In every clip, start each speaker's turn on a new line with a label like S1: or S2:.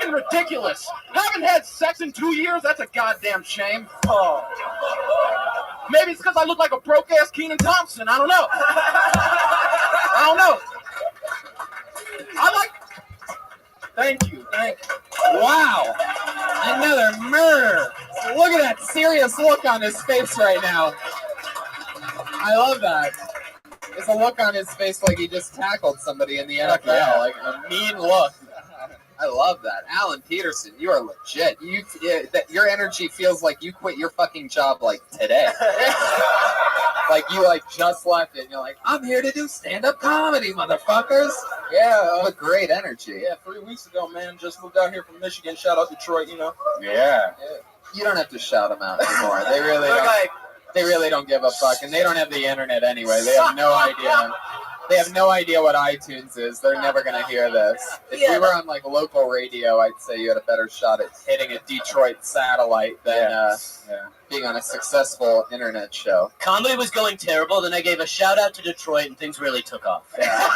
S1: fucking ridiculous. Haven't had sex in 2 years? That's a goddamn shame.
S2: Oh.
S1: Maybe it's because I look like a broke-ass Kenan Thompson. I don't know. Thank you.
S3: Wow. Another murder. Look at that serious look on his face right now. I love that. It's a look on his face like he just tackled somebody in the NFL.
S2: Yeah.
S3: Like a mean look. I love that. Alan Peterson, you are legit. Your energy feels like you quit your fucking job like today. Like you just left it and you're like, I'm here to do stand-up comedy, motherfuckers.
S2: Yeah.
S3: What great energy.
S2: Yeah, 3 weeks ago, man. Just moved out here from Michigan. Shout out Detroit, you know.
S3: Yeah. You don't have to shout them out anymore. They really don't. They really don't give a fuck, and they don't have the internet anyway. They have no idea. They have no idea what iTunes is. They're never gonna hear this. If we were on like local radio, I'd say you had a better shot at hitting a Detroit satellite than being on a successful internet show.
S4: Comedy was going terrible, then I gave a shout out to Detroit, and things really took off.
S3: Yeah.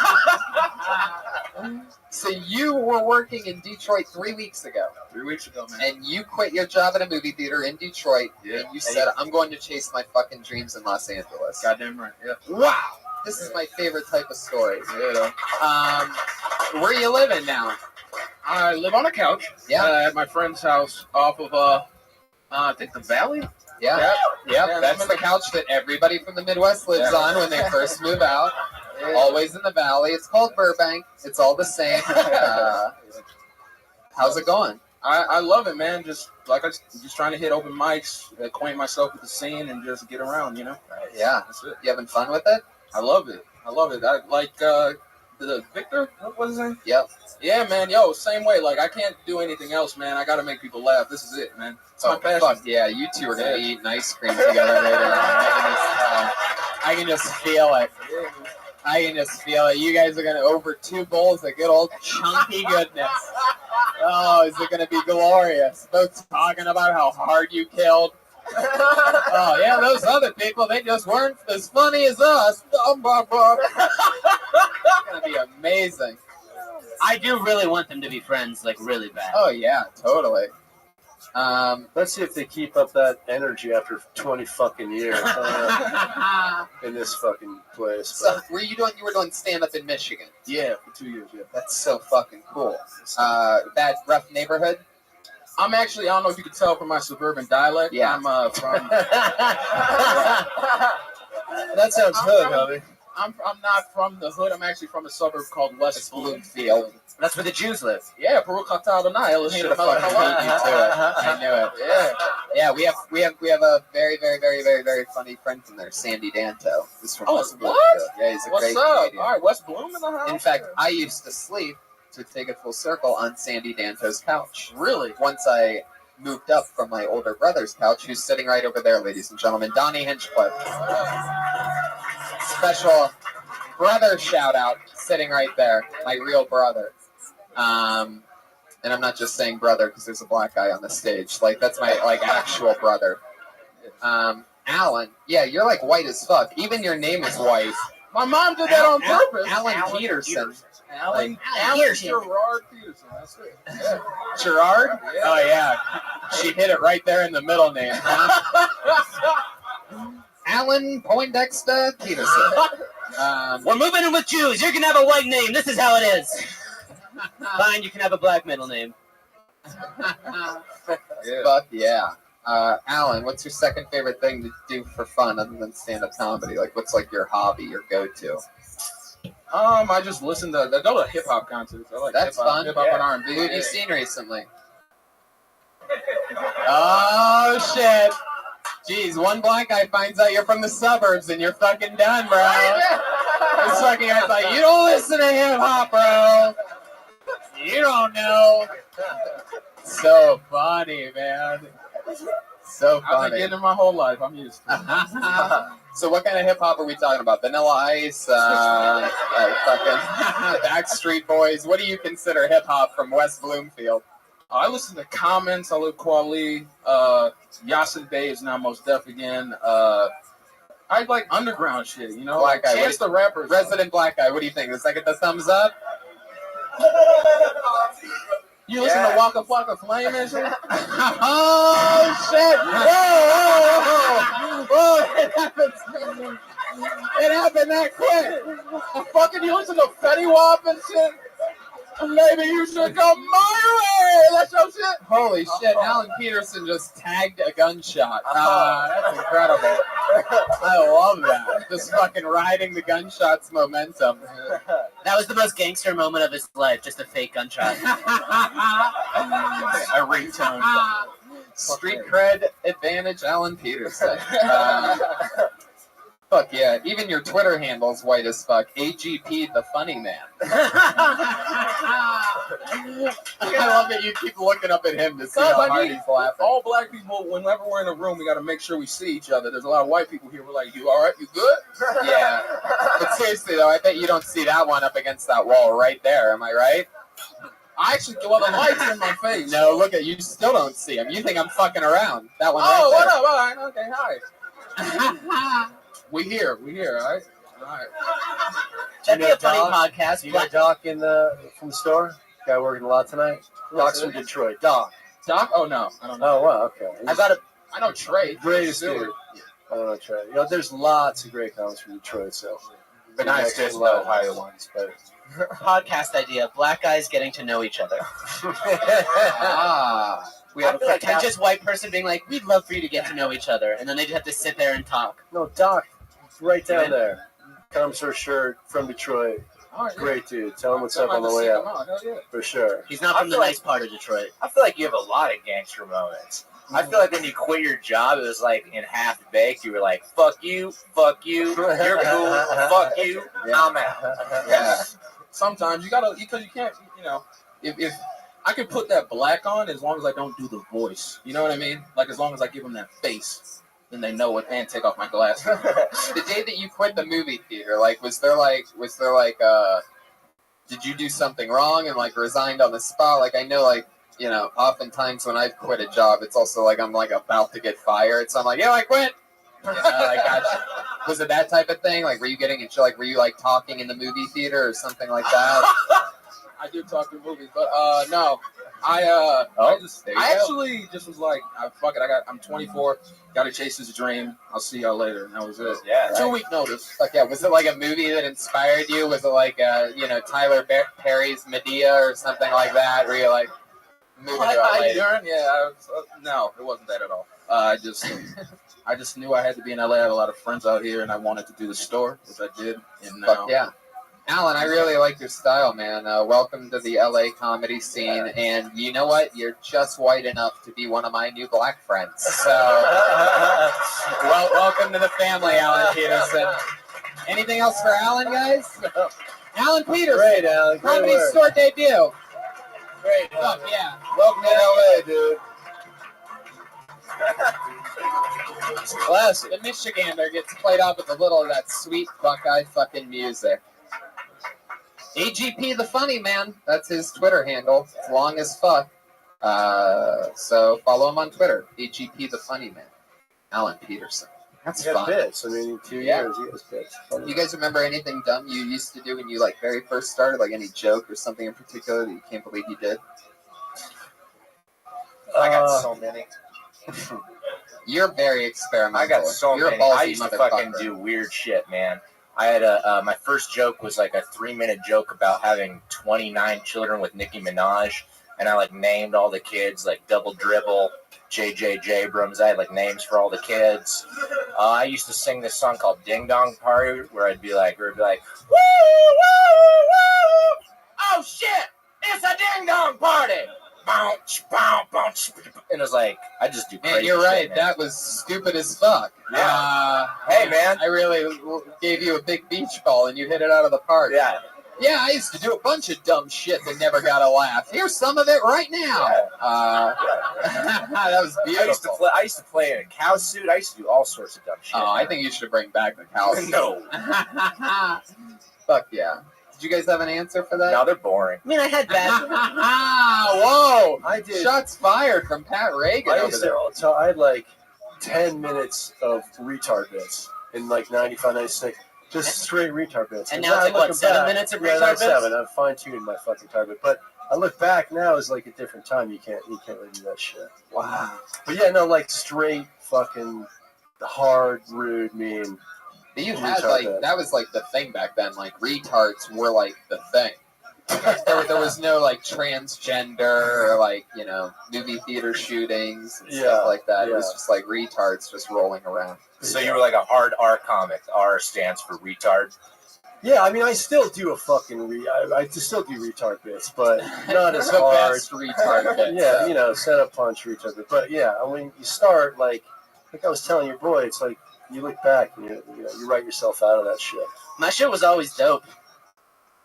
S3: So you were working in Detroit 3 weeks ago.
S2: 3 weeks ago, man.
S3: And you quit your job at a movie theater in Detroit, and you said, I'm going to chase my fucking dreams in Los Angeles.
S2: Goddamn right, yeah.
S3: Wow! This is my favorite type of story.
S2: Yeah.
S3: Where are you living now?
S1: I live on a couch at my friend's house off of, I think the Valley?
S3: Yeah. That's the couch that everybody from the Midwest lives on when they first move out. Yeah. Always in the Valley. It's called Burbank. It's all the same. How's it going?
S2: I love it, man. Just trying to hit open mics, acquaint myself with the scene, and just get around, you know?
S3: Yeah.
S2: That's it.
S3: You having fun with it?
S2: I love it. I like the Victor. What was his name?
S3: Yep.
S2: Yeah, man. Yo, same way. Like I can't do anything else, man. I gotta make people laugh. This is it, man. It's my passion.
S3: Fuck yeah, you two are gonna be eating ice cream together later. I can just feel it. You guys are gonna over 2 bowls of good old chunky goodness. Oh, is it gonna be glorious? Both talking about how hard you killed. Oh yeah, those other people, they just weren't as funny as us. It's gonna be amazing.
S4: I do really want them to be friends, like really bad.
S3: Oh yeah, totally.
S5: Let's see if they keep up that energy after 20 fucking years in this fucking place.
S3: So, you were doing stand-up in Michigan?
S2: Yeah, for 2 years, yeah.
S3: That's so fucking cool. That rough neighborhood?
S2: I'm actually, I don't know if you can tell from my suburban dialect.
S3: Yeah.
S2: I'm from...
S5: That sounds hood, homie.
S2: I'm not from the hood. I'm actually from a suburb called West
S3: Bloomfield.
S4: That's where the Jews live.
S2: Yeah, Baruch atah Adonai.
S3: Should have fucking beat you to it. I knew it. Yeah. We have a very, very, very, very, very funny friend from there, Sandy Danto. He's from West Bloomfield. Yeah, he's a great comedian.
S2: All right, West Bloom in the house.
S3: In fact, I used to sleep, to take it full circle, on Sandy Danto's couch.
S2: Really?
S3: Once I moved up from my older brother's couch, who's sitting right over there, ladies and gentlemen, Donnie Hinchcliffe. Special brother shout out, sitting right there, my real brother. And I'm not just saying brother because there's a black guy on the stage. Like, that's my actual brother. Alan, yeah, you're like white as fuck. Even your name is white.
S2: My mom did that on purpose.
S3: Alan Peterson.
S2: Alan Gerard Peterson. That's it. Yeah.
S3: Gerard?
S2: Yeah.
S3: Oh yeah, she hit it right there in the middle name. Huh? Alan Poindexter Peterson.
S4: We're moving in with Jews. You can have a white name. This is how it is. Fine, you can have a black middle name.
S3: Fuck yeah. Alan, what's your second favorite thing to do for fun other than stand-up comedy? Like, what's like your hobby, your go-to?
S2: I just listen to. I go to hip hop concerts. I like
S3: That's fun.
S2: Hip hop and R&B.
S3: Who have you seen recently? Oh shit! Jeez, one black guy finds out you're from the suburbs and you're fucking done, bro. This fucking guy's like, you don't listen to hip hop, bro. You don't know. So funny, man. So funny.
S2: I've been getting it my whole life. I'm used to it.
S3: So what kind of hip hop are we talking about? Vanilla Ice, fucking Backstreet Boys. What do you consider hip hop from West Bloomfield?
S2: I listen to Comments. I love Kweli. Yasin Bey is now most deaf again. I like underground shit, you know?
S3: Black guy.
S2: Chance the Rapper.
S3: Resident black guy. What do you think? Does that get the thumbs up?
S2: You listen to Waka Flocka Flame and shit? Oh, shit. Whoa. It happened that quick. Fucking you listen to Fetty Wap and shit? Maybe you should come my way. That's your shit.
S3: Holy shit, Alan Peterson just tagged a gunshot. That's incredible. I love that. Just fucking riding the gunshot's momentum.
S4: That was the most gangster moment of his life, just a fake gunshot.
S3: A ringtone. Street cred advantage, Alan Peterson. Fuck yeah. Even your Twitter handle's white as fuck. AGP the funny man. I love that you keep looking up at him to see how hard he's laughing.
S2: All black people, whenever we're in a room, we got to make sure we see each other. There's a lot of white people here. We're like, you all right? You good?
S3: Yeah. But seriously, though, I bet you don't see that one up against that wall right there. Am I right?
S2: I actually, well, the light's in my face.
S3: No, look at you. Still don't see him. You think I'm fucking around. That one
S2: Oh,
S3: right
S2: what up? All right. Okay, hi. We here, all right? All right.
S4: That'd be a funny
S5: Doc?
S4: podcast.
S5: You got Doc from the store? Guy working a lot tonight? Doc's from Detroit. Doc.
S2: Doc? Oh, no. I don't know.
S5: Oh, wow, okay.
S4: I
S2: know Trey.
S5: Greatest dude. I don't know Trey. You know, there's lots of great comics from Detroit, so.
S6: But nice to know higher ones, but.
S4: podcast idea: black guys getting to know each other.
S3: We have a
S4: Pretentious white person being like, "We'd love for you to get to know each other," and then they just have to sit there and talk.
S5: No, Doc, right down there. Comes for a shirt from Detroit.
S2: All right,
S5: Great dude. Tell him what's up on the way out. For sure.
S4: He's not from the nice part of Detroit.
S6: I feel like you have a lot of gangster moments. I feel like when you quit your job, it was like in half baked. You were like, fuck you, you're cool, fuck you, I'm out.
S2: Yeah. Sometimes you gotta, because you can't, you know, if I can put that black on as long as I don't do the voice. You know what I mean? Like as long as I give them that face, then they know it and take off my glasses.
S3: The day that you quit the movie theater, was there did you do something wrong and like resigned on the spot? Like I know oftentimes when I've quit a job, it's also like I'm like about to get fired. So I'm like, I quit. Gotcha. Was it that type of thing? Like were you getting into were you like talking in the movie theater or something like that?
S2: I do talk in movies, but no. I actually just was like, fuck it. I'm 24. Got to chase this dream. I'll see y'all later. And that was it.
S6: Yeah.
S2: 2-week notice.
S3: Fuck yeah. Was it like a movie that inspired you? Was it like Tyler Perry's Medea or something like that? Where you like moving to LA?
S2: No, it wasn't that at all. I just knew I had to be in LA. I had a lot of friends out here, and I wanted to do the store, which I did. And now,
S3: fuck yeah. Alan, I really like your style, man. Welcome to the LA comedy scene, and you know what? You're just white enough to be one of my new black friends. So, welcome to the family, Alan Peterson. Anything else for Alan, guys? Alan Peterson.
S5: Great, Alan. Great
S3: Comedy
S5: work.
S3: store debut.
S5: Great.
S3: Fuck yeah.
S5: Welcome to LA, dude.
S3: It's classic. The Michigander gets played off with a little of that sweet Buckeye fucking music. AGP the Funny Man. That's his Twitter handle. It's long as fuck. So follow him on Twitter. AGP the Funny Man. Alan Peterson. That's fun.
S5: Bits. I mean, in 2 years, he has bits. Funny.
S3: You guys remember anything dumb you used to do when you very first started? Like any joke or something in particular that you can't believe you did?
S6: I got so many.
S3: You're very experimental.
S6: I got so
S3: You're
S6: many.
S3: A ballsy
S6: I used to fucking
S3: motherfucker.
S6: do weird shit, man. I had my first joke was like a 3-minute joke about having 29 children with Nicki Minaj, and I named all the kids Double Dribble, JJ Abrams. I had names for all the kids. I used to sing this song called Ding Dong Party, where it'd be like, woo, woo, woo! Oh shit! It's a ding dong party! Bounce, bounce, bounce. And it was I just do crazy
S3: Man, you're right.
S6: shit, man.
S3: That was stupid as fuck.
S6: Yeah. Hey, man.
S3: I really gave you a big beach ball and you hit it out of the park.
S6: Yeah.
S3: Yeah, I used to do a bunch of dumb shit that never got a laugh. Here's some of it right now. That was beautiful.
S6: I used to play in a cow suit. I used to do all sorts of dumb shit.
S3: Oh, I think you should bring back the cow suit.
S6: No.
S3: Fuck yeah. Did you guys have an answer for that?
S6: No, they're boring.
S4: I mean, I had bad.
S3: Whoa!
S5: I did.
S3: Shots fired from Pat Reagan
S5: I
S3: over
S5: used
S3: there.
S5: to, so I had 10 minutes of retard bits in 95, 96. Just straight retard bits.
S4: And now it's 7 minutes of retard bits?
S5: 7. I've fine-tuned my fucking retard bit. But I look back now, it's like a different time. You can't really do that shit.
S3: Wow.
S5: But yeah, no, like straight fucking hard, rude, mean.
S3: But you
S5: Retard
S3: had like
S5: bit.
S3: that was like the thing back then. Like retards were like the thing. There was no like transgender or like movie theater shootings and stuff like that. It was just like retards just rolling around.
S6: So you were like a hard R comic. R stands for retard.
S5: Yeah, I mean, I still do a fucking I still do retard bits, but not as
S3: the
S5: hard.
S3: best retard bits.
S5: Yeah, set up punch retard bit. But yeah, I mean, you start like I was telling your boy, it's like you look back and you write yourself out of that shit.
S4: My shit was always dope.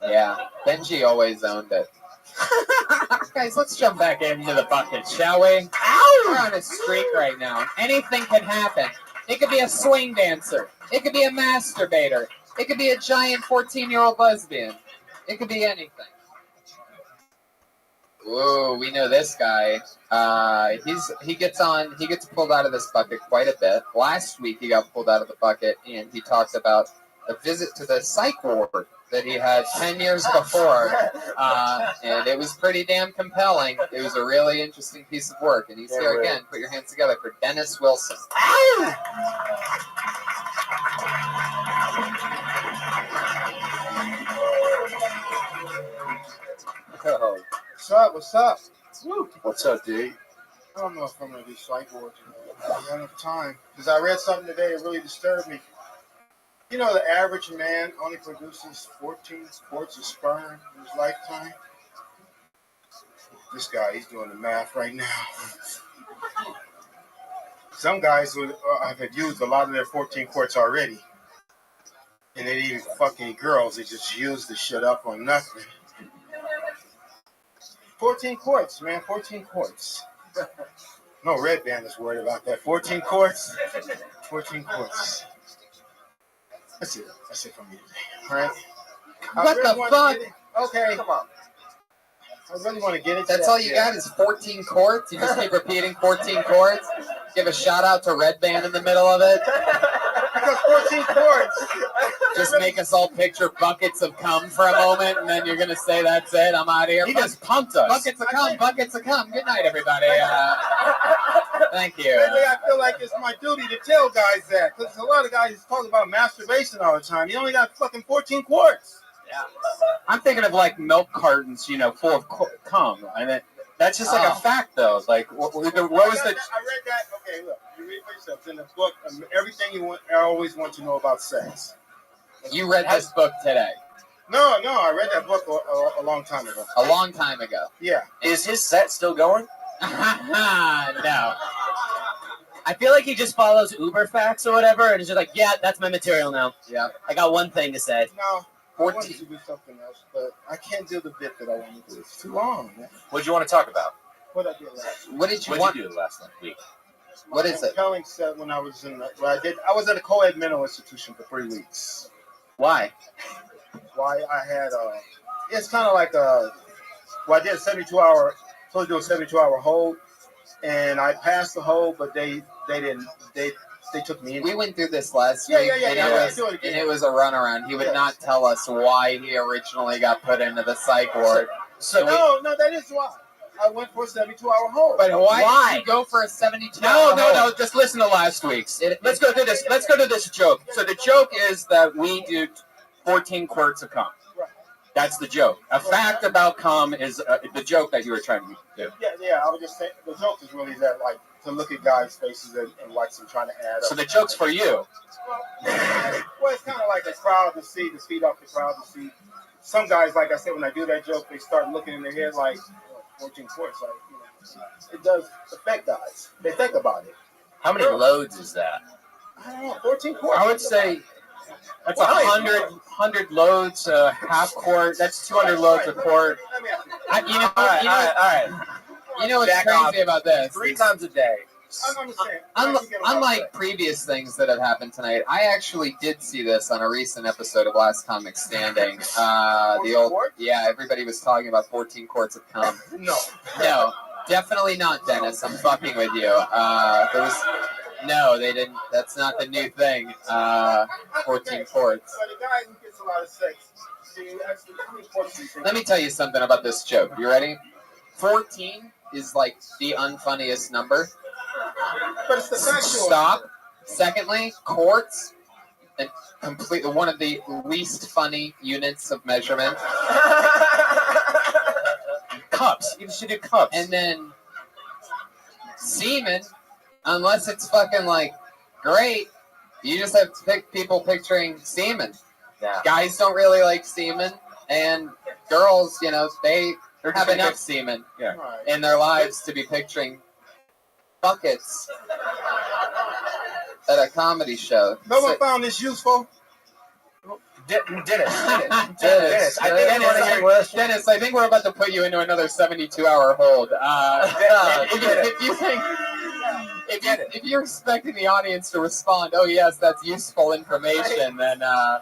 S3: Yeah, Benji always owned it. Guys, let's jump back into the bucket, shall we? Ow! We're on a streak right now. Anything can happen. It could be a swing dancer. It could be a masturbator. It could be a giant 14-year-old lesbian. It could be anything. Whoa, we know this guy. He gets pulled out of this bucket quite a bit. Last week he got pulled out of the bucket and he talked about a visit to the psych ward that he had 10 years before, and it was pretty damn compelling. It was a really interesting piece of work, and he's here again. Put your hands together for Dennis Wilson.
S5: Oh,
S7: What's up?
S5: what's up, D?
S7: I don't know if I'm going to do psych wards. I don't have enough time. Because I read something today that really disturbed me. You know, the average man only produces 14 quarts of sperm in his lifetime. This guy, he's doing the math right now. Some guys have used a lot of their 14 quarts already. And they even fucking girls, they just use the shit up on nothing. 14 quarts, man, 14 quarts. No red band is worried about that. 14 quarts, 14 quarts. That's it from me today. All right.
S3: What the fuck?
S7: Okay, come on. I really want to get it.
S3: That's all you got is 14 quarts? You just keep repeating 14 quarts? Give a shout out to Red Band in the middle of it?
S7: Because 14 quarts.
S3: Just make us all picture buckets of cum for a moment, and then you're going to say, that's it, I'm out of here.
S2: He just pumped us.
S3: Buckets of cum, buckets of cum. Good night, everybody. Thank you.
S7: Maybe I feel like it's my duty to tell guys that. Because a lot of guys talk about masturbation all the time. You only got fucking 14 quarts.
S2: Yeah. I'm thinking of like milk cartons, full of cum, and that's just like a fact, though. Like, what was the?
S7: I read that. Okay, look, you read for yourself. It's in the book. Everything you want, I always want to know about sex.
S3: You read this book today?
S7: No, I read that book a long time ago.
S3: A long time ago?
S7: Yeah.
S6: Is his set still going?
S3: No.
S4: I feel like he just follows Uber facts or whatever, and is just like, yeah, that's my material now.
S3: Yeah.
S4: I got one thing to say.
S7: No. I wanted to do something else, but I can't do the bit that I want to do. It's too long, man.
S6: What do you want to talk about?
S7: What I did last week.
S3: What did you
S6: do last week?
S3: What is it?
S7: Compelling set when I was I was at a co-ed mental institution for 3 weeks.
S3: Why?
S7: Why I had it's kind of like I did a 72-hour, supposed to do a 72-hour hold, and I passed the hold, but they took me in.
S3: We went through this last
S7: Yeah,
S3: week,
S7: and
S3: it was a runaround. He would not tell us why he originally got put into the psych ward.
S7: No, that is why. I went for a 72-hour hold.
S3: But why did you go for a 72-hour hold?
S2: No. Just listen to last week's. Let's go through this. Let's go to this joke. So the joke is that we do 14 quarts of cum.
S7: Right.
S2: That's the joke. A fact about cum is the joke that you were trying to do.
S7: Yeah. I was just saying the joke is really that, like, to look at guys' faces and watch them trying to add up.
S2: So the joke's for you.
S7: Well, it's kind of like a crowd to see, to feed off the crowd to see. Some guys, like I said, when I do that joke, they start looking in their head like 14 quarts. Like, it does affect guys. They think about it.
S6: How many loads is that?
S7: I don't know, 14 quarts.
S2: I would say that's 100 loads, half quart. That's 200 loads a quart.
S7: Let me ask you.
S6: All right.
S3: You know what's
S6: Jack
S3: crazy
S6: off
S3: about this?
S6: 3 times a day.
S7: I'm saying,
S3: Unlike previous things that have happened tonight, I actually did see this on a recent episode of Last Comic Standing. Everybody was talking about 14 quarts of cum. No, definitely not, Dennis. I'm fucking with you. No, they didn't. That's not the new thing. 14 quarts.
S7: So the guy who gets a lot of sex see, actually, how many quarts do you think?
S3: Let me tell you something about this joke. You ready? 14 is like the unfunniest number.
S7: But it's the factual.
S3: Stop. Secondly, quarts, and completely one of the least funny units of measurement.
S5: Cups. You should do cups.
S3: And then semen, unless it's fucking like great, you just have to pick people picturing semen.
S6: Yeah.
S3: Guys don't really like semen, and girls, you know, they have enough semen
S7: Right.
S3: in their lives to be picturing buckets at a comedy show.
S7: No one found this useful.
S6: Dennis.
S3: Dennis,
S6: I think I want to hear question.
S3: Dennis, I think we're about to put you into another 72-hour hold. If you're expecting the audience to respond, oh yes, that's useful information, then I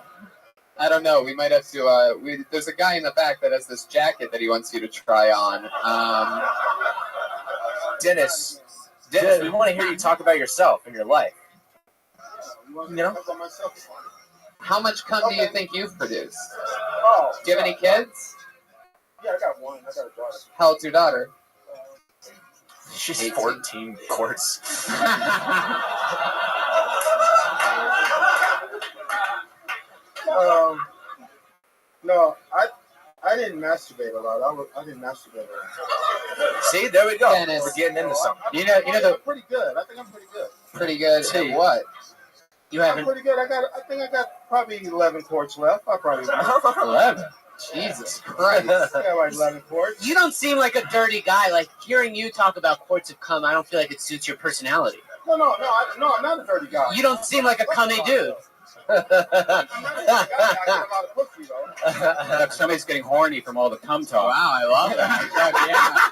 S3: don't know. We might have to. There's a guy in the back that has this jacket that he wants you to try on.
S6: Dennis, we want to hear you talk about yourself and your life.
S7: You
S6: know?
S7: about myself?
S3: How much cum do you think you've produced?
S7: Oh,
S3: Do you have any kids?
S7: yeah, I got one. I got a daughter.
S3: How old's your daughter?
S6: She's
S3: 18.
S6: 14 quarts.
S7: No, I didn't masturbate a lot. I didn't masturbate a lot.
S6: See, there we go.
S3: Dennis.
S6: We're getting into something.
S3: You know
S7: I'm pretty good. I think I'm pretty good.
S3: pretty good at what?
S6: You
S7: I'm
S6: haven't.
S7: pretty good. I think I got probably 11 quarts left. I probably
S3: 11. Jesus Christ.
S7: I got like 11 quarts.
S4: You don't seem like a dirty guy. Like, hearing you talk about quarts of cum, I don't feel like it suits your personality.
S7: No, I'm not a dirty guy.
S4: You don't seem like a cummy dude.
S7: I'm not a dirty guy. I get a lot of pussy though.
S2: Look, somebody's getting horny from all the cum talk.
S3: Wow, I love that.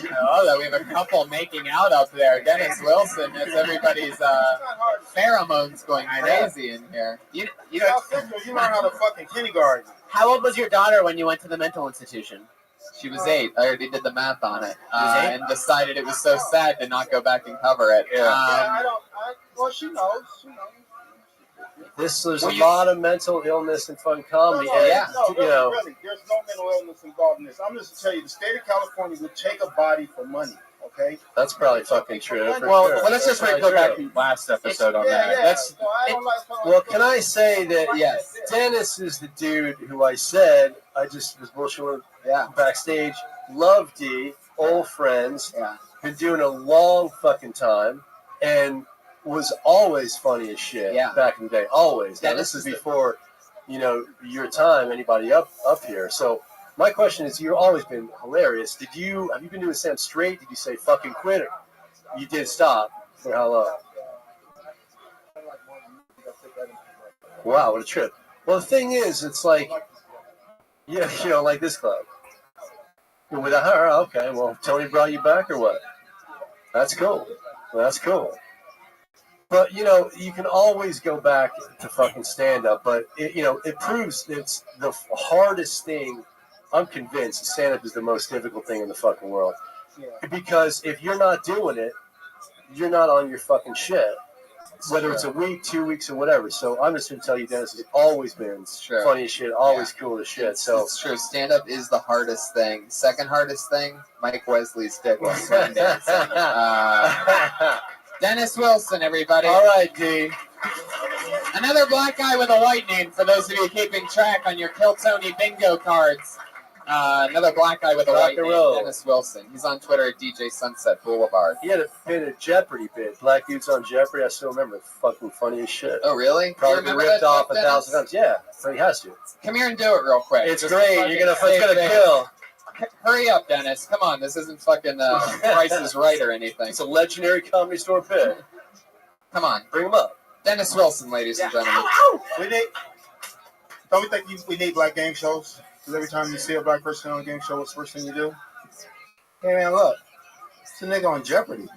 S3: Yeah. I love that. We have a couple making out up there. Dennis Wilson has everybody's
S7: It's not hard.
S3: pheromones going crazy in here.
S4: You
S7: South Central, you learn how to fucking kindergarten.
S4: How old was your daughter when you went to the mental institution?
S3: She was 8. I already did the math on it,
S6: was 8?
S3: and decided it was so sad to not go back and cover it.
S7: Well, she knows. She knows.
S5: There's a lot of mental illness and fun comedy.
S7: No,
S5: and,
S3: yeah.
S7: Really. There's no mental illness involved in this. I'm just to tell you, the state of California would take a body for money. Okay.
S5: That's probably fucking true. for
S2: Well,
S5: sure.
S2: let's just
S5: That's
S2: go back
S5: true.
S2: to last episode on that.
S7: Yeah.
S2: That's
S7: So I don't like.
S5: Well, can I say that
S3: Yes.
S5: Dennis is the dude who I said I just was bullshitting
S3: Yeah.
S5: backstage. Love D, old friends,
S3: Yeah.
S5: been doing a long fucking time, and was always funny as shit
S3: Yeah.
S5: back in the day. Always. Now,
S3: Dennis
S5: this is
S3: is the-
S5: before, your time, anybody up here. So my question is, you've always been hilarious. Have you been doing stand straight? Did you say fucking quit it? You did stop. For how long? Wow, what a trip. Well, the thing is, it's like, like this club. With her, okay, well, Tony brought you back or what? That's cool. That's cool. But, you can always go back to fucking stand-up, but, it proves that it's the hardest thing. I'm convinced stand-up is the most difficult thing in the fucking world.
S7: Yeah.
S5: Because if you're not doing it, you're not on your fucking shit. Whether it's a week, 2 weeks, or whatever. So I'm just going to tell you, Dennis has always been
S3: True.
S5: funny as shit, always cool as shit. So
S3: It's true. Stand-up is the hardest thing. Second hardest thing, Mike Wesley's dick while swing dancing. Dennis Wilson, everybody.
S5: all right, D.
S3: Another black guy with a white name, for those of you keeping track on your Kill Tony bingo cards. Another black guy with a
S5: Rock
S3: white
S5: and
S3: name,
S5: roll.
S3: Dennis Wilson. He's on Twitter at DJ Sunset Boulevard.
S5: He had a Jeopardy bit. Black dudes on Jeopardy. I still remember. Fucking funny as shit.
S3: Oh, really? You
S5: Probably been
S3: remember
S5: ripped
S3: that
S5: off
S3: joke,
S5: 1,000
S3: Dennis?
S5: times. Yeah, so he has to.
S3: Come here and do it real quick.
S5: It's
S3: Just
S5: great.
S3: fucking
S5: It's gonna
S3: save face.
S5: kill.
S3: Hurry up, Dennis. Come on. This isn't fucking Price is Right or anything.
S5: It's a legendary comedy store bit.
S3: Come on.
S5: Bring him up.
S3: Dennis Wilson, ladies and gentlemen.
S7: Don't we think we need black game shows? Because every time you see a black person on a game show, what's the first thing you do? Hey man, look, it's a nigga on Jeopardy.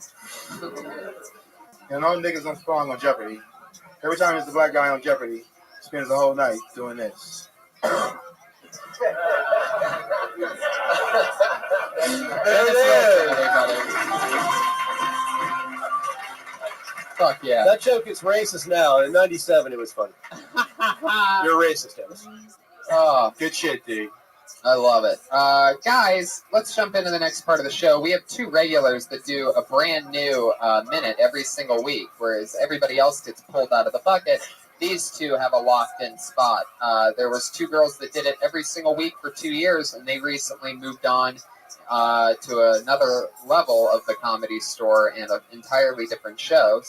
S7: And all niggas on Strong on Jeopardy. Every time there's a black guy on Jeopardy, spends the whole night doing this.
S5: There it is.
S3: Fuck yeah.
S5: That joke is racist now. In '97, it was funny. You're a racist, Dennis.
S3: Oh,
S5: Good shit, D.
S3: I love it. Guys, let's jump into the next part of the show. We have 2 regulars that do a brand new minute every single week, whereas everybody else gets pulled out of the bucket. These 2 have a locked-in spot. There was 2 girls that did it every single week for 2 years, and they recently moved on to another level of the Comedy Store and an entirely different show.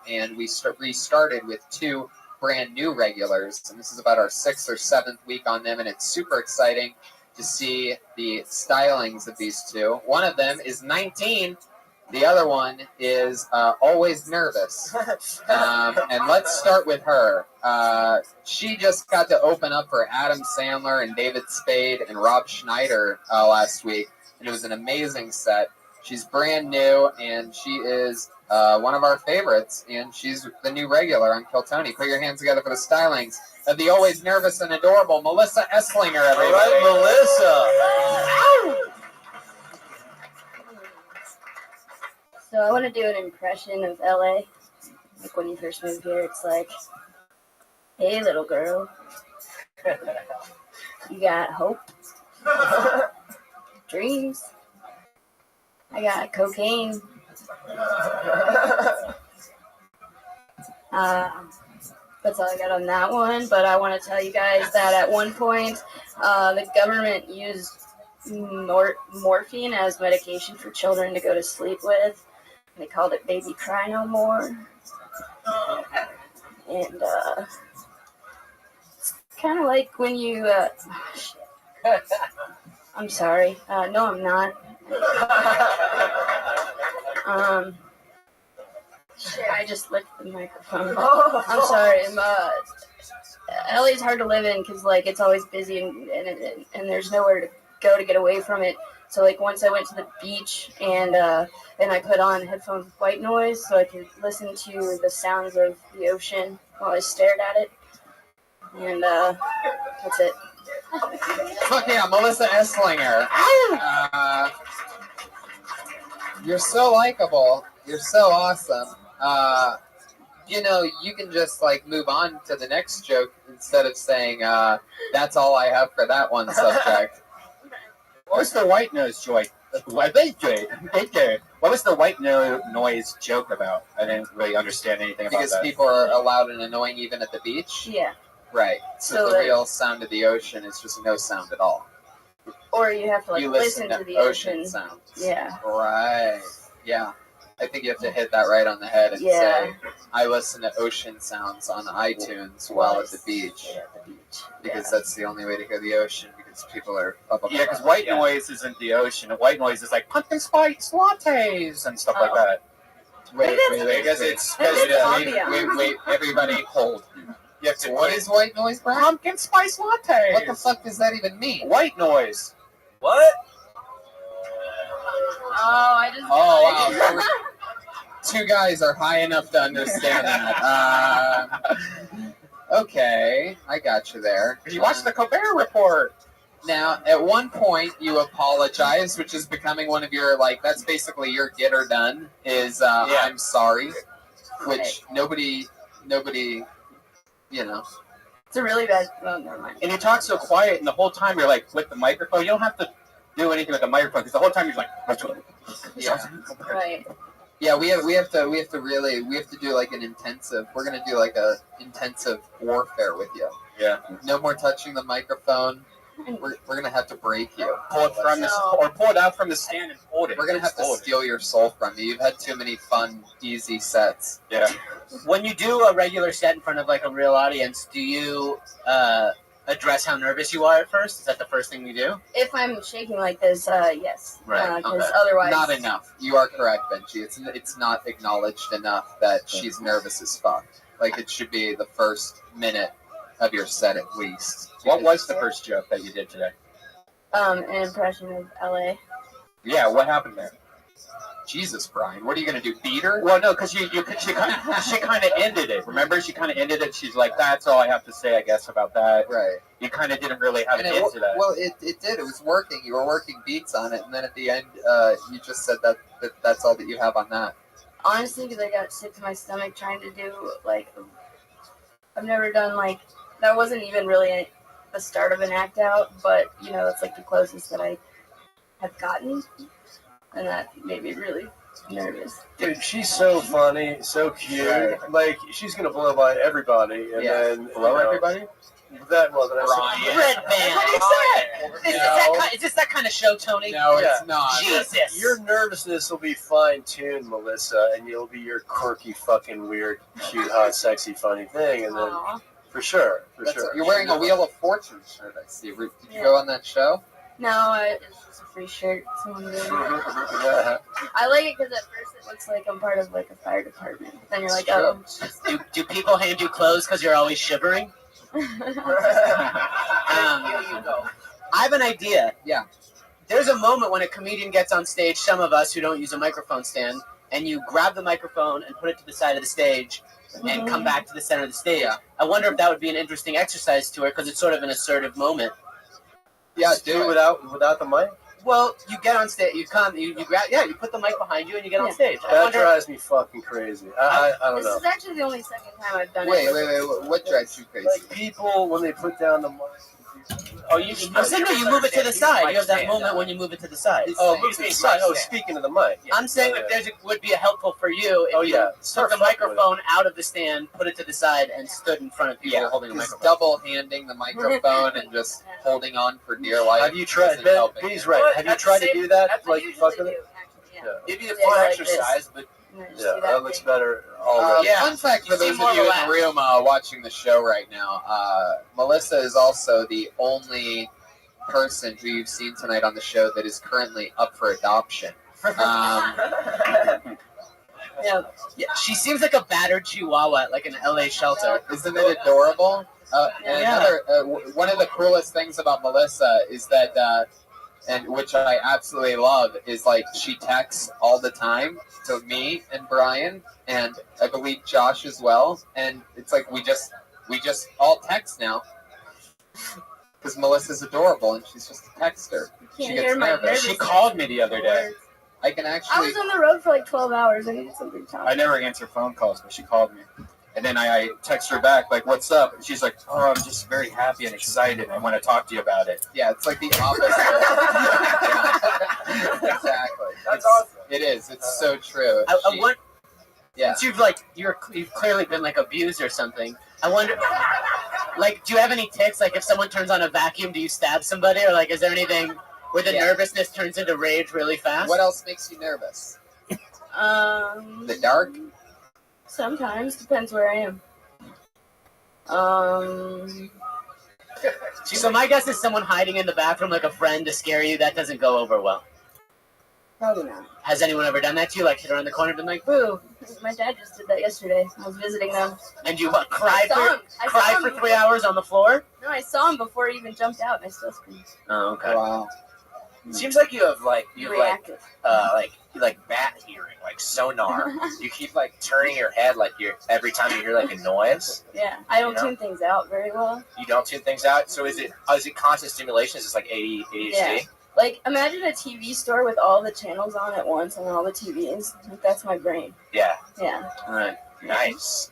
S3: And we restarted with 2 brand new regulars, and this is about our 6th or 7th week on them, and it's super exciting to see the stylings of these 2. One of them is 19. The other one is always nervous. And let's start with her. She just got to open up for Adam Sandler and David Spade and Rob Schneider last week, and it was an amazing set. She's brand new, and she is one of our favorites, and she's the new regular on Kill Tony. Put your hands together for the stylings of the always nervous and adorable Melissa Esslinger, everybody.
S5: All right, Melissa.
S8: So I want to do an impression of LA. Like when you first moved here, it's like, hey, little girl. You got hope, dreams. I got cocaine. That's all I got on that one. But I want to tell you guys that at one point, the government used morphine as medication for children to go to sleep with. They called it Baby Cry No More. And it's kind of like when you... I'm sorry. No, I'm not. I just licked the microphone. I'm sorry. LA's hard to live in because like it's always busy and there's nowhere to go to get away from it. So like once I went to the beach and I put on headphones with white noise so I could listen to the sounds of the ocean while I stared at it. And that's it.
S3: Fuck yeah, Melissa Esslinger. You're so likable. You're so awesome. You can just like move on to the next joke instead of saying, that's all I have for that one subject.
S9: What was the white noise joke? What was the white noise joke about? I didn't really understand anything about that.
S3: Because people are loud and annoying even at the beach?
S8: Yeah.
S3: Right. So the real sound of the ocean is just no sound at all.
S8: Or you have to like
S3: you
S8: listen to the ocean
S3: sounds.
S8: Yeah.
S3: Right. Yeah. I think you have to hit that right on the head and say, I listen to ocean sounds on iTunes while at the beach.
S8: Yeah, at the beach.
S3: Because that's the only way to hear the ocean because people are...
S9: Yeah, because white noise isn't the ocean. White noise is like pumpkin spice lattes and stuff like that.
S3: Wait.
S9: Because it's...
S3: Wait, everybody hold. You have to, what is white noise, Brian?
S9: Pumpkin spice lattes.
S3: What the fuck does that even mean?
S9: White noise.
S5: What?
S3: Oh, wow. 2 guys are high enough to understand that. Okay, I got you there.
S9: You watched the Colbert Report.
S3: Now, at one point, you apologized, which is becoming one of your, that's basically your get her done, is I'm sorry, which nobody,
S8: It's a really bad... Oh, never mind.
S9: And you talk so quiet, and the whole time you're like, with the microphone, you don't have to do anything with the microphone, because the whole time you're like...
S3: Yeah.
S8: Right.
S3: Yeah, we have to do like an intensive. We're gonna do like a intensive warfare with you.
S9: Yeah.
S3: No more touching the microphone. We're gonna have to break you.
S9: Pull it from or pull it out from the stand and hold it.
S3: We're gonna have to steal your soul from you. You've had too many fun, easy sets.
S9: Yeah.
S4: When you do a regular set in front of like a real audience, do you address how nervous you are at first? Is that the first thing you do?
S8: If I'm shaking like this, yes.
S3: Right.
S8: Because otherwise...
S3: Not enough. You are correct, Benji. It's not acknowledged enough that she's nervous as fuck. Like, it should be the first minute of your set at least.
S9: What was the first joke that you did today?
S8: An impression of LA.
S9: Yeah, what happened there?
S3: Jesus, Brian, what are you gonna do? Beat her?
S9: Well, no, because she kind of ended it. Remember, she kind of ended it. She's like, "That's all I have to say, I guess, about that."
S3: Right.
S9: You kind of didn't really have an end to that.
S3: Well, it did. It was working. You were working beats on it, and then at the end, you just said that's all that you have on that.
S8: Honestly, because I got sick to my stomach trying to do like, I've never done like, that wasn't even really the start of an act out, but it's like the closest that I have gotten, and that made me really nervous.
S5: Dude, she's so funny, so cute.
S9: Right.
S5: Like, she's gonna blow by everybody, and then
S9: Blow everybody?
S5: That wasn't
S3: Brian.
S4: Red band.
S3: What
S4: What is that? Is this that kind of show, Tony?
S3: No,
S5: Yeah.
S3: it's not.
S4: Jesus.
S5: Your nervousness will be fine-tuned, Melissa, and you'll be your quirky, fucking, weird, cute, hot, sexy, funny thing, and then
S8: Aw.
S5: for sure.
S3: You're wearing a Wheel of Fortune shirt, I see. Did you go on that show?
S8: No, it's just a free shirt. Someone gave me.
S5: Yeah.
S8: I like it because at first it looks like I'm part of like a fire department. Then you're like,
S3: It's true.
S8: oh, it's just
S4: Do people hand you clothes because you're always shivering? I have an idea.
S3: Yeah.
S4: There's a moment when a comedian gets on stage, some of us who don't use a microphone stand, and you grab the microphone and put it to the side of the stage and come back to the center of the stage.
S3: Yeah.
S4: I wonder if that would be an interesting exercise to her because it's sort of an assertive moment.
S3: Yeah,
S5: Just do it without the mic?
S4: Well, you get on stage, you grab, you put the mic behind you and you get on
S8: Yeah.
S4: stage. I
S5: That
S4: wonder,
S5: drives me fucking crazy. I don't
S8: This
S5: know.
S8: is actually the only second time I've done
S3: Wait,
S8: it.
S3: what drives you crazy?
S5: Like, people, when they put down the mic...
S6: Oh, you.
S4: I'm saying no, you move it to the side. You have that moment when you move it to the side.
S5: Oh, move to the side. Oh, speaking of the mic.
S4: I'm saying if would be helpful for you if you took the microphone out of the stand, put it to the side, and stood in front of people holding the
S3: Just
S4: microphone.
S3: double-handing the microphone and just holding on for dear life.
S5: Have you tried?
S3: isn't helping.
S5: B's right. Have you tried to do that?
S8: That's
S5: Like,
S8: what I
S5: fuck
S8: usually
S5: with
S8: do,
S5: it?
S8: actually, yeah.
S6: It'd be a
S8: Yeah,
S6: fun
S8: like
S6: exercise, but
S8: And then just
S5: Yeah,
S8: do
S5: that looks
S8: thing.
S5: better already.
S3: Fun fact for
S4: You
S3: those
S4: seem
S3: of
S4: more
S3: you in
S4: relaxed.
S3: the room watching the show right now, Melissa is also the only person who you've seen tonight on the show that is currently up for adoption.
S8: Yeah.
S4: Yeah, she seems like a battered chihuahua at like an LA shelter.
S3: Isn't it adorable? And
S4: Yeah.
S3: one of the coolest things about Melissa is that, and which I absolutely love, is like she texts all the time to me and Brian, and I believe Josh as well. And it's like we just all text now because Melissa's adorable and she's just a texter.
S8: Can't
S3: She
S8: hear
S3: gets
S8: my
S3: nervous.
S8: nervous
S9: She called me the other day.
S3: I can
S8: I
S3: actually.
S8: was on the road for like 12 hours. I needed something to talk
S9: I never answer phone calls, but she called me. And then I text her back, like, what's up? And she's like, oh, I'm just very happy and excited. I want to talk to you about it.
S3: Yeah, it's like the opposite. Exactly.
S6: That's awesome.
S3: It is. It's so true.
S4: I want,
S3: Yeah.
S4: since you've clearly been like abused or something. I wonder, like, do you have any tics? Like, if someone turns on a vacuum, do you stab somebody, or like, is there anything where the
S3: Yeah.
S4: nervousness turns into rage really fast?
S3: What else makes you nervous? The dark?
S8: Sometimes depends where I am.
S4: So my guess is someone hiding in the bathroom like a friend to scare you. That doesn't go over well.
S8: Probably not.
S4: Has anyone ever done that to you? Like hit around the corner and been like,
S8: Boo! My dad just did that yesterday. I was visiting them.
S4: and you what, cry
S8: I saw him.
S4: for 3 hours on the floor?
S8: No, I saw him before he even jumped out, and I still screamed.
S4: Oh, okay.
S3: Wow.
S6: Seems like you have
S8: Reactive.
S6: bat hearing, like sonar. You keep like turning your head like you're every time you hear like a noise.
S8: Yeah, I don't
S6: You know?
S8: tune things out very well.
S6: You don't tune things out. So is it constant stimulation? Is it like ADHD?
S8: Yeah. Like, imagine a TV store with all the channels on at once and all the TVs. Like, that's my brain.
S6: Yeah.
S8: Yeah.
S4: All right.
S6: Nice.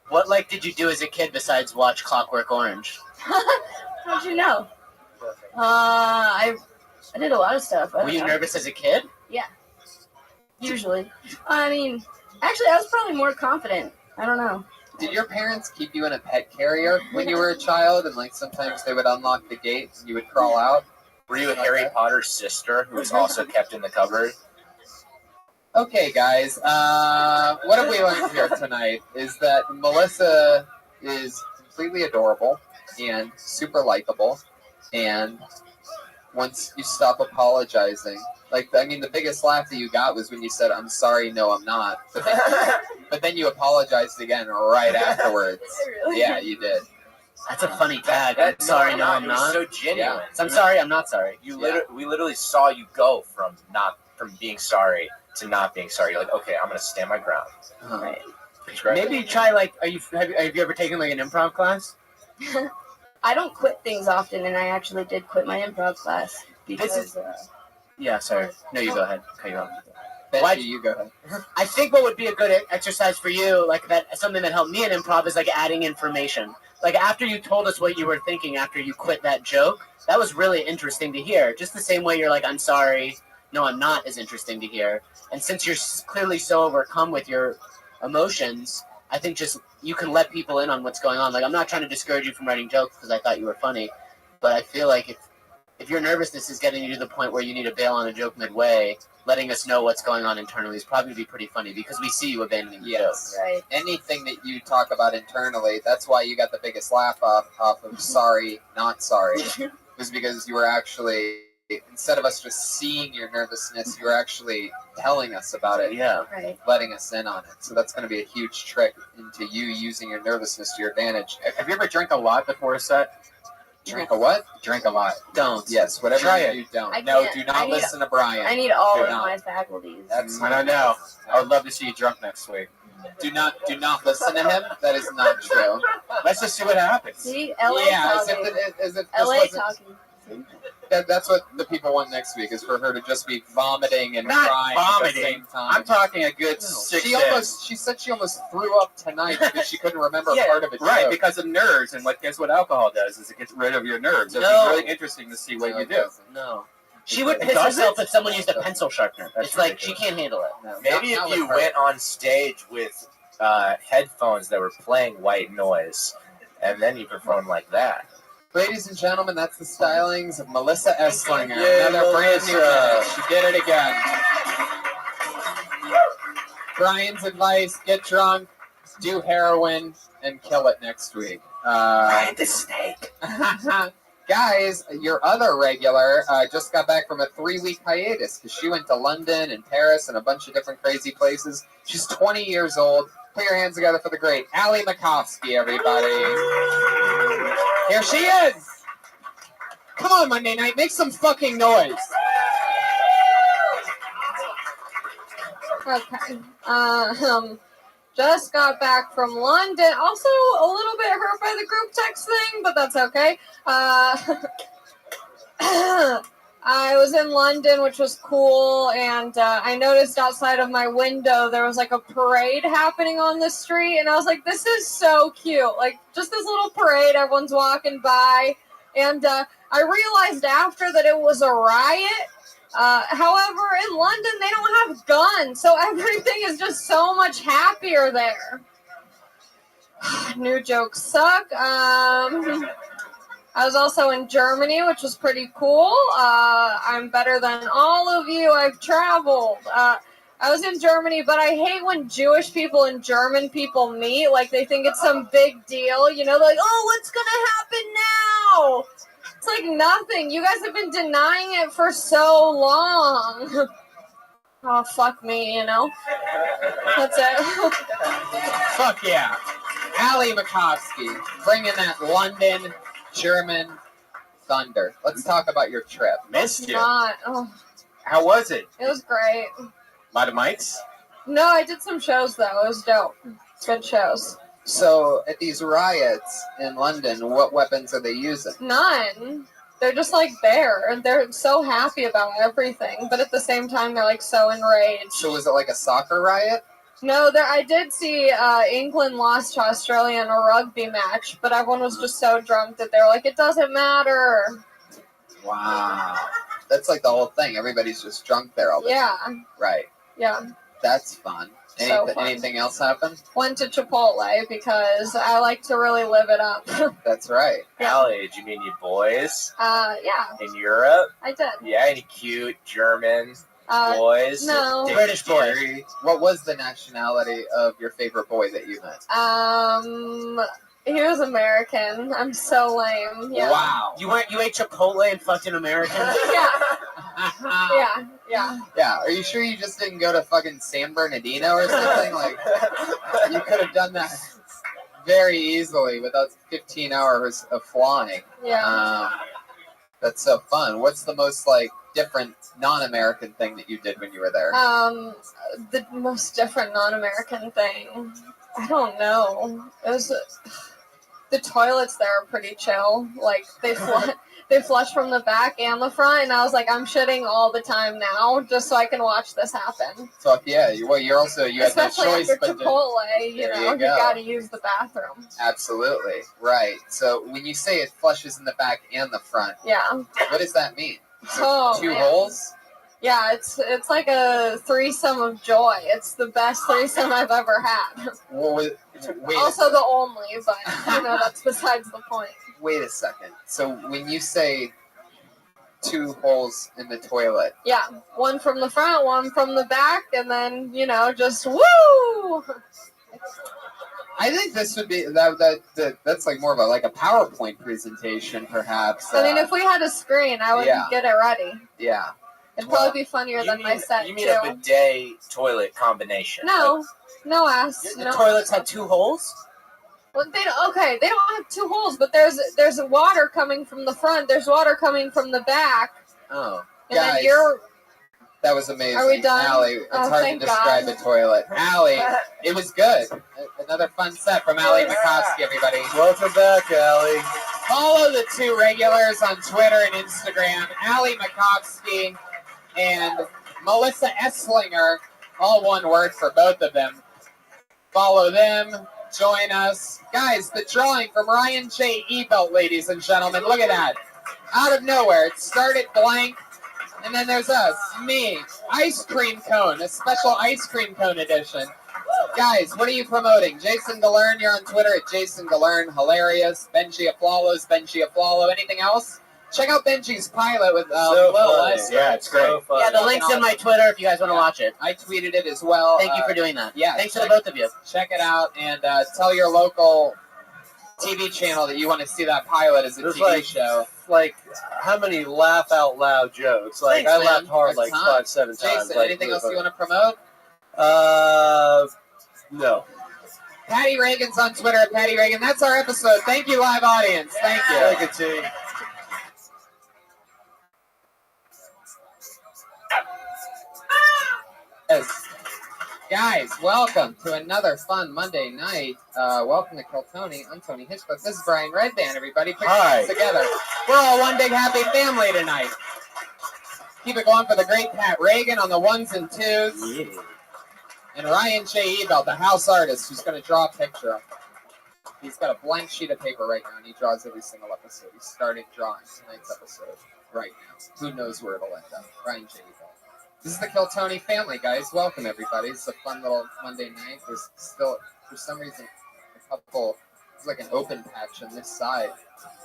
S4: What did you do as a kid besides watch Clockwork Orange?
S8: How'd you know? I did a lot of stuff.
S4: Were you nervous as a kid?
S8: Usually. I mean, actually, I was probably more confident. I don't know.
S3: Did your parents keep you in a pet carrier when you were a child, and like sometimes they would unlock the gate and you would crawl out?
S6: Were you Harry Potter's sister who was also kept in the cupboard?
S3: Okay, guys. What have we learned here tonight is that Melissa is completely adorable and super likable, and once you stop apologizing, the biggest laugh that you got was when you said, "I'm sorry, no, I'm not," but then you apologized again right afterwards.
S8: Really?
S3: Yeah, you did.
S4: That's a funny tag. I'm sorry, no, I'm
S6: It was
S4: not.
S6: so genuine.
S4: I'm sorry, I'm not sorry.
S6: We literally saw you go from being sorry to not being sorry. You're like, okay, I'm gonna stand my ground.
S8: Right.
S6: It's great.
S4: Maybe try have you ever taken like an improv class?
S8: I don't quit things often, and I actually did quit my improv class because
S4: Yeah, sorry. No, you go ahead. Cut you off.
S3: Betty, you go ahead.
S4: I think what would be a good exercise for you, like that, something that helped me in improv is like adding information. like after you told us what you were thinking after you quit that joke, that was really interesting to hear. Just the same way you're like, I'm sorry, no, I'm not, is interesting to hear. And since you're clearly so overcome with your emotions, I think just you can let people in on what's going on. Like, I'm not trying to discourage you from writing jokes because I thought you were funny, but I feel like if your nervousness is getting you to the point where you need to bail on a joke midway, letting us know what's going on internally is probably be pretty funny because we see you abandoning the joke.
S8: Right.
S3: Anything that you talk about internally, that's why you got the biggest laugh off of sorry, not sorry, was because you were actually, instead of us just seeing your nervousness, you were actually telling us about it,
S8: Right.
S3: letting us in on it. So that's going to be a huge trick into you using your nervousness to your advantage.
S9: Have you ever drank a lot before a set?
S3: Drink a what?
S9: Drink a lot.
S3: Don't. Yes, whatever
S9: Try
S3: you
S9: it.
S3: do, don't.
S8: I
S3: No,
S8: can't.
S3: do
S8: I
S3: not
S8: need-
S3: listen to Brian.
S8: I need all
S3: Do
S8: of
S3: not.
S8: my faculties.
S3: That's
S9: I don't know. I would love to see you drunk next week.
S3: Do not listen to him. That is not true.
S9: Let's just see what happens.
S8: See, LA
S3: Yeah, as if,
S8: talking.
S3: as if this
S8: LA
S3: wasn't,
S8: talking. See?
S3: that's what the people want next week, is for her to just be vomiting and
S9: Not
S3: crying
S9: vomiting.
S3: at the same time.
S9: I'm talking a good 6
S3: She said she almost threw up tonight because she couldn't remember
S9: Yeah,
S3: part of it.
S9: right, because of nerves, and guess what alcohol does is it gets rid of your nerves. It'd
S4: No.
S9: be really interesting to see what you do.
S4: No. She would
S9: It
S4: piss
S9: doesn't?
S4: herself if someone used a pencil sharpener.
S9: That's
S4: It's like
S9: ridiculous.
S4: she can't handle it.
S3: No,
S6: Maybe
S3: not
S6: if you
S3: with her.
S6: went on stage with headphones that were playing white noise, and then you performed like that.
S3: Ladies and gentlemen, that's the stylings of Melissa Esslinger.
S5: Yay,
S3: Another brand new
S5: Melissa.
S3: minute. She did it again. Brian's advice: get drunk, do heroin, and kill it next week.
S6: Ride the snake.
S3: Guys, your other regular just got back from a 3-week hiatus because she went to London and Paris and a bunch of different crazy places. She's 20 years old. Put your hands together for the great Ali Makovsky, everybody. Here she is. Come on, Monday night, make some fucking noise.
S10: Okay. Just got back from London. Also a little bit hurt by the group text thing, but that's okay. I was in London, which was cool, and I noticed outside of my window there was like a parade happening on the street, and I was like, this is so cute. Like, just this little parade, everyone's walking by, and I realized after that it was a riot. However, in London, they don't have guns, so everything is just so much happier there. New jokes suck. I was also in Germany, which was pretty cool. I'm better than all of you. I've traveled. I was in Germany, but I hate when Jewish people and German people meet. Like, they think it's some big deal. You know, they're like, oh, what's going to happen now? It's like nothing. You guys have been denying it for so long. Oh, fuck me, you know? That's it.
S3: Fuck yeah. Ali Makovsky, bringing that London German thunder. Let's talk about your trip.
S9: Missed you.
S10: Not. Oh,
S9: How was it?
S10: it was great.
S9: A lot of mics?
S10: No, I did some shows, though. It was dope. Good shows.
S3: So, at these riots in London, what weapons are they using?
S10: None. They're just like there, and they're so happy about everything, but at the same time, they're like so enraged.
S3: So, was it like a soccer riot?
S10: No, I did see England lost to Australia in a rugby match, but everyone was just so drunk that they were like, it doesn't matter.
S3: Wow. That's like the whole thing. Everybody's just drunk there all the
S10: Yeah,
S3: time. Right.
S10: yeah.
S3: That's fun.
S10: So fun.
S3: Anything else happen?
S10: Went to Chipotle because I like to really live it up.
S3: That's right.
S10: Yeah.
S6: Allie, did you meet any boys
S10: Yeah,
S6: in Europe?
S10: I did.
S6: Yeah, any cute German
S10: Uh,
S6: boys?
S10: no.
S6: Dick
S4: British boy.
S6: Jerry?
S3: What was the nationality of your favorite boy that you met?
S10: He was American. I'm so lame. Yeah.
S3: Wow.
S4: You ate Chipotle and fucked an American?
S10: Yeah, yeah, yeah.
S3: Yeah. Are you sure you just didn't go to fucking San Bernardino or something? Like, you could have done that very easily without 15 hours of flying.
S10: Yeah.
S3: That's so fun. What's the most like different non-American thing that you did when you were there?
S10: The most different non-American thing. I don't know. It was the toilets there are pretty chill. Like they they flush from the back and the front, and I was like, I'm shitting all the time now, just so I can watch this happen.
S3: Fuck yeah. You're also, you had no
S10: Especially
S3: choice
S10: after
S3: but to.
S10: Chipotle, you
S3: There
S10: know,
S3: you
S10: you
S3: go.
S10: gotta use the bathroom.
S3: Absolutely. Right. So when you say it flushes in the back and the front,
S10: Yeah.
S3: what does that mean? So
S10: Oh,
S3: two
S10: man.
S3: holes?
S10: Yeah, it's like a threesome of joy. It's the best threesome I've ever had.
S3: Well, wait,
S10: Also the only, but you know that's besides the point.
S3: wait a second. So when you say two holes in the toilet,
S10: Yeah, one from the front, one from the back, and then you know just woo.
S3: I think this would be that's like more of a PowerPoint presentation, perhaps.
S10: I mean, if we had a screen, I would
S3: Yeah.
S10: get it ready.
S3: Yeah.
S10: It'd probably be funnier than my set
S6: You mean
S10: too.
S6: a bidet toilet combination?
S10: No, no ass.
S6: The
S10: No.
S6: toilets had 2 holes?
S10: Well, they don't have 2 holes, but there's water coming from the front. There's water coming from the back,
S3: Oh,
S10: and then
S3: guys,
S10: you're.
S3: that was amazing.
S10: Are we done?
S3: Allie, it's
S10: Oh,
S3: hard to
S10: thank
S3: describe
S10: God.
S3: a toilet. Allie, it was good. Another fun set from Allie Makovsky, everybody.
S5: Welcome back, Allie.
S3: Follow the 2 regulars on Twitter and Instagram, Allie Makovsky and Melissa Esslinger, all one word for both of them. Follow them, join us. Guys, the drawing from Ryan J. Ebelt, ladies and gentlemen. Look at that. Out of nowhere, it started blank, and then there's us, me, ice cream cone, a special ice cream cone edition. Guys, what are you promoting? Jason Galern, you're on Twitter at Jason Galern, hilarious. Benji Aflalo's Benji Aflalo. Anything else? Check out Benji's pilot with
S5: So
S3: Lil
S5: funny.
S3: Lester.
S9: Yeah, it's great.
S5: So funny.
S4: Yeah, the link's in my Twitter if you guys want to watch it.
S3: I tweeted it as well.
S4: Thank you for doing that.
S3: yeah,
S4: Thanks to
S3: check-
S4: the both of you.
S3: Check it out and tell your local TV channel that you want to see that pilot as a
S5: There's
S3: TV show.
S5: Like, how many laugh out loud jokes? Like,
S3: Thanks,
S5: I
S3: man.
S5: laughed hard
S3: A
S5: like
S3: ton.
S5: 5, 7 times.
S3: Jason,
S5: Like,
S3: anything
S5: really
S3: else you
S5: funny.
S3: want to promote?
S5: No.
S3: Patty Reagan's on Twitter at Patty Reagan. That's our episode. Thank you, live audience. Thank you.
S5: Thank you, T.
S3: Yes. Guys, welcome to another fun Monday night. Welcome to Kill Tony. I'm Tony Hitchcock. This is Brian Redband, everybody. Put your
S9: Hi.
S3: hands together. We're all one big happy family tonight. Keep it going for the great Pat Reagan on the 1s and 2s.
S9: Yeah.
S3: And Ryan J. Ebelt, the house artist, who's going to draw a picture. He's got a blank sheet of paper right now, and he draws every single episode. He's starting drawing tonight's episode right now. Who knows where it'll end up? Ryan J. Ebelt. This is the Kill Tony family, guys. Welcome, everybody. It's a fun little Monday night. There's still, for some reason, a couple, there's like an open patch on this side.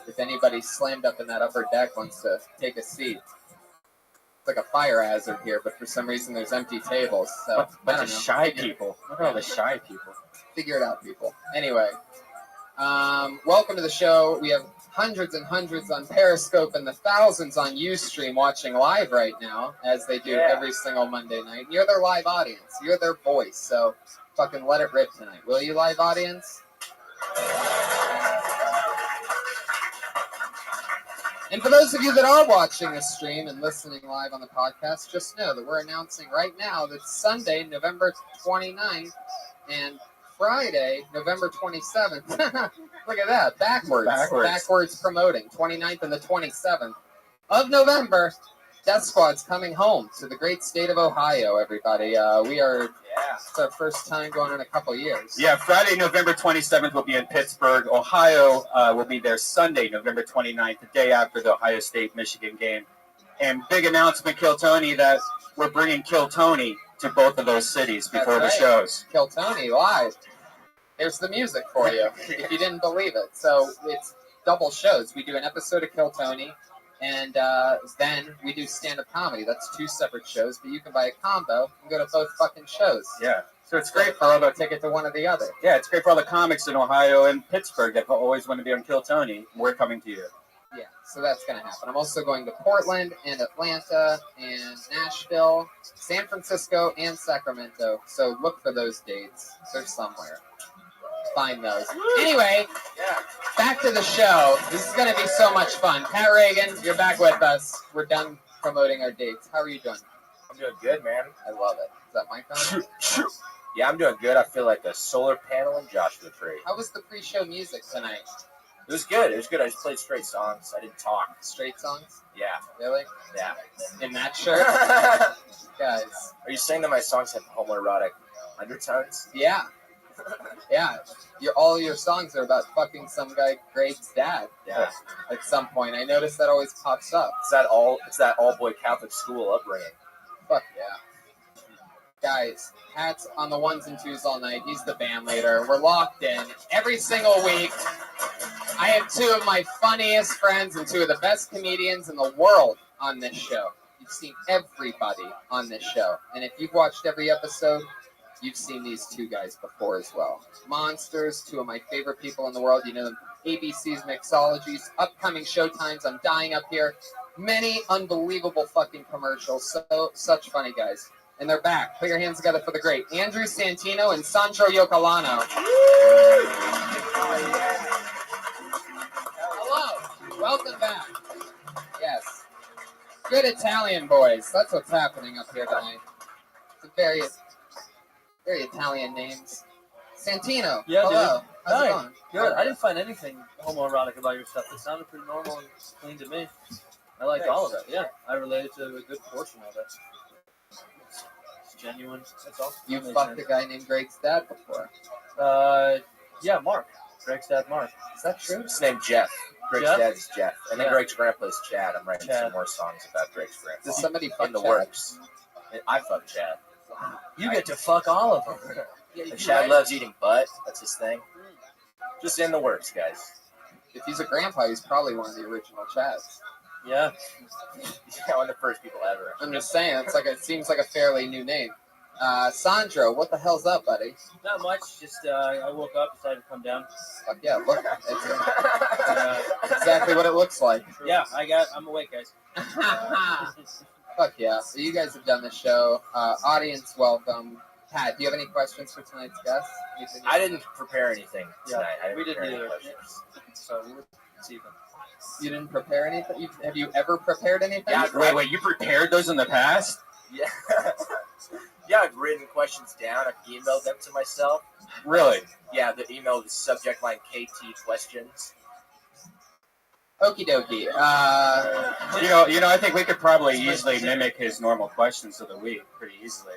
S3: If anybody slammed up in that upper deck wants to take a seat. It's like a fire hazard here, but for some reason there's empty tables. So, I
S9: Bunch
S3: don't
S9: of
S3: know.
S9: shy people. Look at all the shy people.
S3: Figure it out, people. Anyway, welcome to the show. We have hundreds and hundreds on Periscope and the thousands on Ustream watching live right now, as they do every single Monday night. You're their live audience. You're their voice. So fucking let it rip tonight. Will you, live audience? And for those of you that are watching the stream and listening live on the podcast, just know that we're announcing right now that Sunday, November 29th, and Friday, November 27th. Look at that. Backwards promoting. 29th and the 27th of November. Death Squad's coming home to the great state of Ohio, everybody. It's our first time going in a couple years.
S9: Yeah, Friday, November 27th will be in Pittsburgh. Ohio will be there Sunday, November 29th, the day after the Ohio State-Michigan game. And big announcement, Kill Tony, that we're bringing Kill Tony to both of those cities before
S3: That's
S9: the
S3: right.
S9: shows.
S3: Kill Tony live. There's the music for you, if you didn't believe it. So it's double shows. We do an episode of Kill Tony, and then we do stand-up comedy. That's 2 separate shows, but you can buy a combo and go to both fucking shows.
S9: Yeah. So it's
S3: Great
S9: great
S3: for
S9: for all the
S3: ticket to one or the other.
S9: it's great for all the comics in Ohio and Pittsburgh that always want to be on Kill Tony. We're coming to you.
S3: Yeah, so that's going to happen. I'm also going to Portland and Atlanta and Nashville, San Francisco, and Sacramento. So look for those dates. They're somewhere. Find those. Anyway, back to the show. This is going to be so much fun. Pat Reagan, you're back with us. We're done promoting our dates. How are you doing?
S6: I'm doing good, man.
S3: I love it. Is that mic on?
S6: Yeah, I'm doing good. I feel like a solar panel in Joshua Tree.
S3: How was the pre-show music tonight?
S6: It was good. It was good. I just played straight songs. I didn't talk.
S3: Straight songs?
S6: Yeah.
S3: Really?
S6: Yeah.
S3: In that shirt? Guys.
S6: Are you saying that my songs have homoerotic undertones?
S3: Yeah. Yeah. All your songs are about fucking some guy Greg's dad.
S6: Yeah.
S3: At some point. I noticed that always pops up.
S6: It's that all boy Catholic school upbringing.
S3: Fuck yeah. Guys, Pat's on the ones and twos all night. He's the band leader. We're locked in every single week. I have two of my funniest friends and two of the best comedians in the world on this show. You've seen everybody on this show. And if you've watched every episode, you've seen these two guys before as well. Monsters, two of my favorite people in the world. You know them. ABC's Mixologies, upcoming showtimes. I'm dying up here. Many unbelievable fucking commercials. Such funny guys. And they're back. Put your hands together for the great Andrew Santino and Sandro Yoccolano. Hello. Welcome back. Yes. Good Italian boys. That's what's happening up here tonight. It's a very Italian names. Santino.
S5: Yeah,
S3: hello.
S5: dude.
S3: How's it
S5: Hi.
S3: going?
S5: Good. I didn't find anything homoerotic about your stuff. It sounded pretty normal and clean to me. I liked all of it. Yeah, I related to a good portion of it. It's genuine. That's all.
S3: You
S5: Makes
S3: fucked
S5: sense.
S3: a guy named Greg's dad before.
S5: Yeah, Mark. Greg's dad, Mark.
S3: Is that true?
S6: His name's Jeff. Greg's
S5: Jeff?
S6: dad is Jeff. And then
S5: Yeah.
S6: Greg's grandpa's Chad. I'm writing
S5: Chad.
S6: some more songs about Greg's grandpa.
S3: Does somebody fuck
S6: in the
S3: Chad?
S6: works. I fuck Chad.
S5: You get to fuck all of them.
S6: And Chad loves eating butt. That's his thing. Just in the works, guys.
S3: If he's a grandpa, he's probably one of the original Chads.
S5: Yeah.
S6: Yeah, one of the first people ever.
S3: I'm just saying, it seems like a fairly new name. Sandro, what the hell's up, buddy?
S5: Not much. Just I woke up, decided to come down.
S3: Fuck yeah, look, it's exactly what it looks like.
S5: Yeah, I'm awake, guys.
S3: Fuck yeah. So you guys have done the show. Audience, welcome. Pat, do you have any questions for tonight's guest?
S6: I didn't prepare anything tonight. I
S5: we didn't
S6: prepare any
S5: either.
S6: questions.
S5: So we'll see them.
S3: You didn't prepare anything? Have you ever prepared anything?
S6: Yeah,
S9: Wait, you prepared those in the past?
S6: Yeah. Yeah, I've written questions down. I've emailed them to myself.
S9: Really?
S6: Yeah, the email is subject line KT questions.
S3: Okie dokie.
S9: You know, I think we could probably easily mimic his normal questions of the week pretty easily.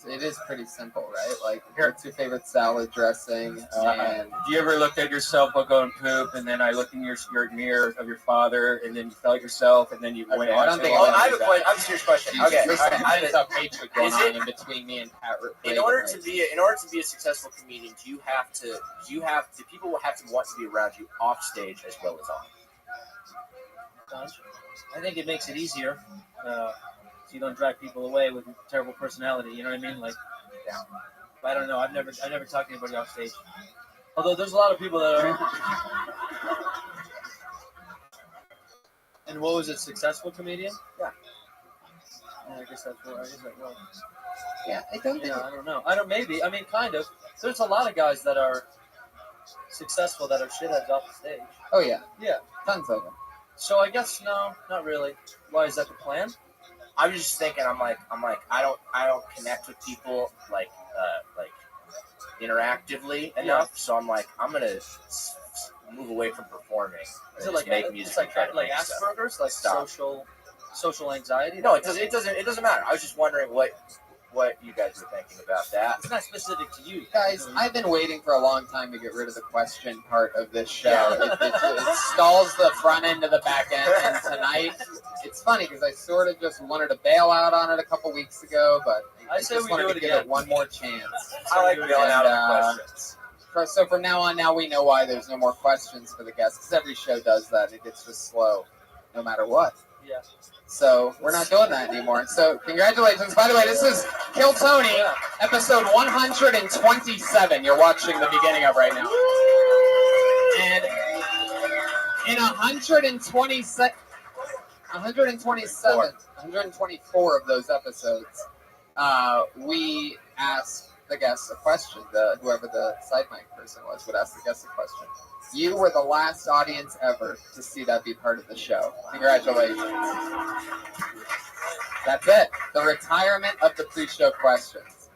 S3: It is pretty simple, right? Like, what's your favorite salad dressing? And
S9: Do you ever looked at yourself while going poop, and then I looked in your mirror of your father, and then you felt yourself, and then you went
S3: I
S9: on
S3: don't
S9: to
S3: think
S6: Oh,
S3: I'll
S6: I have a
S3: do
S6: question.
S3: that.
S6: I have a serious question.
S3: Jesus,
S6: Okay.
S3: there's
S6: all right,
S3: some tough hatred going
S6: Is
S3: on
S6: it-
S3: in between me and Pat.
S6: In order to be a successful comedian, do people have to want to be around you off stage as well as on?
S5: I think it makes it easier. So you don't drive people away with a terrible personality. You know what I mean? Like,
S6: Yeah.
S5: I don't know. I've never talked to anybody off stage. Although there's a lot of people that are. And what was it? Successful comedian?
S6: Yeah.
S5: I guess that's what.
S3: Yeah, I don't think.
S5: Yeah, I don't know. Maybe. I mean, kind of. There's a lot of guys that are successful that are shitheads off the stage.
S3: Oh yeah,
S5: Yeah.
S3: tons of them.
S5: So I guess no, not really. Why is that the plan?
S6: I was just thinking. I'm like, I don't connect with people like interactively enough. So I'm like, I'm gonna move away from performing.
S5: Is
S6: and
S5: it
S6: just
S5: like
S6: make music?
S5: it's like
S6: and try to
S5: like
S6: make stuff.
S5: Asperger's, like
S6: Stop.
S5: social anxiety?
S6: No, it doesn't matter. I was just wondering what you guys were thinking about that.
S5: It's not specific to you,
S3: Guys, I've been waiting for a long time to get rid of the question part of this show.
S6: Yeah.
S3: It stalls the front end to the back end, and tonight, it's funny because I sort of just wanted to bail out on it a couple weeks ago, but I
S5: say
S3: just
S5: we
S3: wanted
S5: do
S3: to
S5: it
S3: give
S5: again.
S3: it one more chance.
S6: I like bailing out on the questions.
S3: So from now on, we know why there's no more questions for the guests, because every show does that. It gets just slow, no matter what.
S5: Yeah.
S3: So we're not doing that anymore. So congratulations. By the way, this is Kill Tony, episode 127. You're watching the beginning of right now. And in 124 of those episodes, we asked the guests a question. Whoever the side mic person was would ask the guests a question. You were the last audience ever to see that be part of the show. Congratulations. That's it. The retirement of the pre-show questions.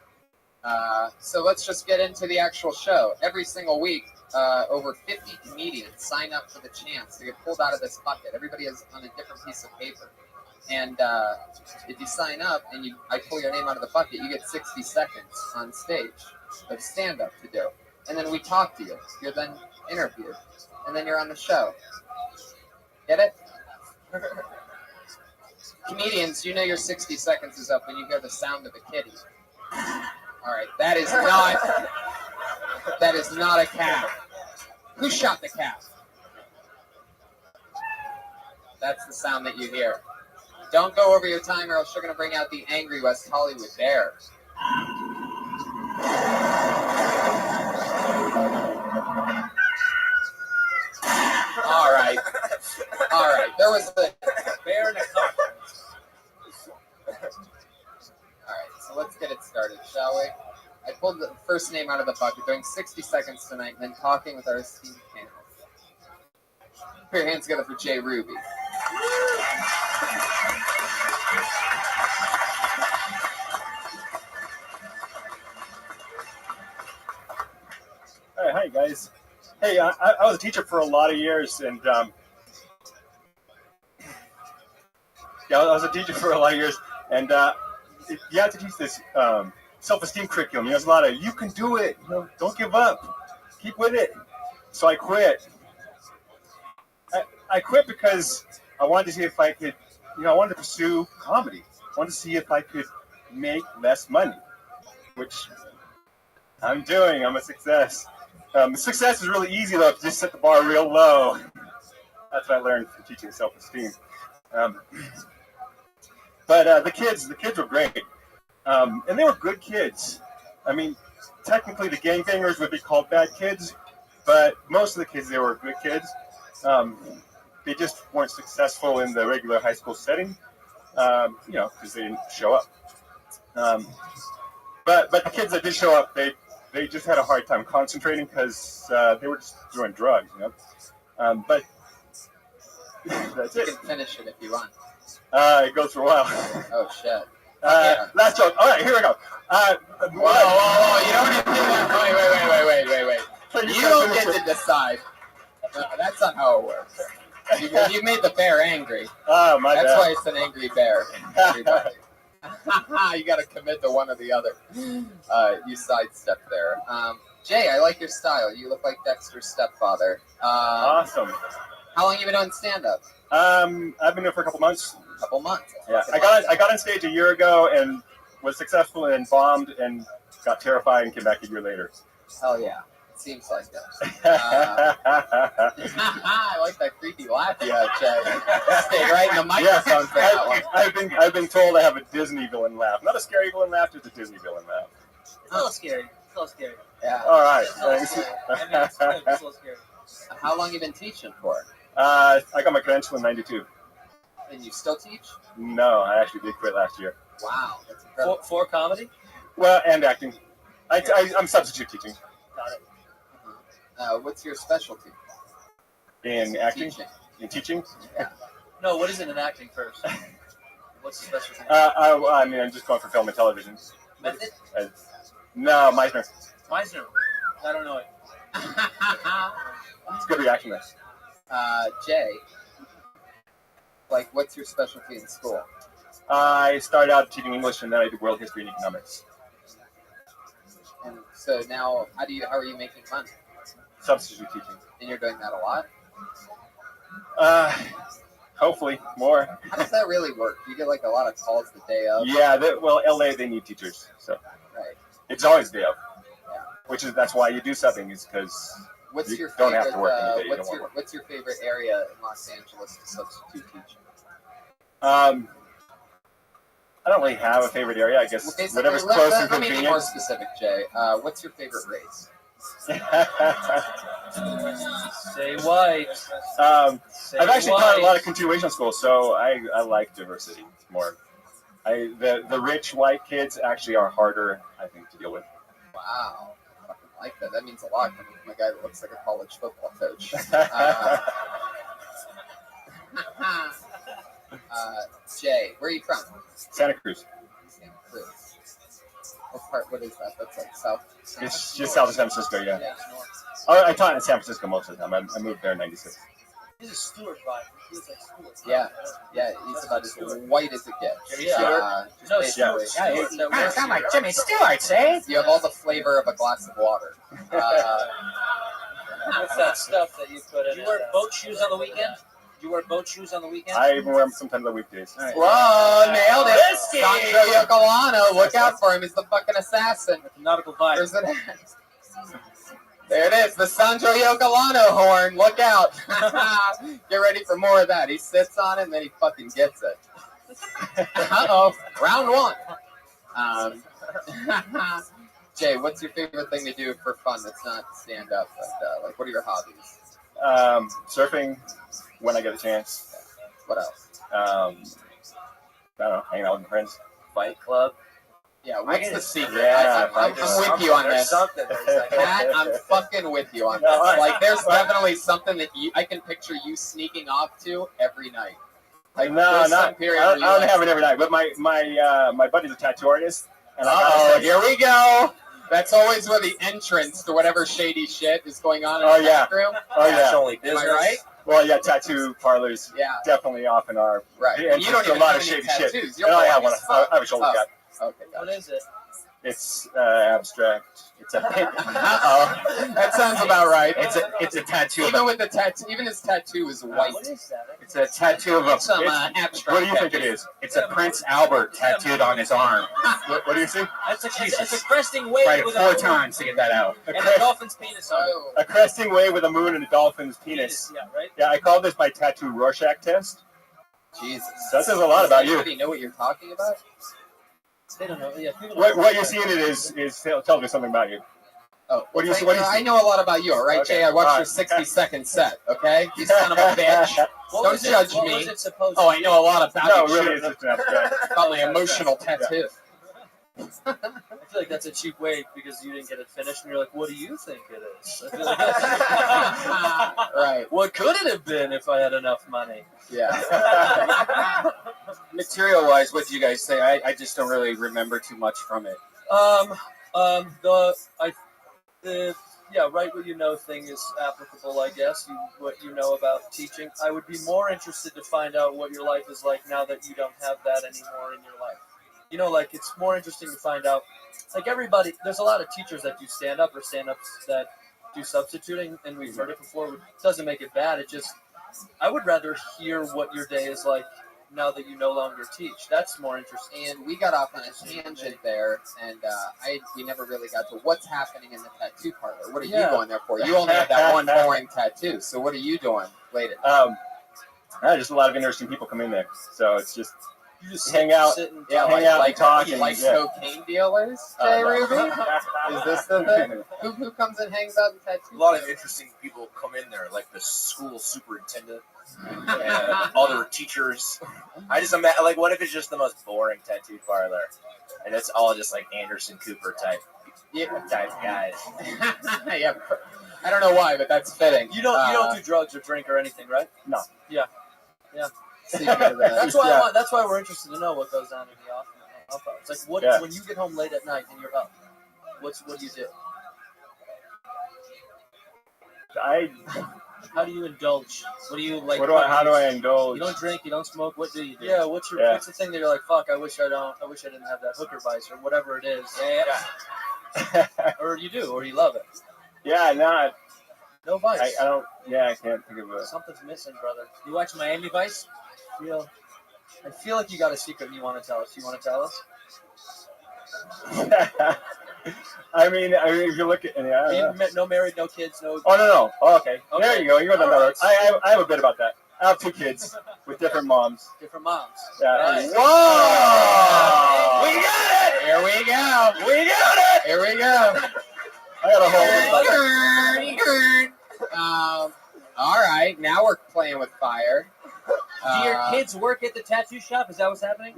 S3: So let's just get into the actual show. Every single week, over 50 comedians sign up for the chance to get pulled out of this bucket. Everybody is on a different piece of paper. And if you sign up and I pull your name out of the bucket, you get 60 seconds on stage of stand-up to do. And then we talk to you. You're then interviewed. And then you're on the show. Get it? Comedians, you know your 60 seconds is up when you hear the sound of a kitty. All right, that is not a calf. Who shot the calf? That's the sound that you hear. Don't go over your time or else you're going to bring out the angry West Hollywood bear. All right. There was the bear and a cock. All right, so let's get it started, shall we? I pulled the first name out of the bucket, doing 60 seconds tonight, and then talking with our esteemed panel. Put your hands together for Jay Ruby.
S11: Hi guys. Hey, I was a teacher for a lot of years, and I was a teacher for a lot of years, and you have to teach this self-esteem curriculum. There's a lot of, you can do it, don't give up, keep with it. So I quit. I quit because I wanted to see if I could, I wanted to pursue comedy. I wanted to see if I could make less money, which I'm doing. I'm a success. Success is really easy though, if you just set the bar real low. That's what I learned from teaching self-esteem. But the kids were great. And they were good kids. I mean, technically the gangbangers would be called bad kids, but most of the kids, they were good kids. They just weren't successful in the regular high school setting, because they didn't show up. But the kids that did show up, they just had a hard time concentrating because they were just doing drugs, But that's it.
S3: You can finish it if you want.
S11: It goes for a while.
S3: Oh, shit.
S11: Last joke. All right, here we go.
S3: Whoa. You don't have to do that. Wait. You don't get to decide. No, that's not how it works. You made the bear angry.
S11: Oh, my bad.
S3: That's why it's an angry bear. Everybody. You got to commit to one or the other. You sidestepped there. Jay, I like your style. You look like Dexter's stepfather.
S11: Awesome.
S3: How long have you been doing stand-up?
S11: I've been doing it for a couple months. Yeah, I got on stage a year ago and was successful and bombed and got terrified and came back a year later.
S3: Hell yeah. It seems like that. I like that creepy laugh you had, Jay. Stay right in the microphone for that one.
S11: I've been told I have a Disney villain laugh. Not a scary villain laugh, just a Disney villain laugh.
S4: It's a little scary.
S3: Yeah.
S11: All right.
S4: It's a little scary.
S3: How long have you been teaching for?
S11: I got my credential in '92.
S3: And you still teach?
S11: No, I actually did quit last year.
S3: Wow, that's incredible.
S4: For comedy?
S11: Well, and acting. I'm substitute teaching.
S4: Got it.
S3: What's your specialty?
S11: In acting?
S3: Teaching.
S11: In teaching?
S3: Yeah.
S4: No, what is it in acting first? What's the specialty?
S11: I'm just going for film and television.
S4: Method?
S11: No, Meisner.
S4: Meisner. I don't know it.
S11: It's a good reaction there.
S3: Jay, what's your specialty in school?
S11: I started out teaching English and then I did world history and economics.
S3: And so now, how are you making money?
S11: Substitute teaching.
S3: And you're doing that a lot?
S11: Hopefully more.
S3: How does that really work? Do you get a lot of calls the day of?
S11: Yeah, LA, they need teachers, so
S3: right.
S11: It's always day of.
S3: Yeah.
S11: That's why you do subbing, is because you don't have to work any day.
S3: What's your favorite area in Los Angeles to substitute teaching?
S11: I don't really have a favorite area. I guess whatever's close and convenient.
S3: Let me be more specific, Jay. What's your favorite race?
S4: Say white.
S11: I've actually taught a lot of continuation schools, so I like diversity more. The rich white kids actually are harder, I think, to deal with.
S3: Wow. I fucking like that. That means a lot coming from a guy that looks like a college football coach. Jay, where are you from?
S11: Santa Cruz.
S3: Santa Cruz. What is that? That's south?
S11: It's just south of San Francisco, yeah. I taught in San Francisco most of the time. I moved there in '96.
S12: He's a Stewart vibe. He feels like Stewart.
S3: Yeah, he's about as white as it gets.
S12: Jimmy Stewart? No,
S3: Stewart.
S12: Yeah,
S3: Sound like Jimmy Stewart, eh? You have all the flavor of a glass of water.
S12: What's that stuff that you put in? Do you wear boat shoes on the weekend? Do you wear boat shoes on the weekend?
S11: I even wear them sometimes on weekdays.
S12: Right.
S3: Whoa, nailed it.
S12: Whiskey!
S3: Sancho Yocolano, look out for him. He's the fucking assassin.
S12: Nautical vibe.
S3: Where's it at? There it is, the Sancho Yocolano horn. Look out. Get ready for more of that. He sits on it and then he fucking gets it. Uh-oh, round one. Jay, what's your favorite thing to do for fun that's not stand-up? Like, what are your hobbies?
S11: Surfing when I get a chance.
S3: What else?
S11: I don't know, hanging out with my friends.
S12: Fight Club.
S3: Yeah, what's the secret?
S11: Yeah,
S3: I'm with you on this. Matt, I'm fucking with you on this. Like, there's definitely something that I can picture you sneaking off to every night. Like,
S11: No, not. I don't have it every night. But my buddy's a tattoo artist. And
S3: here we go. That's always where the entrance to whatever shady shit is going on in the back room.
S11: Oh yeah.
S6: Only
S3: Am
S6: business.
S3: I right?
S11: Well, yeah, tattoo parlors.
S3: Yeah.
S11: Definitely often are.
S3: Right.
S11: And
S3: You don't
S11: a
S3: even
S11: lot
S3: have
S11: of
S3: any
S11: shady
S3: tattoos.
S11: shit.
S3: You're
S11: No, I have
S3: boring
S11: one.
S3: as fuck.
S11: I have a shoulder cap.
S3: Okay, got
S12: What
S3: it.
S12: is it?
S11: It's abstract. It's a
S3: Uh-oh. That sounds about right.
S9: It's a tattoo.
S3: Even with the tattoo, even his tattoo is white.
S12: What is that?
S9: It's a tattoo of a.
S3: Some abstract.
S11: What do you think it is?
S9: It's a Prince Albert tattooed on his arm.
S11: What do you see?
S12: It's a cresting wave
S9: Right,
S12: with
S9: 4
S12: a
S9: times to get that out.
S12: and a dolphin's penis on it.
S3: Oh.
S11: A cresting wave with a moon and a dolphin's penis.
S12: Yeah, right?
S11: Yeah, I call this my tattoo Rorschach test.
S3: Jesus.
S11: That says a lot about you.
S3: Anybody know what you're talking about?
S12: They don't know. Yeah, people
S11: What you see in it is tells me something about you.
S3: Oh,
S11: What do you see? What do you see?
S3: I know a lot about you, all right,
S11: Okay,
S3: Jay? I watched
S11: all
S3: your
S11: right.
S3: 60-second set, okay? You son of a bitch.
S12: What
S3: Don't
S12: was it-
S3: judge
S12: what
S3: me.
S12: was it supposed
S3: Oh,
S12: to
S3: I know a lot about
S11: No,
S3: you.
S11: really, it's just an abstract.
S3: About my emotional tattoo.
S12: I feel like that's a cheap way because you didn't get it finished, and you're like, "What do you think it is?" I feel like
S3: Right.
S12: what could it have been if I had enough money?
S3: Yeah.
S9: Material-wise, what do you guys say? I just don't really remember too much from it.
S12: Yeah, write what you know thing is applicable, I guess. What you know about teaching. I would be more interested to find out what your life is like now that you don't have that anymore in your life. You know, like, it's more interesting to find out, like, everybody, there's a lot of teachers that do stand-up or stand-ups that do substituting, and we've heard it before. It doesn't make it bad. It just, I would rather hear what your day is like now that you no longer teach. That's more interesting.
S3: And we got off on a tangent there, and we never really got to what's happening in the tattoo parlor. What are you going there for? You only have that one boring tattoo, so what are you doing later?
S11: Just a lot of interesting people come in there, so it's just
S12: You just
S11: hang out,
S12: sit and
S3: Yeah,
S11: hang out and talk, and
S3: like
S11: yeah.
S3: cocaine dealers, Jay Ruby? Is this the thing? Who comes and hangs out in
S6: A
S3: tattoo?
S6: lot of interesting people come in there, like the school superintendent and other teachers. I just imagine, like, what if it's just the most boring tattoo parlor, and it's all just like Anderson Cooper type guys.
S3: Yeah, I don't know why, but that's fitting.
S12: You don't do drugs or drink or anything, right?
S11: No.
S12: Yeah.
S3: Secret of that.
S12: That's why that's why we're interested to know what goes on in the off hours. Like, what when you get home late at night and you're up, what do you do? How do you indulge? What do you like?
S11: How do I indulge?
S12: You don't drink. You don't smoke. What do you do? Yeah. What's the thing that you're like? Fuck. I wish I didn't have that hooker vice or whatever it is. Yeah. Or you do, or you love it.
S11: Yeah,
S12: No vice.
S11: I don't. Yeah, I can't think of it.
S12: Something's missing, brother. You watch Miami Vice? I feel like you got a secret and you want to tell us. You want to tell us?
S11: I mean, if you look at
S12: No married, no kids, no.
S11: Oh no. Oh, okay. There you go. You go down that road. I have a bit about that. I have 2 kids with different moms.
S12: Different moms.
S11: Yeah.
S12: Right.
S11: Whoa!
S3: We got it! Here we go!
S11: We got it!
S3: Here we go!
S11: I got a whole.
S3: All right, now we're playing with fire.
S12: Do your kids work at the tattoo shop? Is that what's happening?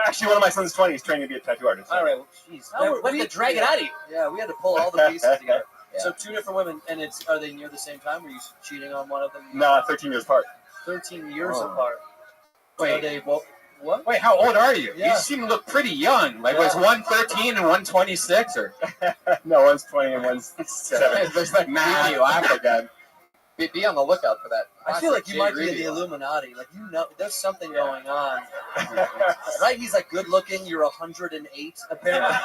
S11: Actually, one of my son's 20. He's training to be a tattoo artist.
S12: All right, well, jeez. We had to drag it out of you. Yeah, we had to pull all the pieces together.
S3: Yeah.
S12: So 2 different women, and are they near the same time? Were you cheating on one of them?
S11: No, 13 years apart.
S12: 13 years
S11: Oh.
S12: apart.
S3: Wait.
S12: So they both. What?
S9: Wait, how old are you?
S12: Yeah.
S9: You seem to look pretty young. Like, was
S12: Yeah.
S9: one 13 and one 26, or
S11: No, one's 20 and one's 7.
S3: There's like math. You laugh again. Be on the lookout for that.
S12: I feel like you
S3: Jay
S12: might be in
S3: Ruby
S12: the
S3: line.
S12: Illuminati. Like, you know, there's something going on. Right? He's like good looking. You're 108, apparently.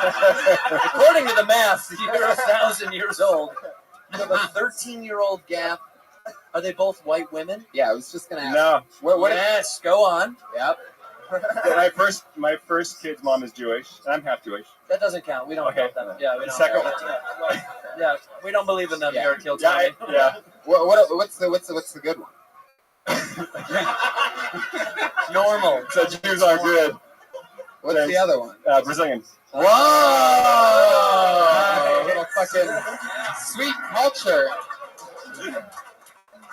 S12: According to the math, you're 1,000 years old. You have a 13-year-old gap. Are they both white women?
S3: Yeah, I was just gonna ask.
S11: No,
S3: What?
S12: Yes, go on.
S3: Yep.
S11: my first kid's mom is Jewish. I'm half Jewish.
S12: That doesn't count. We don't
S11: Okay.
S12: count that. Yeah, we don't.
S11: Second
S12: count that. Yeah, we don't believe in them
S3: Yeah.
S12: here at Kill
S11: Yeah,
S12: Tony.
S11: yeah.
S3: What's the good one?
S12: Normal.
S11: So Jews are good.
S3: What's the other one?
S11: Brazilian.
S3: Whoa! Little fucking sweet culture.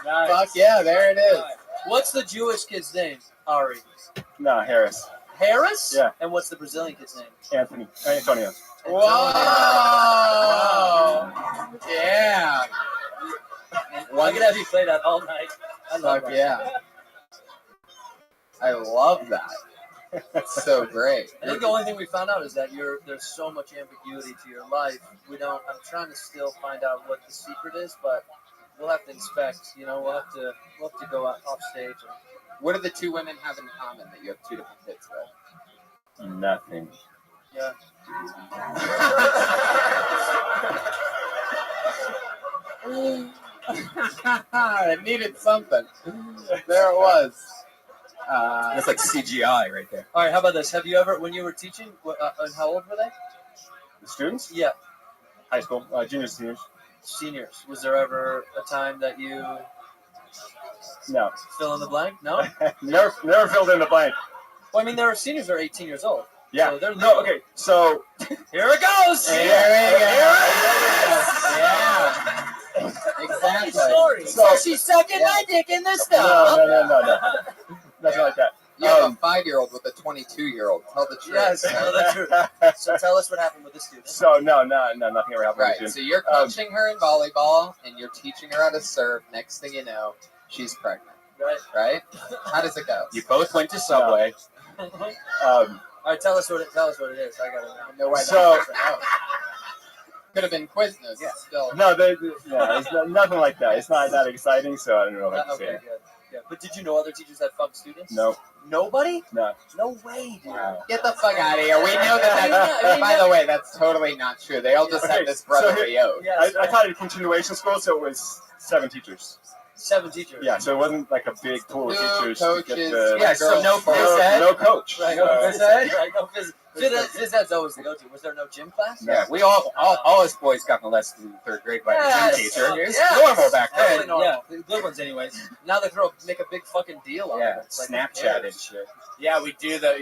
S12: Nice.
S3: Fuck yeah, there it is.
S12: What's the Jewish kid's name? Ari.
S11: No, Harris.
S12: Harris?
S11: Yeah.
S12: And what's the Brazilian kid's name?
S11: Antonio.
S3: Whoa! Yeah.
S12: I could have you play that all night. I love
S3: Fuck
S12: that.
S3: yeah. I love that. It's so great.
S12: I think the only thing we found out is that there's so much ambiguity to your life. I'm trying to still find out what the secret is, but we'll have to inspect. You know, we'll have to go off stage.
S3: What do the two women have in common that you have two different kids with?
S11: Nothing.
S12: Yeah.
S3: It needed something. There it was.
S9: that's like CGI right there.
S12: All right. How about this? Have you ever, when you were teaching, and how old were they?
S11: The students?
S12: Yeah,
S11: High school. Juniors, seniors.
S12: seniors. Was there ever a time that you
S11: No.
S12: fill in the blank? No.
S11: never filled in the blank.
S12: Well, I mean, there are seniors that are 18 years old.
S11: Yeah.
S12: So they're
S11: No, okay. So
S12: Here it goes.
S3: Here we go. Yeah. Exactly.
S12: Sorry.
S11: So-
S12: she's sucking my dick in the
S11: no. Nothing like that.
S3: You have a 5-year-old with a 22-year-old. Tell the truth.
S12: Yes, tell the truth. So tell us what happened with the student.
S11: So no, nothing ever happened
S3: Right.
S11: with
S3: So you're coaching her in volleyball, and you're teaching her how to serve. Next thing you know, she's pregnant.
S12: Right.
S3: Right? How does it go?
S9: You both went to Subway.
S12: All right, tell us what it is. I gotta know.
S3: No way.
S11: So-
S3: Could have been Quiznos.
S12: Yeah.
S3: Still.
S11: No, it's nothing like that. It's not that exciting, so I don't know what to
S12: Okay,
S11: say.
S12: good. Yeah. But did you know other teachers that fuck students?
S11: No,
S12: Nobody?
S11: no.
S12: No way, dude.
S11: Wow.
S3: Get the fuck out of here. We know that. By the way, that's totally not true. They all just
S11: Okay,
S3: have this
S11: so
S3: brotherly oath.
S12: Yes.
S11: I taught at a continuation school, so it was 7 teachers.
S12: 7 teachers.
S11: Yeah, so it wasn't like a big pool of
S3: Two
S11: teachers to get
S3: coaches.
S11: the
S9: Yeah, so no phys ed.
S11: no coach.
S12: Right,
S11: So-
S12: no phys ed. Right, no phys ed's always the go-to. Was there no gym class?
S9: Yeah, we all us boys got molested in 3rd grade by
S12: Yes.
S9: the gym teacher. It's
S12: Yeah.
S9: normal back
S12: Totally
S9: then.
S12: normal. Yeah, the good ones anyways. Now they make a big fucking deal out
S9: Yeah,
S12: of it. It's like,
S9: Snapchat and shit.
S6: Yeah, we do that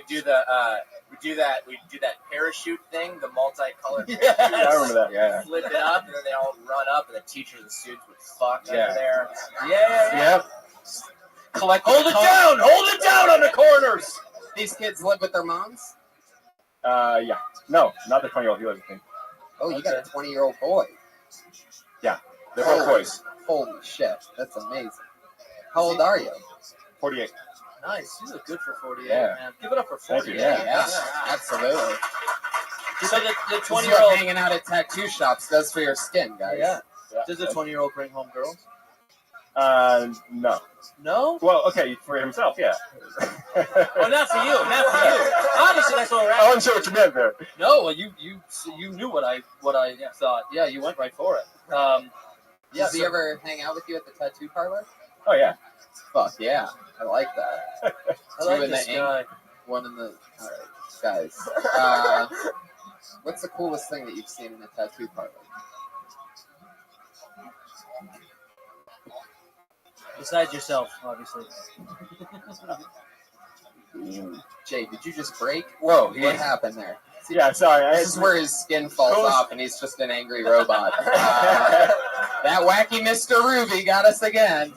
S6: parachute thing, the multicolored
S12: Yes.
S11: I remember that.
S9: Yeah.
S6: flip it up, and then they all run up, and the teachers and students would fuck
S9: Yeah.
S6: under there.
S12: Yeah.
S9: Yep. Collect
S12: Hold it down! Hold it down on the corners!
S3: These kids live with their moms?
S11: Yeah. No, not the 20-year-old. He was a thing.
S3: Oh, you got a 20-year-old boy.
S11: They're both boys.
S3: Holy shit. That's amazing. How old are you?
S11: 48.
S12: Nice. You look good for 48,
S9: Yeah.
S12: man. Give it up for
S11: Thank
S12: 48.
S11: you.
S3: Yeah, absolutely.
S12: So the
S3: 'Cause
S12: 20-year-old.
S3: you hanging out at tattoo shops does for your skin, guys.
S12: Yeah.
S11: Yeah.
S12: Does the 20-year-old bring home girls?
S11: No.
S12: No?
S11: Well, okay, for himself, yeah.
S12: Well, not for you. Not for you. Obviously, that's what we're
S11: I
S12: asking.
S11: wasn't sure what you meant there.
S12: No, well, you knew what I thought. Yeah, you went right for it.
S3: Does he ever hang out with you at the tattoo parlor?
S11: Oh, yeah.
S3: Fuck yeah. I like that.
S12: I like
S3: Two in
S12: this
S3: the ink,
S12: guy.
S3: one in the. Alright, guys. What's the coolest thing that you've seen in a tattoo parlor?
S12: Besides yourself, obviously.
S3: Jay, did you just break?
S9: Whoa,
S3: What
S9: yeah.
S3: happened there?
S11: Yeah, sorry.
S3: This is where his skin falls
S11: Those-
S3: off and he's just an angry robot. That wacky Mr. Ruby got us again.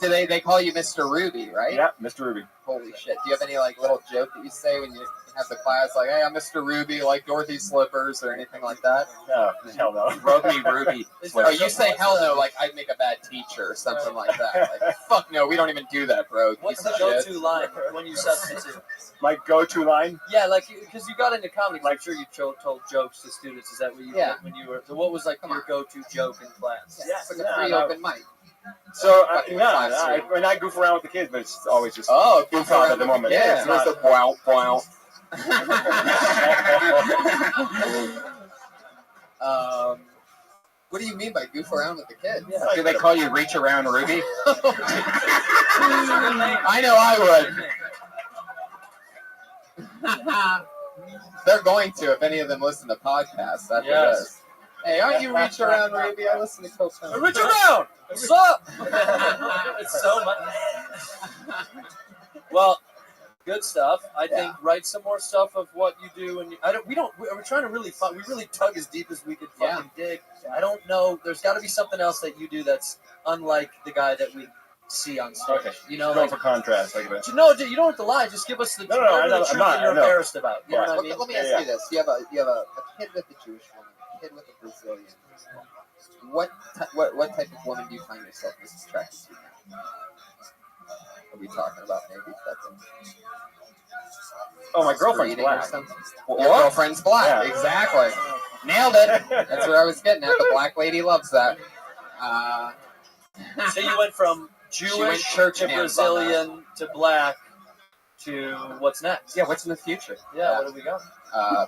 S3: Do they call you Mr. Ruby, right?
S11: Yeah, Mr. Ruby.
S3: Holy shit. Do you have any like little joke that you say when you have the class, like, hey, I'm Mr. Ruby, like Dorothy Slippers or anything like that?
S11: No, hell no.
S9: Ruby Ruby.
S3: Oh, you say hell no, like I'd make a bad teacher or something like that. Like, fuck no, we don't even do that, bro.
S12: What's
S3: Piece
S12: the
S3: of shit.
S12: go-to line when you substitute?
S11: My go-to line?
S12: Yeah, like because you got into comedy, I'm sure you told jokes to students. Is that what you did when you were? So what was like your go-to joke in class?
S3: Yeah, it's like a free open mic.
S11: So,
S3: Fucking
S11: I goof around with the kids, but it's always just
S3: goof
S11: around
S3: around
S11: at the
S3: with
S11: moment.
S3: the kids.
S11: It's
S3: There's
S11: not-
S3: a wow, wow. What do you mean by goof around with the kids?
S12: Yeah.
S9: Do they call you Reach Around Ruby?
S3: I know I would. They're going to if any of them listen to podcasts after this. Hey, aren't you Reach Around Ruby? I listen to Coach.
S12: Reach around. What's up? It's so much. Well, good stuff. I think write some more stuff of what you do, and we're trying to really find. We really dug as deep as we could fucking dig. I don't know. There's got to be something else that you do that's unlike the guy that we see on stage.
S11: Okay.
S12: You know,
S11: going
S12: like,
S11: for contrast, like that.
S12: no, you don't have to lie. Just give us the,
S11: No, I know,
S12: truth
S11: I'm not,
S12: that you're
S11: I know.
S12: embarrassed about. You know what I mean?
S3: Let me ask you this: you have a kid with a Jewish woman, a kid with a Brazilian. What type of woman do you find yourself most attracted to now? Are we talking about maybe fucking?
S11: Oh, my girlfriend's
S3: breeding or
S11: black.
S3: something? Your girlfriend's black.
S11: Yeah.
S3: Exactly. Nailed it. That's what I was getting at. The black lady loves that.
S12: So you went from
S3: She went
S12: Jewish
S3: church
S12: to
S3: hands on
S12: Brazilian to black to what's next?
S3: Yeah, what's in the future?
S12: Yeah, what do we got?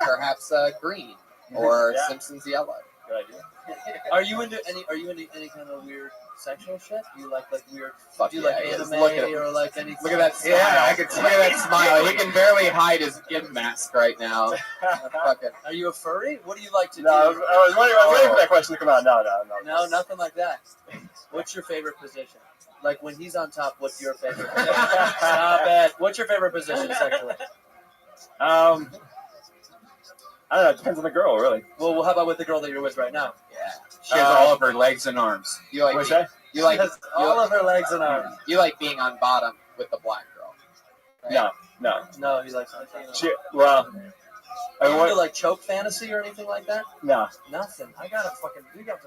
S3: Perhaps green or
S11: Yeah.
S3: Simpsons yellow.
S11: Good idea.
S12: Are you into any kind of weird sexual shit? You like weird?
S3: Fuck
S12: Do you
S3: yeah,
S12: like
S3: he is.
S12: anime
S3: Look at-
S12: or like anything?
S3: Look at that smile.
S11: Yeah,
S3: I can look at that smile. He can barely hide his gimp mask right now. Fuck it.
S12: Are you a furry? What do you like to
S11: No, I
S12: do?
S11: was waiting for that question to come out. No.
S12: No, nothing like that. What's your favorite position? Like when he's on top, what's your favorite position? Stop it. What's your favorite position sexually?
S11: I don't know. It depends on the girl, really.
S12: Well, how about with the girl that you're with right now?
S3: Yeah.
S9: She has all of her legs and arms.
S3: You like
S11: What's that?
S3: you like
S12: Has all of her legs and arms.
S3: you like being on bottom with the black girl. Right?
S11: No.
S12: No, he likes.
S11: I
S12: Are you
S11: want,
S12: into like choke fantasy or anything like that?
S11: no.
S12: Nothing. We got to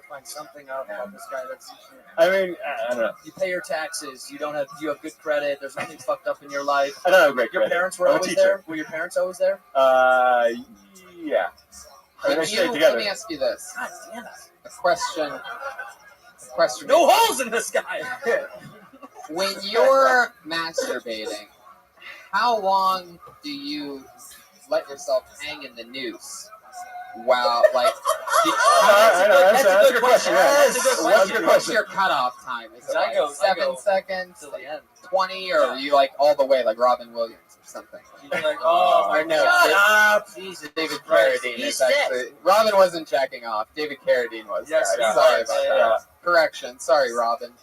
S12: find something out about this guy that's.
S11: I mean, I don't know.
S12: You pay your taxes. You have good credit. There's nothing fucked up in your life.
S11: I don't have great
S12: Your
S11: credit.
S12: parents were
S11: I'm a
S12: always
S11: teacher.
S12: there. Were your parents always there?
S11: Yeah. I mean, they stay
S3: Let
S11: together.
S3: me ask you this.
S12: God damn it!
S3: A question.
S12: No holes in this guy.
S3: When you're masturbating, how long do you let yourself hang in the noose? Wow, like
S11: I know, that's a good question. Yeah.
S12: That's a good
S3: what's
S12: question.
S3: what's your cutoff time? Is it
S12: I
S3: like
S12: go
S3: 7 seconds,
S12: to the end.
S3: 20, or are you like all the way like Robin Williams or something?
S12: You're like, oh my
S3: Or no,
S12: God.
S3: Shut up.
S12: Jesus
S3: David
S12: Christ.
S3: Carradine
S12: He's
S3: is actually. Robin wasn't jacking off. David Carradine was.
S12: Yes,
S3: guys.
S12: he
S3: Sorry
S12: was.
S3: about
S12: Yeah.
S3: that. Correction. Sorry, Robin.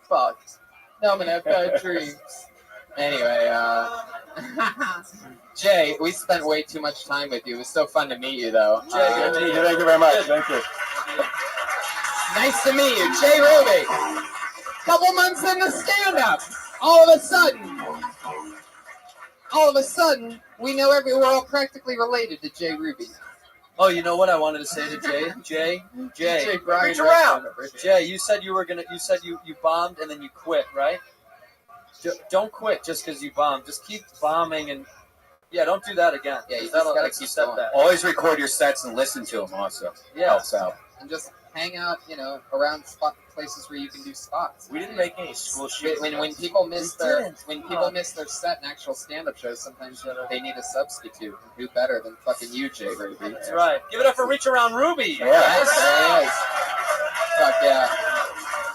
S3: Fuck. No, I'm gonna have bad dreams. Anyway, Jay, we spent way too much time with you. It was so fun to meet you, though.
S12: Jay,
S11: Thank you very much. Thank you.
S3: Nice to meet you, Jay Ruby. Couple months into stand-up, all of a sudden, we know we're all practically related to Jay Ruby now.
S12: Oh, you know what I wanted to say to Jay? Jay,
S3: Brian
S12: reach around.
S3: Redford.
S12: Jay, you said you said you bombed and then you quit, right? Don't quit just because you bombed. Just keep bombing and don't do that again.
S3: Yeah, you just
S12: That'll
S3: gotta keep
S12: upset
S3: going.
S12: that.
S9: Always record your sets and listen to them also.
S12: Yeah.
S9: Helps out.
S3: And just hang out, around places where you can do spots.
S6: We didn't make any school shit.
S3: When people miss their set and actual stand-up shows, sometimes they need a substitute. And who better than fucking you, Jay Ruby?
S12: That's right. Give it up for Reach Around Ruby.
S3: Yes. Fuck yeah.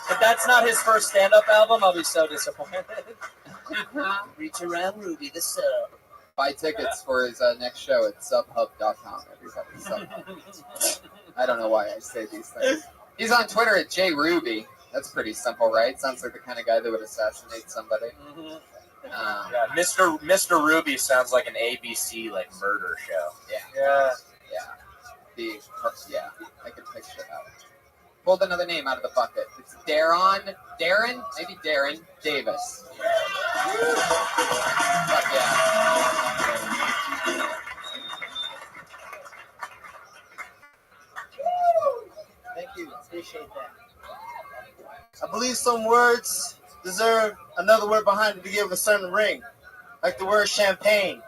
S12: If that's not his first stand-up album, I'll be so disappointed. Reach Around Ruby, the sub.
S3: Buy tickets for his next show at subhub.com, everybody. Subhub. I don't know why I say these things. He's on Twitter at Jay Ruby. That's pretty simple, right? Sounds like the kind of guy that would assassinate somebody.
S6: Yeah, Mr. Ruby sounds like an ABC murder show.
S12: Yeah.
S3: I can picture that. Pulled another name out of the bucket. It's Darren Davis. Fuck yeah.
S13: Thank you. Appreciate that. I believe some words deserve another word behind it to give a certain ring. Like the word champagne.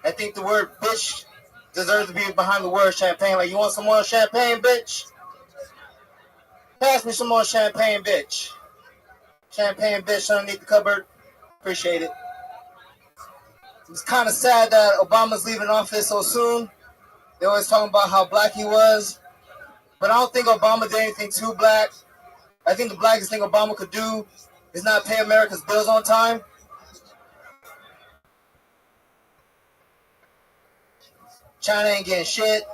S13: I think the word bitch deserves to be behind the word champagne. Like, you want some more champagne, bitch? Pass me some more champagne, bitch. Champagne, bitch, underneath the cupboard. Appreciate it. It's kind of sad that Obama's leaving office so soon. They always talking about how black he was. But I don't think Obama did anything too black. I think the blackest thing Obama could do is not pay America's bills on time. China ain't getting shit.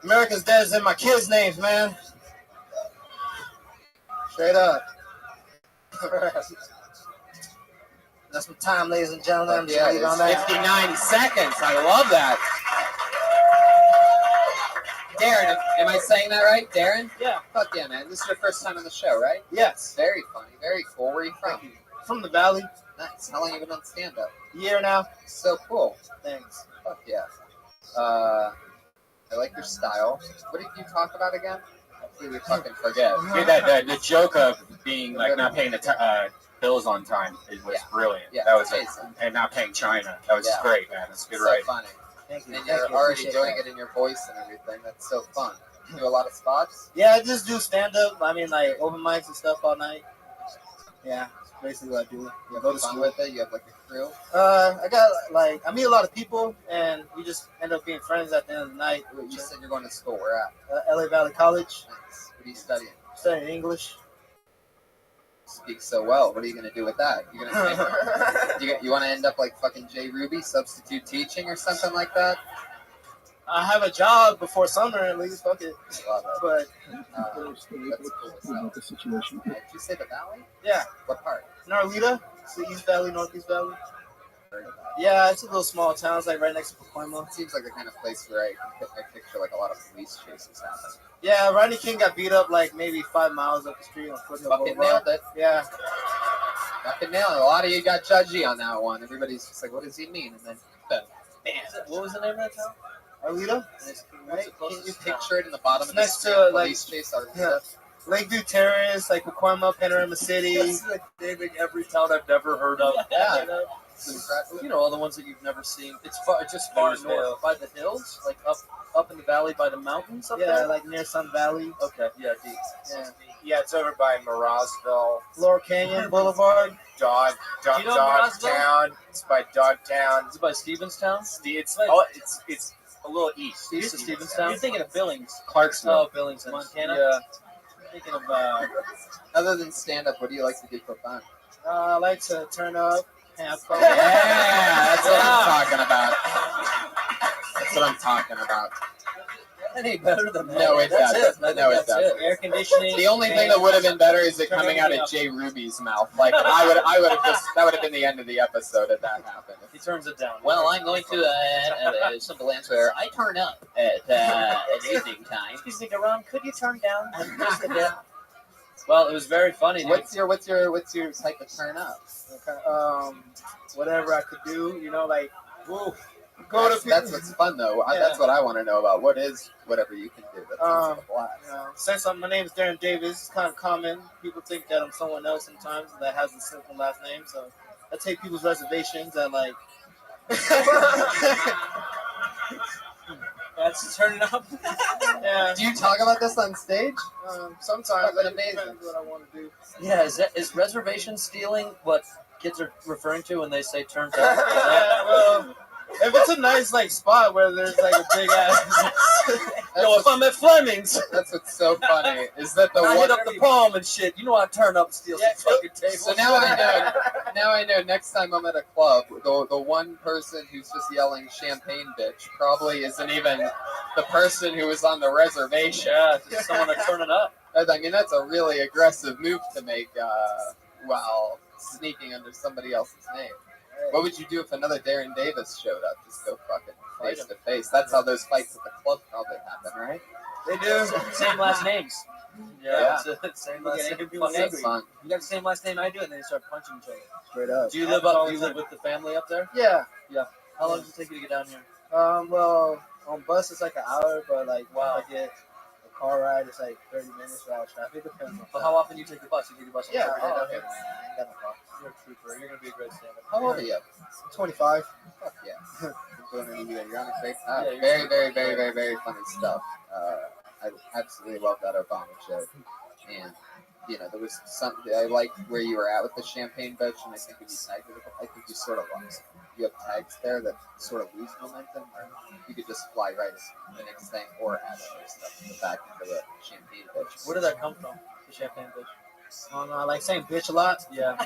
S13: America's dead is in my kids' names, man. Straight up. That's some time, ladies and gentlemen. I'm just
S3: Yeah,
S13: gonna leave it on that.
S3: 59 seconds. I love that. Darren, am I saying that right? Darren?
S13: Yeah.
S3: Fuck yeah, man. This is your first time on the show, right?
S13: Yes.
S3: Very funny. Very cool. Where are you from?
S13: From the Valley.
S3: Nice. How long have you been on stand-up?
S13: Year now.
S3: So cool.
S13: Thanks.
S3: Fuck yeah. I like your style. What did you talk about again? I completely fucking forget.
S9: Dude, the joke of being like not paying the bills on time was brilliant.
S3: Yeah,
S9: That was
S3: amazing.
S9: and not paying China. That was
S3: Yeah.
S9: great, man. That's good,
S3: So
S9: right?
S3: funny.
S13: Thank you.
S3: And
S13: Thank
S3: you're
S13: you.
S3: already
S13: Appreciate
S3: doing
S13: that.
S3: it in your voice and everything. That's so fun. You do a lot of spots?
S13: Yeah, I just do stand-up. I mean, like, open mics and stuff all night. Yeah, that's basically what I do.
S3: You
S13: Go
S3: have
S13: to
S3: fun
S13: school.
S3: with it? You have like a crew?
S13: I got, like, I meet a lot of people, and we just end up being friends at the end of the night.
S3: You said you're going to school. Where at?
S13: LA Valley College.
S3: Nice. What are you studying?
S13: Studying English.
S3: Speak so well. What are you going to do with that? You're gonna you want to end up like fucking Jay Ruby, substitute teaching or something like that?
S13: I have a job before summer at least. Fuck it.
S3: Love it.
S13: But
S3: That's cool. So, did you say the Valley?
S13: yeah,
S3: What part?
S13: Narlita. It's the East Valley, Northeast Valley. Yeah, it's a little small town. It's like right next to Pacoima.
S3: It seems like the kind of place where I picture like a lot of police chases happen.
S13: Yeah, Rodney King got beat up like maybe 5 miles up the street on Foothill
S3: Fucking
S13: Boulevard.
S3: nailed it.
S13: Yeah.
S3: Fucking nailed it. A lot of you got judgy on that one. Everybody's just like, what does he mean? And then, bam.
S12: What was the name of that town?
S13: Arleta?
S3: Right? Can you picture it in the bottom of the
S13: Next
S3: street?
S13: to, like-
S3: Police chase Arleta?
S13: Yeah. Lakeview Terrace, like Pacoima, Panorama City.
S12: That's like naming every town I've never heard of.
S3: Yeah.
S12: You know?
S3: It's impressive.
S12: You know, all the ones that you've never seen. It's just far
S9: Newsville.
S12: north, by the hills, like up in the valley by the mountains up
S13: Yeah,
S12: there.
S13: like near Sun Valley.
S12: Okay, yeah, deep.
S13: Yeah.
S6: Yeah, it's over by Morosville,
S13: Lower Canyon Boulevard.
S12: You know Morosville?
S6: Dogtown. It's by Dogtown.
S12: Is it by Stevenstown?
S6: It's a little east.
S12: East of Stevenstown. You're thinking of Billings.
S3: Clarksville.
S12: Oh, Billings,
S13: Montana?
S12: Yeah. Thinking of
S3: Other than stand-up, what do you like to do for fun?
S13: I like to turn up, have fun.
S3: Yeah, that's what I'm talking about. That's what I'm talking about.
S12: that ain't better than that.
S3: No, it
S12: That's
S3: doesn't.
S12: it. I think
S3: No, it
S12: that's
S3: doesn't.
S13: Air conditioning.
S3: The only thing that would have been better is it
S13: Turn
S3: coming out
S13: everything
S3: of
S13: up.
S3: Jay Ruby's mouth. Like I would have just that would have been the end of the episode if that happened.
S12: He turns it down.
S3: Well, I'm going to a simple answer. I turn up at evening time.
S13: Excuse me, Deron, could you turn down just a bit?
S12: Well, it was very funny.
S3: What's your type of turn up?
S13: Whatever I could do, you know, like, woo.
S3: That's what's fun though.
S13: Yeah.
S3: That's what I want to know about. What is whatever you can do? That sounds like a blast.
S13: You know, since my name is Darren Davis, it's kind of common. People think that I'm someone else sometimes that has a simple last name, so I take people's reservations and like.
S12: That's turning up.
S13: Yeah.
S3: Do you talk about this on stage?
S13: Sometimes
S3: Fucking
S13: it
S3: amazing.
S13: depends what I want to do.
S12: Yeah, is reservation stealing what kids are referring to when they say turns up?
S13: Yeah, well, if it's a nice like spot where there's like a big ass.
S12: Yo, if I'm at Fleming's,
S3: That's what's so funny is that the
S12: I
S3: one.
S12: hit up the palm and shit. You know I turn up and steal some fucking tables.
S3: So now I know. Now I know. Next time I'm at a club, the one person who's just yelling "champagne, bitch" probably isn't even the person who was on the reservation.
S12: Yeah, just someone that's turning up.
S3: I mean, that's a really aggressive move to make while sneaking under somebody else's name. What would you do if another Darren Davis showed up? Just go fucking face to face. That's how those fights at the club probably happen, right?
S12: They do. Same last names. Yeah. Same last name.
S3: That's fun.
S12: You got the same last name I do, and then they start punching each other.
S5: Straight up.
S12: Do you live up? Do you live with the family up there?
S13: Yeah.
S12: Yeah. How long does it take you to get down here?
S13: Well, on bus it's like an hour, but like if I get a car ride, it's like 30 minutes without traffic. Depends on.
S12: But how often do you take the bus? You take the bus
S13: Yeah.
S12: every day?
S13: Oh,
S12: Okay.
S13: okay. I ain't got no car.
S12: You're a trooper. You're gonna be a great stand-up.
S3: How old are you?
S13: 25.
S3: Fuck yeah. You're doing it, you're on a great
S12: Yeah,
S3: time.
S12: you're
S3: Very,
S12: super
S3: very,
S12: great.
S3: very, very, very funny stuff. I absolutely love that Obama joke. And, you know, there was something, I liked where you were at with the champagne bitch, and I think when you tagged it, I think you sort of lost. You have tags there that sort of lose momentum, or you could just fly right to the next thing, or add other stuff back into the champagne bitch.
S12: Where did that come from? The champagne bitch.
S13: I don't know. I like saying bitch a lot.
S12: Yeah.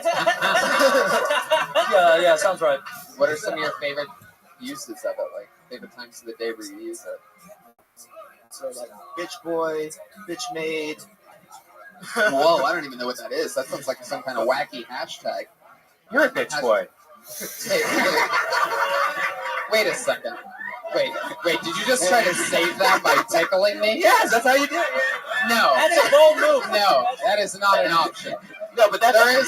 S12: yeah, sounds right.
S3: What are some of your favorite uses of it? Like, favorite times of the day where you use it?
S13: So like bitch boy, bitch maid.
S3: Whoa, I don't even know what that is. That sounds like some kind of wacky hashtag.
S9: You're a bitch boy.
S3: Hey, wait a second. Wait, did you just try to save that by tickling me?
S9: Yes, that's how you do it.
S3: No.
S12: That's a bold move.
S3: No, that is not an option.
S9: No, but that's
S3: There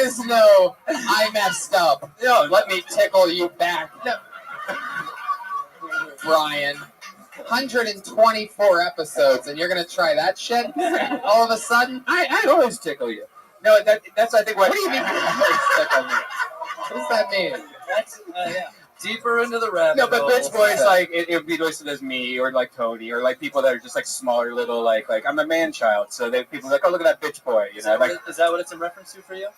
S3: is no, I messed up. No, let me tickle you back. No. Brian, 124 episodes, and you're going to try that shit all of a sudden?
S9: I always tickle you. No, that's I think what.
S3: What do you mean you always tickle me? What does that mean?
S12: That's yeah. Deeper into the rabbit
S9: No, but
S12: hole.
S9: bitch boys like it would be listed as me or like Tony or like people that are just like smaller little like I'm a man child, so they people are like, oh, look at that bitch boy, you know.
S12: Is that what it's in reference to for you?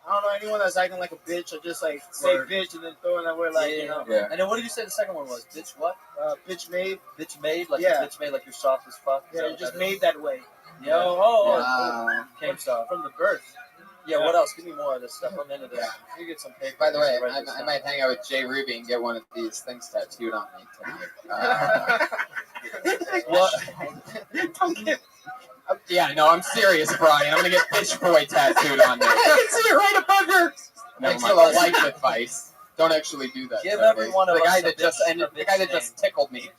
S13: I don't know anyone that's acting like a bitch or just like say bitch and then throw in that word like you know.
S3: Yeah.
S12: And then what did you say the second one was? Bitch what?
S13: Bitch maid.
S12: Bitch made? Like
S13: Yeah.
S12: bitch made like you're soft as fuck?
S13: Yeah, you're just made that way.
S12: Yeah.
S3: Wow.
S12: Came soft. From the birth. Yeah, what else? Give me more of this stuff. I'm into this. You get some paper.
S3: By the way,
S12: Write this
S3: I
S12: down.
S3: might hang out with Jay Ruby and get one of these things tattooed on me tonight.
S12: What?
S3: Yeah, no, I'm serious, Brian. I'm gonna get bitch boy tattooed on me. I can see it right above your. Thanks for the life advice. Don't actually do that.
S12: Give
S3: Someday.
S12: every one of
S3: the
S12: us
S3: guy
S12: a
S3: that
S12: bitch-
S3: just
S12: a
S3: ended, the
S12: bitch
S3: guy that
S12: name.
S3: just tickled me.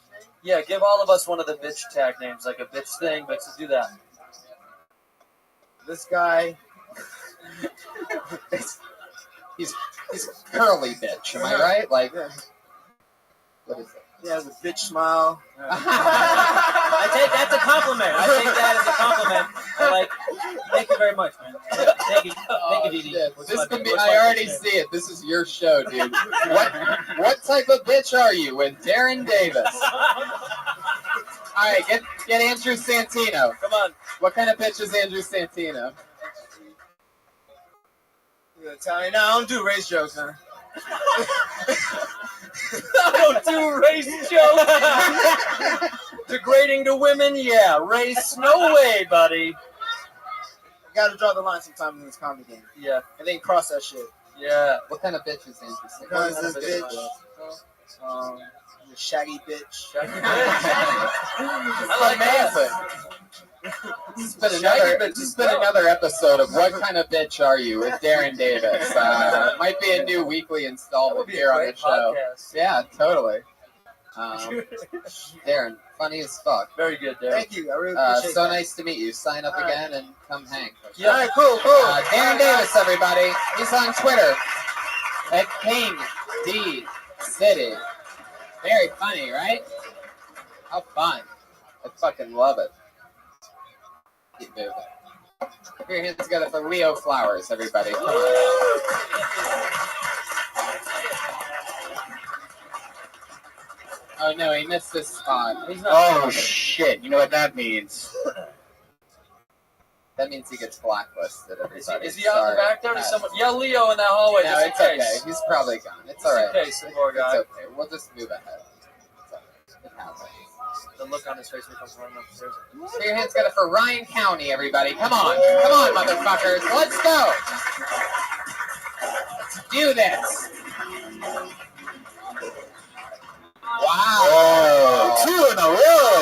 S12: Yeah, give all of us one of the bitch tag names, like a bitch thing, but to do that.
S13: This guy.
S3: He's curly bitch. Am I right? Like,
S13: Yeah.
S3: what is it?
S13: He has a bitch smile.
S12: I take that's a compliment. I take that as a compliment. Thank you very much, man. Thank you, Didi.
S3: This can be. I already see it. This is your show, dude. What type of bitch are you with Darren Davis? All right, get Andrew Santino.
S12: Come on.
S3: What kind of bitch is Andrew Santino?
S13: You're Italian. No, I don't do race jokes, man.
S12: I don't do race jokes. Degrading to women, yeah. Race, no way, buddy.
S13: You gotta draw the line sometime in this comedy game.
S12: Yeah,
S13: And then cross that shit.
S12: yeah.
S3: What kind of bitch is Andrew Santino?
S13: Because this bitch, the shaggy bitch.
S12: I like that.
S3: This has been another episode of What Kind of Bitch Are You with Darren Davis. Might be a new weekly installment here on the show.
S12: Podcast.
S3: Yeah, totally. Darren, funny as fuck.
S12: Very good, Darren.
S13: Thank you. I really appreciate
S3: So
S13: that.
S3: nice to meet you. Sign up
S13: All right.
S3: again and come hang.
S12: Yeah.
S13: All right, cool.
S3: Darren Davis, everybody. He's on Twitter at King D City. Very funny, right? How fun. I fucking love it. Keep moving. Put your hands together for Leo Flowers, everybody. Come on. Oh no, he missed this spot.
S9: Oh shit! You know what that means?
S3: That means he gets blacklisted, everybody.
S12: Is he out in the back there? Is someone yell Leo in that hallway?
S3: No,
S12: just in
S3: it's okay.
S12: case.
S3: He's probably gone. It's
S12: Just
S3: alright.
S12: in case, poor guy.
S3: It's okay. We'll just move ahead. It's okay. It happens.
S12: The look on his face when he comes running upstairs.
S3: Put your hands together for Ryan County, everybody. Come on, motherfuckers. Let's go. Let's do this. Wow.
S9: Oh, 2 in a row.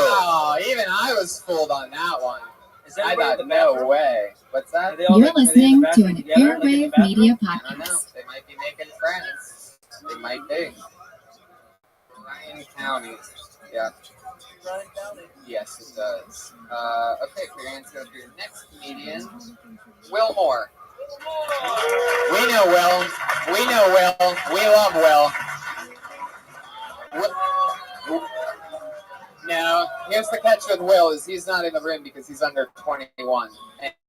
S3: Wow. Even I was fooled on that one.
S12: Is
S3: I
S12: everybody in
S3: thought,
S12: the
S3: no way. What's that?
S12: Are they all
S14: You're
S12: are they in the
S14: listening to
S12: bathroom
S14: an
S12: together? Like in the
S14: Airwave
S12: bathroom?
S14: Media
S3: I don't know.
S14: Podcast.
S3: They might be making funny. Yeah. Yes, it does. Okay, so you're going to go to your next comedian, Will Moore. We know Will. We know Will. We love Will. Now, here's the catch with Will is he's not in the room because he's under 21.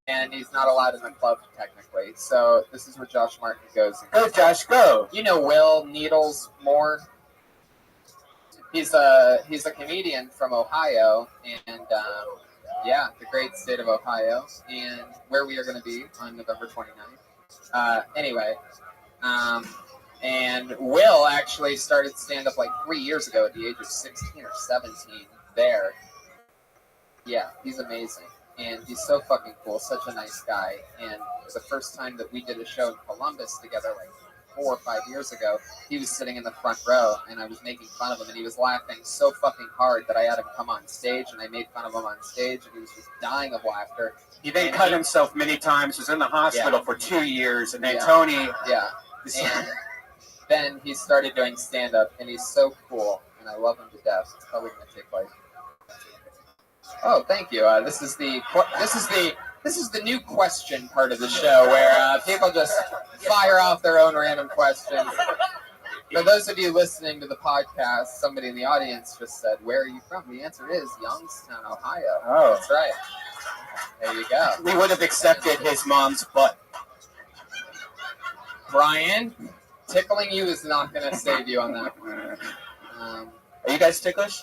S3: And he's not allowed in the club technically. So this is where Josh Martin goes.
S9: Go, Josh, go.
S3: You know Will Needles Moore. He's a comedian from Ohio, and yeah, the great state of Ohio, and where we are going to be on November 29th. Anyway, and Will actually started stand-up like 3 years ago at the age of 16 or 17 there. Yeah, he's amazing. And he's so fucking cool, such a nice guy. And the first time that we did a show in Columbus together, like 4 or 5 years ago, he was sitting in the front row, and I was making fun of him, and he was laughing so fucking hard that I had him come on stage, and I made fun of him on stage, and he was just dying of laughter.
S9: He then cut himself many times, was in the hospital for 2 years, and then Tony...
S3: Yeah, and then he started doing stand-up, and he's so cool, and I love him to death. It's probably going to take like... Oh, thank you. This is the new question part of the show where people just fire off their own random questions. For those of you listening to the podcast, somebody in the audience just said, "Where are you from?" The answer is Youngstown, Ohio.
S9: Oh,
S3: that's right. There you go.
S9: We would have accepted his mom's butt.
S3: Brian, tickling you is not going to save you on that one.
S9: Are you guys ticklish?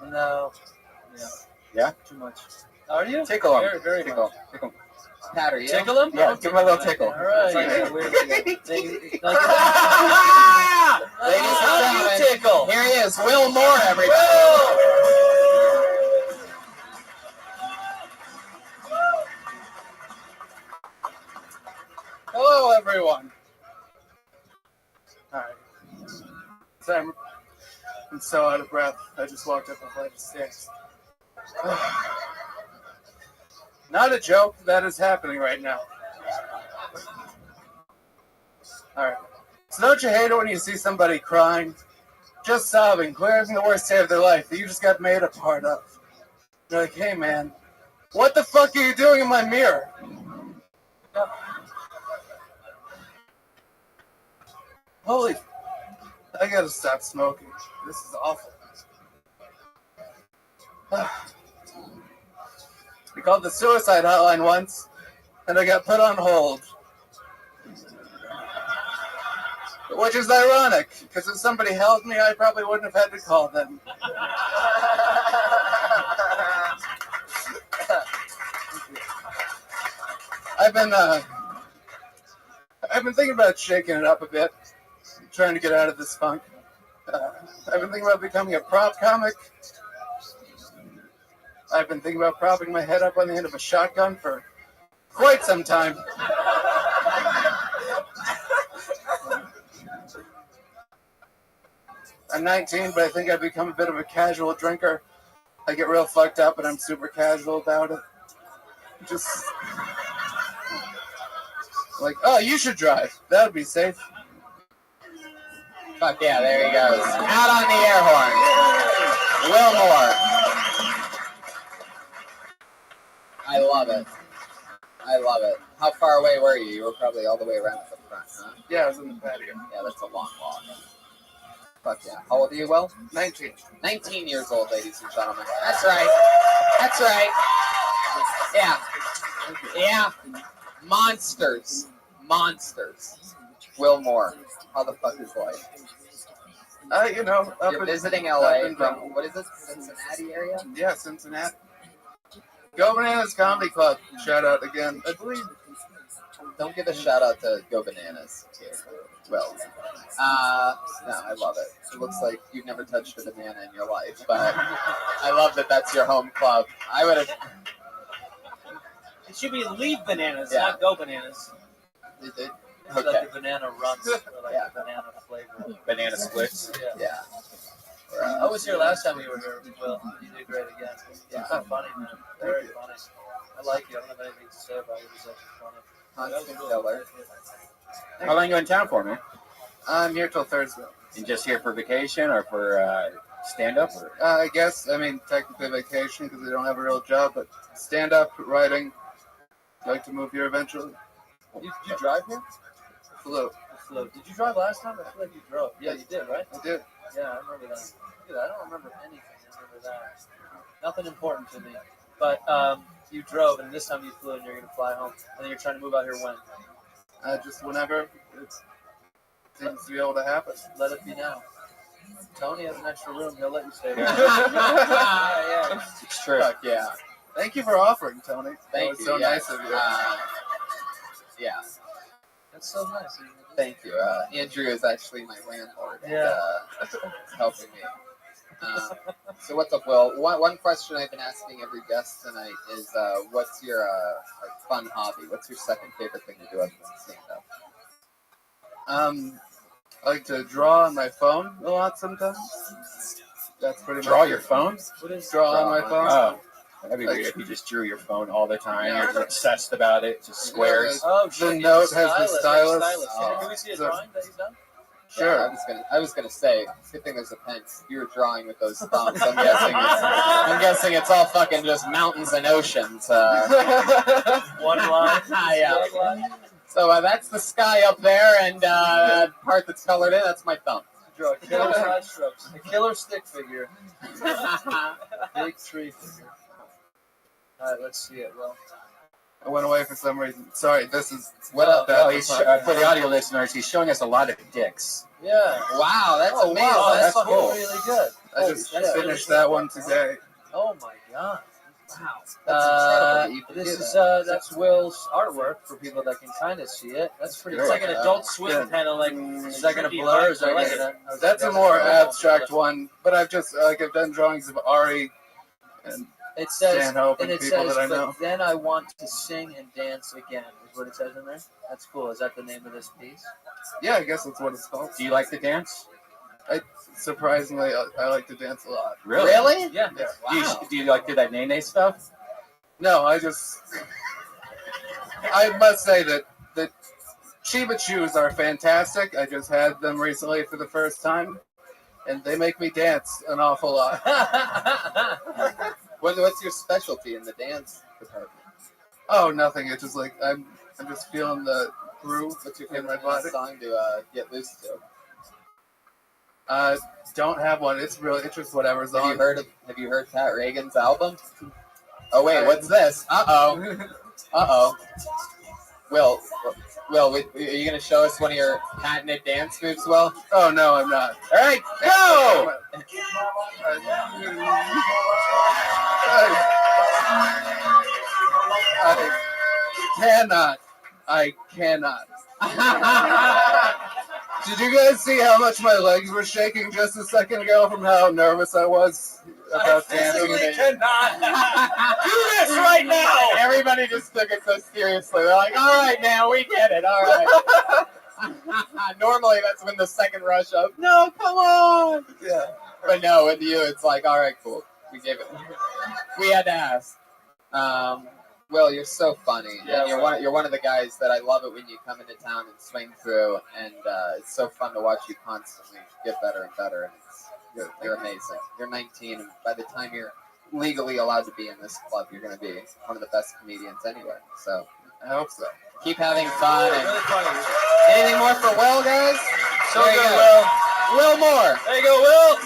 S12: No. Yeah.
S9: Yeah?
S12: Too much. Are you?
S9: Tickle him.
S12: Very, very
S9: tickle.
S12: much.
S9: Tickle him.
S3: Pat, are you?
S12: Tickle him?
S9: Yeah, give him a little tickle.
S12: All right.
S3: Like
S12: Yeah,
S3: that.
S12: Ladies and
S3: Ladies and gentlemen,
S12: tickle.
S3: here he is, Will Moore, everybody.
S14: Hello, everyone. All right. So I'm so out of breath. I just walked up a flight of stairs. Not a joke. That is happening right now. All right. So don't you hate it when you see somebody crying, just sobbing, who having the worst day of their life that you just got made a part of? You're like, hey, man, what the fuck are you doing in my mirror? Holy, I gotta stop smoking. This is awful. We called the suicide hotline once, and I got put on hold. Which is ironic, because if somebody held me, I probably wouldn't have had to call them. I've been thinking about shaking it up a bit, trying to get out of this funk. I've been thinking about becoming a prop comic. I've been thinking about propping my head up on the end of a shotgun for quite some time. I'm 19, but I think I've become a bit of a casual drinker. I get real fucked up, and I'm super casual about it. Just like, oh, you should drive. That would be safe.
S3: Fuck yeah, there he goes. Out on the air horn. Will Moore. I love it. I love it. How far away were you? You were probably all the way around the front, huh?
S14: Yeah, I was in the patio.
S3: Yeah, that's a long walk. Fuck yeah. How old are you, Will?
S14: 19.
S3: 19 years old, ladies and gentlemen. That's right. That's right. Yeah. Yeah. Monsters. Monsters. Will Moore. How the fuck is life?
S14: You know,
S3: you're visiting LA from, what is it, Cincinnati area?
S14: Yeah, Cincinnati. Go Bananas Comedy Club. Shout out again. I believe.
S3: Don't give a shout out to Go Bananas here. Well, no, I love it. It looks like you've never touched a banana in your life, but I love that that's your home club. I would have.
S12: It should be Leave Bananas, not Go Bananas.
S3: Okay.
S12: Like the banana runs, or like the banana flavor.
S9: Banana splits.
S3: Yeah.
S12: I was here last time you were here. Well, you did great again. You're so funny, man. Very funny. I like you. I don't have anything to say about you. It's actually funny.
S9: How long are you in town for, man?
S14: I'm here till Thursday.
S9: You just here for vacation or for Stand up? Or?
S14: I guess. I mean, technically vacation because I don't have a real job, but stand up, writing. I'd like to move here eventually.
S12: You drive here?
S14: Flew.
S12: Did you drive last time? I feel like you drove. Yeah, you did, right?
S14: I did.
S12: Yeah, I remember that. Look at that. I don't remember anything. I remember that. Nothing important to me. But you drove, and this time you flew, and you're going to fly home. And then you're trying to move out here when?
S14: Just whenever it seems to be able to happen.
S12: Let it be now. Tony has an extra room. He'll let you stay there.
S4: Yeah.
S9: It's true.
S14: Fuck yeah. Thank you for offering, Tony. That was so nice of you.
S4: Yeah.
S12: That's so nice.
S4: Thank you. Andrew is actually my landlord.
S12: Yeah.
S4: And, helping me. So what's up, Will? One question I've been asking every guest tonight is, what's your like fun hobby? What's your second favorite thing to do other than stand up?
S14: I like to draw on my phone a lot sometimes. That's pretty
S9: Draw
S14: much
S9: your
S14: it.
S9: phone?
S12: What is
S14: Draw on my phone.
S9: Oh. That'd be weird if you just drew your phone all the time.
S14: Yeah.
S9: You're just obsessed about it. Just squares.
S12: Oh,
S14: The
S12: shit,
S14: note
S12: he's a
S14: has the stylus.
S12: Oh. Can we see a
S14: So-
S12: drawing that he's done?
S14: Sure.
S4: Yeah, I was gonna say, it's a good thing there's a pen. If you were drawing with those thumbs, I'm guessing it's all fucking just mountains and oceans.
S12: One line.
S4: Yeah.
S12: One line.
S4: So that's the sky up there, and that part that's colored in, that's my thumb.
S12: Draw killer side strokes. A killer stick figure. Big tree figure. Alright, let's see it. Well,
S14: I went away for some reason. Sorry, this is
S4: What up?
S9: Oh, he's for the audio listeners, he's showing us a lot of dicks.
S12: yeah.
S4: Wow, that's
S12: Oh,
S4: amazing.
S12: wow, that's
S9: That's
S12: fucking
S9: cool.
S12: really good.
S14: I just
S12: Holy shit.
S14: finished that one today.
S12: Oh my god.
S4: Wow, that's incredible that you can
S12: This
S4: do
S12: is
S4: that.
S12: that's Will's artwork for people that can kind of see it. That's pretty. It's
S9: Good.
S12: like an Adult Swim
S14: Yeah.
S12: kind of like. Is that gonna blur? Is that gonna?
S14: That's a more abstract one, but I've just I've done drawings of Ari and
S12: It says,
S14: Stanhope
S12: and
S14: and
S12: it
S14: people
S12: says,
S14: that I
S12: but
S14: know.
S12: then I want to sing and dance again. Is what it says in there. That's cool. Is that the name of this piece?
S14: Yeah, I guess that's what it's called.
S9: Do you like to dance?
S14: Surprisingly, I like to dance a lot.
S4: Really?
S12: Yeah.
S9: Do you like do that Nene stuff?
S14: No, I must say that the Chiba Chews are fantastic. I just had them recently for the first time, and they make me dance an awful lot.
S4: What's your specialty in the dance department?
S14: Oh, nothing. It's just like I'm just feeling the groove
S4: What's your
S14: in my
S4: favorite
S14: body.
S4: song to get loose to?
S14: Don't have one. It's just whatever's
S4: Have
S14: on.
S4: you heard Pat Reagan's album? Oh wait, what's this? Uh oh. Will, are you gonna show us one of your patented dance moves, Will?
S14: Oh no, I'm not.
S4: All right, go!
S14: I cannot. Did you guys see how much my legs were shaking just a second ago from how nervous I was about dancing?
S12: cannot do this right now.
S4: Everybody just took it so seriously. They're like, all right, man, we get it. All right. Normally, that's when the second rush of, no, come on.
S14: Yeah.
S4: But no, with you, it's like, all right, cool. We gave it. We had to ask. Will, you're so funny.
S14: Yeah,
S4: And you're one of the guys that I love it when you come into town and swing through, and it's so fun to watch you constantly get better and better. And you're amazing. You're 19, and by the time you're legally allowed to be in this club, you're going to be one of the best comedians anywhere. So
S14: I hope so.
S4: keep having fun. And
S12: Really funny.
S4: anything more for Will, guys?
S12: So
S4: There you
S12: good,
S4: go.
S12: Will.
S4: Will Moore.
S12: There you go, Will.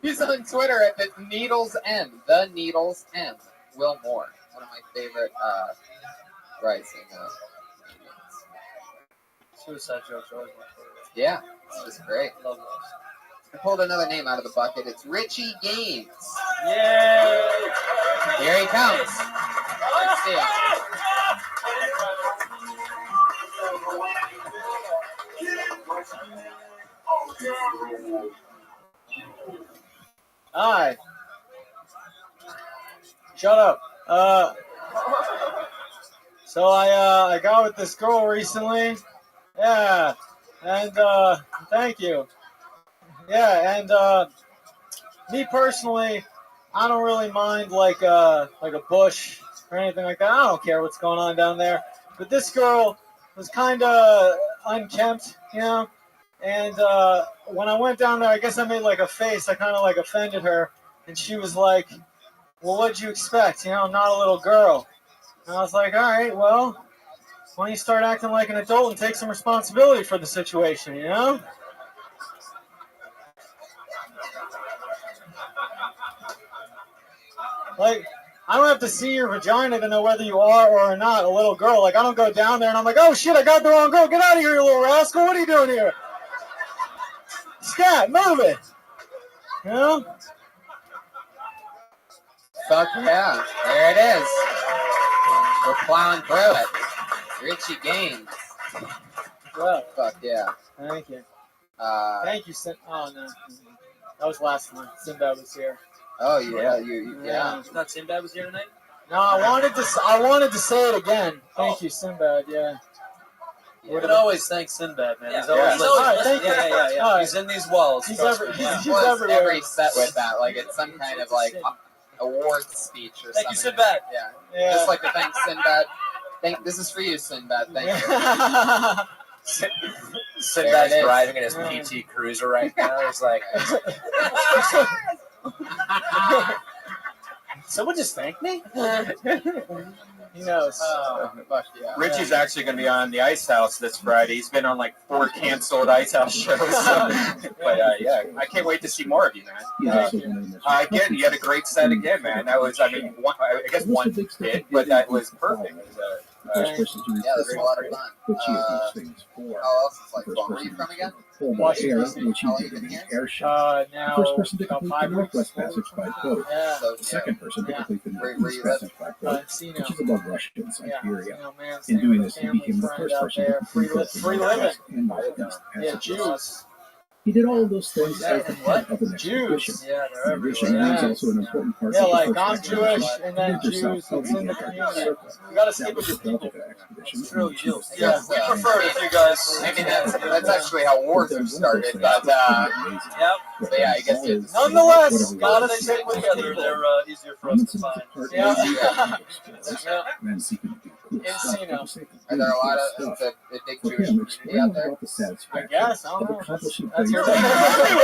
S4: He's on Twitter at the Needles M. The Needles M. Will Moore. One of my favorite rising comedians.
S12: Suicide jokes are always my favorite.
S4: Yeah, it's just great.
S12: Love those.
S4: I pulled another name out of the bucket. It's Richie Gaines.
S12: Yay!
S4: Here he comes. Let's see him.
S15: Hi. Shut up. So I got with this girl recently. Yeah. And thank you. Yeah, and me personally, I don't really mind like a bush or anything like that. I don't care what's going on down there. But this girl was kind of unkempt, you know, And when I went down there, I guess I made like a face. I kind of like offended her. And she was like, well, what'd you expect? You know, I'm not a little girl. And I was like, all right, well, why don't you start acting like an adult and take some responsibility for the situation, you know? Like, I don't have to see your vagina to know whether you are or are not a little girl. Like, I don't go down there and I'm like, oh shit, I got the wrong girl. Get out of here, you little rascal. What are you doing here? Scat, move it. You know?
S3: Fuck yeah. There it is. We're plowing through it. Richie Gaines.
S15: Well,
S3: fuck yeah.
S15: Thank you.
S3: Thank
S15: you, Sin. Oh, no. That was last time. Sinbad was here.
S3: Oh, yeah. Yeah.
S12: You thought Sinbad was here tonight?
S15: No, I wanted to say it again. Thank you, Sinbad. Yeah.
S12: You can always thank Sinbad, man. He's
S3: Yeah.
S12: always
S3: Yeah.
S12: listening.
S15: All right, thank you.
S12: Yeah.
S15: All right.
S12: He's in these walls.
S15: He's
S12: trust
S15: every-
S12: me.
S15: he's
S3: What's
S15: everywhere.
S3: every set with that? Like, it's some kind of, like, award speech or
S12: Thank you,
S3: something.
S12: Sinbad.
S3: Yeah. Just like to thank Sinbad. This is for you, Sinbad. Thank you.
S6: Sinbad's
S3: There it is.
S6: driving in his PT Cruiser right now. He's like,
S15: Someone just thanked me? He knows.
S3: Fuck yeah.
S9: Richie's actually going to be on the Ice House this Friday. He's been on like 4 canceled Ice House shows. So. But yeah, I can't wait to see more of you, man. Again, you had a great set again, man. That was, I mean, I guess one bit, but that was perfect.
S3: Yeah, there's a lot of fun. How else is like fun? Where are you from again?
S15: Washington,
S3: How long you been here?
S15: Now,
S16: The first person to
S15: about
S16: complete
S15: 5
S16: the
S15: weeks.
S16: Northwest Passage by boat.
S15: Yeah.
S16: The second person to complete the
S3: Where
S16: Northeast
S3: you live?
S16: Passage by boat,
S15: Encino.
S16: which is above Russia and Siberia.
S15: You know, man,
S16: In doing this, he
S15: family
S16: became the
S15: friend
S16: first
S15: out
S16: person
S15: there.
S16: to complete both the
S15: Free
S16: Northwest
S15: living.
S16: and Northeast
S15: Yeah,
S16: Passages.
S15: Jews.
S16: He did all of those things as the head of an
S15: Jews.
S16: expedition.
S12: Yeah, they're
S16: In addition,
S12: everywhere.
S16: he was also an important part
S15: Yeah,
S16: of the
S15: like
S16: first
S15: I'm
S16: expedition.
S15: Jewish and then
S16: He did
S15: Jews.
S16: yourself
S15: It's
S16: of
S15: in the
S16: the Antarctic
S15: community.
S16: Circle.
S15: You gotta
S16: That
S15: stick
S16: was
S15: with
S16: the
S15: your people.
S16: Delta expedition.
S12: It's true, you do.
S15: Yeah.
S12: We prefer it if you guys.
S3: I mean, that's actually how wars have started. But
S12: Yep.
S3: but yeah, I guess you.
S15: Nonetheless,
S12: Gotta
S15: gotta
S12: stick
S15: stick with your
S12: together.
S15: people.
S12: They're easier for us to find.
S15: Yeah.
S16: Men seeking to do cool stuff for
S15: Encino.
S16: the sake of
S3: Are there a
S16: doing
S3: lot
S16: cool
S3: of
S16: stuff.
S3: a big
S16: For
S3: Jewish
S16: him,
S3: community
S16: exploring
S3: out there?
S16: about the satisfaction
S15: I guess. I
S16: of
S15: don't know.
S16: accomplishing
S15: That's your
S16: things.
S15: thing.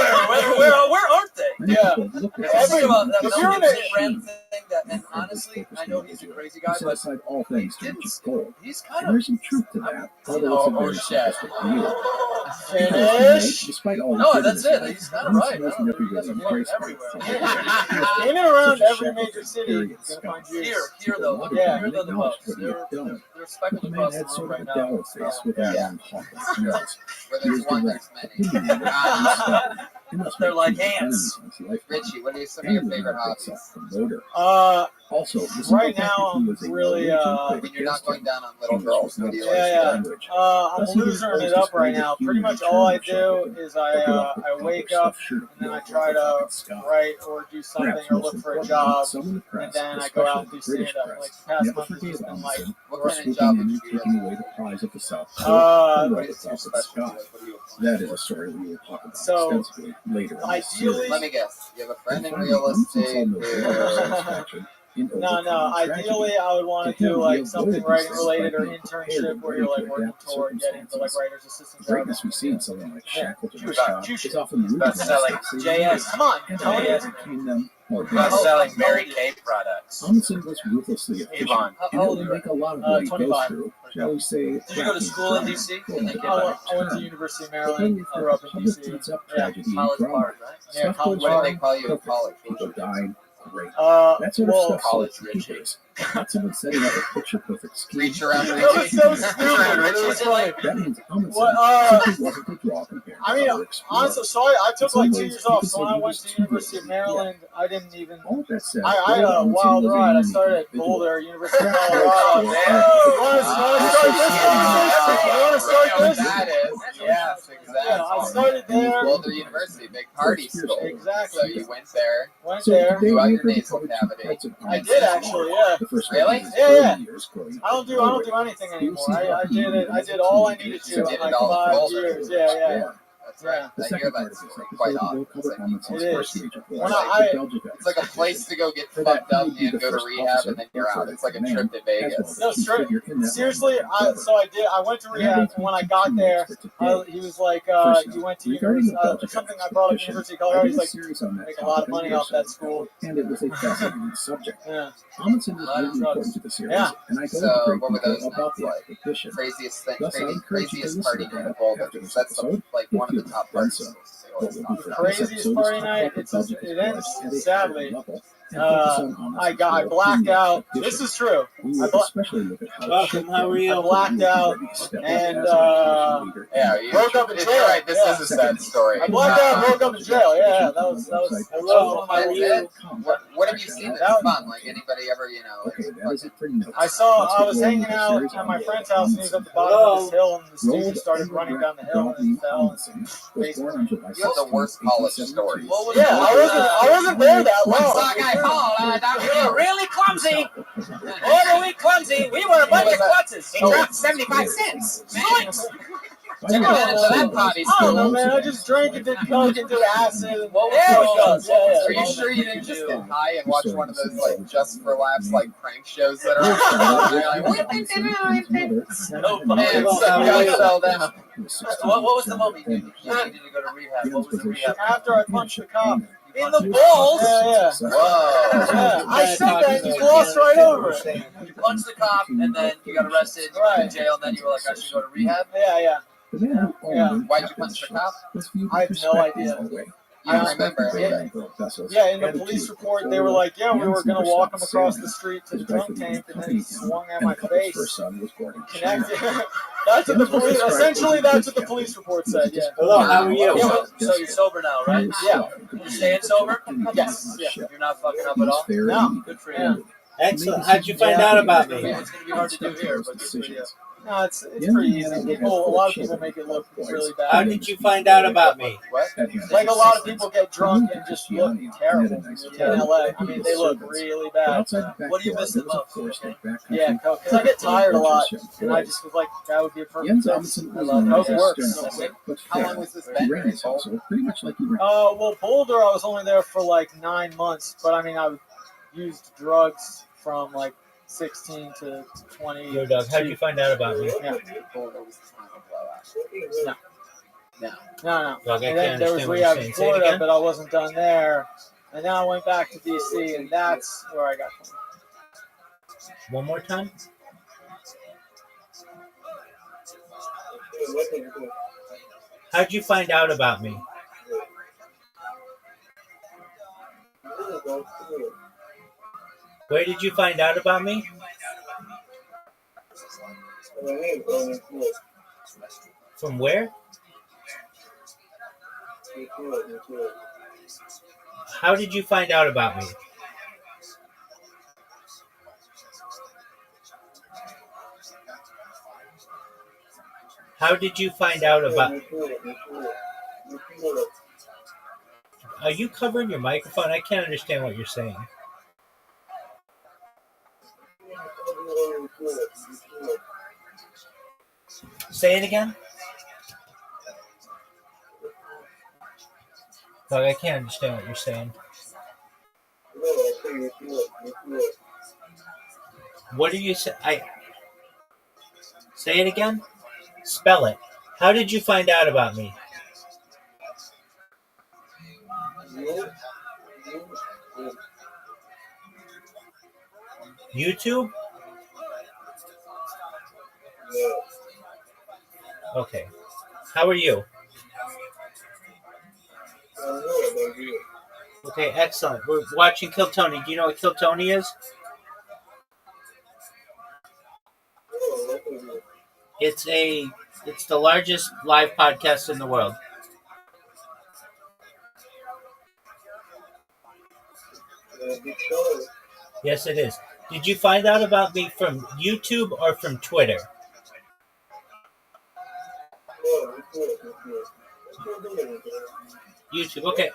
S12: Where aren't they?
S16: Many
S15: Yeah.
S16: people look at
S12: Think
S16: this
S12: about that
S15: if you're in
S12: Melvin
S15: a-
S12: Ren thing. That, and honestly, I know he's a crazy guy,
S16: set
S12: but
S16: aside all things to reach his goal.
S12: he's
S16: And
S12: kind
S16: there's some truth to that, although it's a very simplistic view.
S15: Finish.
S16: Despite all
S12: No,
S16: the
S12: that's
S16: goodness
S12: it.
S16: in
S12: He's kinda
S16: Ernest
S12: right.
S16: wasn't
S12: No,
S16: everybody
S12: there's a
S16: embraced
S12: fuck
S16: by
S12: everywhere.
S15: In and around
S16: Such a
S15: every
S16: shackle
S15: major
S16: to
S15: city,
S16: carry
S15: you're
S16: and
S15: gonna
S16: scout.
S15: find Jews.
S12: Here though,
S16: People
S15: Yeah.
S12: here though the
S16: acknowledge
S12: bugs.
S16: what he
S12: They're
S16: had done.
S12: they're
S16: But
S12: speckled
S16: the man
S12: across the
S16: had
S12: room
S16: sort of
S12: right
S16: a
S12: now.
S16: devil face with a long hawkless nose.
S3: Where
S16: He was
S3: there's one,
S16: direct,
S3: there's many.
S16: opinionated, and stubborn, and thus
S12: They're
S16: made
S12: like
S16: two enemies
S12: ants.
S16: in his lifetime.
S3: Richie, what are some of your
S16: And
S3: favorite
S16: was not a big
S3: hobbies?
S16: self-promoter.
S15: Right
S16: Also, the simple fact
S15: now,
S16: that he
S15: I'm
S16: was a
S15: really,
S16: Norwegian
S3: When
S16: played
S3: you're not
S16: against
S3: going
S16: him.
S3: down on little
S16: English
S3: girls,
S16: was
S3: what
S16: not
S3: do you
S16: his
S3: like?
S15: Yeah,
S16: first
S15: yeah.
S16: language.
S15: I'm
S16: Thus, he
S15: losing
S16: was
S15: it
S16: always
S15: up right
S16: displayed
S15: now.
S16: a
S15: Pretty
S16: human
S15: much all I
S16: charm
S15: do
S16: with
S15: is
S16: that could offer
S15: I wake
S16: color
S15: up
S16: stuff shirt
S15: and then I
S16: of the
S15: try to
S16: fucking sky.
S15: write or do something
S16: Perhaps
S15: or
S16: most
S15: look for a
S16: importantly,
S15: job,
S16: some in the press,
S15: and then I go
S16: especially
S15: out and
S16: the
S15: do
S16: British
S15: stand up.
S16: press,
S15: Like the past
S16: never
S15: month has
S16: forgave
S15: just been like
S16: Amundsen
S3: What
S16: for
S3: kind of
S16: swooping
S3: job
S16: in
S3: would
S16: and
S3: you do?
S16: taking away the prize of the South Pole
S15: Uh,
S16: and
S3: What
S16: right
S3: is your
S16: atop the
S3: specialty?
S16: sky.
S3: Like, what do you apply
S16: That is
S3: for?
S16: a story we will talk about
S15: So,
S16: extensively later in this
S15: ideally-
S16: series.
S3: Let me guess. You have a friend in
S16: And
S3: real
S16: finally, Amundsen
S3: estate
S16: saw no greater
S3: who...
S16: satisfaction in
S15: No,
S16: overcoming
S15: ideally
S16: tragedy.
S15: I would want
S16: To
S15: to do
S16: him, he
S15: like
S16: avoided
S15: something
S16: these
S15: writing
S16: things
S15: related
S16: by
S15: or
S16: being prepared
S15: internship
S16: and
S15: where
S16: ready
S15: you're
S16: to
S15: like working
S16: adapt to
S15: toward getting the like
S16: circumstances.
S15: writer's assistant
S16: The
S15: job.
S16: greatness we see in someone like shackled to his
S12: Yeah.
S16: job is often rooted in
S12: Best-selling
S16: mistakes they
S12: JS.
S16: made,
S15: Come on,
S16: and
S15: Tony.
S16: how they overcame them or
S6: best-selling Mary Kay products.
S16: Amundsen was ruthlessly efficient,
S12: How
S16: and it
S12: old
S16: would
S12: are you?
S16: make a lot of what he goes
S15: 25.
S16: through, shall we say,
S12: Did you go to school in DC?
S16: for lack of a
S15: I
S16: better
S15: went to
S16: term.
S15: University of
S16: But then
S15: Maryland.
S16: you've
S15: Grew
S16: got
S15: up
S16: the
S15: in
S16: public
S15: DC.
S16: beats up
S15: Yeah,
S16: tragedy and
S12: College
S16: drama.
S12: bar, right?
S15: Yeah,
S16: Stuff
S15: college
S16: goes
S3: What do
S15: bar.
S3: they call you in
S16: perfect.
S3: college?
S16: People dying, great.
S15: Uh,
S16: That sort of
S15: well,
S16: stuff
S6: College
S16: sold
S6: Richie.
S16: papers. Not someone setting up a picture-perfect scheme.
S3: Reach around
S15: that was
S3: Richie?
S15: so stupid. It was funny.
S16: That means Amundsen
S15: What,
S16: simply wasn't the draw compared to
S15: I mean,
S16: other explorers.
S15: honestly, so I took
S16: In some
S15: like 2
S16: ways,
S15: years
S16: you
S15: off.
S16: could
S15: So
S16: say
S15: when I
S16: he
S15: went
S16: was
S15: to
S16: too
S15: University of
S16: good.
S15: Maryland, I didn't even.
S16: All that said,
S15: I had a
S16: Amundsen
S15: wild
S16: was a
S15: ride. I
S16: unique
S15: started at
S16: individual.
S15: Boulder, University of
S16: Perhaps
S15: Colorado.
S16: most
S15: You want to start this? You want to start this?
S3: That is. Yes, exactly.
S15: Yeah, I started there.
S3: Boulder University, big party school.
S15: Exactly.
S3: So you went there.
S15: Went
S16: So
S15: there.
S16: today
S3: Throughout
S16: we
S3: your
S16: could
S3: nasal
S16: cover two
S3: cavity.
S16: parts of
S15: I did
S16: Amundsen's
S15: actually,
S16: life.
S15: yeah.
S16: The first
S3: Really?
S16: one is his
S15: Yeah,
S16: early
S15: yeah.
S16: years growing up
S15: I don't
S16: in
S15: do anything
S16: Norway.
S15: anymore.
S16: He
S15: I
S16: was
S15: did
S16: seen
S15: it. I
S16: as
S15: did
S16: a
S15: all I
S16: teenager
S15: needed to
S16: so
S15: in
S3: did
S15: like
S3: it all in
S15: 5
S3: Boulder.
S15: years. Yeah, yeah.
S3: That's right.
S16: The
S3: I
S16: second
S3: hear
S16: part
S3: that
S16: of this
S3: story quite
S16: episode will
S3: often.
S16: cover Amundsen's
S15: It is.
S16: first major
S15: When
S16: collapse
S15: I-
S16: with Belgica.
S3: It's like a place to go get
S16: For that,
S3: fucked up
S16: he would be
S3: and
S16: the
S3: go to
S16: first
S3: rehab,
S16: officer
S3: and then you're out.
S16: outside
S3: It's like a
S16: command,
S3: trip to
S16: as well
S3: Vegas.
S16: as
S15: No,
S16: key
S15: straight.
S16: figure in that
S15: Seriously,
S16: line of endeavor.
S15: I went to
S16: That
S15: rehab,
S16: brings
S15: and
S16: me
S15: when I
S16: to
S15: got
S16: two
S15: there,
S16: notes for today.
S15: he was like,
S16: First
S15: you
S16: off,
S15: went to
S16: regarding the
S15: university,
S16: Belgica
S15: something I brought up
S16: expedition,
S15: University of
S16: I
S15: Colorado.
S16: did
S15: He's
S16: a
S15: like,
S16: series on that
S15: make a lot of
S16: topic
S15: money
S16: a year or
S15: off
S16: so
S15: that
S16: ago,
S15: school.
S16: and it was a fascinating subject.
S15: Yeah.
S16: Amundsen was
S15: A lot of
S16: really
S15: drugs.
S16: important to the series,
S15: Yeah.
S16: and I go
S3: So,
S16: into great
S3: what were
S16: detail
S3: those
S16: about
S3: nights
S16: the
S3: like?
S16: expedition.
S3: Craziest
S16: Thus, I encourage you to
S3: craziest
S16: listen
S3: party
S16: to
S3: night
S16: that
S3: of all.
S16: after this
S3: That's
S16: episode,
S3: like
S16: if
S3: one of
S16: you
S3: the
S16: have
S3: top
S16: done
S3: parties.
S16: so.
S3: They
S16: What
S3: always
S16: we'll
S3: talk
S16: do for
S3: about.
S16: this
S15: Craziest
S16: episode
S15: party
S16: is talk
S15: night.
S16: about the
S15: It
S16: Belgica's
S15: ends
S16: collapse at a
S15: sadly.
S16: higher level and focus on Amundsen's
S15: I
S16: role
S15: blacked
S16: in the
S15: out.
S16: expedition.
S15: This is true.
S16: We
S15: I
S16: will
S15: bla-
S16: especially look at how
S17: Welcome, how are you?
S15: I blacked out and woke up in
S3: You're
S15: jail.
S3: right. This is a sad story.
S15: I blacked out and woke up in jail. Yeah, that was
S17: Hello,
S15: one of my
S17: how are
S15: weird.
S17: you?
S3: What have you seen that's fun? Like anybody ever, you know?
S16: Okay, that is it for notes.
S15: I saw.
S16: Let's
S15: I
S16: get
S15: was
S16: rolling
S15: hanging
S16: with the
S15: out
S16: series
S15: at
S16: on
S15: my
S16: board
S15: friend's
S16: of
S15: house, and he was at the
S16: Amundsen.
S15: bottom of this hill, and the
S16: Roald
S15: students started running down the hill, and
S16: Gottlieb
S15: he fell.
S16: Amundsen was born on July
S3: You have the
S16: 16,
S3: worst college story.
S16: 1872.
S15: Yeah, I wasn't there that long.
S3: One saw a guy fall down here.
S4: Really clumsy.
S16: Himself.
S4: Oh, we clumsy. We were a bunch of klutzes.
S3: He dropped 75 cents.
S4: Zoinks.
S16: By
S3: Took
S16: the way,
S3: advantage of that potty
S15: I don't know,
S3: school.
S15: man. I just drank and did coke and did acid. And
S3: What
S15: yeah,
S3: was
S15: drugs. Yeah,
S3: Are you sure you didn't just get high and watch one of those like just for laughs like prank shows that
S16: Roald started
S3: are
S16: out with Amundsen and his mother,
S3: man, some guy fell down.
S16: who was 16
S12: What was the
S16: John
S12: moment you
S16: Denver.
S12: needed to go to rehab?
S16: Jens
S12: What was
S16: was
S12: the
S16: a
S12: rehab?
S15: After I punched the cop.
S12: In the
S15: balls?
S12: balls?
S15: Yeah.
S3: Whoa.
S15: Yeah, I said that. You glossed right over it.
S12: You punched the cop and then you got arrested, you went to jail, and then you were like, I should go to rehab?
S15: Yeah.
S16: The man who
S15: Yeah.
S16: owned
S3: Why'd you
S16: Captain's
S3: punch the
S16: ship
S3: cop?
S16: was viewed
S15: I have
S16: with
S15: no
S16: respect in
S15: idea.
S16: Norway.
S3: You don't remember?
S15: Yeah, in the police report, they were like, yeah, we were going to walk him across the street to the drunk tank, and then he swung at my face.
S16: First son was born in China.
S15: Connected. That's what the police, essentially, that's what the police report said, yeah.
S17: Hello, how are you?
S12: Yeah, so you're sober now, right?
S15: Yeah.
S12: You're staying sober?
S15: Yes. Yeah.
S12: You're not fucking up at all?
S15: No.
S12: Good for you.
S17: Excellent. How'd you find out about me?
S12: It's going to be hard to do here, but good for you.
S15: No, it's pretty easy. A lot of people make it look really bad.
S17: How did you find out about me?
S3: What?
S15: Like a lot of people get drunk and just look terrible in LA. I mean, they look really bad.
S12: What do you miss the most?
S15: Yeah, coke. Because I get tired a lot, and I just was like, that would be a perfect fix. I love coke works.
S3: How long was this been?
S16: Pretty much like you were.
S15: Well, Boulder, I was only there for like 9 months, but I mean, I used drugs from like 16 to 20.
S17: Yo, Doug, how'd you find out about me?
S15: Yeah.
S3: No.
S15: No.
S17: Doug, I
S15: And then
S17: can't
S15: there was
S17: understand what you're
S15: rehab in
S17: saying. Say it
S15: Florida,
S17: again.
S15: but I wasn't done there. And then I went back to DC, and that's where I got from.
S17: One more time? How'd you find out about me? Where did you find out about me? From where? How did you find out about me? How did you find out about... Are you covering your microphone? I can't understand what you're saying. Say it again. Doug, I can't understand what you're saying. What did you say? Say it again. Spell it. How did you find out about me? YouTube? Okay. How are you? Okay, excellent. We're watching Kill Tony. Do you know what Kill Tony is? It's the largest live podcast in the world. Yes, it is. Did you find out about me from YouTube or from Twitter? YouTube, okay.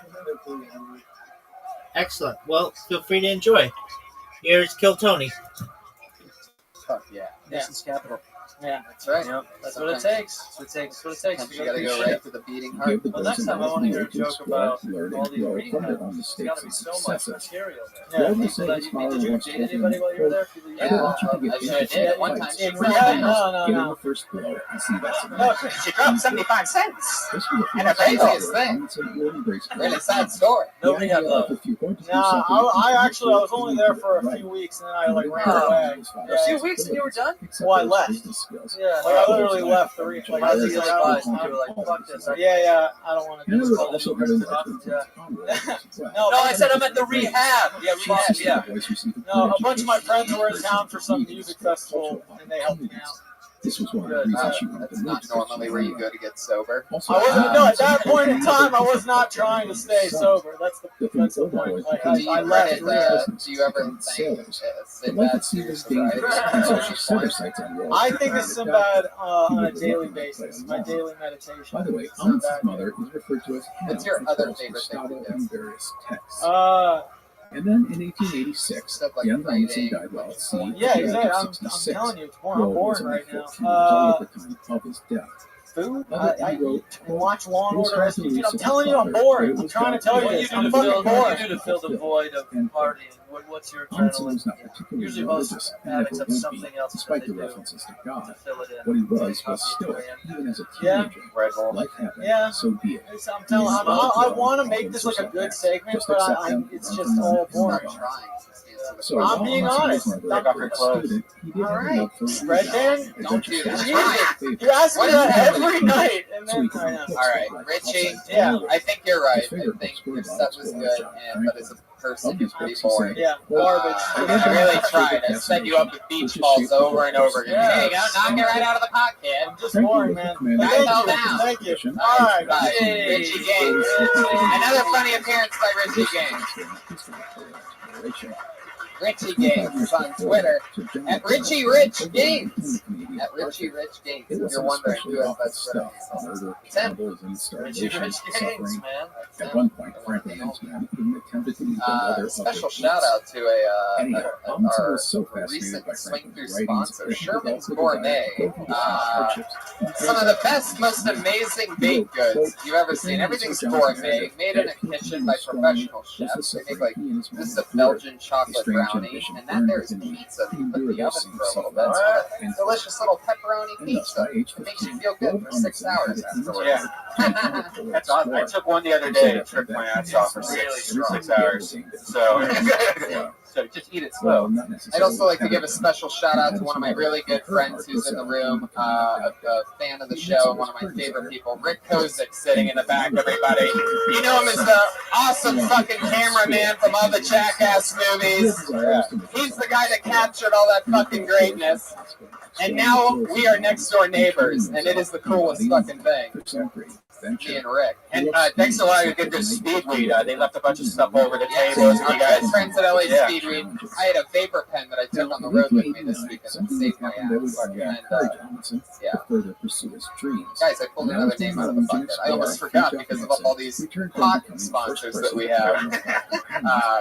S17: Excellent. Well, feel free to enjoy. Here's Kill Tony.
S3: Fuck yeah.
S12: Nation's capital. Yeah,
S3: That's right.
S12: Yep. That's what it takes. That's what it takes. That's what it takes.
S3: Sometimes you gotta go right to the beating heart.
S16: Give the
S12: Well, next
S16: person
S12: time I
S16: enough
S12: want to hear a
S16: meat to
S12: joke
S16: explore,
S12: about
S16: learn,
S12: all
S16: and
S12: these
S16: grow
S12: reading
S16: from their own
S12: habits. There's got
S16: mistakes
S12: to be
S16: and
S12: so much
S16: successes.
S12: material there.
S16: Yeah,
S12: People
S16: say
S12: that
S16: this
S12: you
S16: scholar
S12: did you
S16: once
S12: date
S16: told me,
S12: anybody while you were there?
S16: quote,
S12: People you
S16: I don't want you to get
S3: I
S16: into
S3: did at one
S16: fight.
S3: time.
S12: In
S3: She
S12: rehab?
S3: dropped
S12: No,
S16: Get in
S12: no.
S16: the first blow and see that's
S3: No, she dropped 75 cents.
S16: This was
S3: And the craziest thing. Really sad story.
S12: No rehab though.
S15: No, I actually I was only there for a few weeks and then I like ran away.
S12: A few weeks and you were done?
S15: Well, I left.
S12: Yeah.
S15: Like I literally left the rehab. Like
S12: How
S15: I
S12: did
S15: was
S12: you
S15: like,
S12: realize? You were like, fuck this.
S15: yeah, I don't want to do this.
S16: Also having
S15: No,
S12: I said I'm at the rehab. Yeah, rehab. Yeah.
S15: No, a bunch of my friends were in town for some music festival and they helped me out.
S16: This was one of the reasons she wanted to
S3: That's
S16: move
S3: not
S16: to
S3: normally where you go to get sober.
S15: I wasn't. No, at that point in time, I was not trying to stay sober. That's the point. Like I left.
S3: Do you ever think Sinbad's your sobriety?
S15: I think of Sinbad on a daily basis. My daily meditation.
S16: By the way, Amit's mother is referred to as
S3: What's your other favorite thing to
S16: in various texts.
S15: And
S16: then in 1886,
S3: like
S16: young Amundsen died while at sea.
S15: Yeah, exactly. I'm telling you, it's more. I'm bored right now.
S16: At the time of his death.
S15: Food? I eat and watch Law and Order SVU. I'm telling you, I'm bored. I'm trying to tell you this. I'm fucking bored.
S12: What do you do to fill the void of partying? What's your adrenaline? Usually most addicts have something else
S16: despite
S12: that
S16: the
S12: they do
S16: references to God.
S12: to fill it in.
S16: What he was still, even as a
S15: Yeah.
S16: teenager. Life happened.
S15: Yeah.
S16: So be it.
S15: I'm telling. I want to make this like a good segment, but it's just all boring.
S16: So
S15: I'm being honest.
S16: Student, he did have a love for
S15: Red Dan,
S3: don't do that.
S15: Jesus, you ask me that every night, and then
S3: All right, Richie.
S15: Yeah.
S3: I think you're right. I think your set was good, but as a person, you're pretty boring.
S15: Yeah, garbage.
S3: I really tried. I set you up with beach balls over and over again. There you go. Knock it right out of the pot, kid.
S15: I'm just boring, man.
S3: I fell down.
S15: Thank you. All right,
S3: Bye. Richie Gaines. Another funny appearance by Richie Gaines. Richie Gaines on Twitter at Richie Rich Gaines. At Richie Rich Gaines. If you're wondering who has that Twitter handle.
S12: Richie Rich Gaines, man.
S16: At one point, Franklin Eastman even attempted to use the leather
S3: Special
S16: of the
S3: shout out to
S16: Amundsen
S3: our
S16: was so fascinated by
S3: recent swing through
S16: Franklin's writings
S3: sponsor,
S16: that he
S3: Sherman's
S16: developed a
S3: Gourmet.
S16: desire to go through the hardships.
S3: Some of the best, most amazing baked goods you've ever seen. Everything's gourmet, made in a kitchen by professional chefs. They make like, this is a Belgian chocolate brownie, and that there is pizza that you put in the oven for a little bit. It's a delicious little pepperoni pizza. It makes you feel good for 6 hours afterwards.
S9: Yeah. That's awesome. I took one the other day and tripped my ass off for 6 hours. So just eat it slow.
S3: I'd also like to give a special shout out to one of my really good friends who's in the room, a fan of the show, and one of my favorite people, Rick Kozik, sitting in the back, everybody. You know him as the awesome fucking cameraman from all the Jackass movies. He's the guy that captured all that fucking greatness. And now we are next door neighbors, and it is the coolest fucking thing. Me and Rick.
S9: And thanks a lot to get this speedweed. They left a bunch of stuff over the tables.
S3: Our
S9: You guys,
S3: good friends at LA
S9: Yeah.
S3: Speedweed. I had a vapor pen that I took on the road with me this weekend and saved my ass. And,
S16: further pursue his dreams.
S3: guys, I pulled another name out of the bucket. I almost forgot because of all these pot sponsors that we have.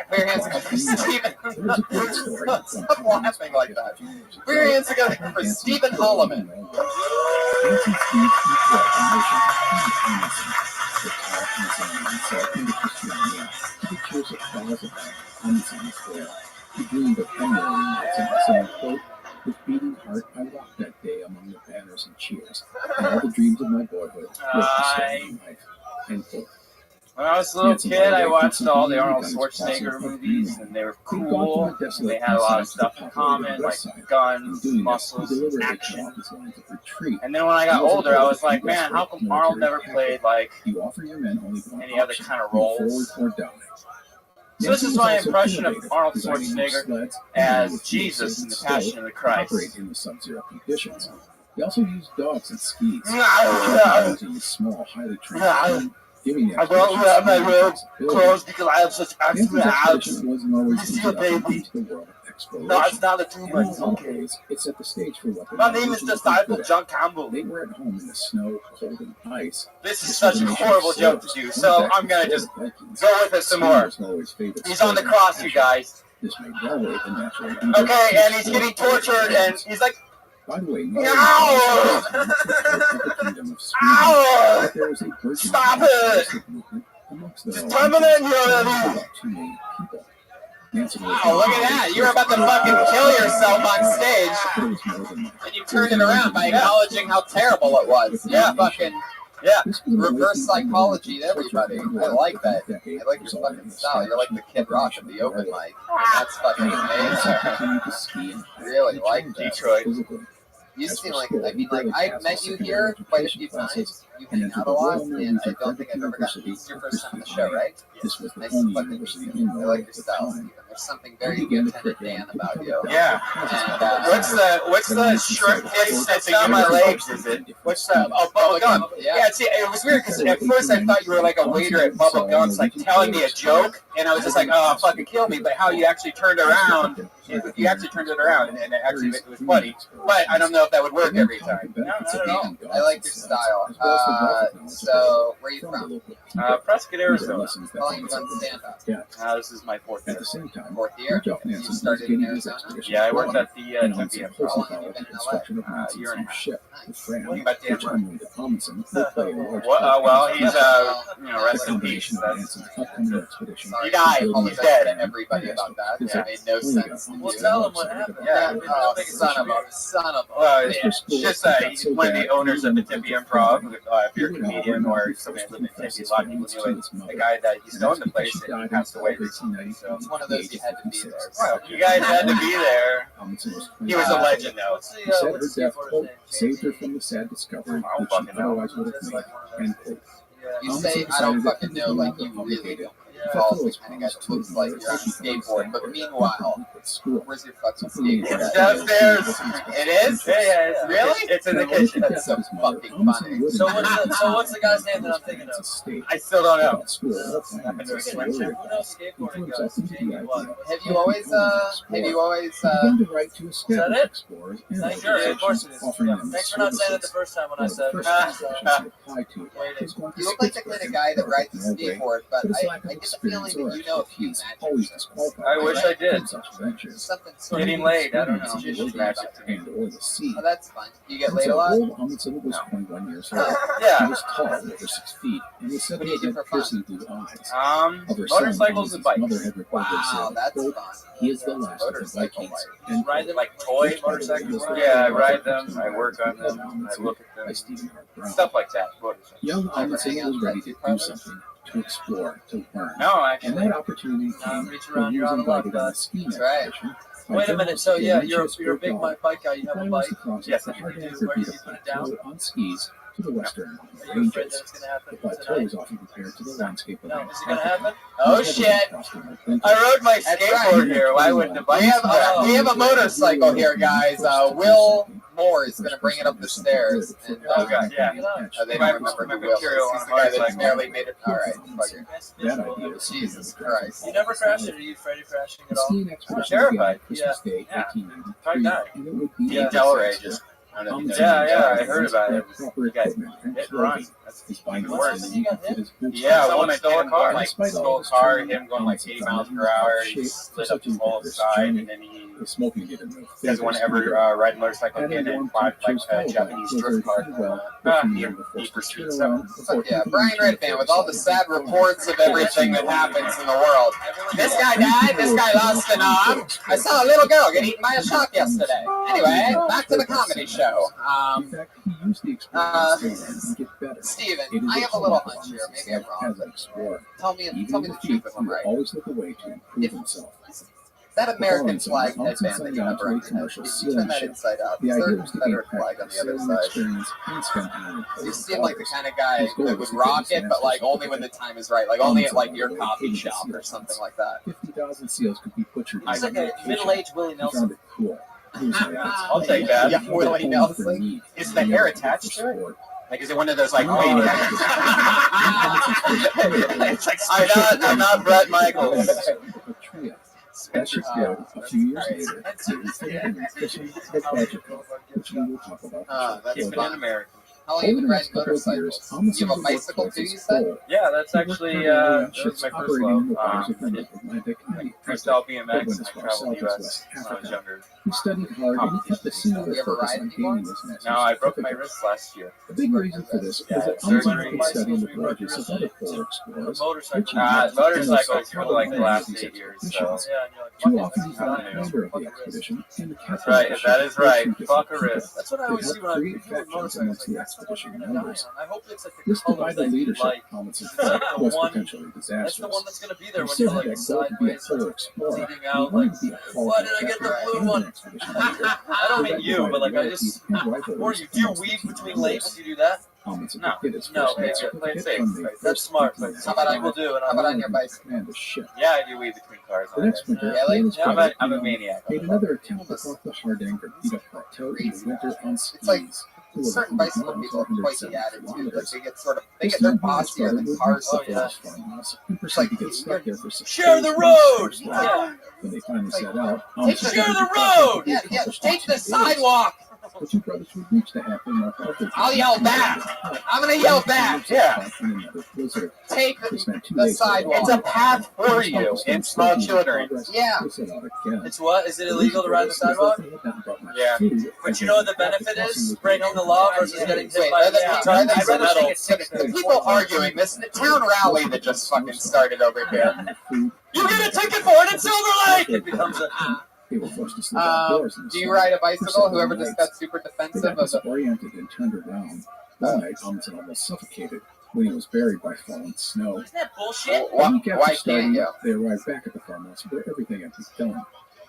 S3: Put your hands together for Stephen. Stop laughing like that. Put your hands together for Stephen Holloman.
S16: He dreamed of Henry and saying, quote, with beating heart, I walked that day among the banners and cheers. All the dreams of my boyhood were restored life. End quote.
S9: When I was a little kid, I watched all the Arnold Schwarzenegger movies, and they were cool. And they had a lot of stuff in common, like guns, muscles, action. And then when I got older, I was like, man, how come Arnold never played like any other kind of roles? So this is my impression of Arnold Schwarzenegger as Jesus in The Passion of the Christ.
S16: In the sub-zero conditions. They also use dogs and skis. Small, highly trained.
S14: I don't wear my robe clothes because I have such excellent abs. You see a baby? No, it's not a tumor. It's okay.
S16: It set the stage for what
S14: my name is Disciple John Campbell.
S16: They were at home in the snow, cold, and ice.
S9: This is such a horrible joke to do, so I'm gonna just go with it some more. He's on the cross, you guys.
S16: This made railway the natural.
S9: Okay, and he's getting tortured, and he's like,
S16: By the way,
S6: Ow!
S16: the kingdom of Sweden, but there is a burgeoning
S6: Stop it!
S16: movement amongst the
S6: Just permanent already!
S16: about 2 million people. Nancy
S3: Oh, look at that. You were about to fucking kill yourself on stage. And you turned it around by acknowledging how terrible it was. Yeah, fucking, yeah. Reverse psychology to everybody. I like that. I like your fucking style. You're like the Kid Rock of the open mic. That's fucking amazing. Really like that.
S9: Detroit.
S3: You seem like, I mean, like, I've met you here quite a few times. You hang out a lot, and I don't think I've ever gotten, this is your first time on the show, right?
S16: This was the
S3: Nice
S16: only
S3: fucking
S16: university
S3: meeting.
S16: in
S3: I like your style, Stephen. There's something very Lieutenant Dan about you.
S9: Yeah.
S3: And,
S9: What's the short? It's not my legs, is it? What's the? Oh, Bubble Gum. Yeah. See, it was weird because at first I thought you were like a waiter at Bubble Gum's, like telling me a joke, and I was just like, oh, fucking kill me. But how you actually turned around? You actually turned it around, and it was funny. But I don't know if that would work every time.
S3: No, not at all. I like your style. So, where are you from?
S9: Prescott, Arizona.
S3: How long have you done stand-up?
S9: This is my fourth year.
S16: At the same time,
S3: Fourth year? You started in Arizona?
S9: Yeah, I worked at the Tempe Improv.
S3: How long have you been in LA?
S9: A year and a half.
S3: Nice.
S9: What about Dan?
S16: Well,
S9: well, he's rest in peace.
S3: Sorry,
S9: He died. He's
S3: apologize
S9: dead.
S3: to everybody about that. It made no sense.
S12: Well, tell him what happened.
S3: Yeah. Oh, son of a
S9: Well,
S3: bitch.
S9: it's just he's one of the owners of the Tempe Improv. If you're a comedian or somebody who lives in Tempe, a lot of people knew it. The guy that he's owned the place and he passed away recently. So
S3: It's one of those you had to be there.
S9: well, you guys had to be there. He was a legend, though.
S12: What's the
S16: He said her
S12: what's
S16: death,
S12: skateboarder's
S16: quote,
S12: name?
S16: saved her from the sad discovery that she otherwise would have made, end quote.
S3: You say I don't fucking know, like you really don't. Calls the kind of guy that looks like you're on a skateboard, but meanwhile, where's your fucking skateboard
S9: It's
S3: at?
S9: downstairs.
S3: It is?
S9: Yeah.
S3: Really?
S9: It's in the kitchen.
S3: That's so fucking funny.
S12: So what's the guy's name that I'm thinking of?
S9: I still don't know.
S12: Who knows skateboarding guys? Jamie what?
S3: Have you always,
S16: Is
S12: that it? Sure, of course it is. Yeah. Thanks for not saying it the first time when I said waiting.
S3: you look like the kind of guy that rides a skateboard, but I get the feeling that you know a few matches.
S9: I wish I did.
S3: Something sort of
S9: Getting laid, I don't know.
S3: magician magic to me. Oh, that's fun. You get laid a lot?
S16: Amundsen was 21 years old.
S9: Yeah.
S16: He was tall, over 6 feet, and was said
S3: What
S16: to
S3: do you
S16: have
S3: do
S16: had
S3: for fun?
S16: piercing blue eyes. Of her
S9: Motorcycles
S16: son,
S9: and bikes.
S16: Mother had reported
S3: Wow,
S16: said,
S3: that's
S16: quote,
S3: fun.
S16: he is the last of the
S3: Motorcycle
S16: Vikings.
S3: life.
S16: And
S12: Ride them
S9: Like toy motorcycles? Yeah, I ride them. I work on them. I look at
S16: by
S9: them.
S16: Stephen Hart Brown.
S9: Stuff like that. Motorcycles.
S16: Young
S3: Ever
S16: Amundsen
S3: hang out
S16: was ready
S3: with
S16: to do
S3: brothers?
S16: something, to explore, to learn.
S9: No,
S16: And
S9: actually.
S16: that opportunity came
S12: reach
S16: when
S12: around,
S16: he
S12: you're
S16: was
S12: out of luck,
S16: invited on a
S12: guys.
S16: skiing
S3: That's right.
S16: expedition. by
S12: Wait a minute. So
S16: journalist
S12: yeah,
S16: Manchester
S12: you're a big
S16: Golf.
S12: bike guy. You have a
S16: Climbed
S12: bike.
S16: across
S9: Yes,
S16: the
S9: I do.
S16: hard
S12: Where
S16: desert
S12: do you
S16: Butte
S12: put it down?
S16: plateau on skis to the western
S12: Are you afraid
S16: ranges.
S12: that it's gonna
S16: The
S12: happen
S16: plateau
S12: tonight?
S16: is often compared to the landscape of
S12: No,
S16: Antarctica.
S12: is it gonna happen?
S3: Oh shit!
S9: I rode my
S3: That's
S9: skateboard
S3: right.
S9: here. Why wouldn't the bike?
S3: We have a motorcycle here, guys. Will Moore is going to bring it up the stairs. And,
S9: Oh, God, yeah.
S3: they don't remember who Will is. He's the guy that barely made it. All right, fucker.
S16: That idea is
S3: Jesus Christ.
S12: You never crashed it? Are you afraid of crashing at all?
S16: skiing expedition
S9: terrified.
S16: began Christmas Day,
S9: Yeah.
S16: 1893,
S9: Died.
S16: and it would be
S9: Yeah, Delray just. Yeah, I heard about it.
S16: Proper
S9: You guys
S16: equipment and
S9: hit and run.
S16: clothing.
S9: That's
S16: His bike
S9: even
S16: was
S9: worse.
S16: in the fit his boots.
S9: Yeah, someone stole a car. Like,
S16: Despite all
S9: stole a
S16: this
S9: car,
S16: training,
S9: him going like
S16: Amundsen
S9: 80
S16: found
S9: miles per
S16: himself
S9: hour.
S16: in
S9: He
S16: shape
S9: slid
S16: for
S9: up
S16: such
S9: his whole
S16: vigorous
S9: side,
S16: journey.
S9: and then he
S16: The smoking did him no
S9: doesn't
S16: favors
S9: want to
S16: either.
S9: ever ride a motorcycle again
S16: Adding
S9: and
S16: one
S9: ride like
S16: chose
S9: a
S16: Volvo
S9: Japanese
S16: was
S9: drift car.
S16: very well, but he never
S9: Need
S16: forced
S9: for
S16: to
S9: Speed
S16: turn
S9: 7.
S16: around before
S3: Yeah,
S16: he
S3: Brian
S16: could reach
S3: Redband with all the sad reports of everything that happens in the world. This guy died, this guy lost an arm. I saw a little girl get eaten by a shark yesterday. Anyway, back to the comedy show.
S16: In fact, he used the experience to get better.
S3: Steven,
S16: It is
S3: I
S16: a
S3: have a little
S16: call
S3: hunch here.
S16: Amundsen's
S3: Maybe I'm
S16: life
S3: wrong,
S16: as an explorer.
S3: tell me
S16: Even
S3: the
S16: in
S3: truth
S16: defeat,
S3: if
S16: he
S3: I'm
S16: will
S3: right.
S16: always look a way to improve himself.
S3: That American
S16: Following
S3: flag
S16: summer,
S3: headband that you have
S16: Amundsen
S3: around
S16: signed
S3: your
S16: on
S3: head,
S16: to a
S3: you
S16: commercial
S3: turn that
S16: sailing
S3: inside out.
S16: The
S3: Is
S16: idea
S3: there a
S16: was to gain
S3: Confederate flag on the other
S16: sailing
S3: side?
S16: experience and spend time with
S3: You
S16: his
S3: seem like the
S16: daughters.
S3: kind of guy
S16: His goal
S3: that
S16: was
S3: would
S16: to get
S3: rock
S16: his
S3: it, but like
S16: master's
S3: only when the
S16: certificate.
S3: time is right. Like only at like
S16: Amundsen,
S3: your
S16: by the way,
S3: coffee
S16: hated
S3: shop
S16: sea
S3: or
S16: lions.
S3: something like that.
S16: 50,000 seals could be butchered.
S12: He's like a
S16: vacation.
S12: middle-aged Willie
S16: He found
S12: Nelson.
S16: it cool. He was like,
S9: I'll take that.
S3: Yeah, Willie Nelson.
S9: Is the hair attached to it? Like, is it one of those like fading? It's like I'm not Brett Michaels.
S16: That should go a few years later to fishing the budget, which we will talk about.
S3: That's
S9: Keep it in America.
S3: How long have
S16: Over
S3: you
S16: the
S3: been
S16: next
S3: riding
S16: couple of years,
S3: motorcycles?
S16: Amundsen
S3: You have a
S16: would work
S3: bicycle
S16: towards
S3: too,
S16: his
S3: you said?
S16: goal.
S9: Yeah, that's
S16: He worked
S9: actually
S16: primarily on
S9: that was
S16: ships
S9: my first
S16: operating
S9: love.
S16: in the waters of the
S9: I did
S16: North Atlantic and the
S9: freestyle
S16: Arctic. But
S9: BMX
S16: when
S9: and
S16: as
S9: I
S16: far
S9: traveled
S16: south
S9: the
S16: as
S9: U.S.
S16: West
S9: when I was
S16: Africa,
S9: younger.
S16: he studied hard and he kept a singular
S3: You ever
S16: focus
S3: ride
S16: on
S3: anymore?
S16: gaining his master's
S9: No, I broke my
S16: certificate.
S9: wrist last year.
S16: A big reason for this
S9: Yeah,
S16: was that Amundsen had
S9: surgery.
S16: been studying the
S12: Bicycles, we rode
S16: voyages of
S12: your
S16: other
S12: seat.
S16: polar explorers,
S12: Motorcycle.
S16: reaching the Arctic and those
S9: Motorcycles for
S16: traveling
S9: like the
S16: on
S9: last
S16: these
S9: 8 years. So
S16: expeditions.
S12: Yeah, and you're like,
S16: Too
S12: fuck
S16: often he
S12: it.
S16: found the
S9: I don't know.
S16: commander of
S12: Fuck
S16: the
S12: a wrist.
S16: expedition and the
S9: That's
S16: captain
S9: right.
S16: of the
S9: If that
S16: ship
S9: is right,
S16: approached him
S9: fuck a
S16: to keep
S9: wrist.
S12: That's what I
S16: could
S12: always see
S16: help
S12: when I
S16: create
S12: do with
S16: factions
S12: motorcycles.
S16: amongst
S12: Like,
S16: the
S12: that's the one
S16: expedition
S12: you're gonna die
S16: members.
S12: on. I hope it's like the
S16: This
S12: colors
S16: divided
S12: that you
S16: leadership,
S12: like.
S16: Amundsen
S12: It's like
S16: felt,
S12: the
S16: was
S12: one.
S16: potentially
S12: That's the
S16: disastrous.
S12: one that's gonna be
S16: He
S12: there when
S16: still
S12: you're
S16: had
S12: like
S16: that goal to be a
S12: sideways,
S16: polar explorer.
S12: bleeding
S16: He
S12: out. Like,
S16: wanted to be a
S12: why
S16: qualified
S12: did I get the
S16: captain
S12: blue
S16: and
S12: one?
S16: an expedition leader.
S12: I don't
S16: So
S12: mean
S16: that
S12: you,
S16: divided
S12: but like I
S16: loyalties
S12: just.
S16: and
S12: Or
S16: rivalries
S12: you do
S16: amongst the
S12: weave
S16: team
S12: between
S16: members.
S12: lanes. You do that.
S16: Amundsen
S9: No.
S16: did his
S12: No,
S16: first
S12: play
S16: night
S12: it
S16: certificate
S9: safe.
S16: on May
S12: That's
S16: 1st,
S12: smart. Like,
S16: 1995,
S12: some people do, and I
S3: How about on
S16: allowing
S3: your
S16: him to
S3: bicycle?
S16: command the ship.
S9: Yeah, I do weave between cars.
S16: The next winter,
S3: Really?
S16: he and his
S9: Yeah,
S16: brother,
S9: I'm a
S16: Leon,
S9: maniac.
S16: made another attempt to cross the Hardanger Beat Up Plateau in the winter on
S3: It's like
S16: skis. It was
S3: certain
S16: 100
S3: bicycle
S16: miles,
S3: people have quite the
S16: 170
S3: attitude. Like
S16: kilometers.
S3: they get sort of, they
S16: This
S3: get their
S16: time, he and his
S3: bossier
S16: brother
S3: than
S16: would
S3: cars.
S16: reach the
S12: Oh, yeah.
S16: farmer's farmhouse and
S3: It's
S16: proceed
S3: like
S16: to get stuck there for 6
S12: Share
S16: days
S12: the
S16: in
S12: road.
S16: snowstorm.
S12: Yeah.
S16: When they finally set out,
S3: Take
S16: Amundsen
S3: share
S16: had
S12: the
S16: to cross
S12: road.
S16: what he
S3: Yeah,
S16: accomplished
S3: take
S16: in
S3: the
S16: 2 days.
S3: sidewalk.
S16: The two brothers would reach the halfway mark of the
S3: I'll
S16: journey
S3: yell
S16: and
S3: back.
S16: get caught.
S3: I'm gonna yell
S16: Then
S3: back.
S16: they
S9: Yeah.
S16: caught in another blizzard.
S3: Take
S16: They spent 2
S3: the
S16: days together.
S3: sidewalk.
S9: It's a path for
S16: Despite
S9: you
S16: the storm
S9: and small
S16: still being in
S9: children.
S16: progress,
S3: Yeah.
S16: they set out again.
S12: It's what? Is it
S16: The
S12: illegal to ride on the
S16: reason for this
S12: sidewalk?
S16: was that they had not brought much
S9: Yeah.
S16: food,
S12: But
S16: as
S12: you
S16: they
S12: know
S16: had
S12: what the
S16: thought
S12: benefit
S16: crossing
S12: is?
S16: would be
S12: Breaking the
S16: a
S12: law
S16: long
S12: versus
S16: day.
S12: getting hit
S3: Wait,
S12: by
S3: are
S12: a
S3: there
S12: car.
S3: are there
S12: I'd rather
S3: metal?
S12: take a ticket than
S3: People arguing. This town rally that just fucking started over here.
S12: You get a ticket for it in Silver Lake! It becomes a.
S16: They were forced to sleep outdoors in the
S3: Do you
S16: sun
S3: ride a
S16: for
S3: bicycle?
S16: several
S3: Whoever just
S16: nights.
S3: got super
S16: They
S3: defensive
S16: got
S3: of the.
S16: disoriented and turned around. One night, Amundsen almost suffocated when he was buried by falling snow.
S12: Isn't that bullshit?
S16: A week after
S3: Why can't
S16: starting,
S3: you?
S16: they arrived back at the farmhouse where everything had been filmed.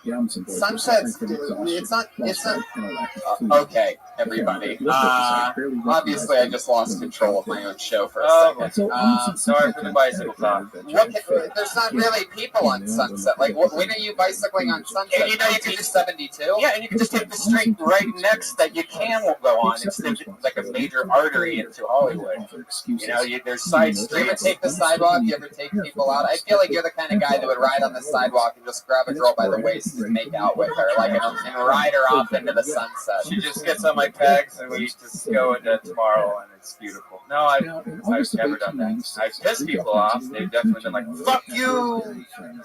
S16: The Amundsen boys were
S3: Sunsets.
S16: suffering from exhaustion,
S3: It's not. It's not.
S16: frostbite, and a lack of food.
S3: Okay,
S16: The
S3: everybody.
S16: family that lived at the site barely recognized
S3: Obviously, I
S16: them
S3: just lost
S16: when they
S3: control of
S16: got
S3: my
S16: there.
S3: own show for a
S9: Oh,
S3: second.
S16: So Amundsen
S9: sorry
S16: simply
S9: for the
S16: had
S9: bicycle
S16: a great
S9: talk.
S16: adventure
S3: What?
S16: and failed.
S3: There's not really people on Sunset. Like, when are you bicycling on Sunset?
S9: And you know you can just
S3: 72.
S9: Yeah, and you can just take the street right next that you can go on. It's like a major artery into Hollywood. You know, there's side
S3: Do you ever
S9: streets.
S3: take the sidewalk? Do you ever take people out? I feel like you're the kind of guy that would ride on the sidewalk and just grab a girl by the waist and make out with her, like, and ride her off into the sunset.
S9: She just gets on my pegs and we just go into tomorrow and it's beautiful. No, I've never done that. I've pissed people off. They've definitely been like, fuck you!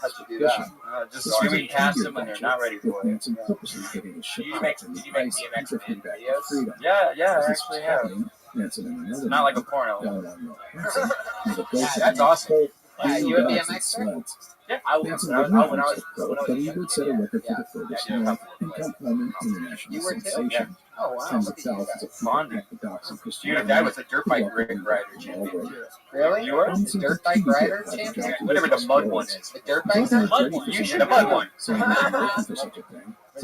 S3: How'd you do that?
S9: Just screaming past them when they're not ready for it.
S16: Did
S9: you make DMX videos? Yeah, I actually have. It's not like a porno. That's awesome.
S3: You a BMXer?
S9: Yeah, I was when I was
S16: but he would set a record for the furthest north and come home an international
S3: You were too?
S16: sensation.
S3: Oh wow!
S16: Tens
S3: Look
S16: of
S3: at you
S16: thousands
S3: guys.
S16: of people at the docks of
S9: Dude, I was a dirt bike rider champion.
S3: Really?
S9: You were?
S3: The dirt bike rider champion?
S9: Whatever the mud one is.
S3: The dirt biker?
S9: Mud one. You should have mud one.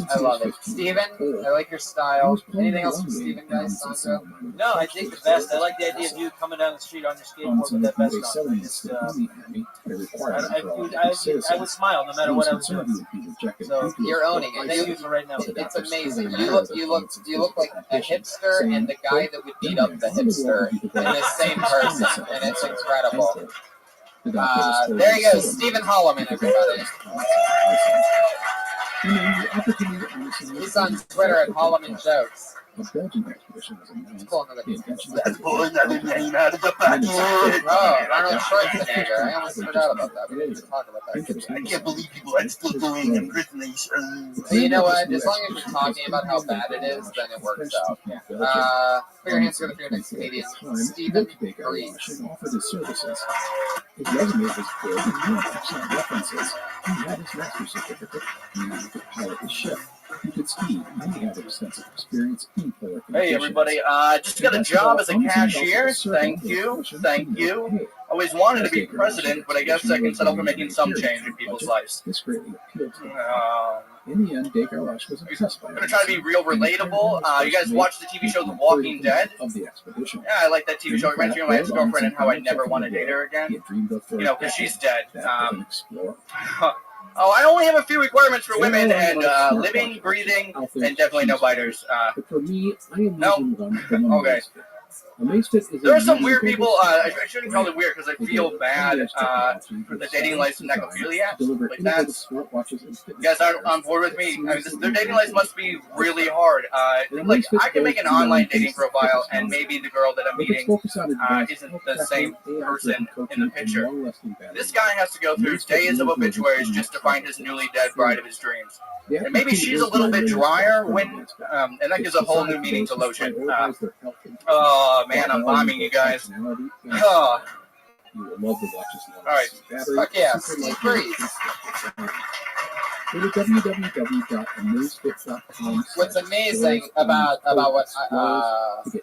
S3: I love it. Steven, I like your style. Anything else from Steven, guys? Sandro?
S12: No, I think the best. I like the idea of you coming down the street on your skateboard with that vest on. I would smile no matter what I was doing.
S3: So you're owning it.
S12: Thank you for right now.
S3: It's amazing. You look like a hipster and the guy that would beat up the hipster in the same person, and it's incredible. There you go, Stephen Holloman, everybody. He's on Twitter at Holloman Jokes.
S16: The Belgian expedition was announced. The intention
S3: Oh, Arnold Schwarzenegger. I almost forgot about that. We didn't talk about that.
S16: I
S3: can't believe people are still doing impersonations. You know what? As long as you're talking about how bad it is, then it works out. Put your hands together for your next comedian, Stephen Breeze.
S16: offered his services. His resume was good and he had excellent references. He had his master's certificate, meaning he could pilot his ship. He could ski, and he had extensive experience in polar conditions.
S18: Hey everybody, just got a job as a cashier. Thank you. Always wanted to be president, but I guess I can settle for making some change in people's lives.
S16: This greatly appealed to him. In the end, Degarosh was impressed by it.
S18: I'm gonna try to be real relatable. You guys watch the TV show The Walking Dead?
S16: Of the expedition.
S18: Yeah, I like that TV show. It reminds me of my ex-girlfriend and how I never want to date her again. You know, because she's dead. Oh, I only have a few requirements for women, and living, breathing, and definitely no biters.
S16: For me, I imagine one.
S18: Okay. There are some weird people. I shouldn't call it weird because I feel bad for the dating life necrophiliacs. Like that's. You guys aren't on board with me. I mean, their dating life must be really hard. Like I can make an online dating profile, and maybe the girl that I'm meeting isn't the same person in the picture. This guy has to go through days of obituaries just to find his newly dead bride of his dreams. And maybe she's a little bit drier when, and that gives a whole new meaning to lotion. Oh man, I'm bombing you guys. Oh. All right, fuck yeah, Steve Breeze.
S3: What's amazing about what